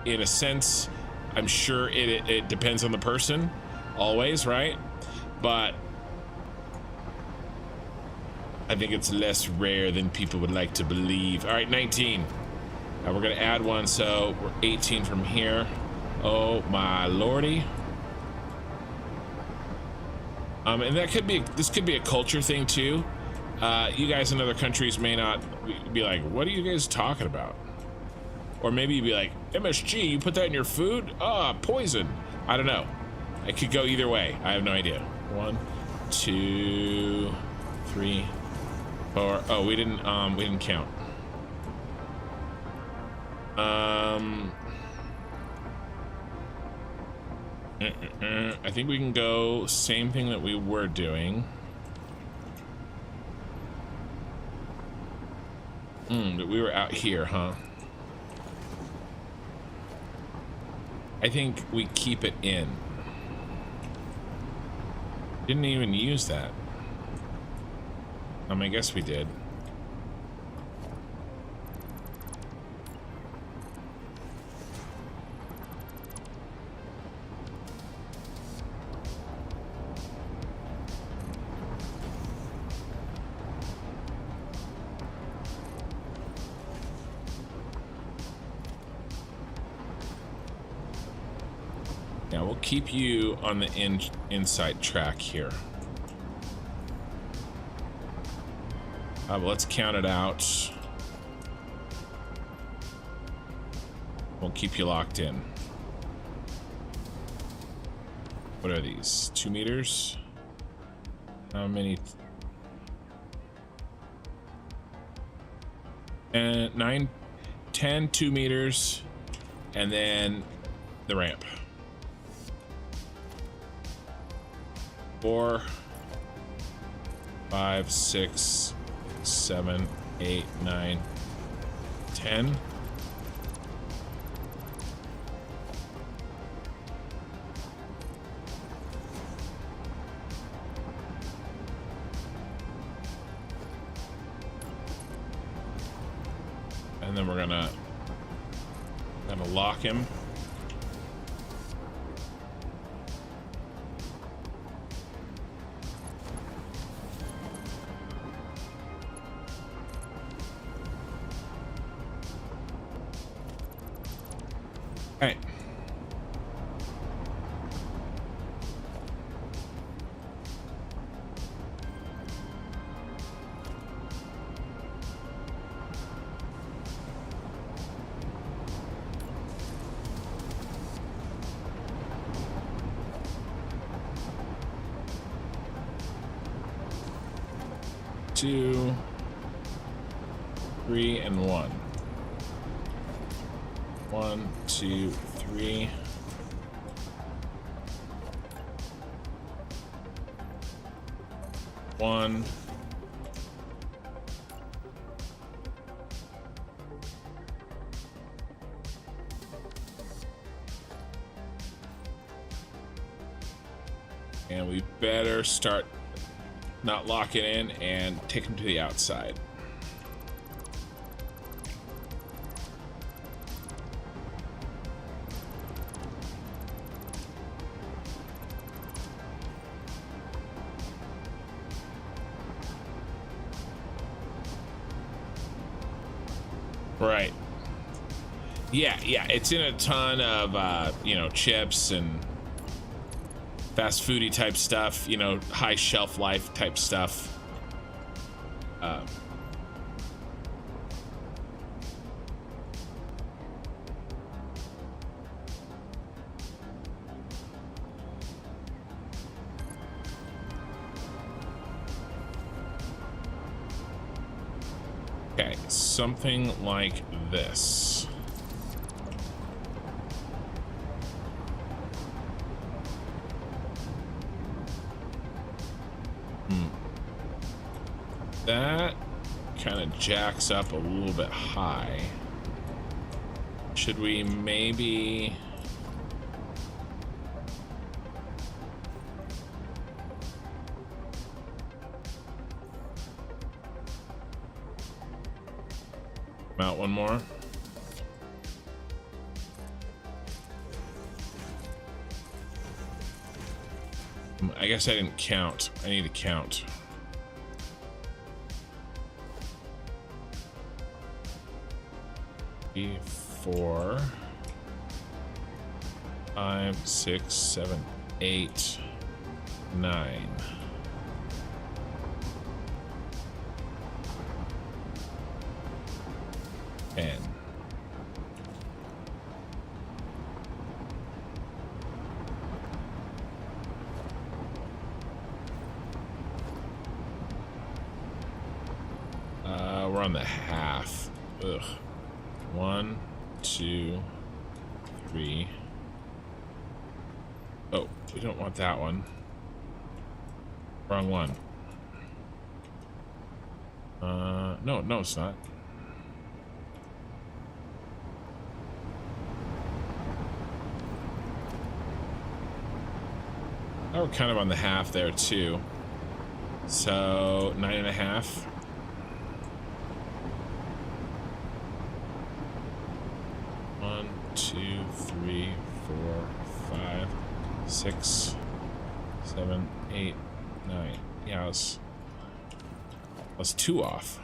in a sense, I'm sure it depends on the person always, right? But I think it's less rare than people would like to believe. All right, 19. We're gonna add one, so we're 18 from here. Oh my lordy. And this could be a culture thing too. You guys in other countries may not be like, what are you guys talking about? Or maybe you'd be like, MSG, you put that in your food? Poison. I don't know. It could go either way. I have no idea. 1, 2, 3, 4. Oh, we didn't count. I think we can go same thing that we were doing. But we were out here, huh? I think we keep it in. Didn't even use that. I guess we did. Now we'll keep you on the inside track here. But let's count it out. We'll keep you locked in. What are these? 2 meters? How many? 9, 10, 2 meters, and then the ramp. 4, 5, 6, 7, 8, 9, 10. And then we're gonna lock him. All right. Two, 3, and 1. 1, 2, 3. One. And we better start not locking in and take them to the outside. Right. Yeah, it's in a ton of you know, chips and fast foody type stuff, you know, high shelf life type stuff. Okay, something like this. That kind of jacks up a little bit high. Should we maybe... mount one more? I guess I didn't count. I need to count. 3, 4, 5, 6, 7, 8, 9. And we're on the half. Ugh. 1, 2, 3. Oh, we don't want that one. Wrong one. No, it's not. Oh, we're kind of on the half there too. So 9.5. One, 2, 3, 4, 5, 6, 7, 8, 9. Yeah, I was 2 off.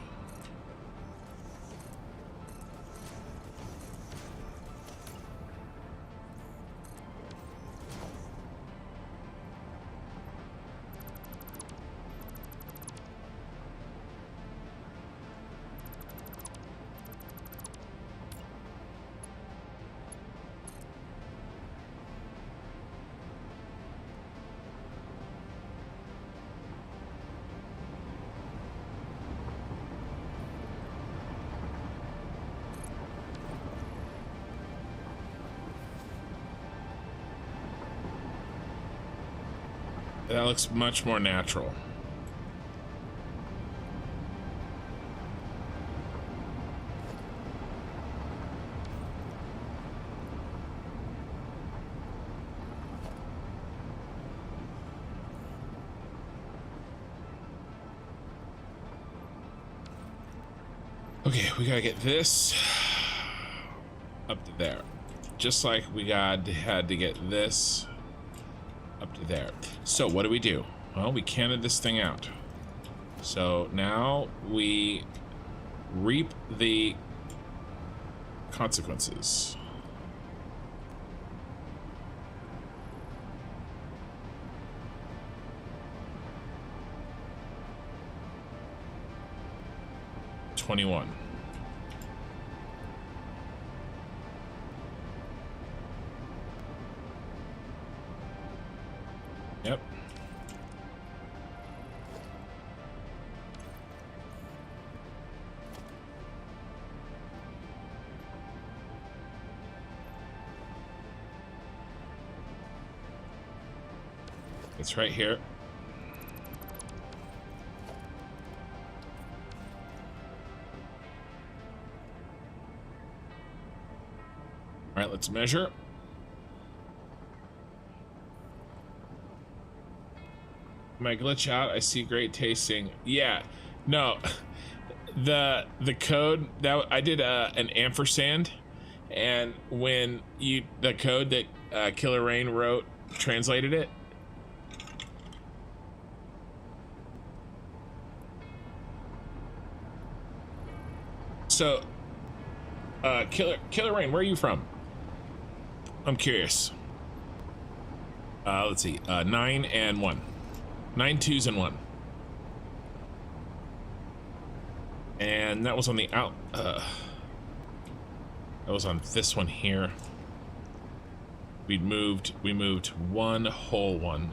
That looks much more natural. Okay, we gotta get this up to there. Just like we had to get this up to there. So what do? Well, we canted this thing out. So now we reap the consequences. $21. Yep. It's right here. All right, let's measure. My glitch out. I see great tasting. Yeah, no, the code that I did an ampersand, and when the code that Killer Rain wrote translated it. So Killer Rain, where are you from? I'm curious. Let's see. 9 and 1. 9 twos and 1. And that was on the out. That was on this one here. We moved one whole one.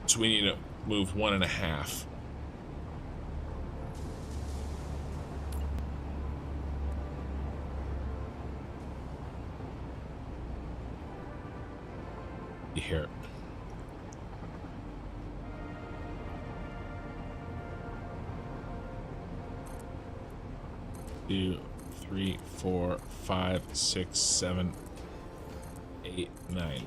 So we need to move 1.5. Here. 2, 3, 4, 5, 6, 7, 8, 9.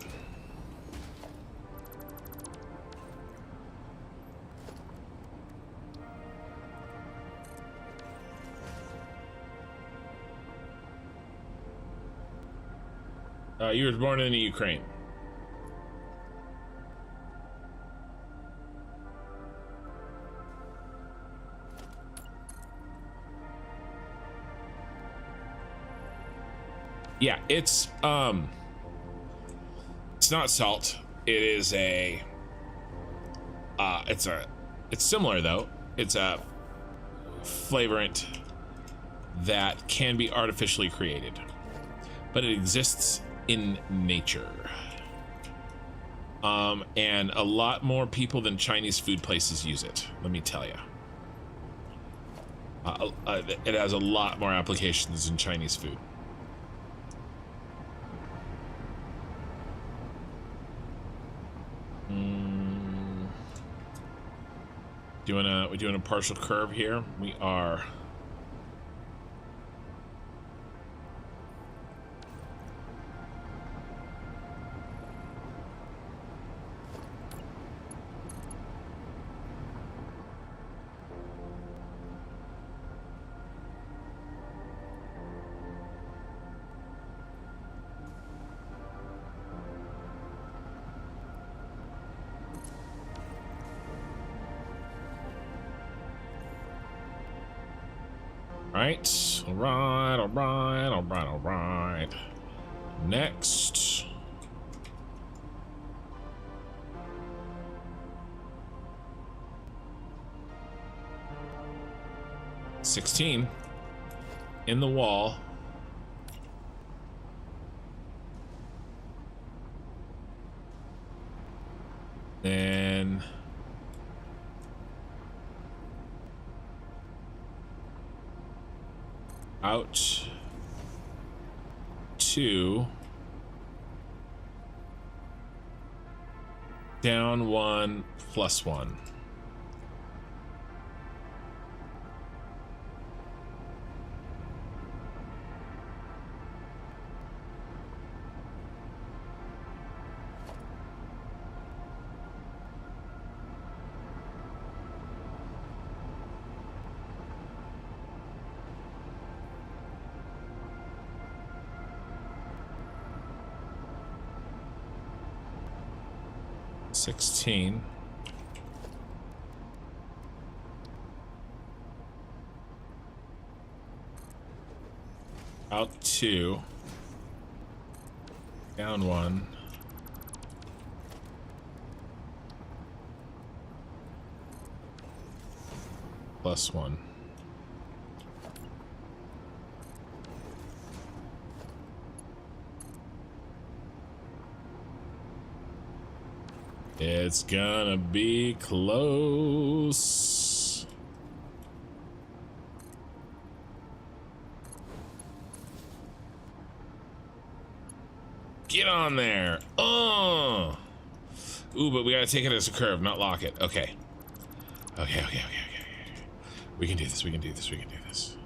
You were born in the Ukraine. Yeah, it's not salt. It is a it's similar though. It's a flavorant that can be artificially created, but it exists in nature. And a lot more people than Chinese food places use it, let me tell you. It has a lot more applications than Chinese food. We're doing a partial curve here. We are. All right. Next. $16 in the wall. Then out 2, down 1, plus 1. $16. Out 2. Down 1. Plus 1. It's gonna be close. Get on there. Oh. Ooh, but we gotta take it as a curve, not lock it. Okay. Okay. We can do this. We can do this. We can do this.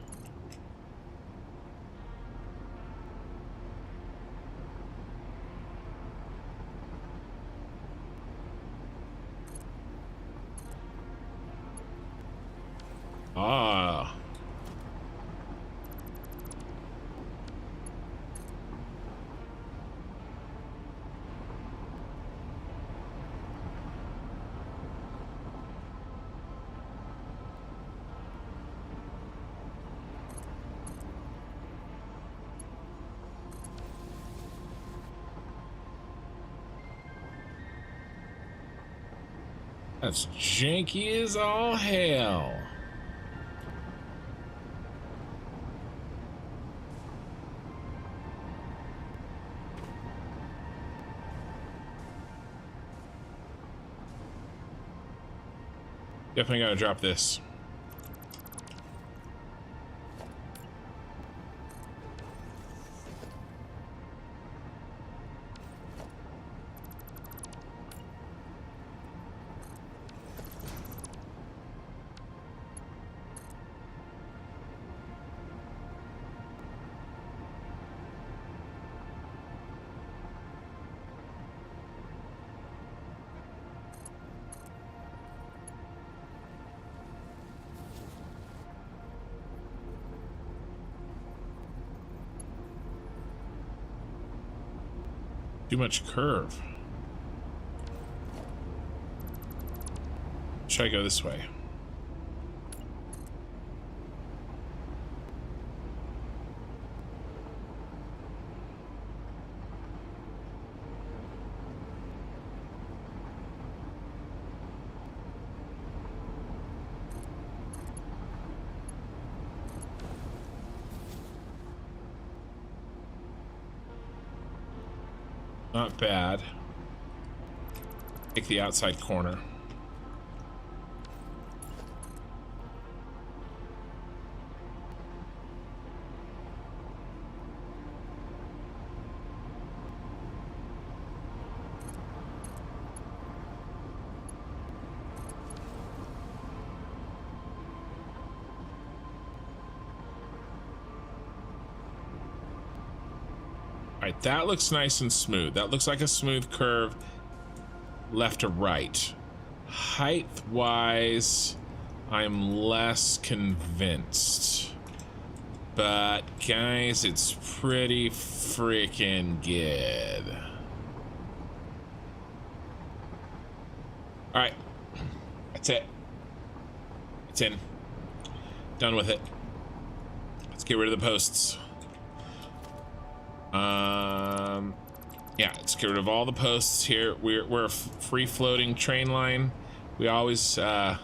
Ah. That's janky as all hell. Definitely gotta drop this. Too much curve. Should I go this way? Not bad. Take the outside corner. All right, that looks nice and smooth. That looks like a smooth curve left to right. Height-wise, I'm less convinced. But guys, it's pretty freaking good. All right, that's it. It's in. Done with it. Let's get rid of the posts. Yeah, let's get rid of all the posts here. We're a free-floating train line. We always were.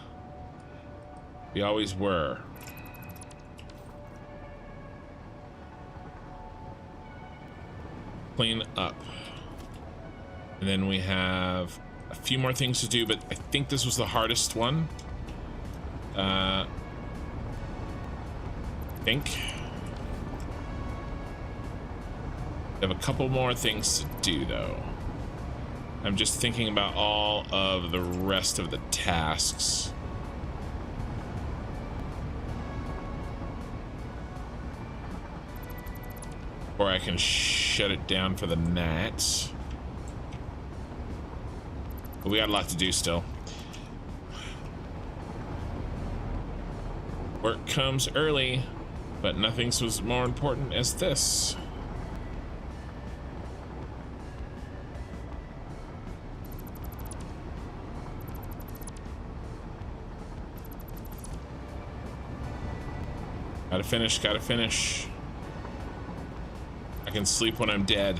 Clean up. And then we have a few more things to do, but I think this was the hardest one. I think. We have a couple more things to do, though. I'm just thinking about all of the rest of the tasks. Or I can shut it down for the night. But we got a lot to do still. Work comes early, but nothing's was more important as this. Gotta finish, gotta finish. I can sleep when I'm dead.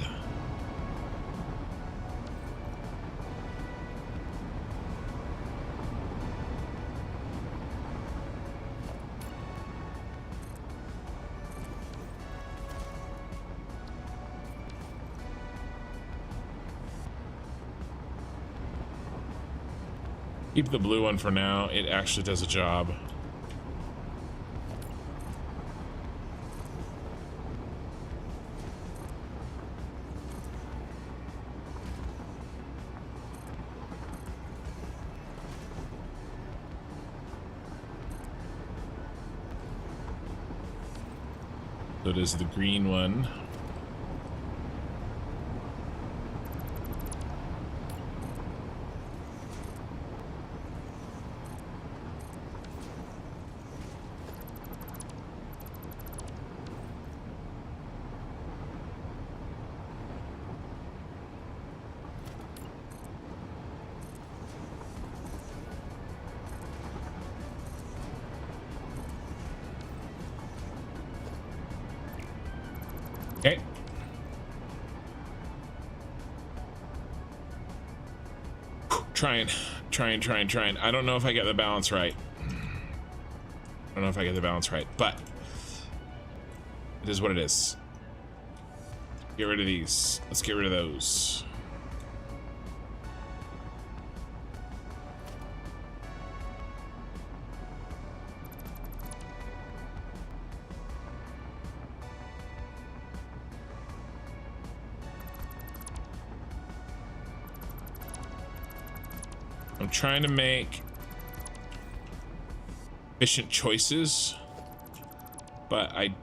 Keep the blue one for now. It actually does a job. So it is the green one. Okay. Trying trying. I don't know if I get the balance right. But it is what it is. Get rid of these. Let's get rid of those. I'm trying to make efficient choices, but I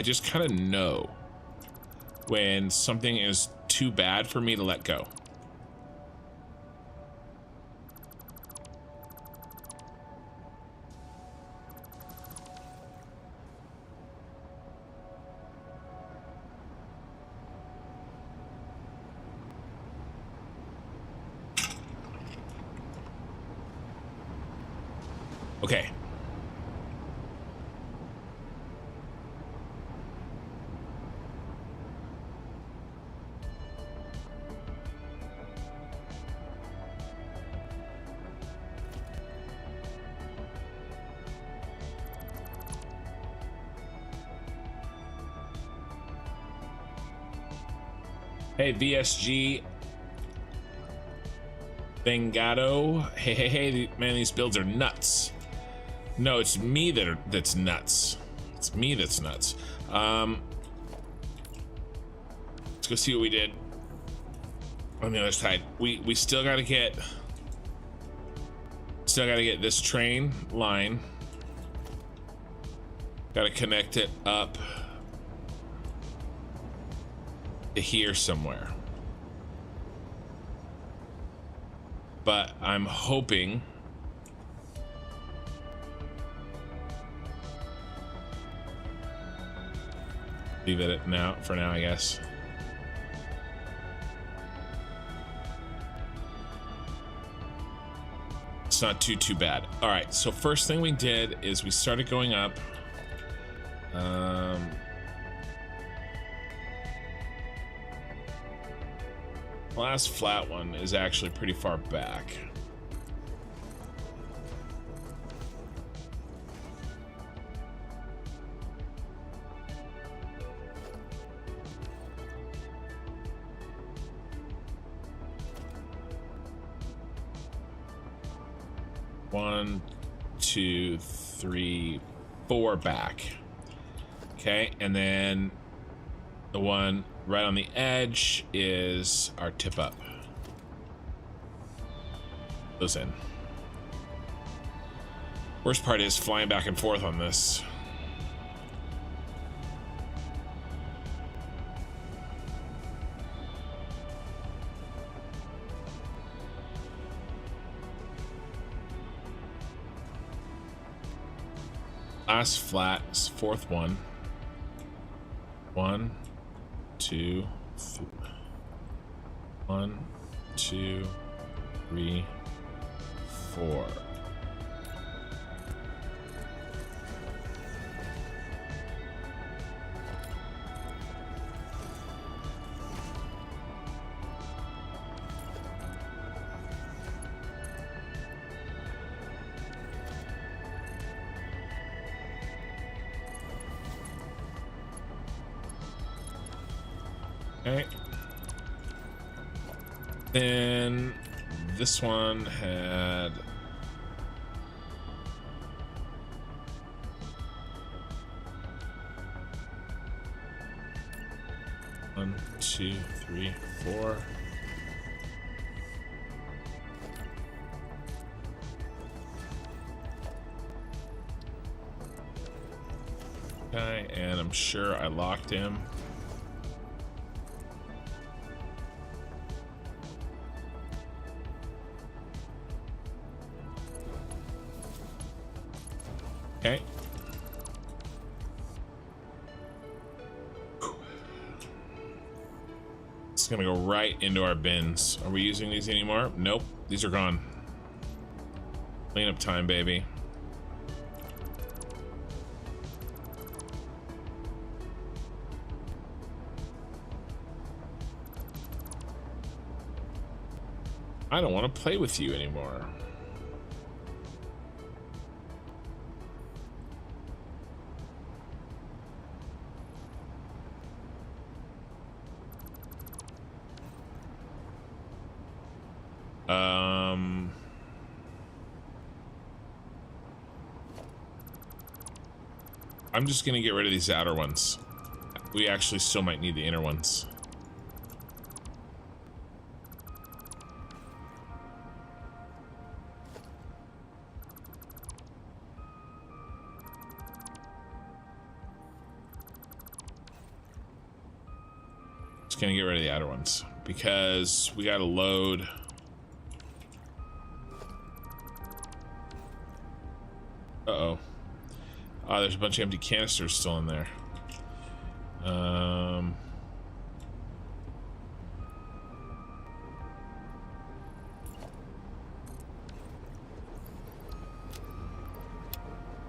just kind of know when something is too bad for me to let go. Okay. Hey, VSG Bengado. Hey, man, these builds are nuts. No, it's me that's nuts. It's me that's nuts. Let's go see what we did on the other side. We still gotta get this train line. Gotta connect it up to here somewhere. But I'm hoping leave it at now for now, I guess. It's not too bad. All right, so first thing we did is we started going up. Last flat one is actually pretty far back. One, two, three, four back. Okay, and then the one right on the edge is our tip up. Goes in. Worst part is flying back and forth on this. Last flat, fourth one. 1, 2, 3. 1, 2, 3, 4. Okay. Then this one had one, two, three, four. Okay, and I'm sure I locked him. Okay. It's gonna go right into our bins. Are we using these anymore? Nope, these are gone. Cleanup time, baby. I don't want to play with you anymore. I'm just gonna get rid of these outer ones. We actually still might need the inner ones. Just gonna get rid of the outer ones because we gotta load. Uh-oh. Oh, there's a bunch of empty canisters still in there.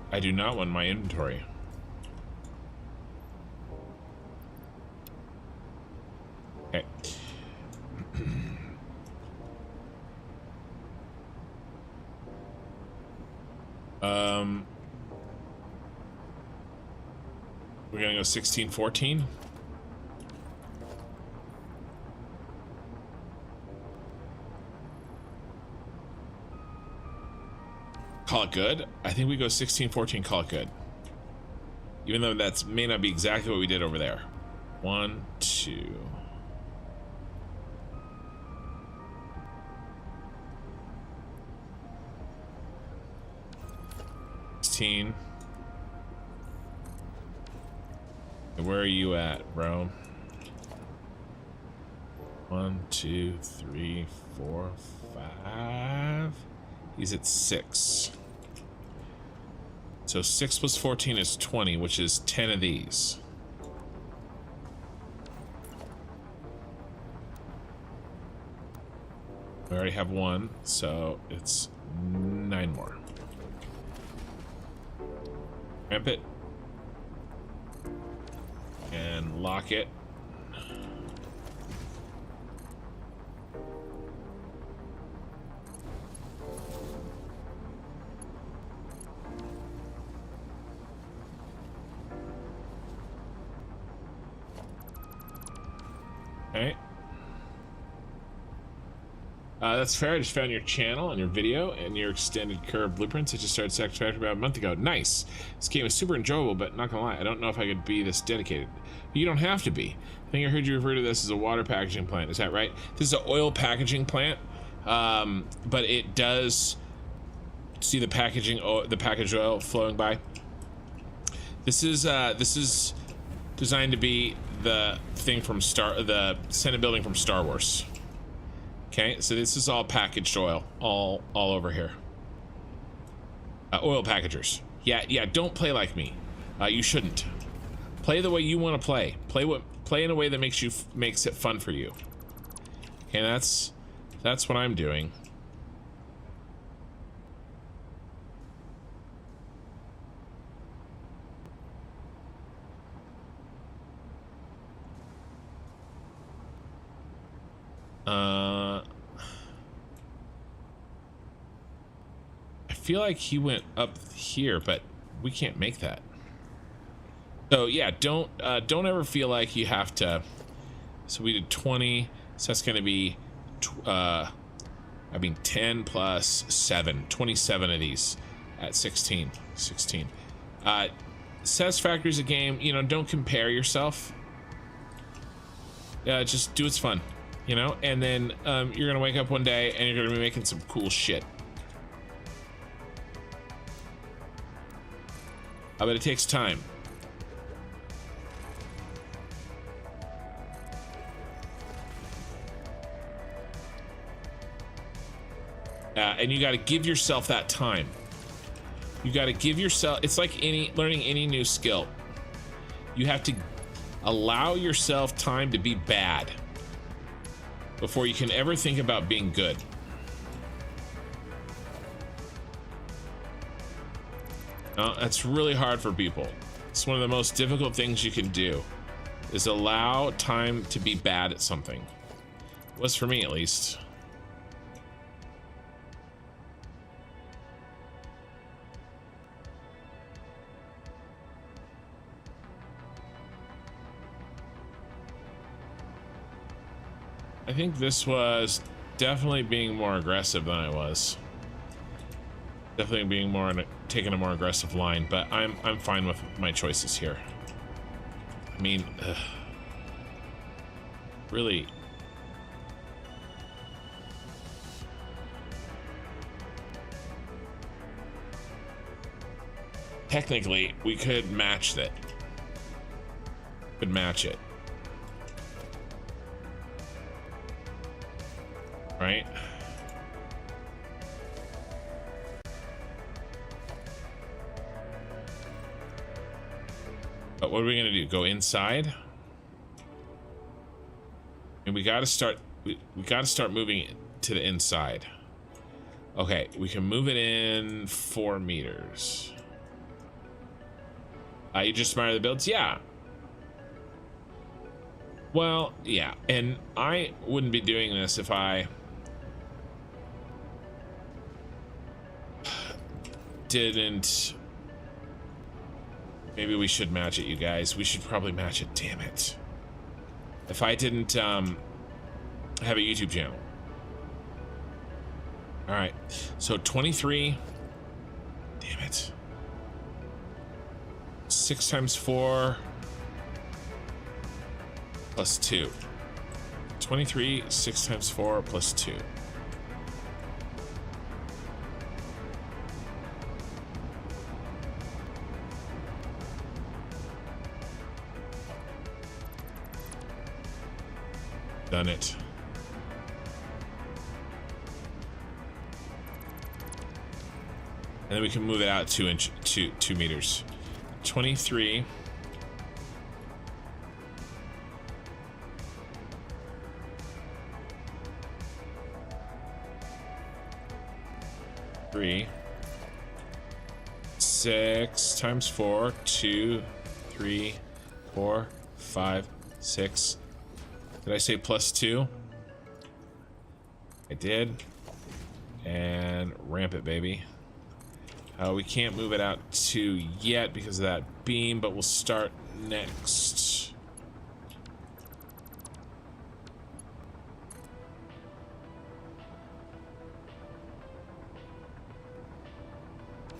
I do not want my inventory. Okay. We're gonna go 1614. Call it good. I think we go 1614, call it good. Even though that's may not be exactly what we did over there. 1, 2. Where are you at, bro? 1, 2, 3, 4, 5. He's at 6. So 6 plus 14 is 20, which is 10 of these. We already have 1, so it's 9 more. Ramp it. And lock it. Okay. That's fair. I just found your channel and your video and your extended curve blueprints. I just started Satisfactory about a month ago. Nice. This game is super enjoyable, but not gonna lie, I don't know if I could be this dedicated. You don't have to be. I think I heard you refer to this as a water packaging plant. Is that right? This is an oil packaging plant, but it does see the packaging, the packaged oil flowing by. This is designed to be the thing from the Senate Building from Star Wars. Okay, so this is all packaged oil, all over here. Oil packagers. Yeah. Don't play like me. You shouldn't. Play the way you want to play. Play in a way that makes it fun for you. Okay, that's what I'm doing. I feel like he went up here, but we can't make that. So yeah, don't ever feel like you have to. So we did 20, so that's going to be 10 plus 7, 27 of these at 16. Satisfactory is a game, you know, don't compare yourself. Just do what's fun, you know, and then you're gonna wake up one day and you're gonna be making some cool shit. But it takes time. And you got to give yourself that time. You got to give yourself, it's like learning any new skill. You have to allow yourself time to be bad before you can ever think about being good. That's really hard for people. It's one of the most difficult things you can do, is allow time to be bad at something. It was for me, at least. I think this was definitely being more aggressive than I was. Definitely being more taking a more aggressive line, but I'm fine with my choices here. I mean, really. Technically, we could match that. Could match it. Right? But what are we gonna do? Go inside? And we gotta start we gotta start moving it to the inside. Okay, we can move it in 4 meters. You just admire the builds? Yeah. Well, yeah, and I wouldn't be doing this if I didn't. Maybe we should match it, you guys. We should probably match it, damn it. If I didn't have a YouTube channel. All right, so 23, damn it. 6 times 4 plus 2. 23, 6 times 4 plus 2. Done it. And then we can move it out 2 meters. 23. Three. 6 times 4. 2, 3, 4, 5, 6. Did I say plus 2? I did. And ramp it, baby. We can't move it out 2 yet because of that beam, but we'll start next.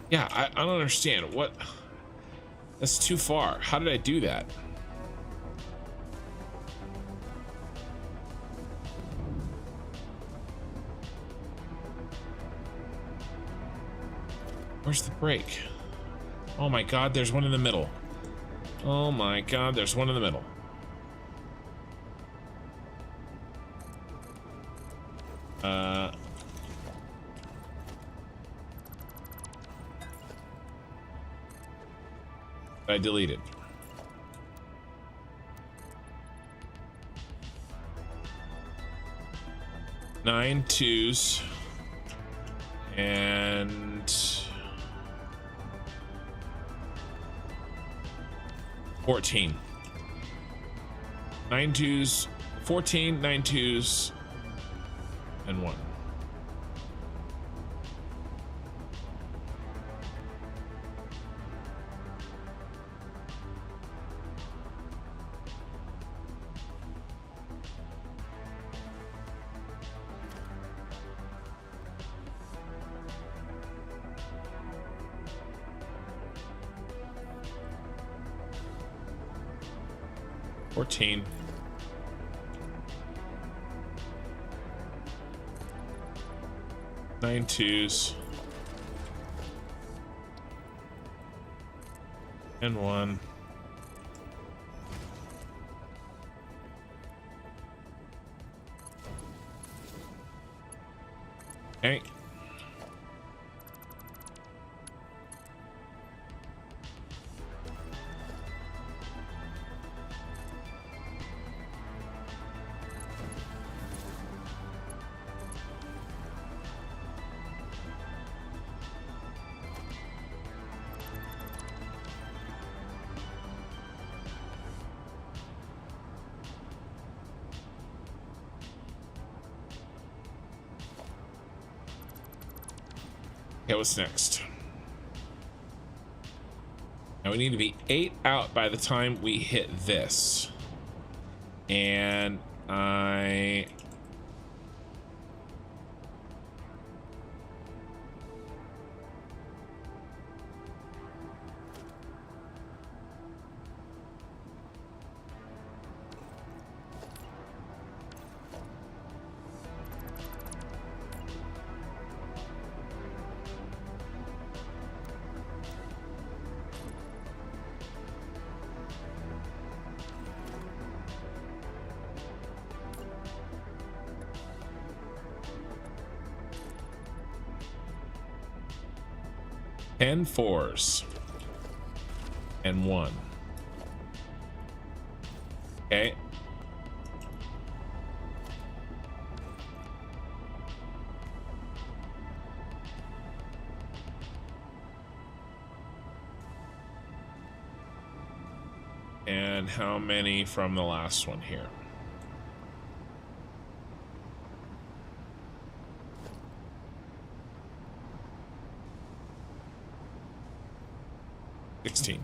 Yeah, I don't understand. What? That's too far. How did I do that? Where's the break? Oh my god, there's one in the middle. Oh my god, there's one in the middle. I deleted. Nine twos and 14. 9 twos, 14, 9 twos, and 1. Nine twos and 1. Okay. Okay, what's next? Now we need to be 8 out by the time we hit this. And I 10 fours. And 1. Okay. And how many from the last one here? $16.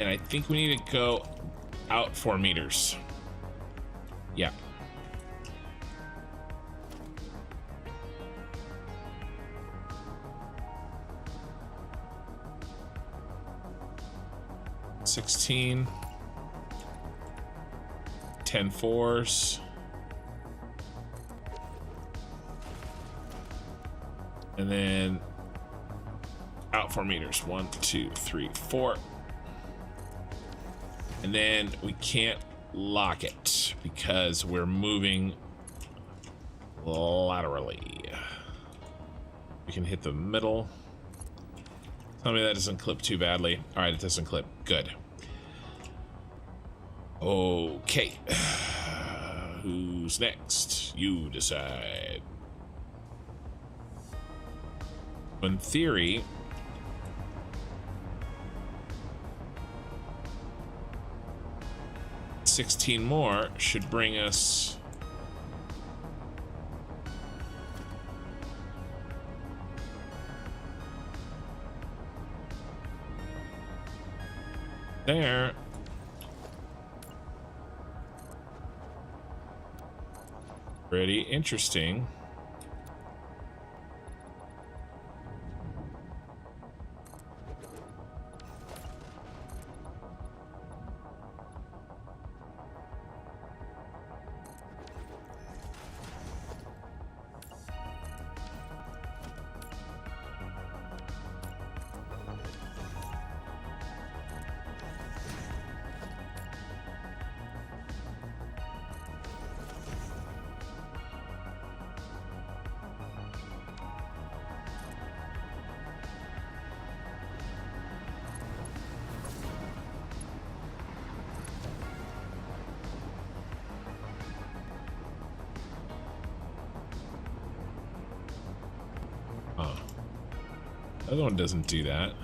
And I think we need to go out 4 meters. Yeah. $16. 10 fours. And then out 4 meters. 1, 2, 3, 4. And then we can't lock it because we're moving laterally. We can hit the middle. Tell me that doesn't clip too badly. All right, it doesn't clip. Good. Okay. Who's next? You decide. In theory, $16 more should bring us there. Pretty interesting. The other one doesn't do that.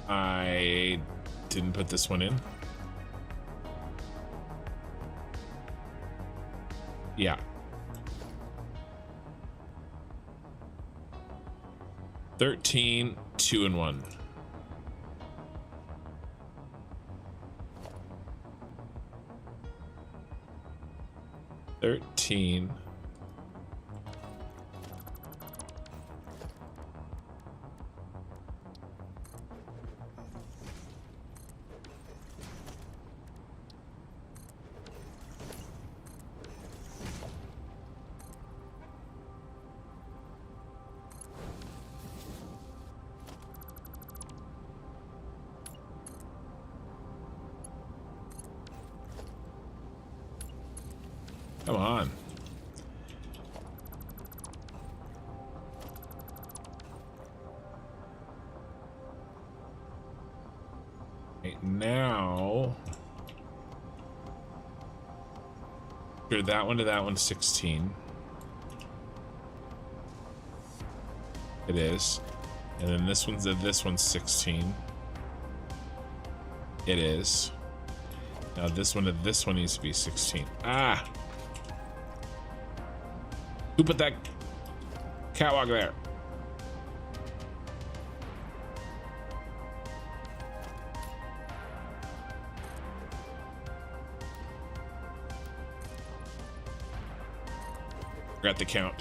I didn't put this one in. Yeah. $13, 2 and 1. $13. Come on. Okay, now sure, that one to that one 16. It is. And then this one's to this one's 16. It is. Now this one to this one needs to be 16. Ah! Who put that catwalk there? Forgot the count.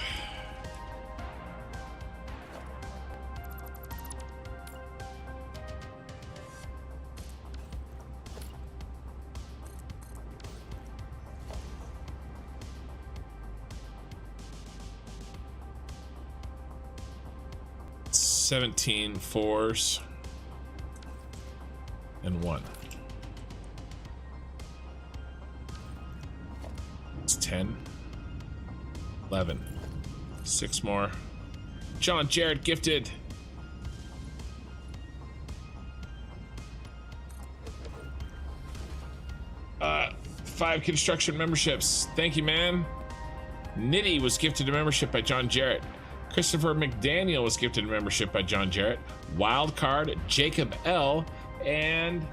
$17 fours and 1. It's 10, 11, 6 more. John Jarrett gifted. Five construction memberships. Thank you, man. Nitty was gifted a membership by John Jarrett. Christopher McDaniel was gifted a membership by John Jarrett. Wildcard, Jacob L, and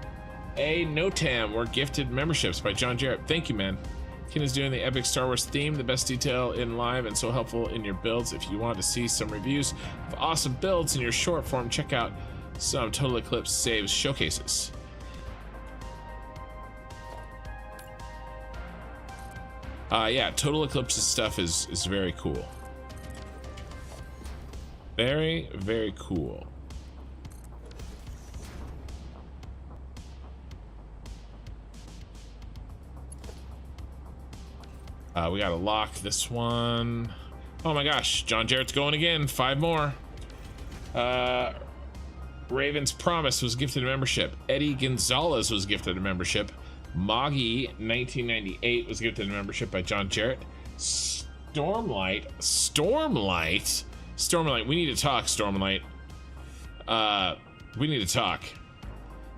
a Notam were gifted memberships by John Jarrett. Thank you, man. Ken is doing the epic Star Wars theme, the best detail in live and so helpful in your builds. If you want to see some reviews of awesome builds in your short form, check out some Total Eclipse saves showcases. Yeah, Total Eclipse's stuff is very cool. Very, very cool. We gotta lock this one. Oh my gosh, John Jarrett's going again. 5 more. Raven's Promise was gifted a membership. Eddie Gonzalez was gifted a membership. Moggy 1998 was gifted a membership by John Jarrett. Stormlight, we need to talk, Stormlight. We need to talk.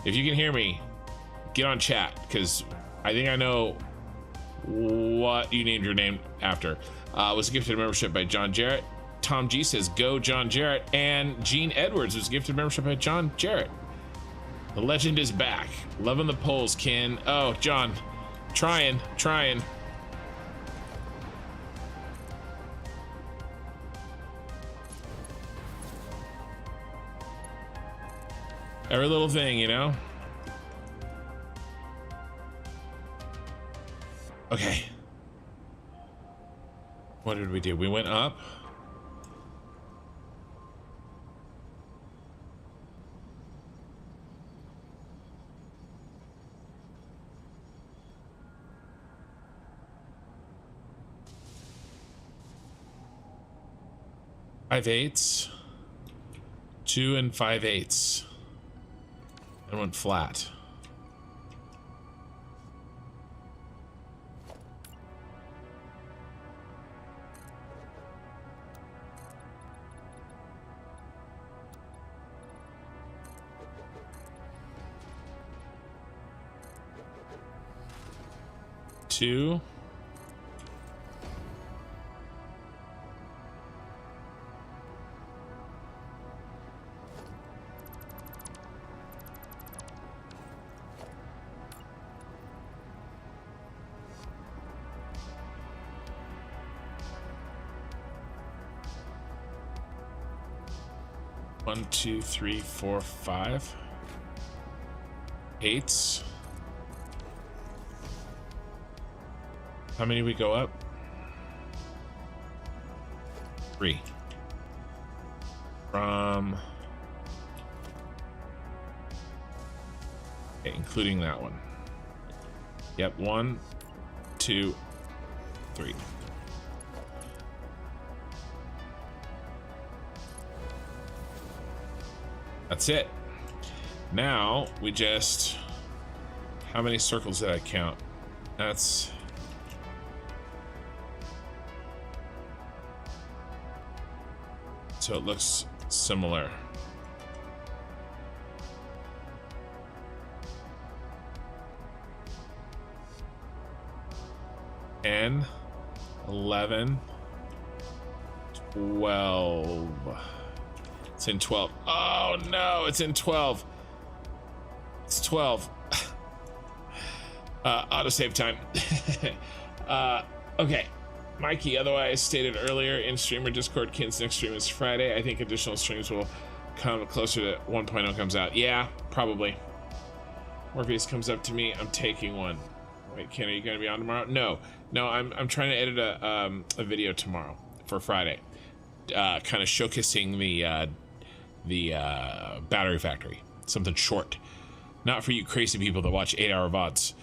If you can hear me, get on chat, because I think I know what you named your name after. Was gifted a membership by John Jarrett. Tom G says, go John Jarrett. And Gene Edwards was gifted a membership by John Jarrett. The legend is back. Loving the polls, Ken. Oh, John. Trying. Every little thing, you know? Okay. What did we do? We went up. Five eighths, 2 and 5/8, and went flat. Two. One, two, three, four, 5. Eights. How many we go up? 3. From... Okay, including that one. Yep, 1, 2, 3. That's it. Now we just... How many circles did I count? That's... So it looks similar. And 11, 12. It's in 12. Oh no, it's in 12. It's 12. Autosave time. Okay. Mikey, otherwise stated earlier in streamer Discord, Ken's next stream is Friday. I think additional streams will come closer to 1.0 comes out. Yeah, probably. Morpheus comes up to me. I'm taking one. Wait, Ken, are you gonna be on tomorrow? No, I'm trying to edit a video tomorrow for Friday, kind of showcasing the Battery Factory, something short, not for you crazy people that watch 8-hour VODs.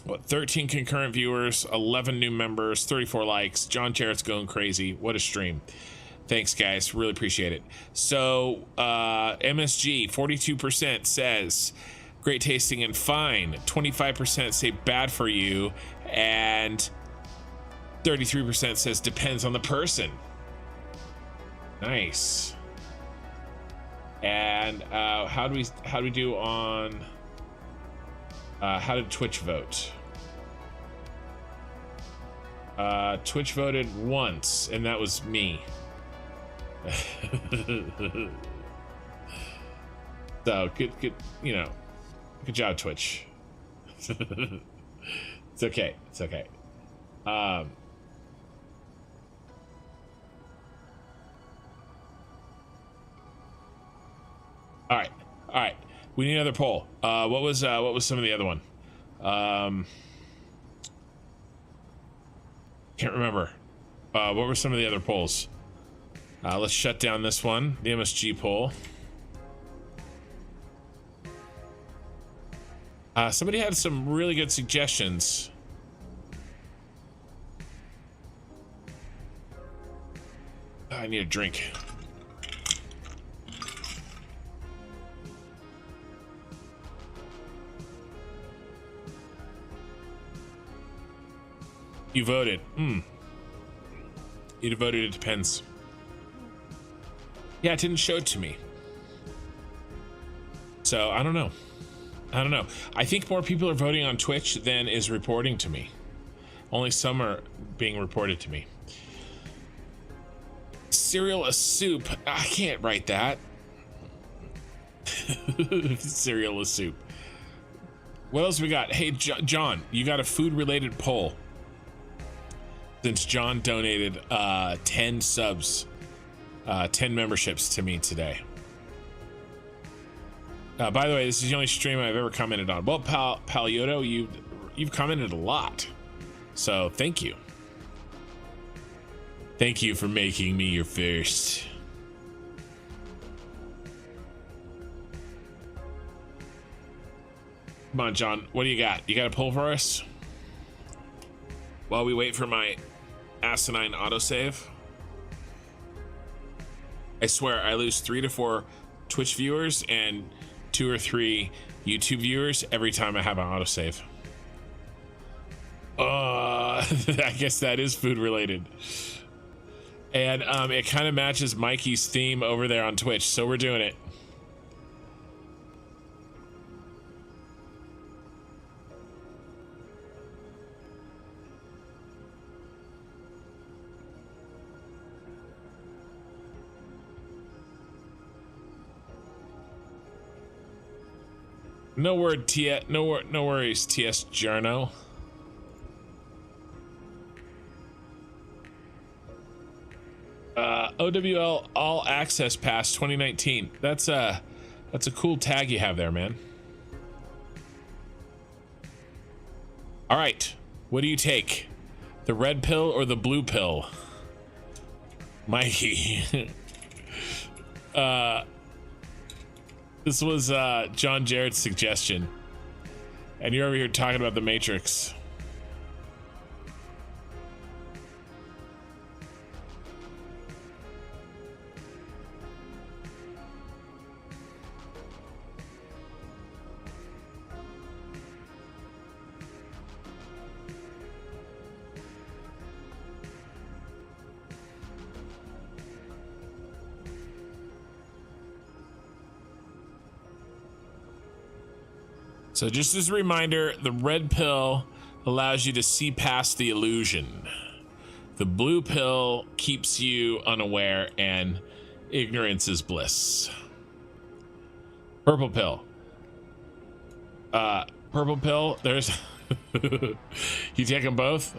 What, 13 concurrent viewers, 11 new members, 34 likes. John Jarrett's going crazy. What a stream. Thanks, guys. Really appreciate it. So, MSG, 42% says great tasting and fine. 25% say bad for you. And 33% says depends on the person. Nice. And how do we do on how did Twitch vote? Twitch voted once, and that was me. So good, you know, good job, Twitch. It's okay. All right. We need another poll. What was some of the other one? Can't remember. What were some of the other polls? Let's shut down this one, the MSG poll. Somebody had some really good suggestions. I need a drink. You voted. You voted, it depends. Yeah, it didn't show it to me. So, I don't know. I think more people are voting on Twitch than is reporting to me. Only some are being reported to me. Cereal a soup. I can't write that. Cereal a soup. What else we got? Hey, John, you got a food-related poll. Since John donated 10 subs, 10 memberships to me today. By the way, this is the only stream I've ever commented on. Well, Palioto, you've commented a lot, so thank you. Thank you for making me your first. Come on, John, what do you got? You got a poll for us? While we wait for my asinine autosave. I swear I lose 3 to 4 Twitch viewers and 2 or 3 YouTube viewers every time I have an autosave. I guess that is food related. And it kind of matches Mikey's theme over there on Twitch, so we're doing it. No worries, TS Jarno. OWL All Access Pass 2019. That's a cool tag you have there, man. All right, what do you take? The red pill or the blue pill? Mikey. This was John Jarrett's suggestion, and you're over here talking about the Matrix. So just as a reminder, the red pill allows you to see past the illusion. The blue pill keeps you unaware, and ignorance is bliss. Purple pill. Purple pill, there's... You take them both?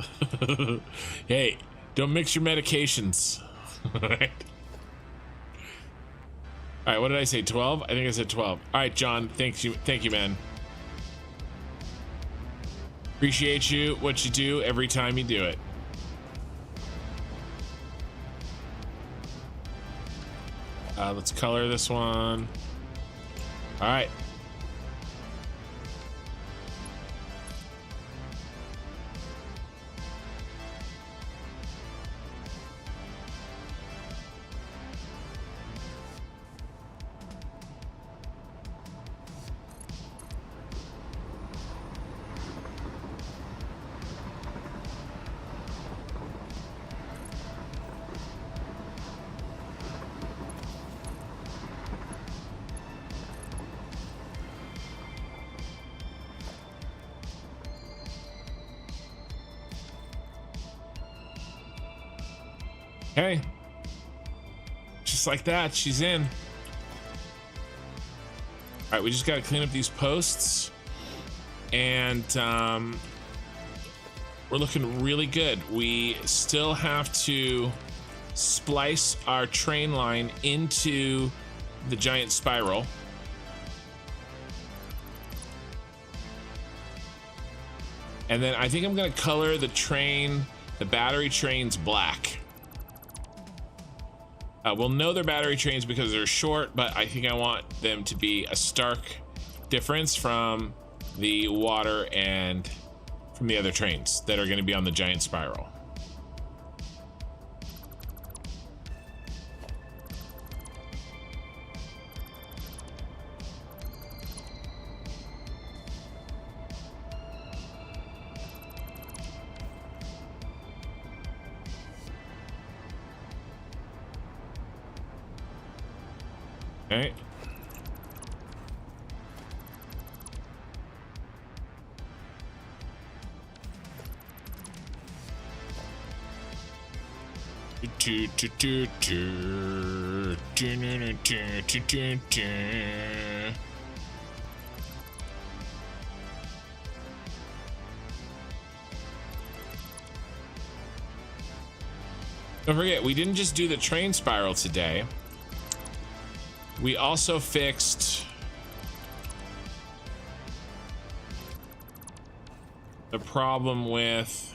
Hey, don't mix your medications. Alright, what did I say, 12? I think I said 12. Alright, John, thank you, man. Appreciate you, what you do every time you do it. Let's color this one. All right. Okay. Just like that, she's in. All right, we just got to clean up these posts. And we're looking really good. We still have to splice our train line into the giant spiral. And then I think I'm going to color the battery trains black. We'll know they're battery trains because they're short, but I think I want them to be a stark difference from the water and from the other trains that are going to be on the giant spiral. Okay. Don't forget, we didn't just do the train spiral today. We also fixed the problem with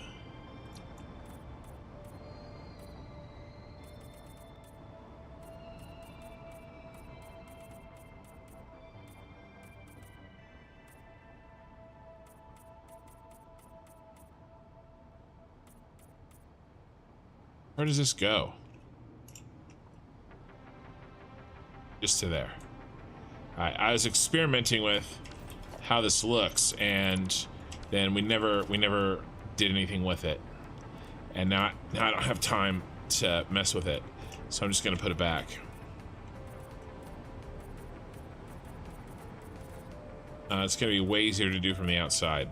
where does this go? Just to there. I was experimenting with how this looks, and then we never did anything with it. And now I don't have time to mess with it, so I'm just gonna put it back. It's gonna be way easier to do from the outside.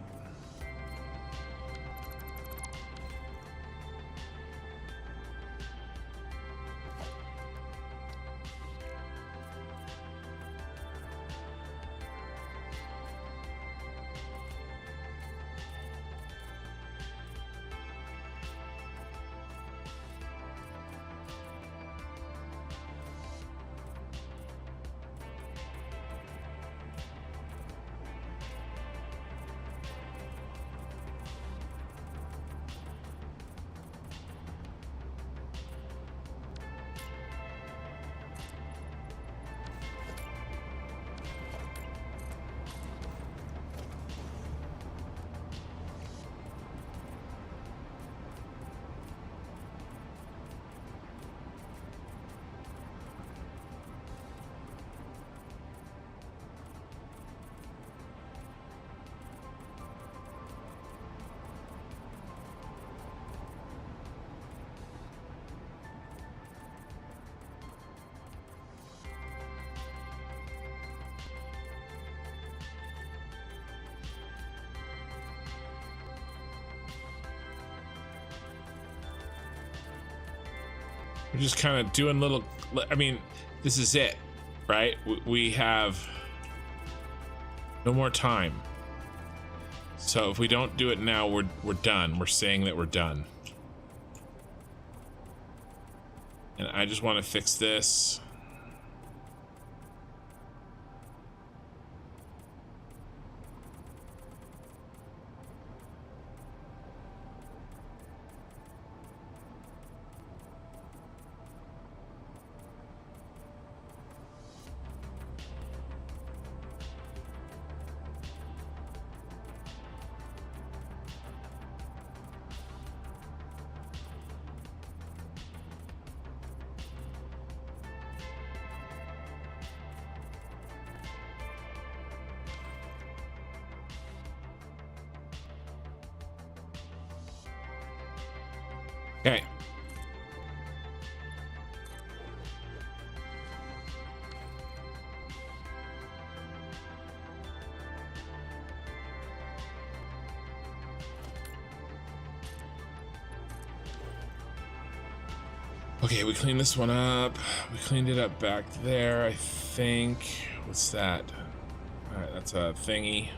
We're just kind of doing little, I mean, this is it, right? We have no more time. So if we don't do it now, we're done. We're saying that we're done. And I just want to fix this. Okay. Okay, we cleaned this one up. We cleaned it up back there, I think. What's that? All right, that's a thingy.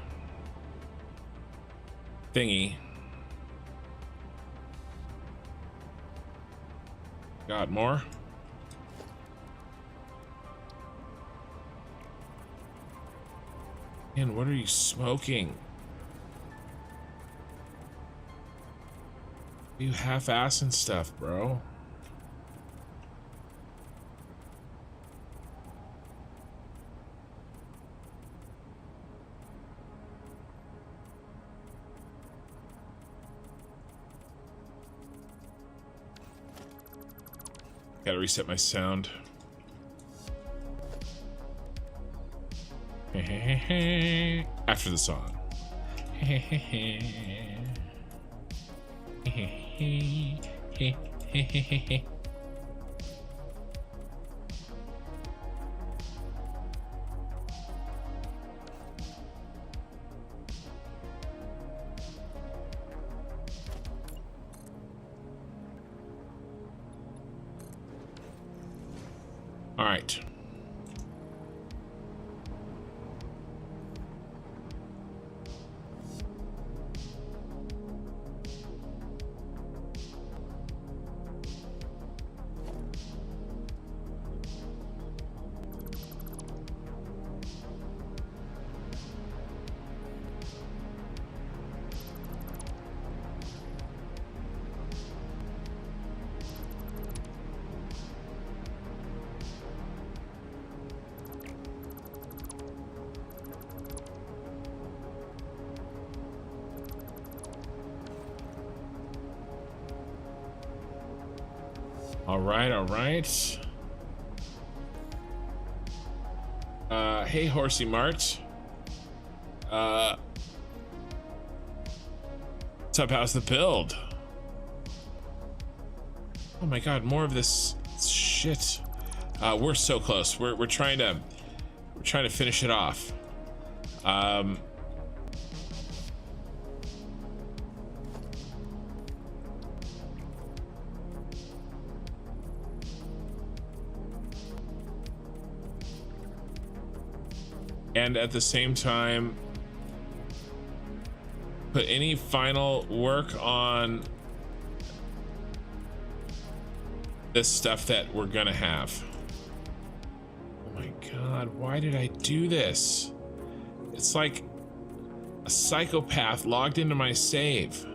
Got more? Man, what are you smoking? You half-assing stuff, bro. Gotta reset my sound. After the song. All right. All right. Hey, Horsey Mart. What's up? How's the build? Oh my God, more of this shit. We're so close. We're trying to finish it off. And at the same time, put any final work on this stuff that we're gonna have. Oh my God, why did I do this? It's like a psychopath logged into my save.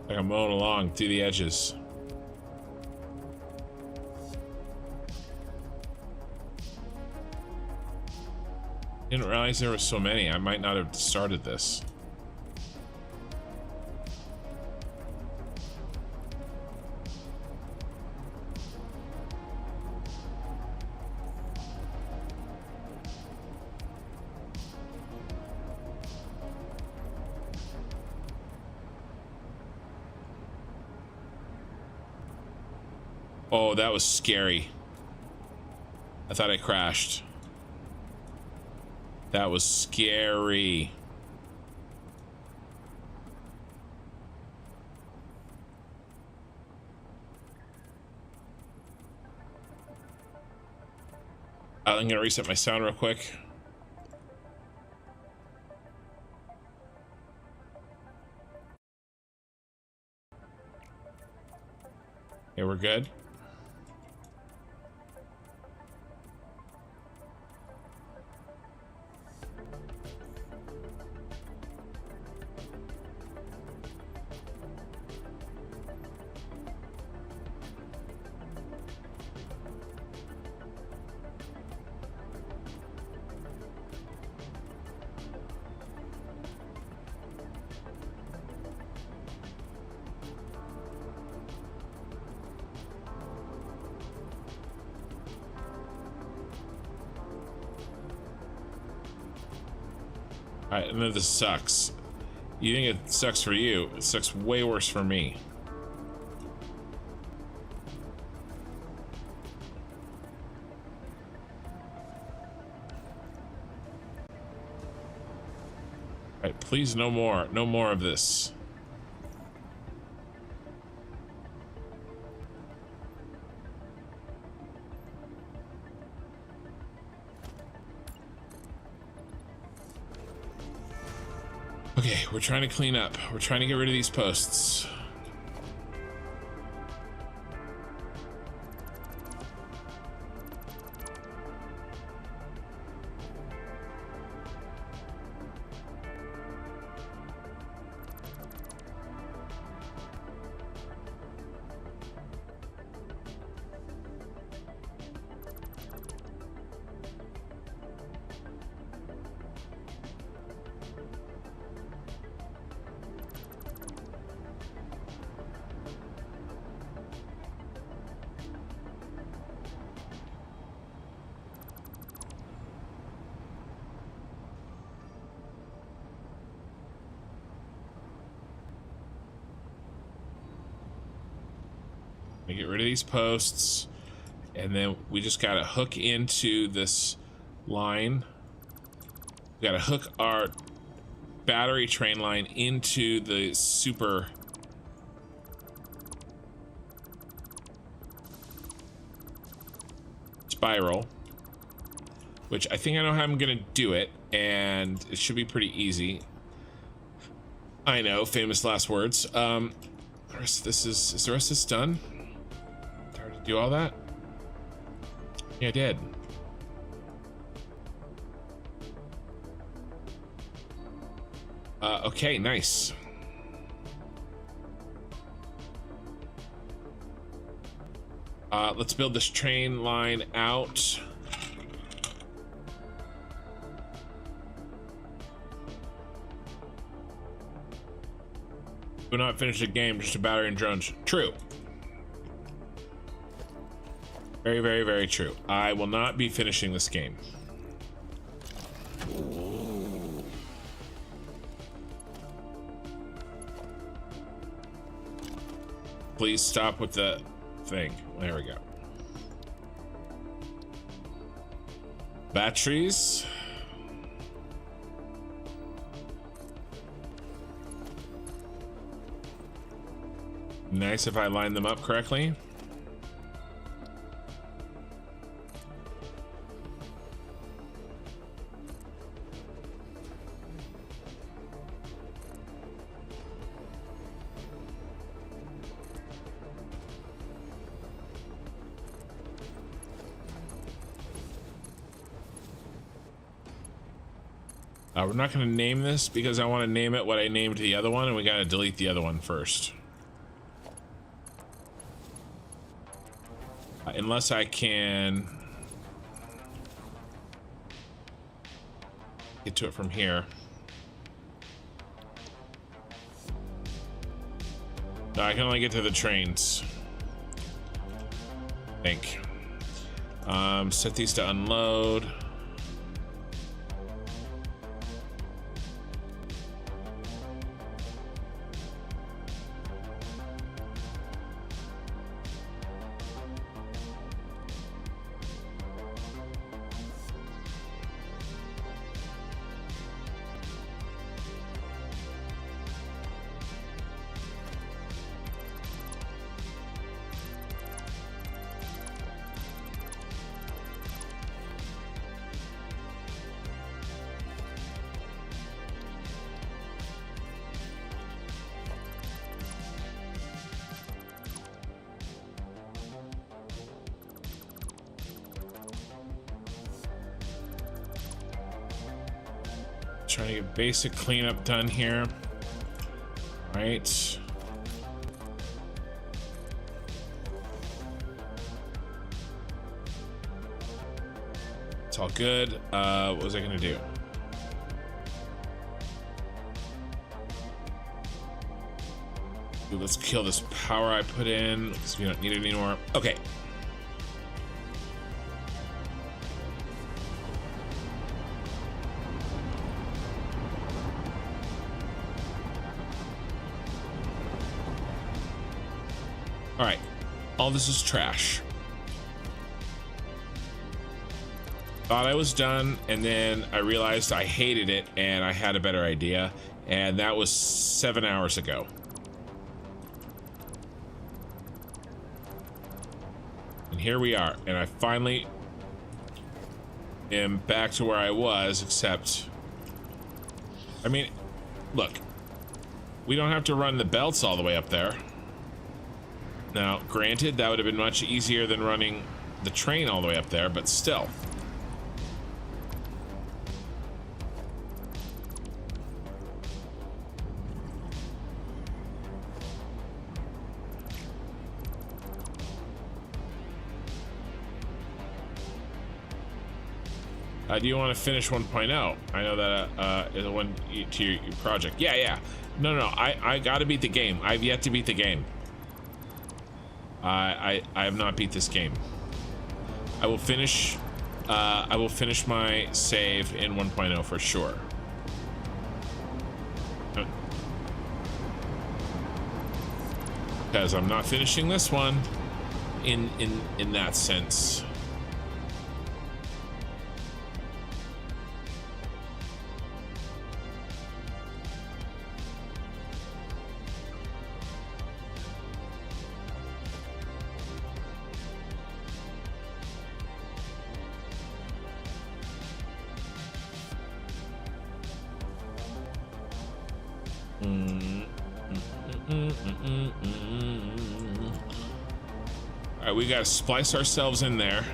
Like I'm mowing along through the edges. Didn't realize there were so many. I might not have started this. Oh, that was scary. I thought I crashed. That was scary. I'm gonna reset my sound real quick. Okay, we're good. I know this sucks. You think it sucks for you? It sucks way worse for me. Alright, please no more. No more of this. Okay, we're trying to clean up. We're trying to get rid of these posts. Get rid of these posts, and then we just gotta hook into this line. We gotta hook our battery train line into the super spiral, which I think I know how I'm gonna do it, and it should be pretty easy. I know, famous last words. The rest of this is the rest of this done? Do all that? Yeah, I did. Okay, nice. Let's build this train line out. Do not finish the game, just a battery and drones. True. Very, very, very true. I will not be finishing this game. Please stop with the thing. There we go. Batteries. Nice if I line them up correctly. We're not going to name this because I want to name it what I named the other one, and we got to delete the other one first. Unless I can get to it from here. No, I can only get to the trains, I think. Set these to unload. Trying to get basic cleanup done here. All right. It's all good. What was I gonna do? Ooh, let's kill this power I put in because we don't need it anymore. Okay. All right, all this is trash. Thought I was done, and then I realized I hated it, and I had a better idea, and that was 7 hours ago. And here we are, and I finally am back to where I was, except, I mean, look, we don't have to run the belts all the way up there. Now, granted, that would have been much easier than running the train all the way up there, but still. Do you want to finish 1.0? I know that is one to your project. Yeah. No. I gotta beat the game. I've yet to beat the game. I have not beat this game. I will finish my save in 1.0 for sure. Because I'm not finishing this one in that sense. All right, we gotta splice ourselves in there.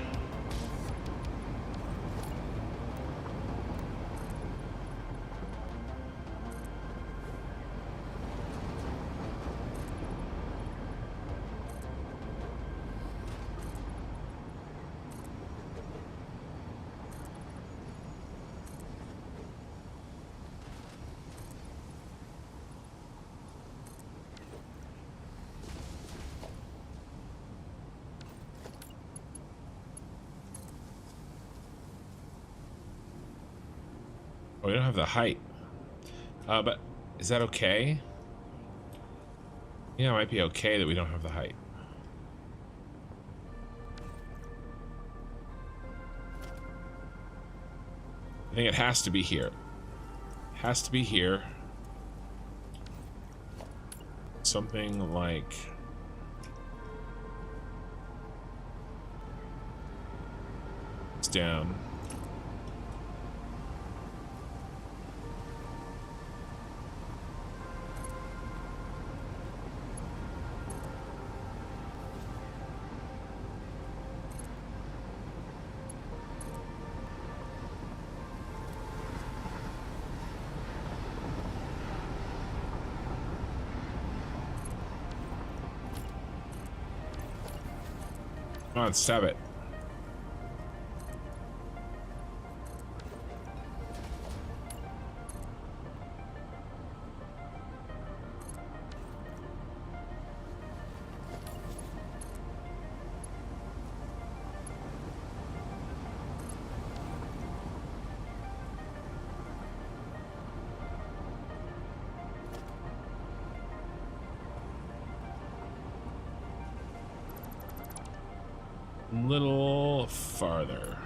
Oh, we don't have the height. But is that okay? Yeah, it might be okay that we don't have the height. I think it has to be here. It has to be here. Something like... it's down. Come on, stab it. Little farther.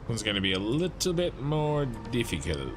One's going to be a little bit more difficult.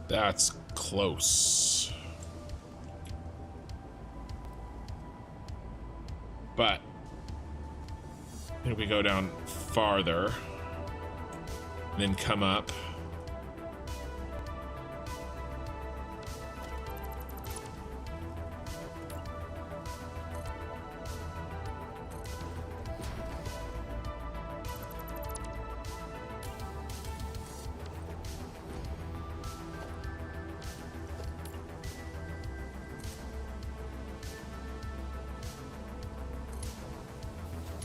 That's close. But if we go down farther, then come up.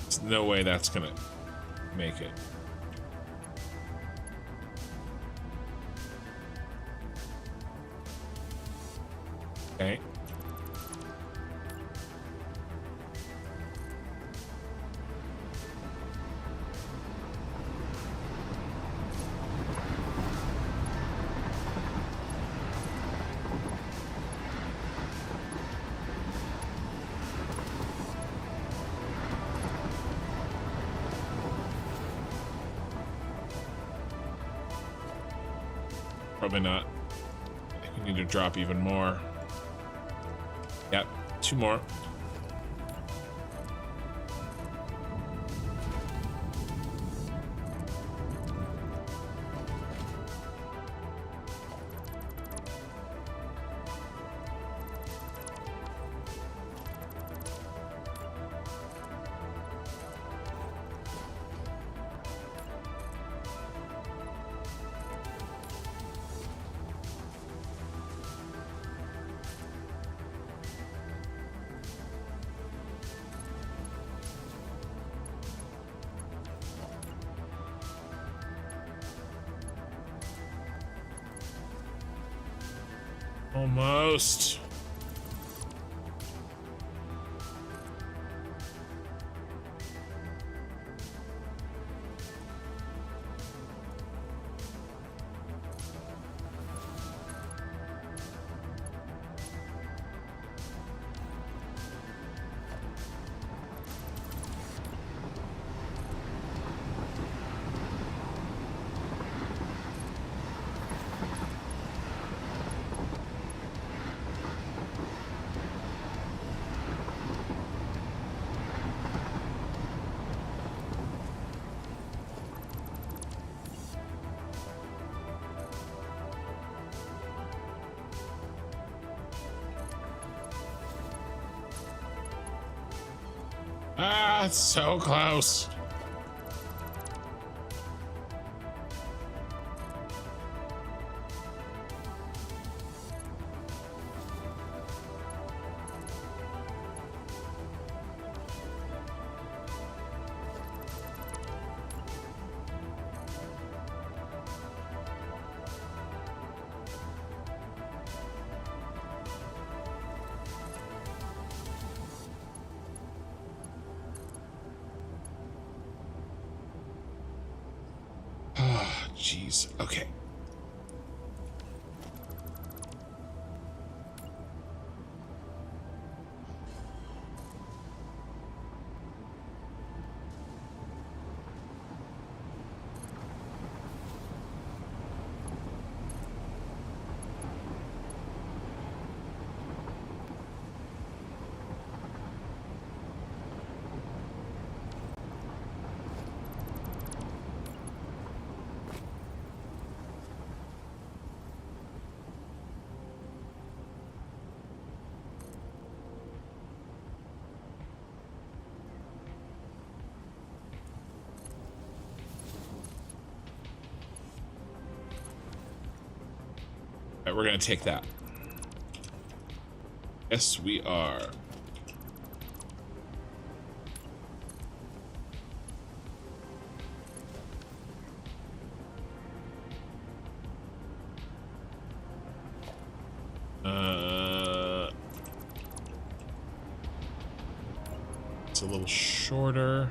There's no way that's gonna make it. Okay. Probably not. I think we need to drop even more. Yep, 2 more. Almost. Ah, it's so close. Jeez. Okay. All right, we're gonna take that. Yes, we are. It's a little shorter.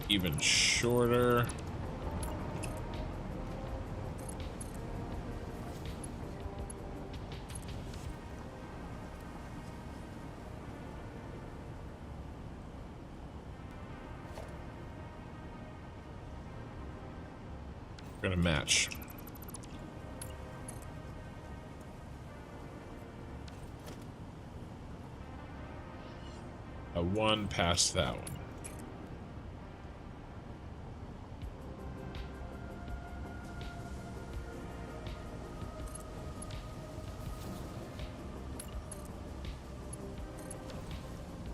Even shorter. gonna match. A 1 past that one.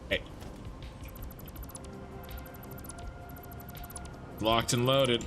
Hey. Locked and loaded.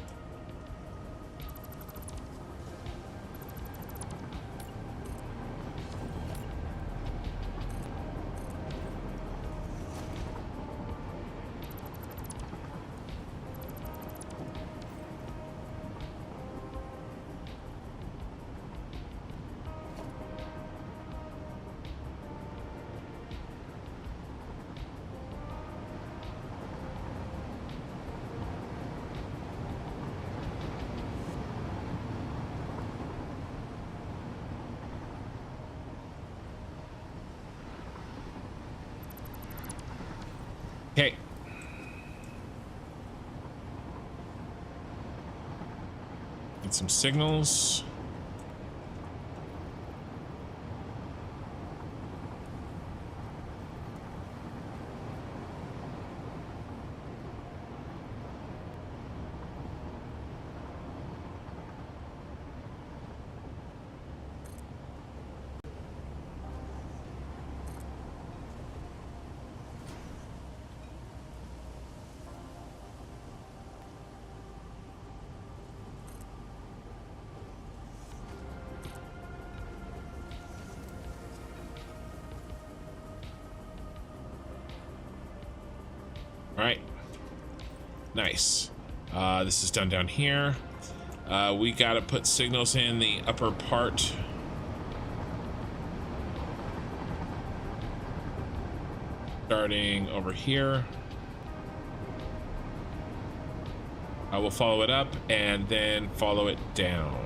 Okay. Get some signals. All right, nice. This is done down here. We gotta put signals in the upper part. Starting over here. I will follow it up and then follow it down.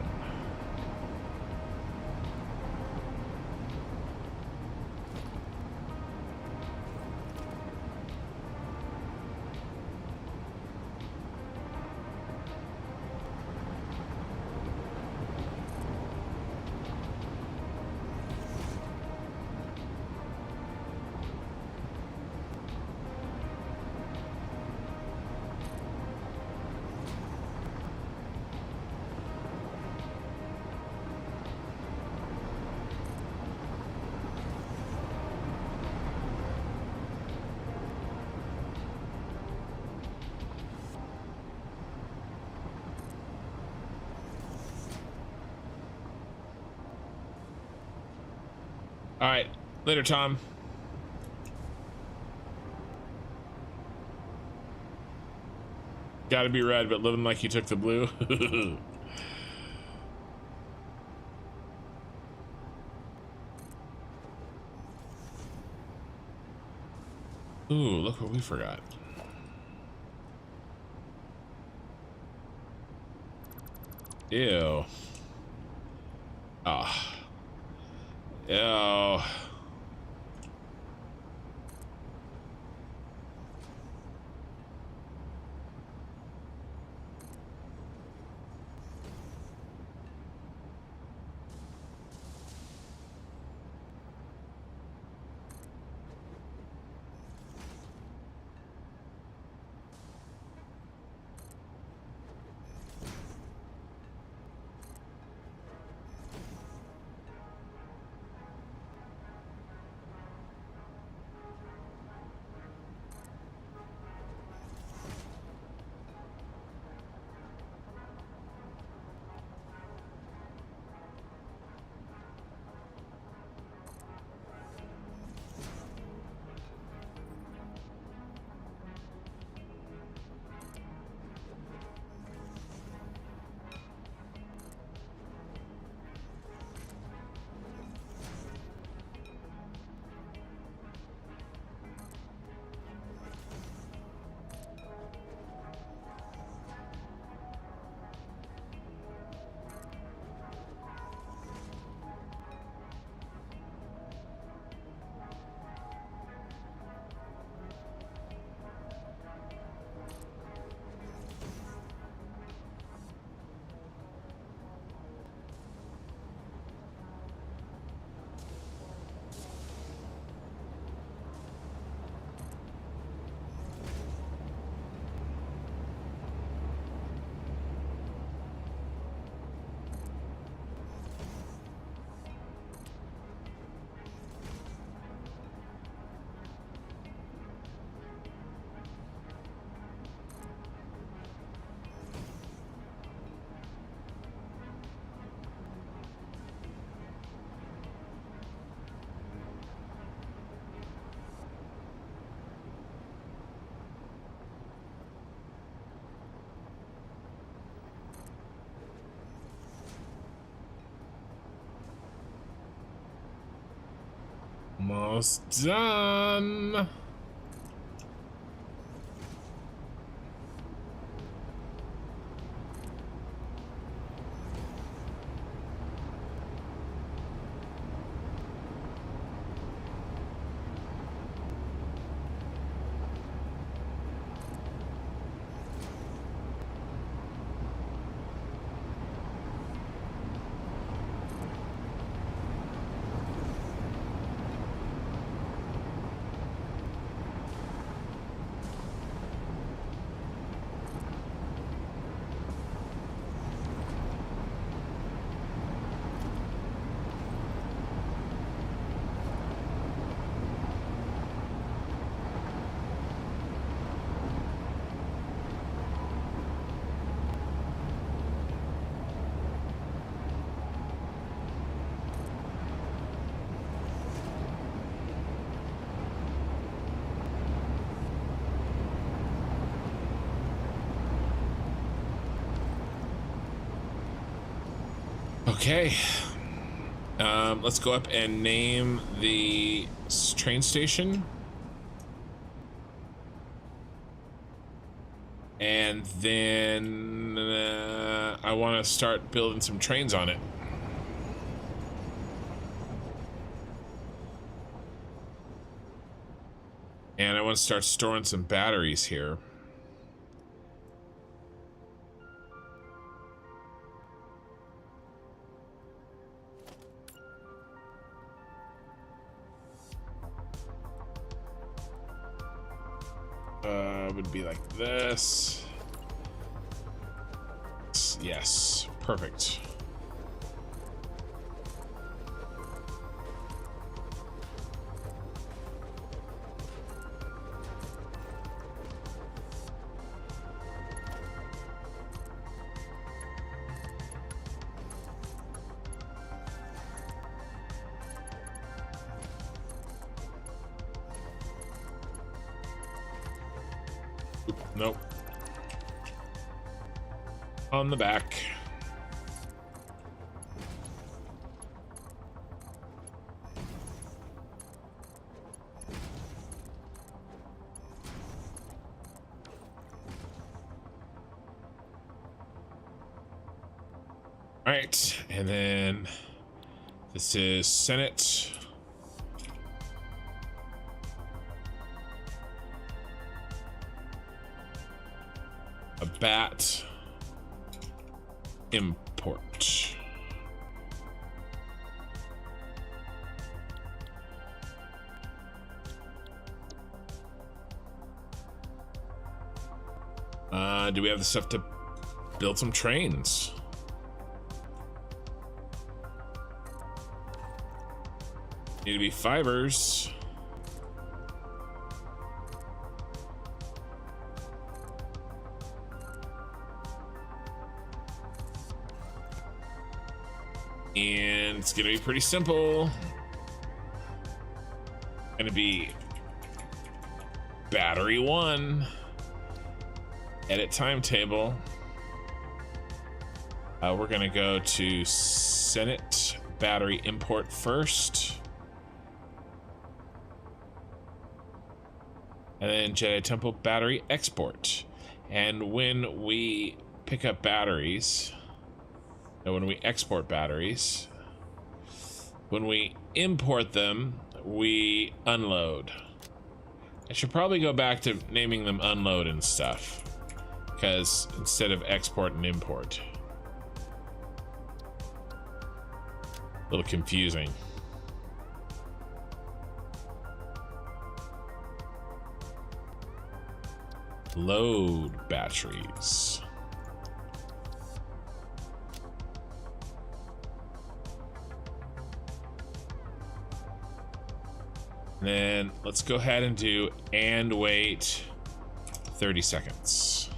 All right, later, Tom. Gotta be red, but living like you took the blue. Ooh, look what we forgot. Ew. Ah. Ew. Almost done. Okay, let's go up and name the train station. And then I want to start building some trains on it. And I want to start storing some batteries here. Would be like this. Yes, perfect. Nope. On the back. All right, and then this is Senate. A bat import. Do we have the stuff to build some trains? Need to be fibers. And it's gonna be pretty simple. Gonna be battery 1. Edit timetable. We're gonna go to Senate battery import first. And then Jedi Temple battery export. And when we pick up batteries, when we export batteries, when we import them, we unload. I should probably go back to naming them unload and stuff, because instead of export and import, a little confusing. Load batteries. Then let's go ahead and do and wait 30 seconds.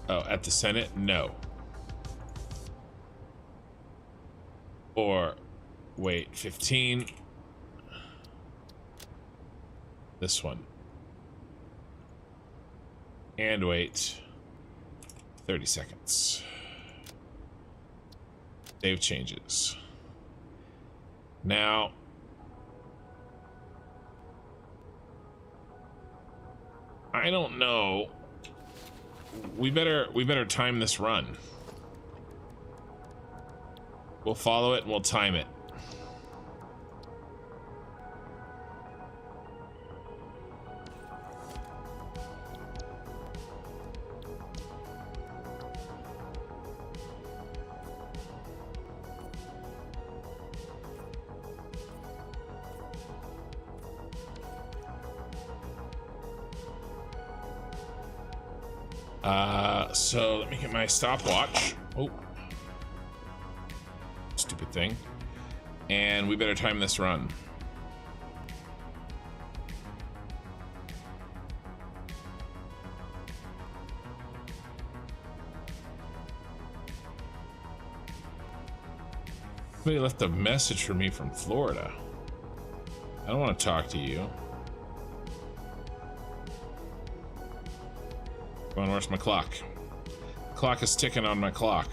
Oh, at the Senate? No. Or wait 15. This one. And wait 30 seconds. Save changes. Now, I don't know. We better time this run. We'll follow it and we'll time it. So let me get my stopwatch. Oh, stupid thing. And we better time this run. Somebody left a message for me from Florida. I don't want to talk to you. Come on, where's my clock? Clock is ticking on my clock.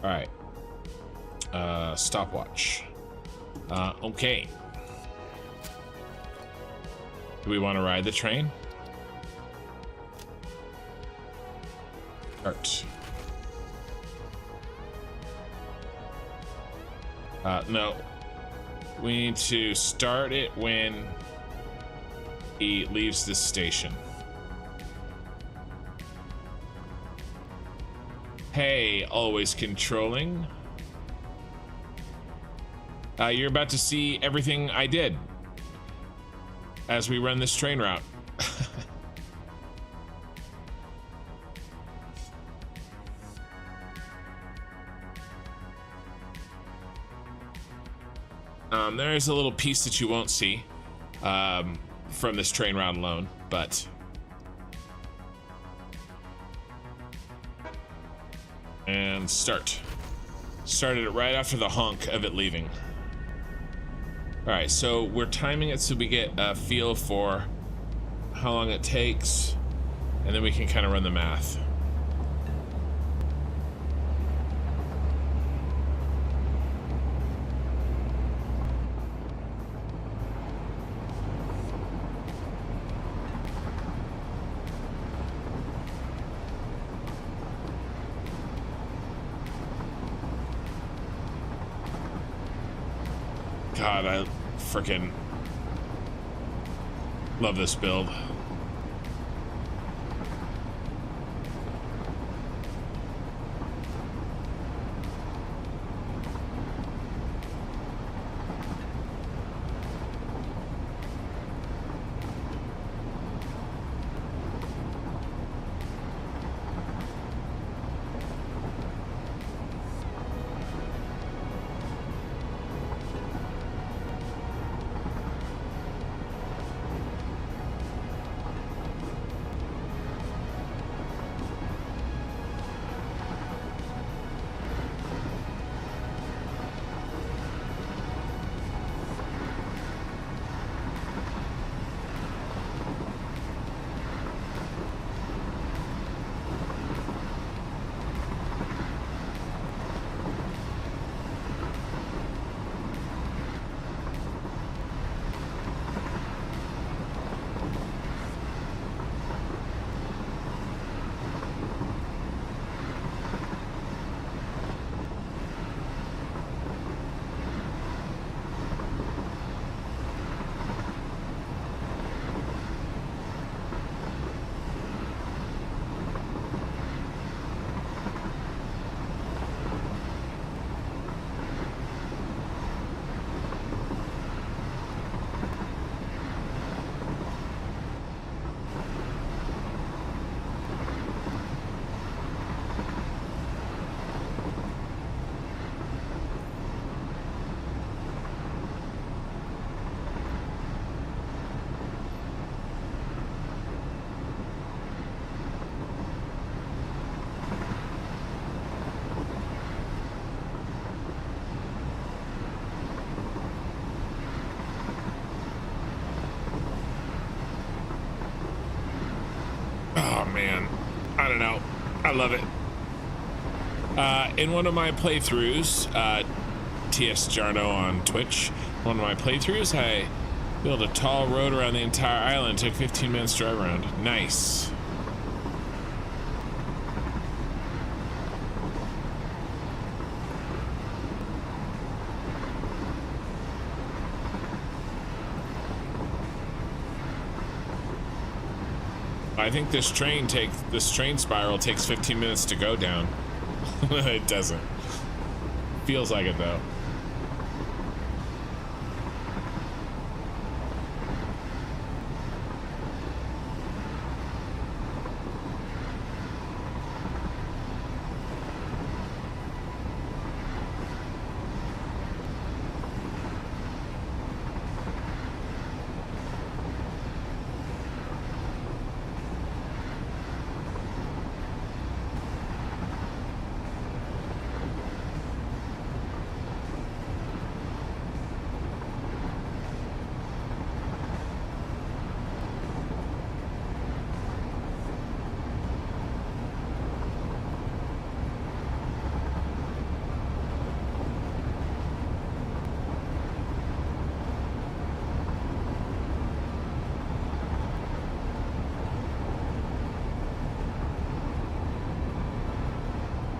All right. Stopwatch. Okay. Do we want to ride the train? Start. No. We need to start it when he leaves this station. Hey, always controlling. You're about to see everything I did as we run this train route. There's a little piece that you won't see from this train route alone, but and started it right after the honk of it leaving. All right, so we're timing it so we get a feel for how long it takes, and then we can kind of run the math. God, I freaking love this build. Man, I don't know. I love it. In one of my playthroughs, TS Jarno on Twitch, one of my playthroughs, I built a tall road around the entire island. Took 15 minutes to drive around. Nice. I think this train spiral takes 15 minutes to go down. It doesn't. Feels like it though.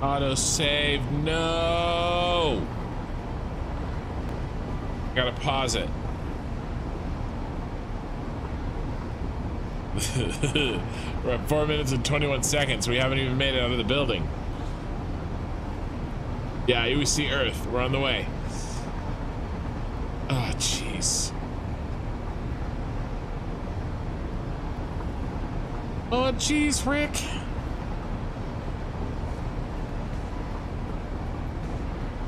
Auto save, no! Gotta pause it. We're at 4 minutes and 21 seconds. We haven't even made it out of the building. Yeah, you see Earth. We're on the way. Oh, jeez. Oh, jeez, Rick.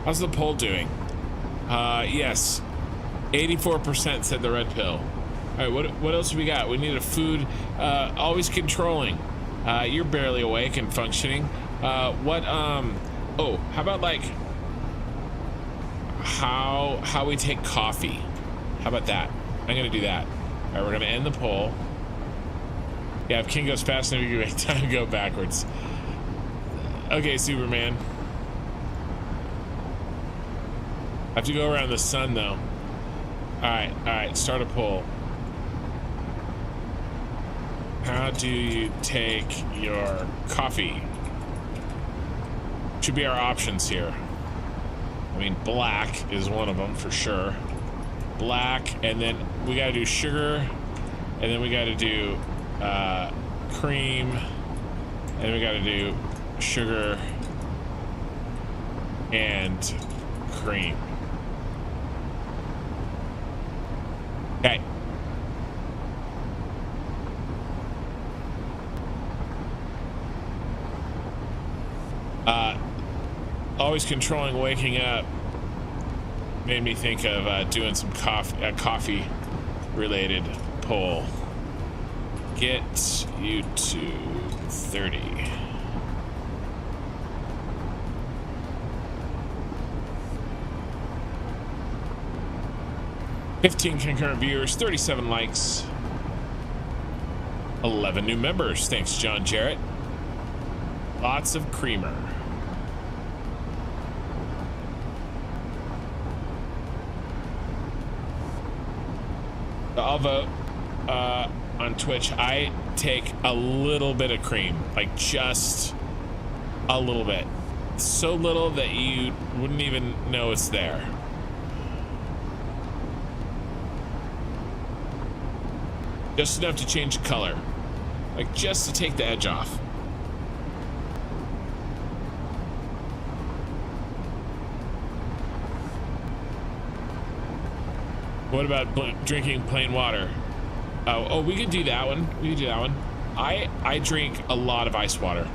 How's the poll doing? Yes. 84% said the red pill. All right, what else do we got? We need a food. Always controlling. You're barely awake and functioning. Oh, how about like how we take coffee? How about that? I'm gonna do that. All right, we're gonna end the poll. Yeah, if King goes fast enough, you can make time go backwards. Okay, Superman. I have to go around the sun though. All right, start a poll. How do you take your coffee? Should be our options here. I mean, black is one of them for sure. Black, and then we gotta do sugar, and then we gotta do cream, and we gotta do sugar and cream. Okay. Always controlling waking up made me think of doing some coffee related poll. Get you to 30. $15 concurrent viewers, 37 likes, 11 new members. Thanks, John Jarrett. Lots of creamer. I'll vote on Twitch. I take a little bit of cream, like just a little bit. So little that you wouldn't even know it's there. Just enough to change the color, like just to take the edge off. What about drinking plain water? Oh, we could do that one. We could do that one. I drink a lot of ice water.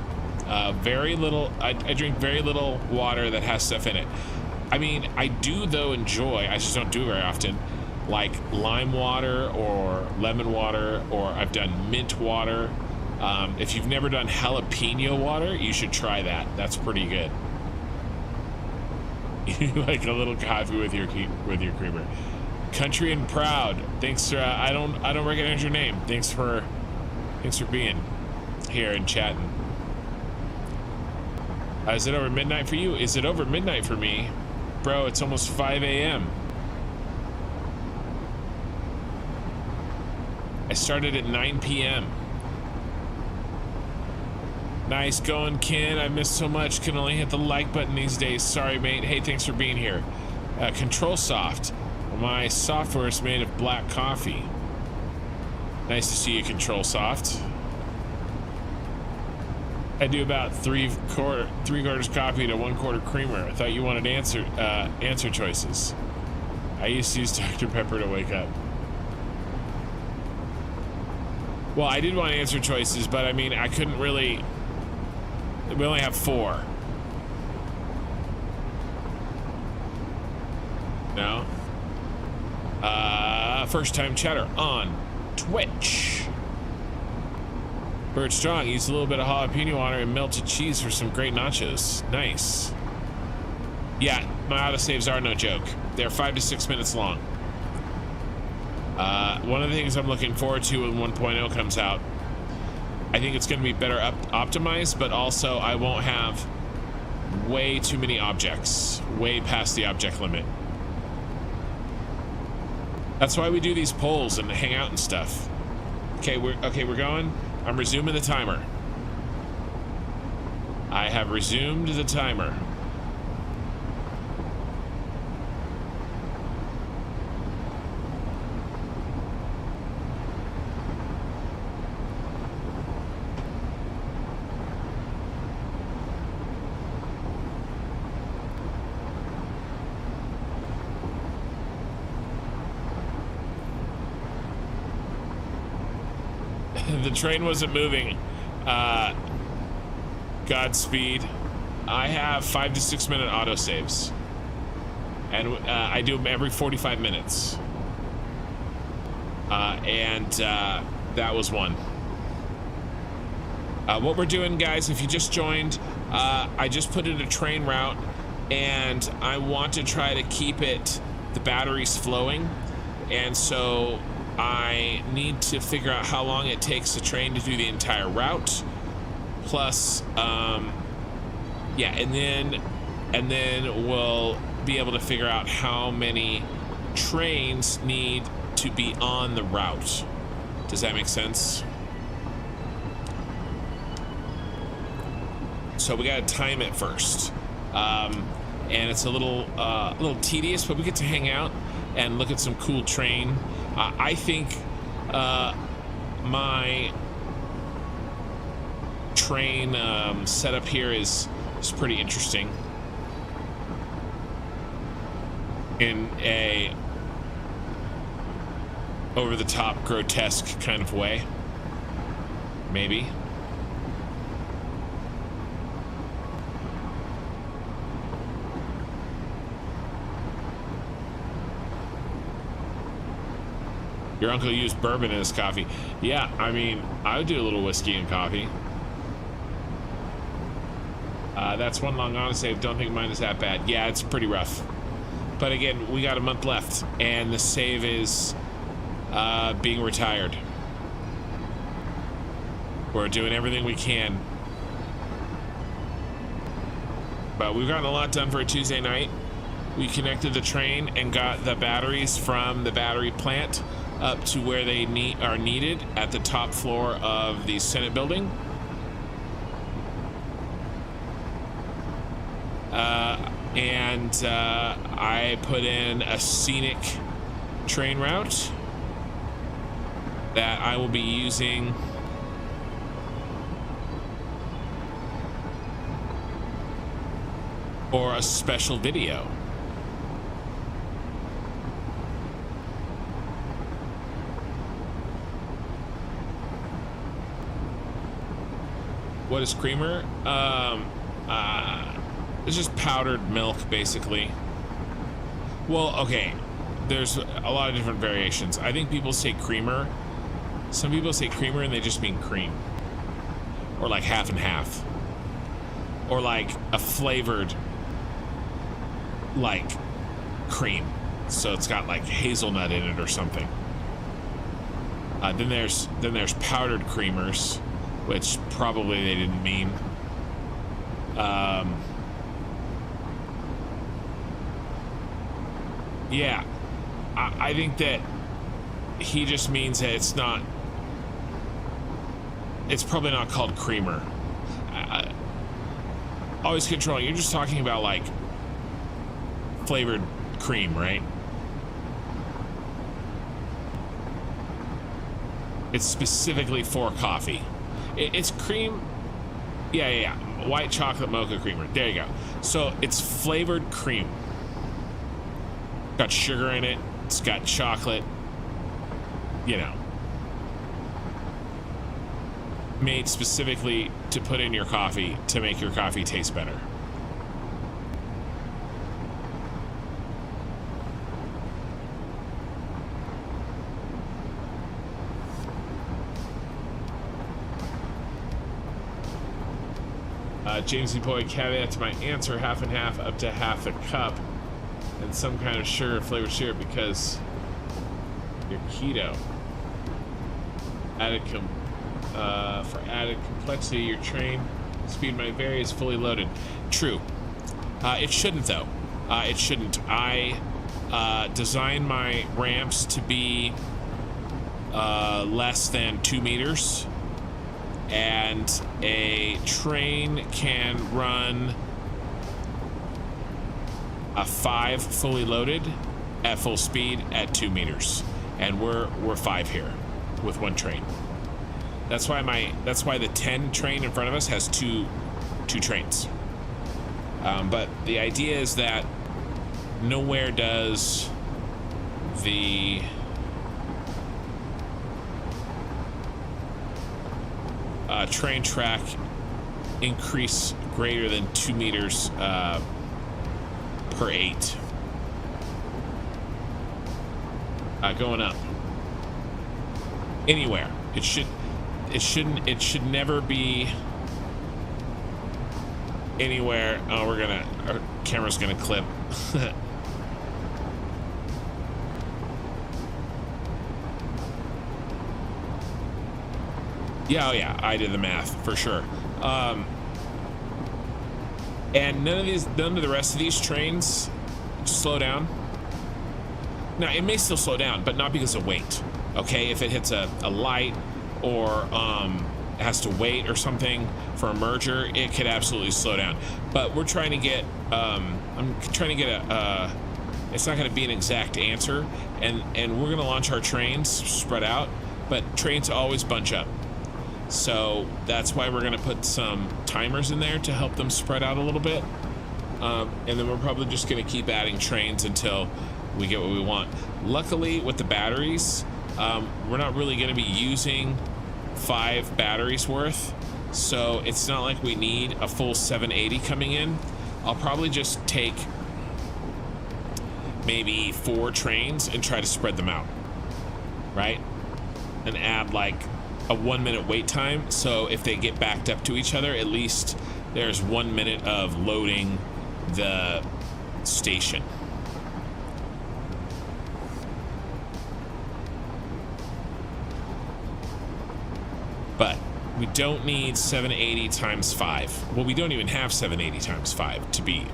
Very little. I drink very little water that has stuff in it. I mean, I do though enjoy. I just don't do it very often. Like lime water or lemon water, or I've done mint water. If you've never done jalapeno water, you should try that. That's pretty good. Like a little coffee with your creamer. Country and proud. Thanks for I don't recognize your name. Thanks for being here and chatting. Is it over midnight for you? Is it over midnight for me? Bro, it's almost 5 a.m. I started at 9 p.m. Nice going, Ken. I missed so much. Can only hit the like button these days. Sorry, mate. Hey, thanks for being here. Control Soft. My software is made of black coffee. Nice to see you, Control Soft. I do about three quarters coffee to 1/4 creamer. I thought you wanted answer choices. I used to use Dr. Pepper to wake up. Well, I did want answer choices, but I mean, I couldn't really. We only have 4. No. First time chatter on Twitch. Bird Strong, use a little bit of jalapeno on it and melted cheese for some great nachos. Nice. Yeah, my autosaves are no joke. They're 5 to 6 minutes long. One of the things I'm looking forward to when 1.0 comes out, I think it's going to be better optimized, but also I won't have way too many objects, way past the object limit. That's why we do these polls and hang out and stuff. Okay, we're going. I'm resuming the timer. I have resumed the timer. The train wasn't moving. Godspeed. I have 5 to 6 minute autosaves, and I do them every 45 minutes. That was one. What we're doing, guys, if you just joined, I just put in a train route, and I want to try to keep the batteries flowing, and so I need to figure out how long it takes the train to do the entire route, plus yeah, and then we'll be able to figure out how many trains need to be on the route. Does that make sense? So we gotta time it first, and it's a little tedious, but we get to hang out and look at some cool train. I think my train setup here is pretty interesting in a over-the-top grotesque kind of way, maybe. Your uncle used bourbon in his coffee. Yeah, I mean, I would do a little whiskey and coffee. That's one long autosave. Don't think mine is that bad. Yeah, it's pretty rough. But again, we got a month left, and the save is being retired. We're doing everything we can. But we've gotten a lot done for a Tuesday night. We connected the train and got the batteries from the battery plant up to where they are needed at the top floor of the Senate Building. I put in a scenic train route that I will be using for a special video. What is creamer? It's just powdered milk, basically. Well, okay, there's a lot of different variations. I think people say creamer. Some people say creamer and they just mean cream. Or like half and half. Or like a flavored, like, cream. So it's got like hazelnut in it or something. Then there's powdered creamers, which probably they didn't mean. Yeah, I think that he just means that it's probably not called creamer. Always controlling. You're just talking about like flavored cream, right? It's specifically for coffee. It's cream. Yeah. White chocolate mocha creamer. There you go. So it's flavored cream. Got sugar in it. It's got chocolate. You know. Made specifically to put in your coffee to make your coffee taste better. James E. Boy, caveat to my answer, half and half up to half a cup and some kind of sugar, flavored syrup, because you're keto. For added complexity, your train speed might vary, is fully loaded. True. It shouldn't, though. It shouldn't. I designed my ramps to be less than 2 meters. And a train can run a 5 fully loaded at full speed at 2 meters, and we're 5 here with one train. That's why the 10 train in front of us has two trains. But the idea is that nowhere does the train track increase greater than 2 meters per 8. Going up anywhere. It should never be anywhere. Oh, our camera's gonna clip. Yeah, oh yeah, I did the math for sure. And none of the rest of these trains slow down. Now, it may still slow down, but not because of weight. Okay, if it hits a light or it has to wait or something for a merger, it could absolutely slow down. But we're trying to get, I'm trying to get it's not going to be an exact answer, and we're going to launch our trains spread out, but trains always bunch up. So that's why we're going to put some timers in there to help them spread out a little bit. And then we're probably just going to keep adding trains until we get what we want. Luckily, with the batteries, we're not really going to be using 5 batteries worth. So it's not like we need a full 780 coming in. I'll probably just take maybe 4 trains and try to spread them out, right? And add like a 1 minute wait time, so if they get backed up to each other, at least there's 1 minute of loading the station. But we don't need 780 times 5. Well, we don't even have 780 times 5, to be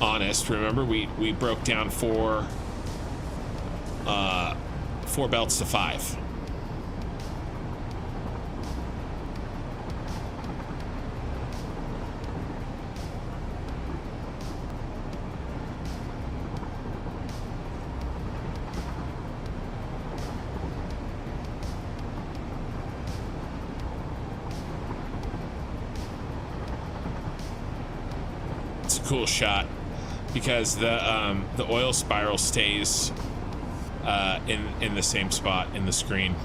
honest. Remember, we broke down 4 belts to 5. Cool shot, because the oil spiral stays in the same spot in the screen.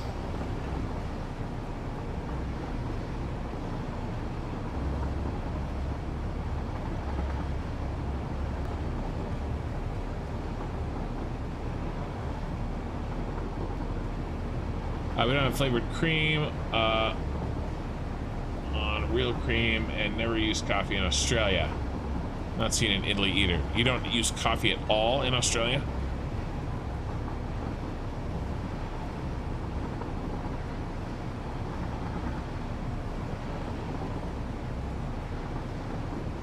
We don't have flavored cream on real cream, and never use coffee in Australia. Not seen in Italy either. You don't use coffee at all in Australia?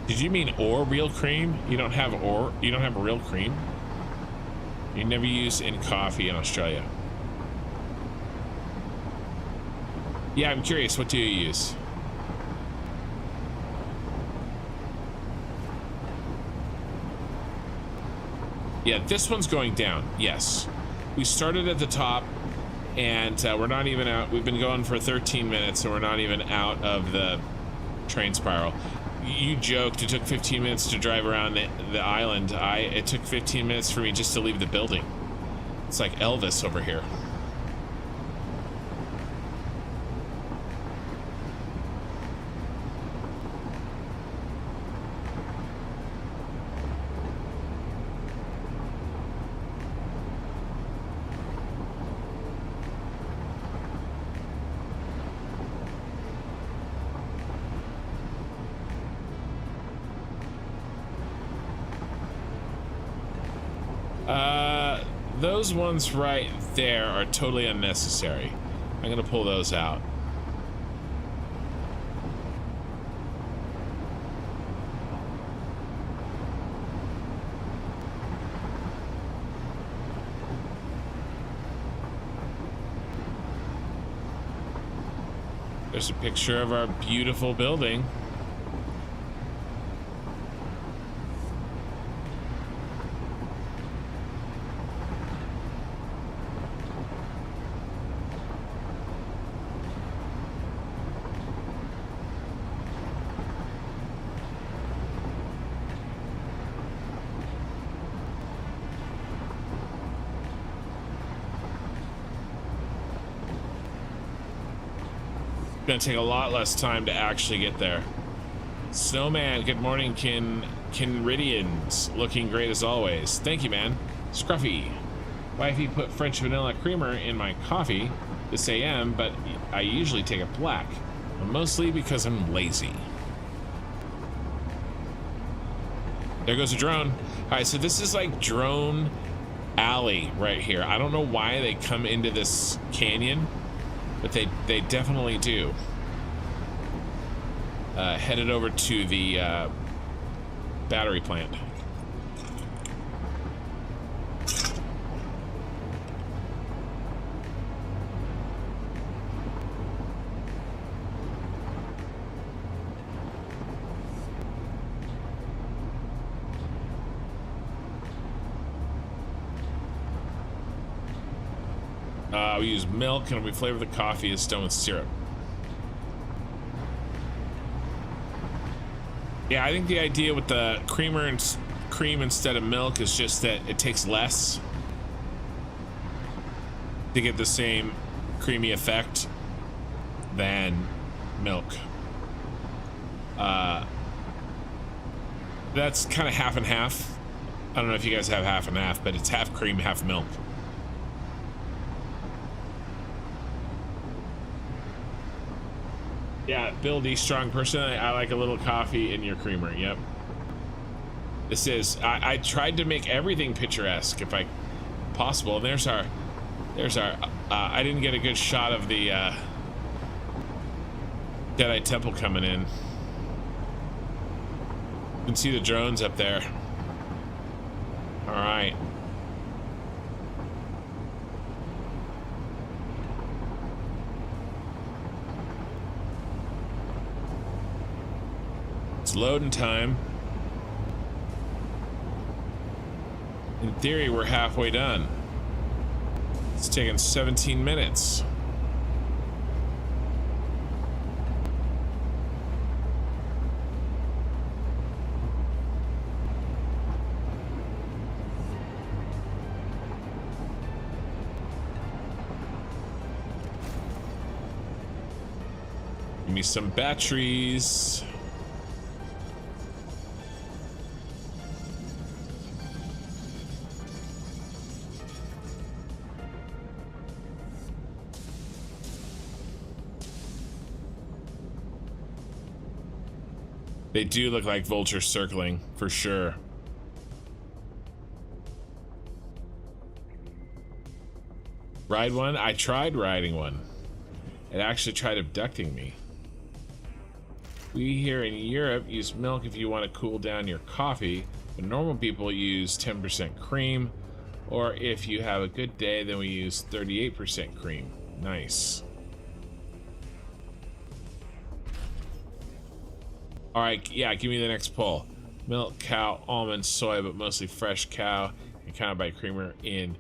Did you mean or real cream? You don't have or? You don't have real cream? You never use in coffee in Australia. Yeah, I'm curious. What do you use? Yeah, this one's going down. Yes. We started at the top, and we're not even out. We've been going for 13 minutes, and we're not even out of the train spiral. You joked it took 15 minutes to drive around the island. It took 15 minutes for me just to leave the building. It's like Elvis over here. Those ones right there are totally unnecessary. I'm gonna pull those out. There's a picture of our beautiful building. Gonna take a lot less time to actually get there. Snowman, good morning. Kinridians, looking great as always. Thank you, man. Scruffy, wifey put French vanilla creamer in my coffee this AM, but I usually take it black, mostly because I'm lazy. There goes a drone. All right, so this is like drone alley right here. I don't know why they come into this canyon, but they definitely do. Headed over to the battery plant. We use milk and we flavor the coffee as done with syrup. Yeah, I think the idea with the creamer and cream instead of milk is just that it takes less to get the same creamy effect than milk. That's kind of half and half. I don't know if you guys have half and half, but it's half cream, half milk. Yeah, Bill D. Strong person. I like a little coffee in your creamer. Yep. This is. I tried to make everything picturesque if I possible. And there's our. I didn't get a good shot of the Jedi Temple coming in. You can see the drones up there. All right. Loading time. In theory, we're halfway done. It's taken 17 minutes. Give me some batteries. They do look like vultures circling, for sure. Ride one? I tried riding one. It actually tried abducting me. We here in Europe use milk if you want to cool down your coffee, but normal people use 10% cream, or if you have a good day, then we use 38% cream. Nice. All right, yeah, give me the next poll. Milk, cow, almond, soy, but mostly fresh cow, and counted by creamer in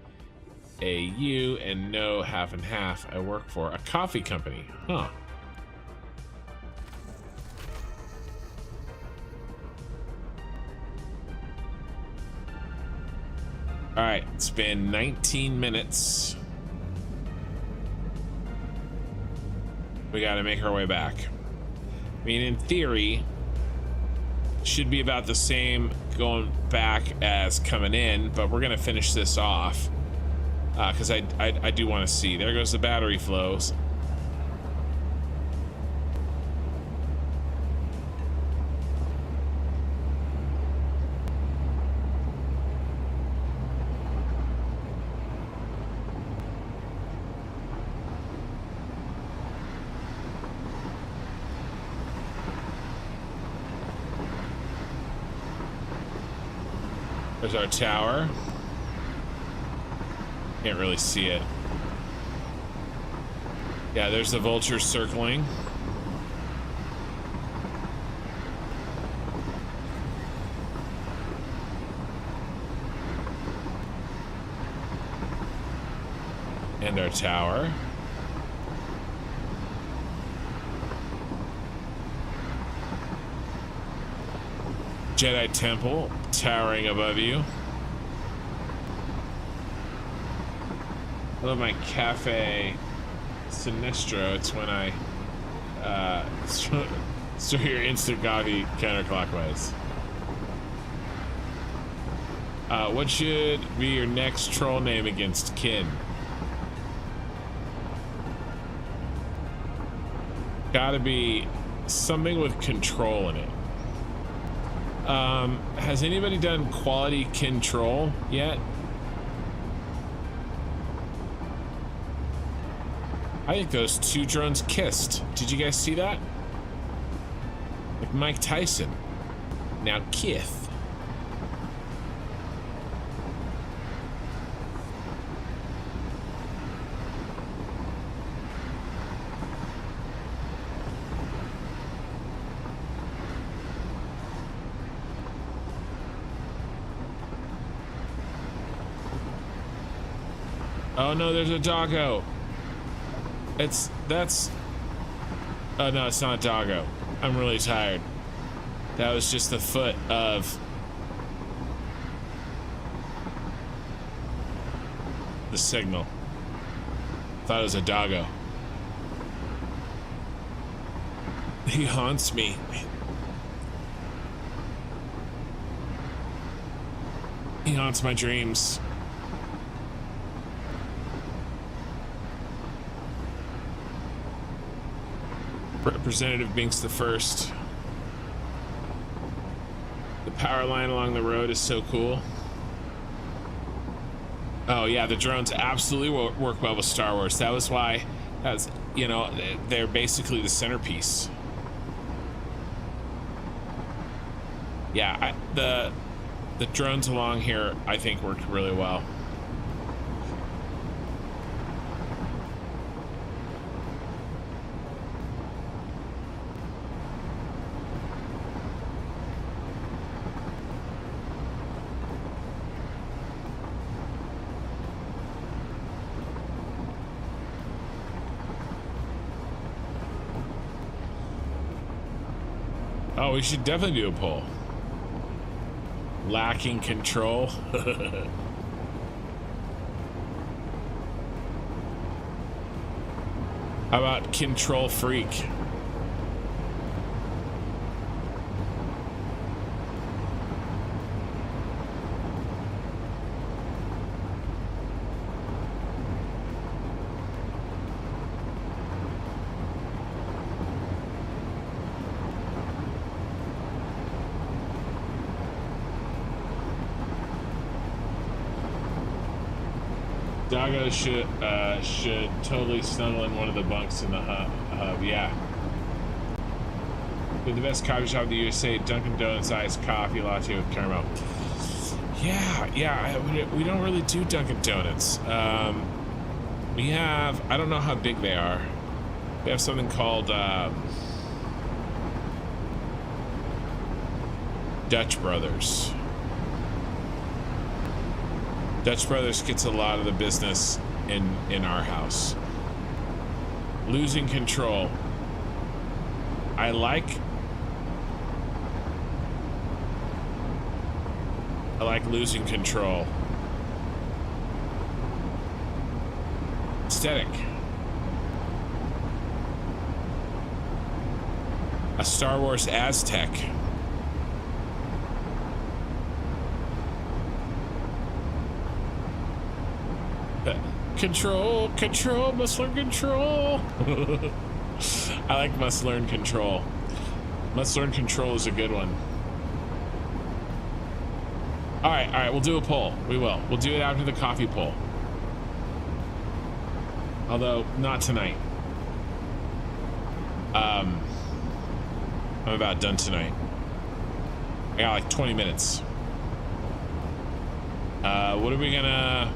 AU, and no half and half. I work for a coffee company. Huh. All right, it's been 19 minutes. We got to make our way back. I mean, in theory, should be about the same going back as coming in, but we're gonna finish this off because I do want to see. There goes the battery flows. There's our tower. Can't really see it. Yeah, there's the vultures circling. And our tower. Jedi Temple towering above you. I love my Cafe Sinistro. It's when I stir your instant coffee counterclockwise. What should be your next troll name against Kin? Gotta be something with control in it. Has anybody done quality control yet? I think those two drones kissed. Did you guys see that? Like Mike Tyson. Now kiss. Oh no, there's a doggo. Oh no, it's not a doggo. I'm really tired. That was just the foot of the signal. Thought it was a doggo. He haunts me. He haunts my dreams. Representative Binks the First. The power line along the road is so cool. Oh yeah, the drones absolutely work well with Star Wars. That was why, you know, they're basically the centerpiece. Yeah, the drones along here I think worked really well. Oh, we should definitely do a poll. Lacking control. How about control freak? Doggo should totally snuggle in one of the bunks in the hub. Yeah. With the best coffee shop in the USA, Dunkin' Donuts iced coffee latte with caramel. Yeah, we don't really do Dunkin' Donuts. We have, I don't know how big they are. We have something called Dutch Brothers. Dutch Brothers gets a lot of the business in our house. Losing control. I like losing control. Aesthetic. A Star Wars Aztec. Control, must learn control. I like must learn control. Must learn control is a good one. All right, we'll do a poll. We'll do it after the coffee poll. Although not tonight. I'm about done tonight. I got like 20 minutes. What are we gonna?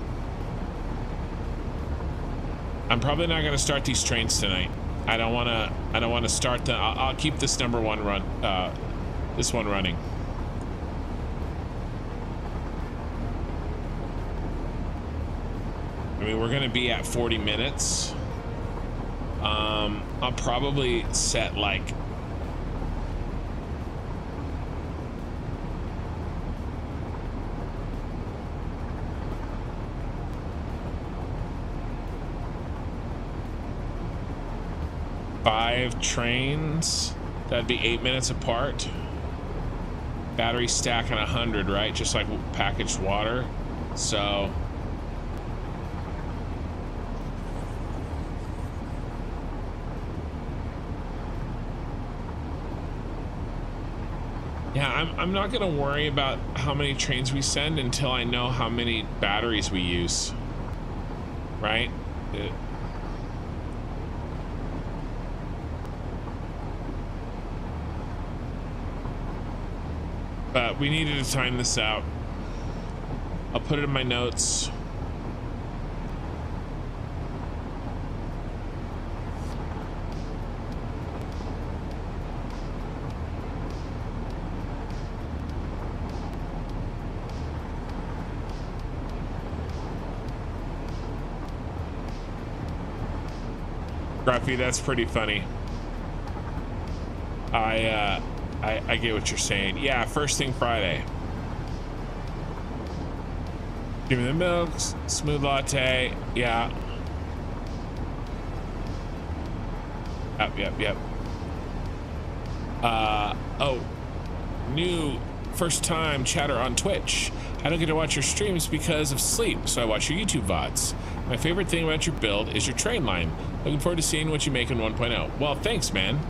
I'm probably not gonna start these trains tonight. I don't wanna start the. I'll keep this number one run. This one running. I mean, we're gonna be at 40 minutes. I'll probably set like five trains. That'd be 8 minutes apart. Battery stack on 100, right? Just like packaged water. So yeah, I'm not gonna worry about how many trains we send until I know how many batteries we use, right? But we needed to time this out. I'll put it in my notes. Gruffy, that's pretty funny. I get what you're saying. Yeah, first thing Friday. Give me the milk, smooth latte. Yeah. Yep. Oh, new first time chatter on Twitch. I don't get to watch your streams because of sleep, so I watch your YouTube VODs. My favorite thing about your build is your Trainline. Looking forward to seeing what you make in 1.0. Well, thanks, man.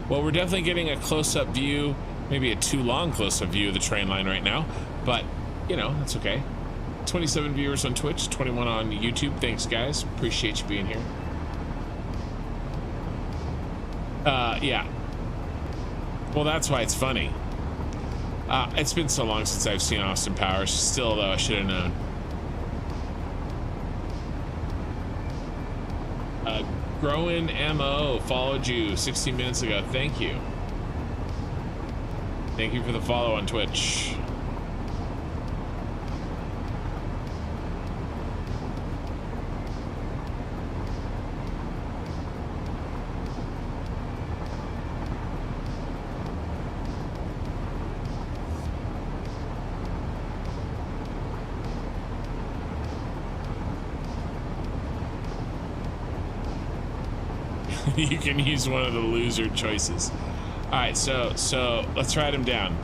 Well, we're definitely getting a close-up view, maybe a too long close-up view of the Trainline right now, but, you know, that's okay. 27 viewers on Twitch, 21 on YouTube. Thanks, guys. Appreciate you being here. Yeah. Well, that's why it's funny. It's been so long since I've seen Austin Powers. Still, though, I should have known. Growin MO followed you 16 minutes ago. Thank you. Thank you for the follow on Twitch. You can use one of the loser choices. All right, so let's write them down.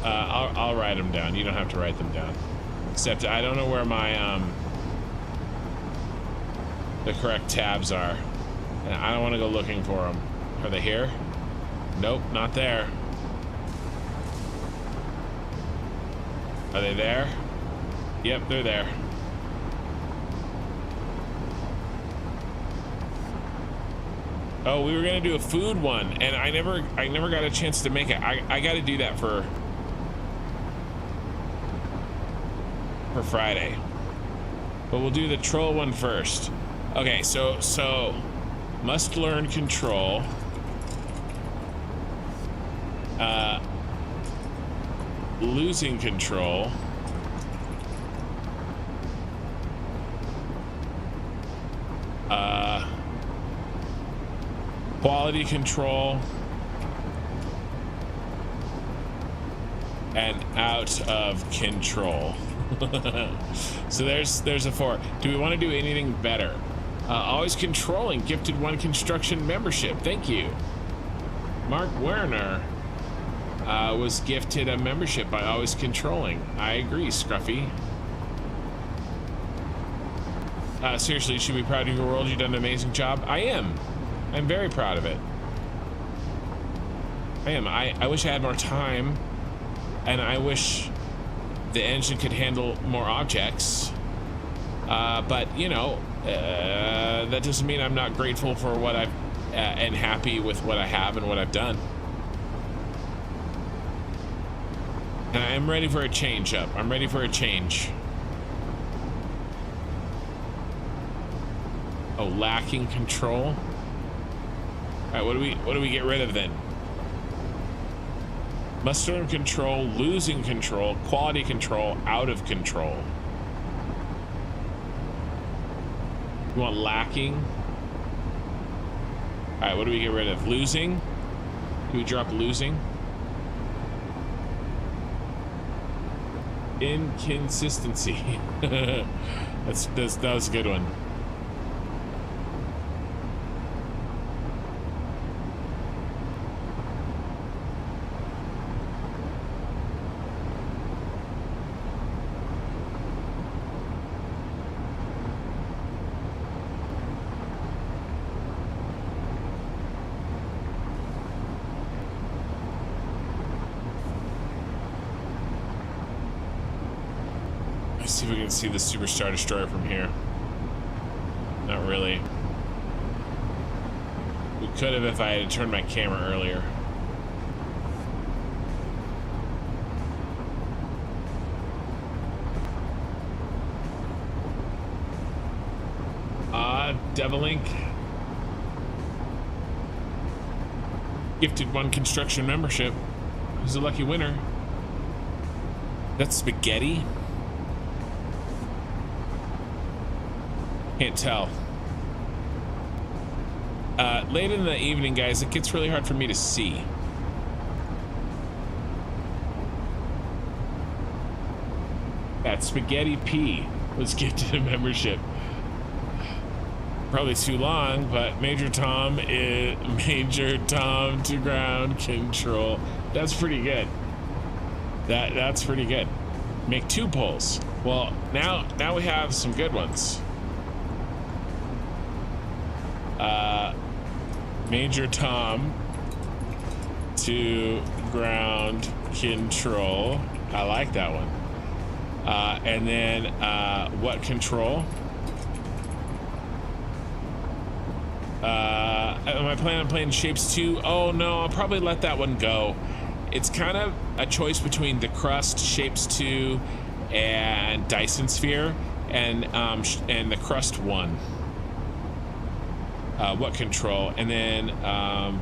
I'll write them down. You don't have to write them down. Except I don't know where my the correct tabs are, and I don't want to go looking for them. Are they here? Nope, not there. Are they there? Yep, they're there. Oh, we were gonna do a food one, and I never got a chance to make it. I got to do that for Friday, but we'll do the troll one first. Okay, so must learn control. Losing control. Quality control. And out of control. So there's a 4. Do we want to do anything better? Always controlling, gifted 1 construction membership. Thank you. Mark Werner was gifted a membership by Always Controlling. I agree, Scruffy. Seriously, you should be proud of your world. You've done an amazing job. I am. I'm very proud of it. I am. I wish I had more time, and I wish the engine could handle more objects. But, you know, that doesn't mean I'm not grateful for what I've and happy with what I have and what I've done. And I'm ready for a change up. I'm ready for a change. Oh, lacking control. All right, what do we get rid of then? Must learn control, losing control, quality control, out of control. You want lacking? All right, what do we get rid of? Losing? Do we drop losing? Inconsistency. that was a good one. See if we can see the Superstar Destroyer from here. Not really. We could have if I had turned my camera earlier. Devil Ink. Gifted 1 construction membership. Who's a lucky winner? That's spaghetti? Can't tell. Late in the evening, guys, it gets really hard for me to see. That Spaghetti P was gifted a membership. Probably too long, but Major Tom to ground control. That's pretty good. That's pretty good. Make 2 polls. Well, now we have some good ones. Major Tom to ground control. I like that one. And then what control? Am I planning on playing Shapes 2? Oh no, I'll probably let that one go. It's kind of a choice between the Crust, Shapes 2, and Dyson Sphere, and the Crust 1. What control? And then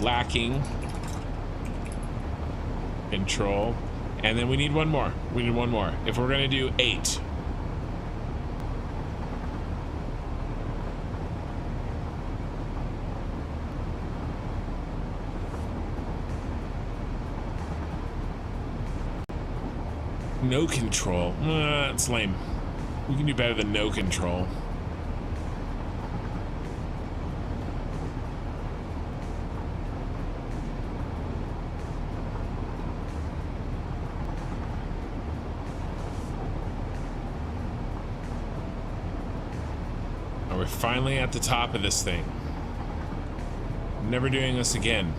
lacking control. And then we need one more. We need one more. If we're gonna do 8. No control. It's lame. We can do better than no control. We're finally at the top of this thing. Never doing this again.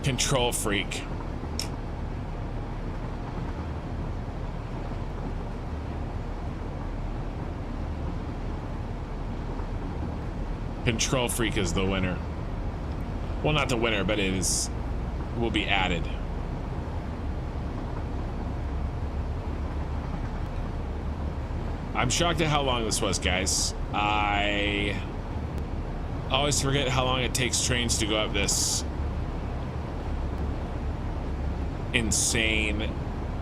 Control freak. Control freak is the winner. Well, not the winner, but it is will be added. I'm shocked at how long this was, guys. I always forget how long it takes trains to go up this insane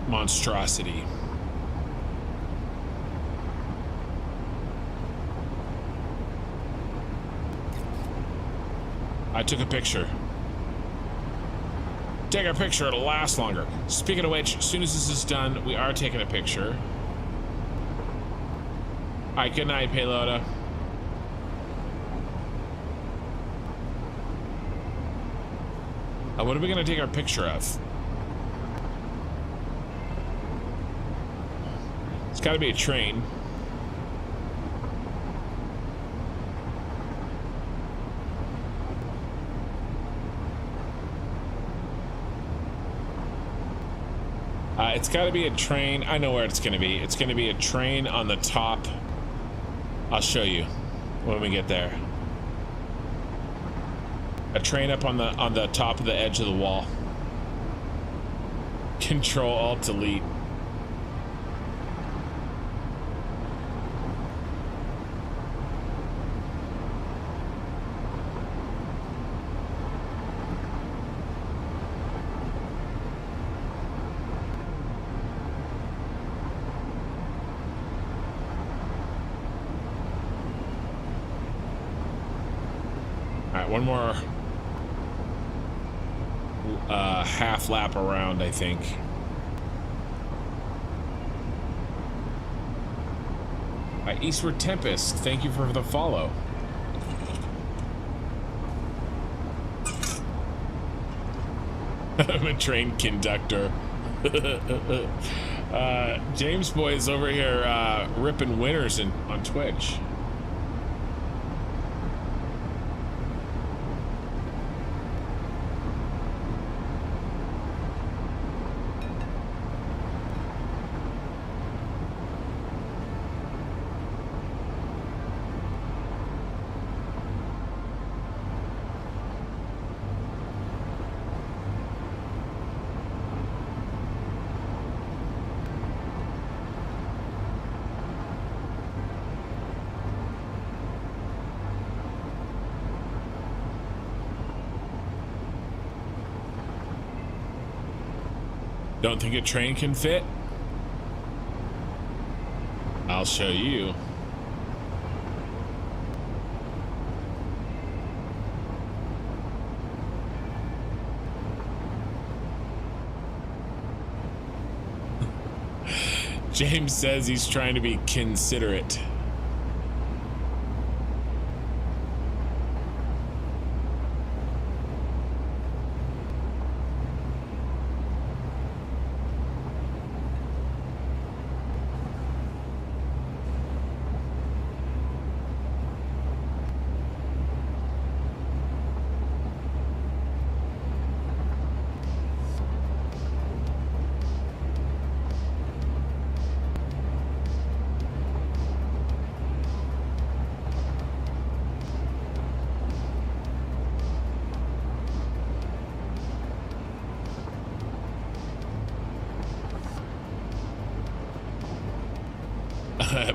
monstrosity. I took a picture. Take a picture, it'll last longer. Speaking of which, as soon as this is done, we are taking a picture. Alright, good night, Payloada. What are we gonna take our picture of? It's gotta be a train. It's got to be a train. I know where it's going to be. It's going to be a train on the top. I'll show you when we get there. A train up on the top of the edge of the wall. Control Alt Delete. One more half lap around, I think. Eastward Tempest, thank you for the follow. I'm a train conductor. James Boy is over here ripping winners on Twitch. Don't think a train can fit? I'll show you. James says he's trying to be considerate.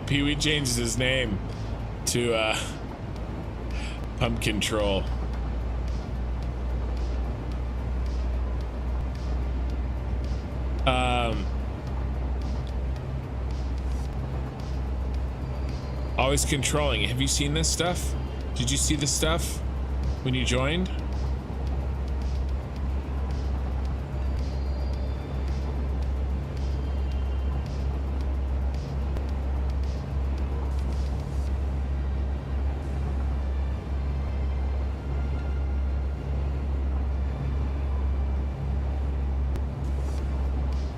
Pee-wee changes his name to Pumpkin Troll. Always controlling. Have you seen this stuff? Did you see this stuff when you joined?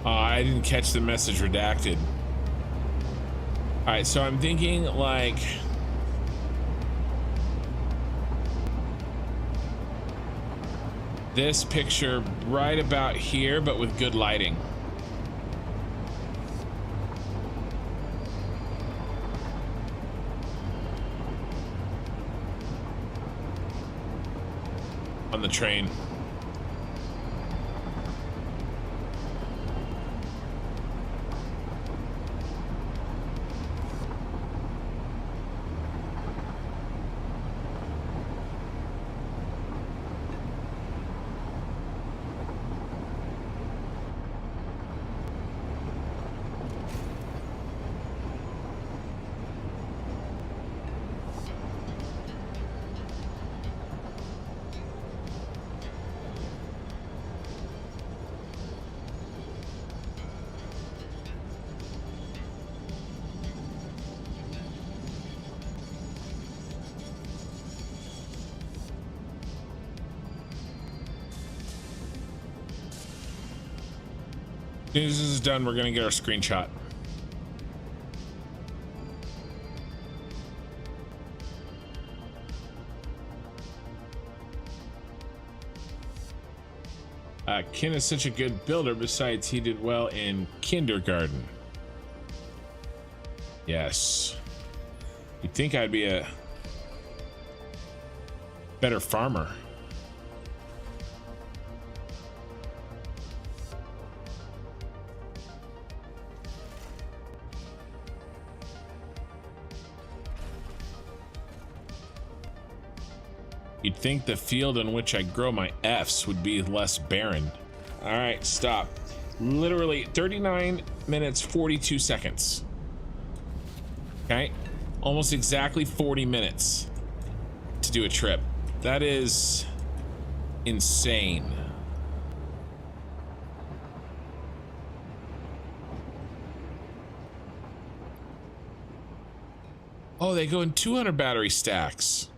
I didn't catch the message redacted. All right, so I'm thinking like this picture right about here, but with good lighting. On the train. As soon as this is done, we're gonna get our screenshot. Ken is such a good builder. Besides, he did well in kindergarten. Yes. You'd think I'd be a better farmer. You'd think the field in which I grow my Fs would be less barren. All right, stop. Literally 39 minutes, 42 seconds. Okay, almost exactly 40 minutes to do a trip. That is insane. Oh, they go in 200 battery stacks.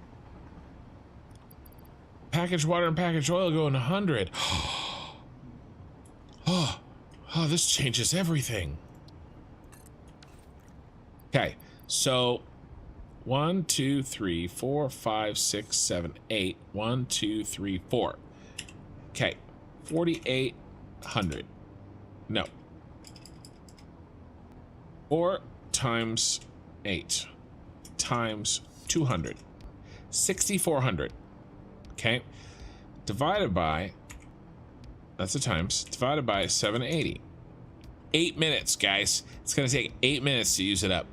Packaged water and packaged oil go in 100. Oh, this changes everything. Okay, so 1, 2, 3, 4, 5, 6, 7, 8. 1, 2, 3, 4. Okay, 4,800. No. 4 times 8 times 200. 6,400. Okay, divided by, that's the times, divided by 780. 8 minutes, guys. It's gonna take 8 minutes to use it up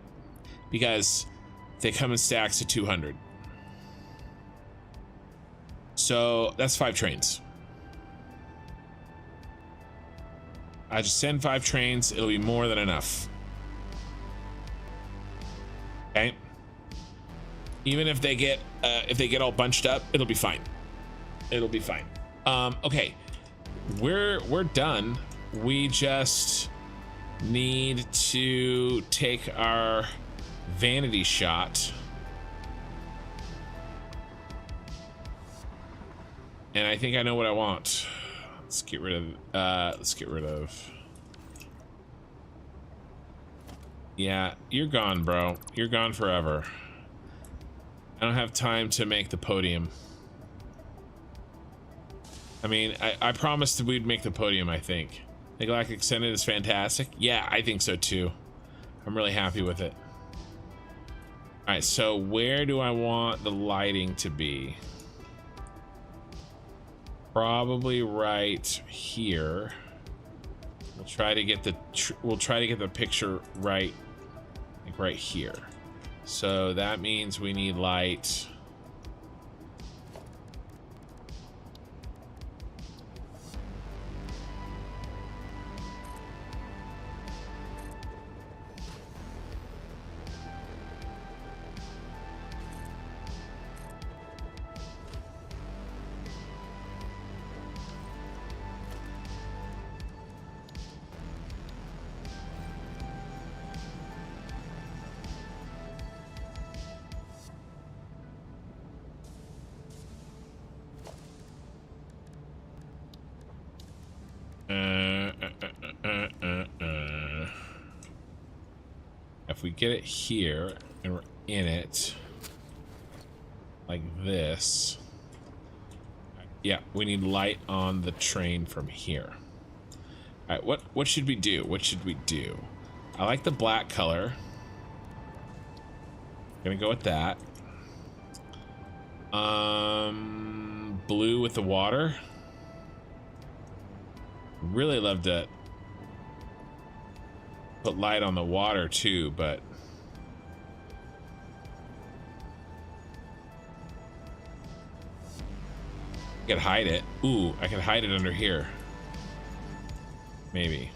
because they come in stacks of 200. So that's 5 trains. I just send 5 trains, it'll be more than enough. Okay, even if they get all bunched up, it'll be fine. It'll be fine. Okay, we're done. We just need to take our vanity shot, and I think I know what I want. Let's get rid of. Yeah, you're gone, bro. You're gone forever. I don't have time to make the podium. I mean, I promised that we'd make the podium, I think. The Galactic Senate is fantastic. Yeah, I think so too. I'm really happy with it. All right, so where do I want the lighting to be? Probably right here. We'll try to get the picture right, like right here. So that means we need light. If we get it here and we're in it like this, Yeah, we need light on the train from here. All right, what should we do? What should we do? I like the black color. Gonna go with that. Blue with the water. Really love to put light on the water too, but I could hide it. Ooh, I could hide it under here. Maybe.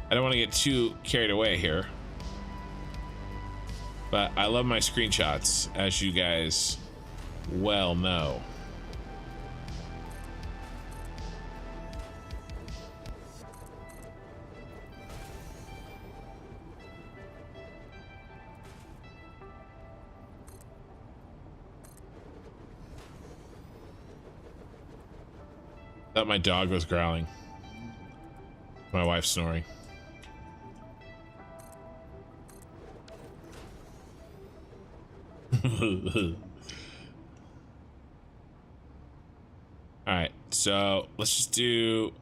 I don't want to get too carried away here. But I love my screenshots, as you guys well know. Thought my dog was growling. My wife's snoring. Alright, so let's just do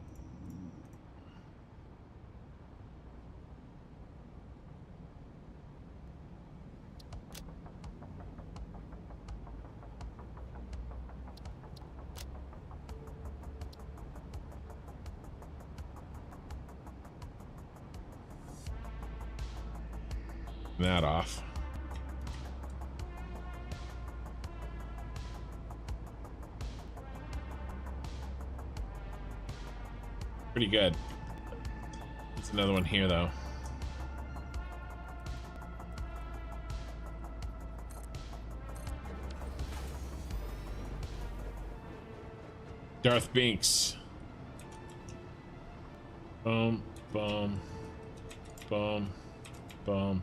that off. Pretty good. There's another one here though. Darth Binks. Boom, boom, boom, boom.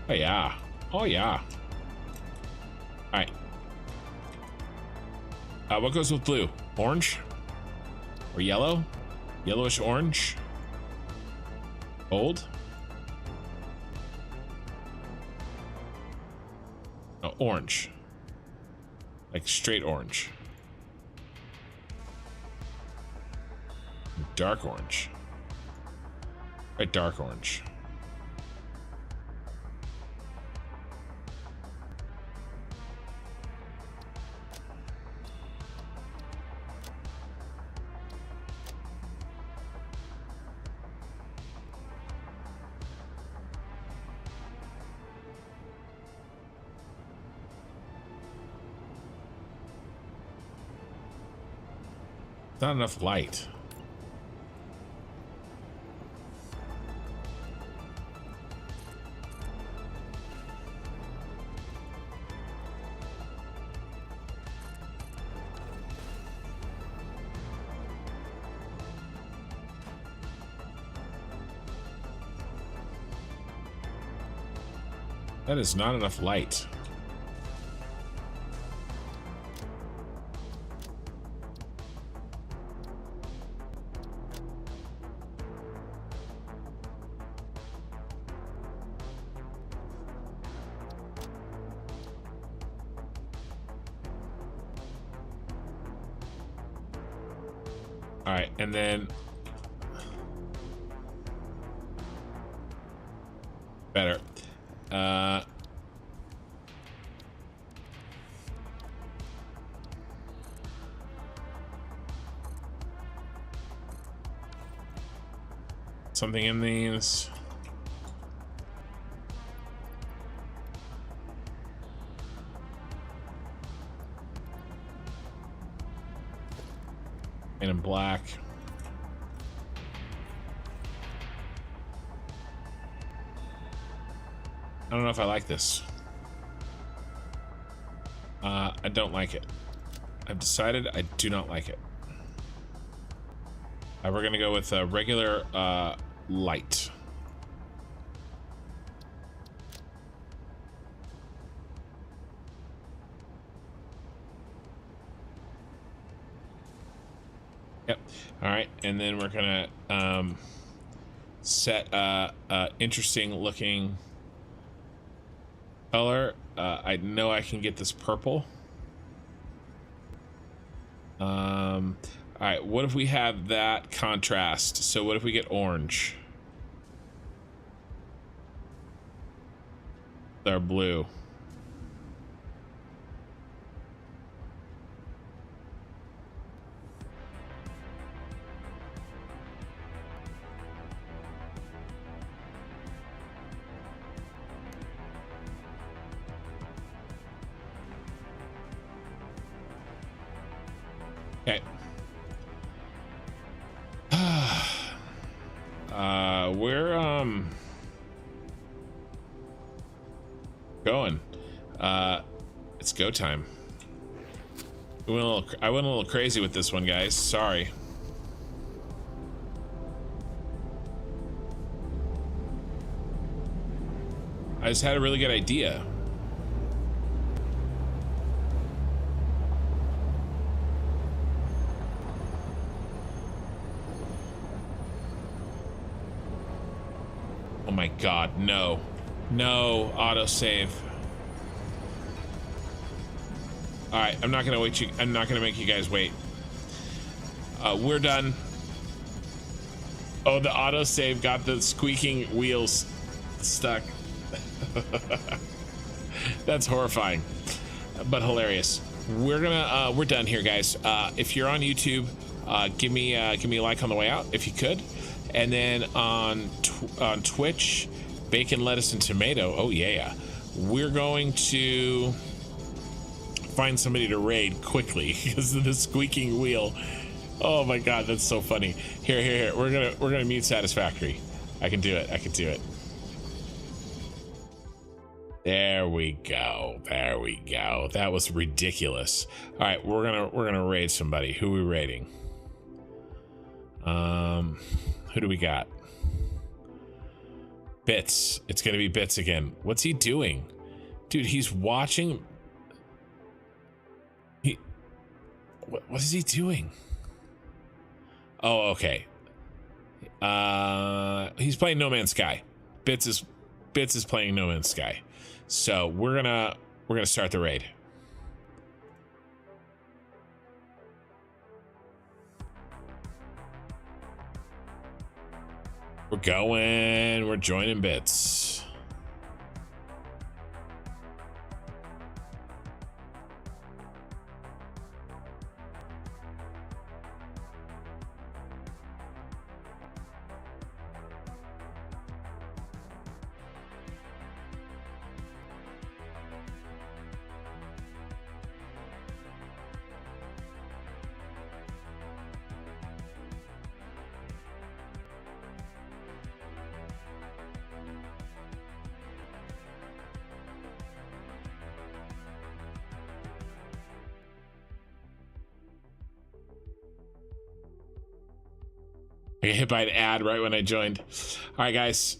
Oh yeah. Oh yeah. All right. What goes with blue? Orange? Or yellow? Yellowish orange? Gold? No, orange. Like straight orange. Dark orange. Right, dark orange. Not enough light. That is not enough light. All right, and then better. Something in these. And in black. I don't know if I like this. I don't like it. I've decided I do not like it. We're gonna go with regular light. Yep. All right, and then we're gonna set interesting looking color. I know I can get this purple. All right, what if we have that contrast? So what if we get orange? Our blue. Okay. We're going. It's go time. I went a little crazy with this one, guys. Sorry. I just had a really good idea. Oh my God, no. No, autosave. All right, I'm not gonna wait you. I'm not gonna make you guys wait. We're done. Oh, the autosave got the squeaking wheels stuck. That's horrifying, but hilarious. We're done here, guys. If you're on YouTube, give me a like on the way out if you could, and then on Twitch, bacon, lettuce, and tomato. Oh yeah, we're going to find somebody to raid quickly because of the squeaking wheel. Oh my God, that's so funny. Here. We're gonna mute Satisfactory. I can do it. I can do it. There we go. There we go. That was ridiculous. All right, we're gonna raid somebody. Who are we raiding? Who do we got? Bits. It's gonna be Bits again. What's he doing? Dude, he's watching. What is he doing? Oh, okay. He's playing No Man's Sky. Bits is playing No Man's Sky. So we're gonna start the raid. We're joining Bits. I got hit by an ad right when I joined. All right, guys.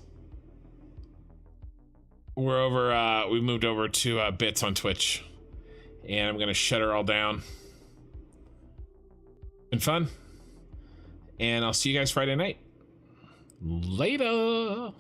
We're over, we moved over to Bits on Twitch. And I'm going to shut her all down. Been fun. And I'll see you guys Friday night. Later.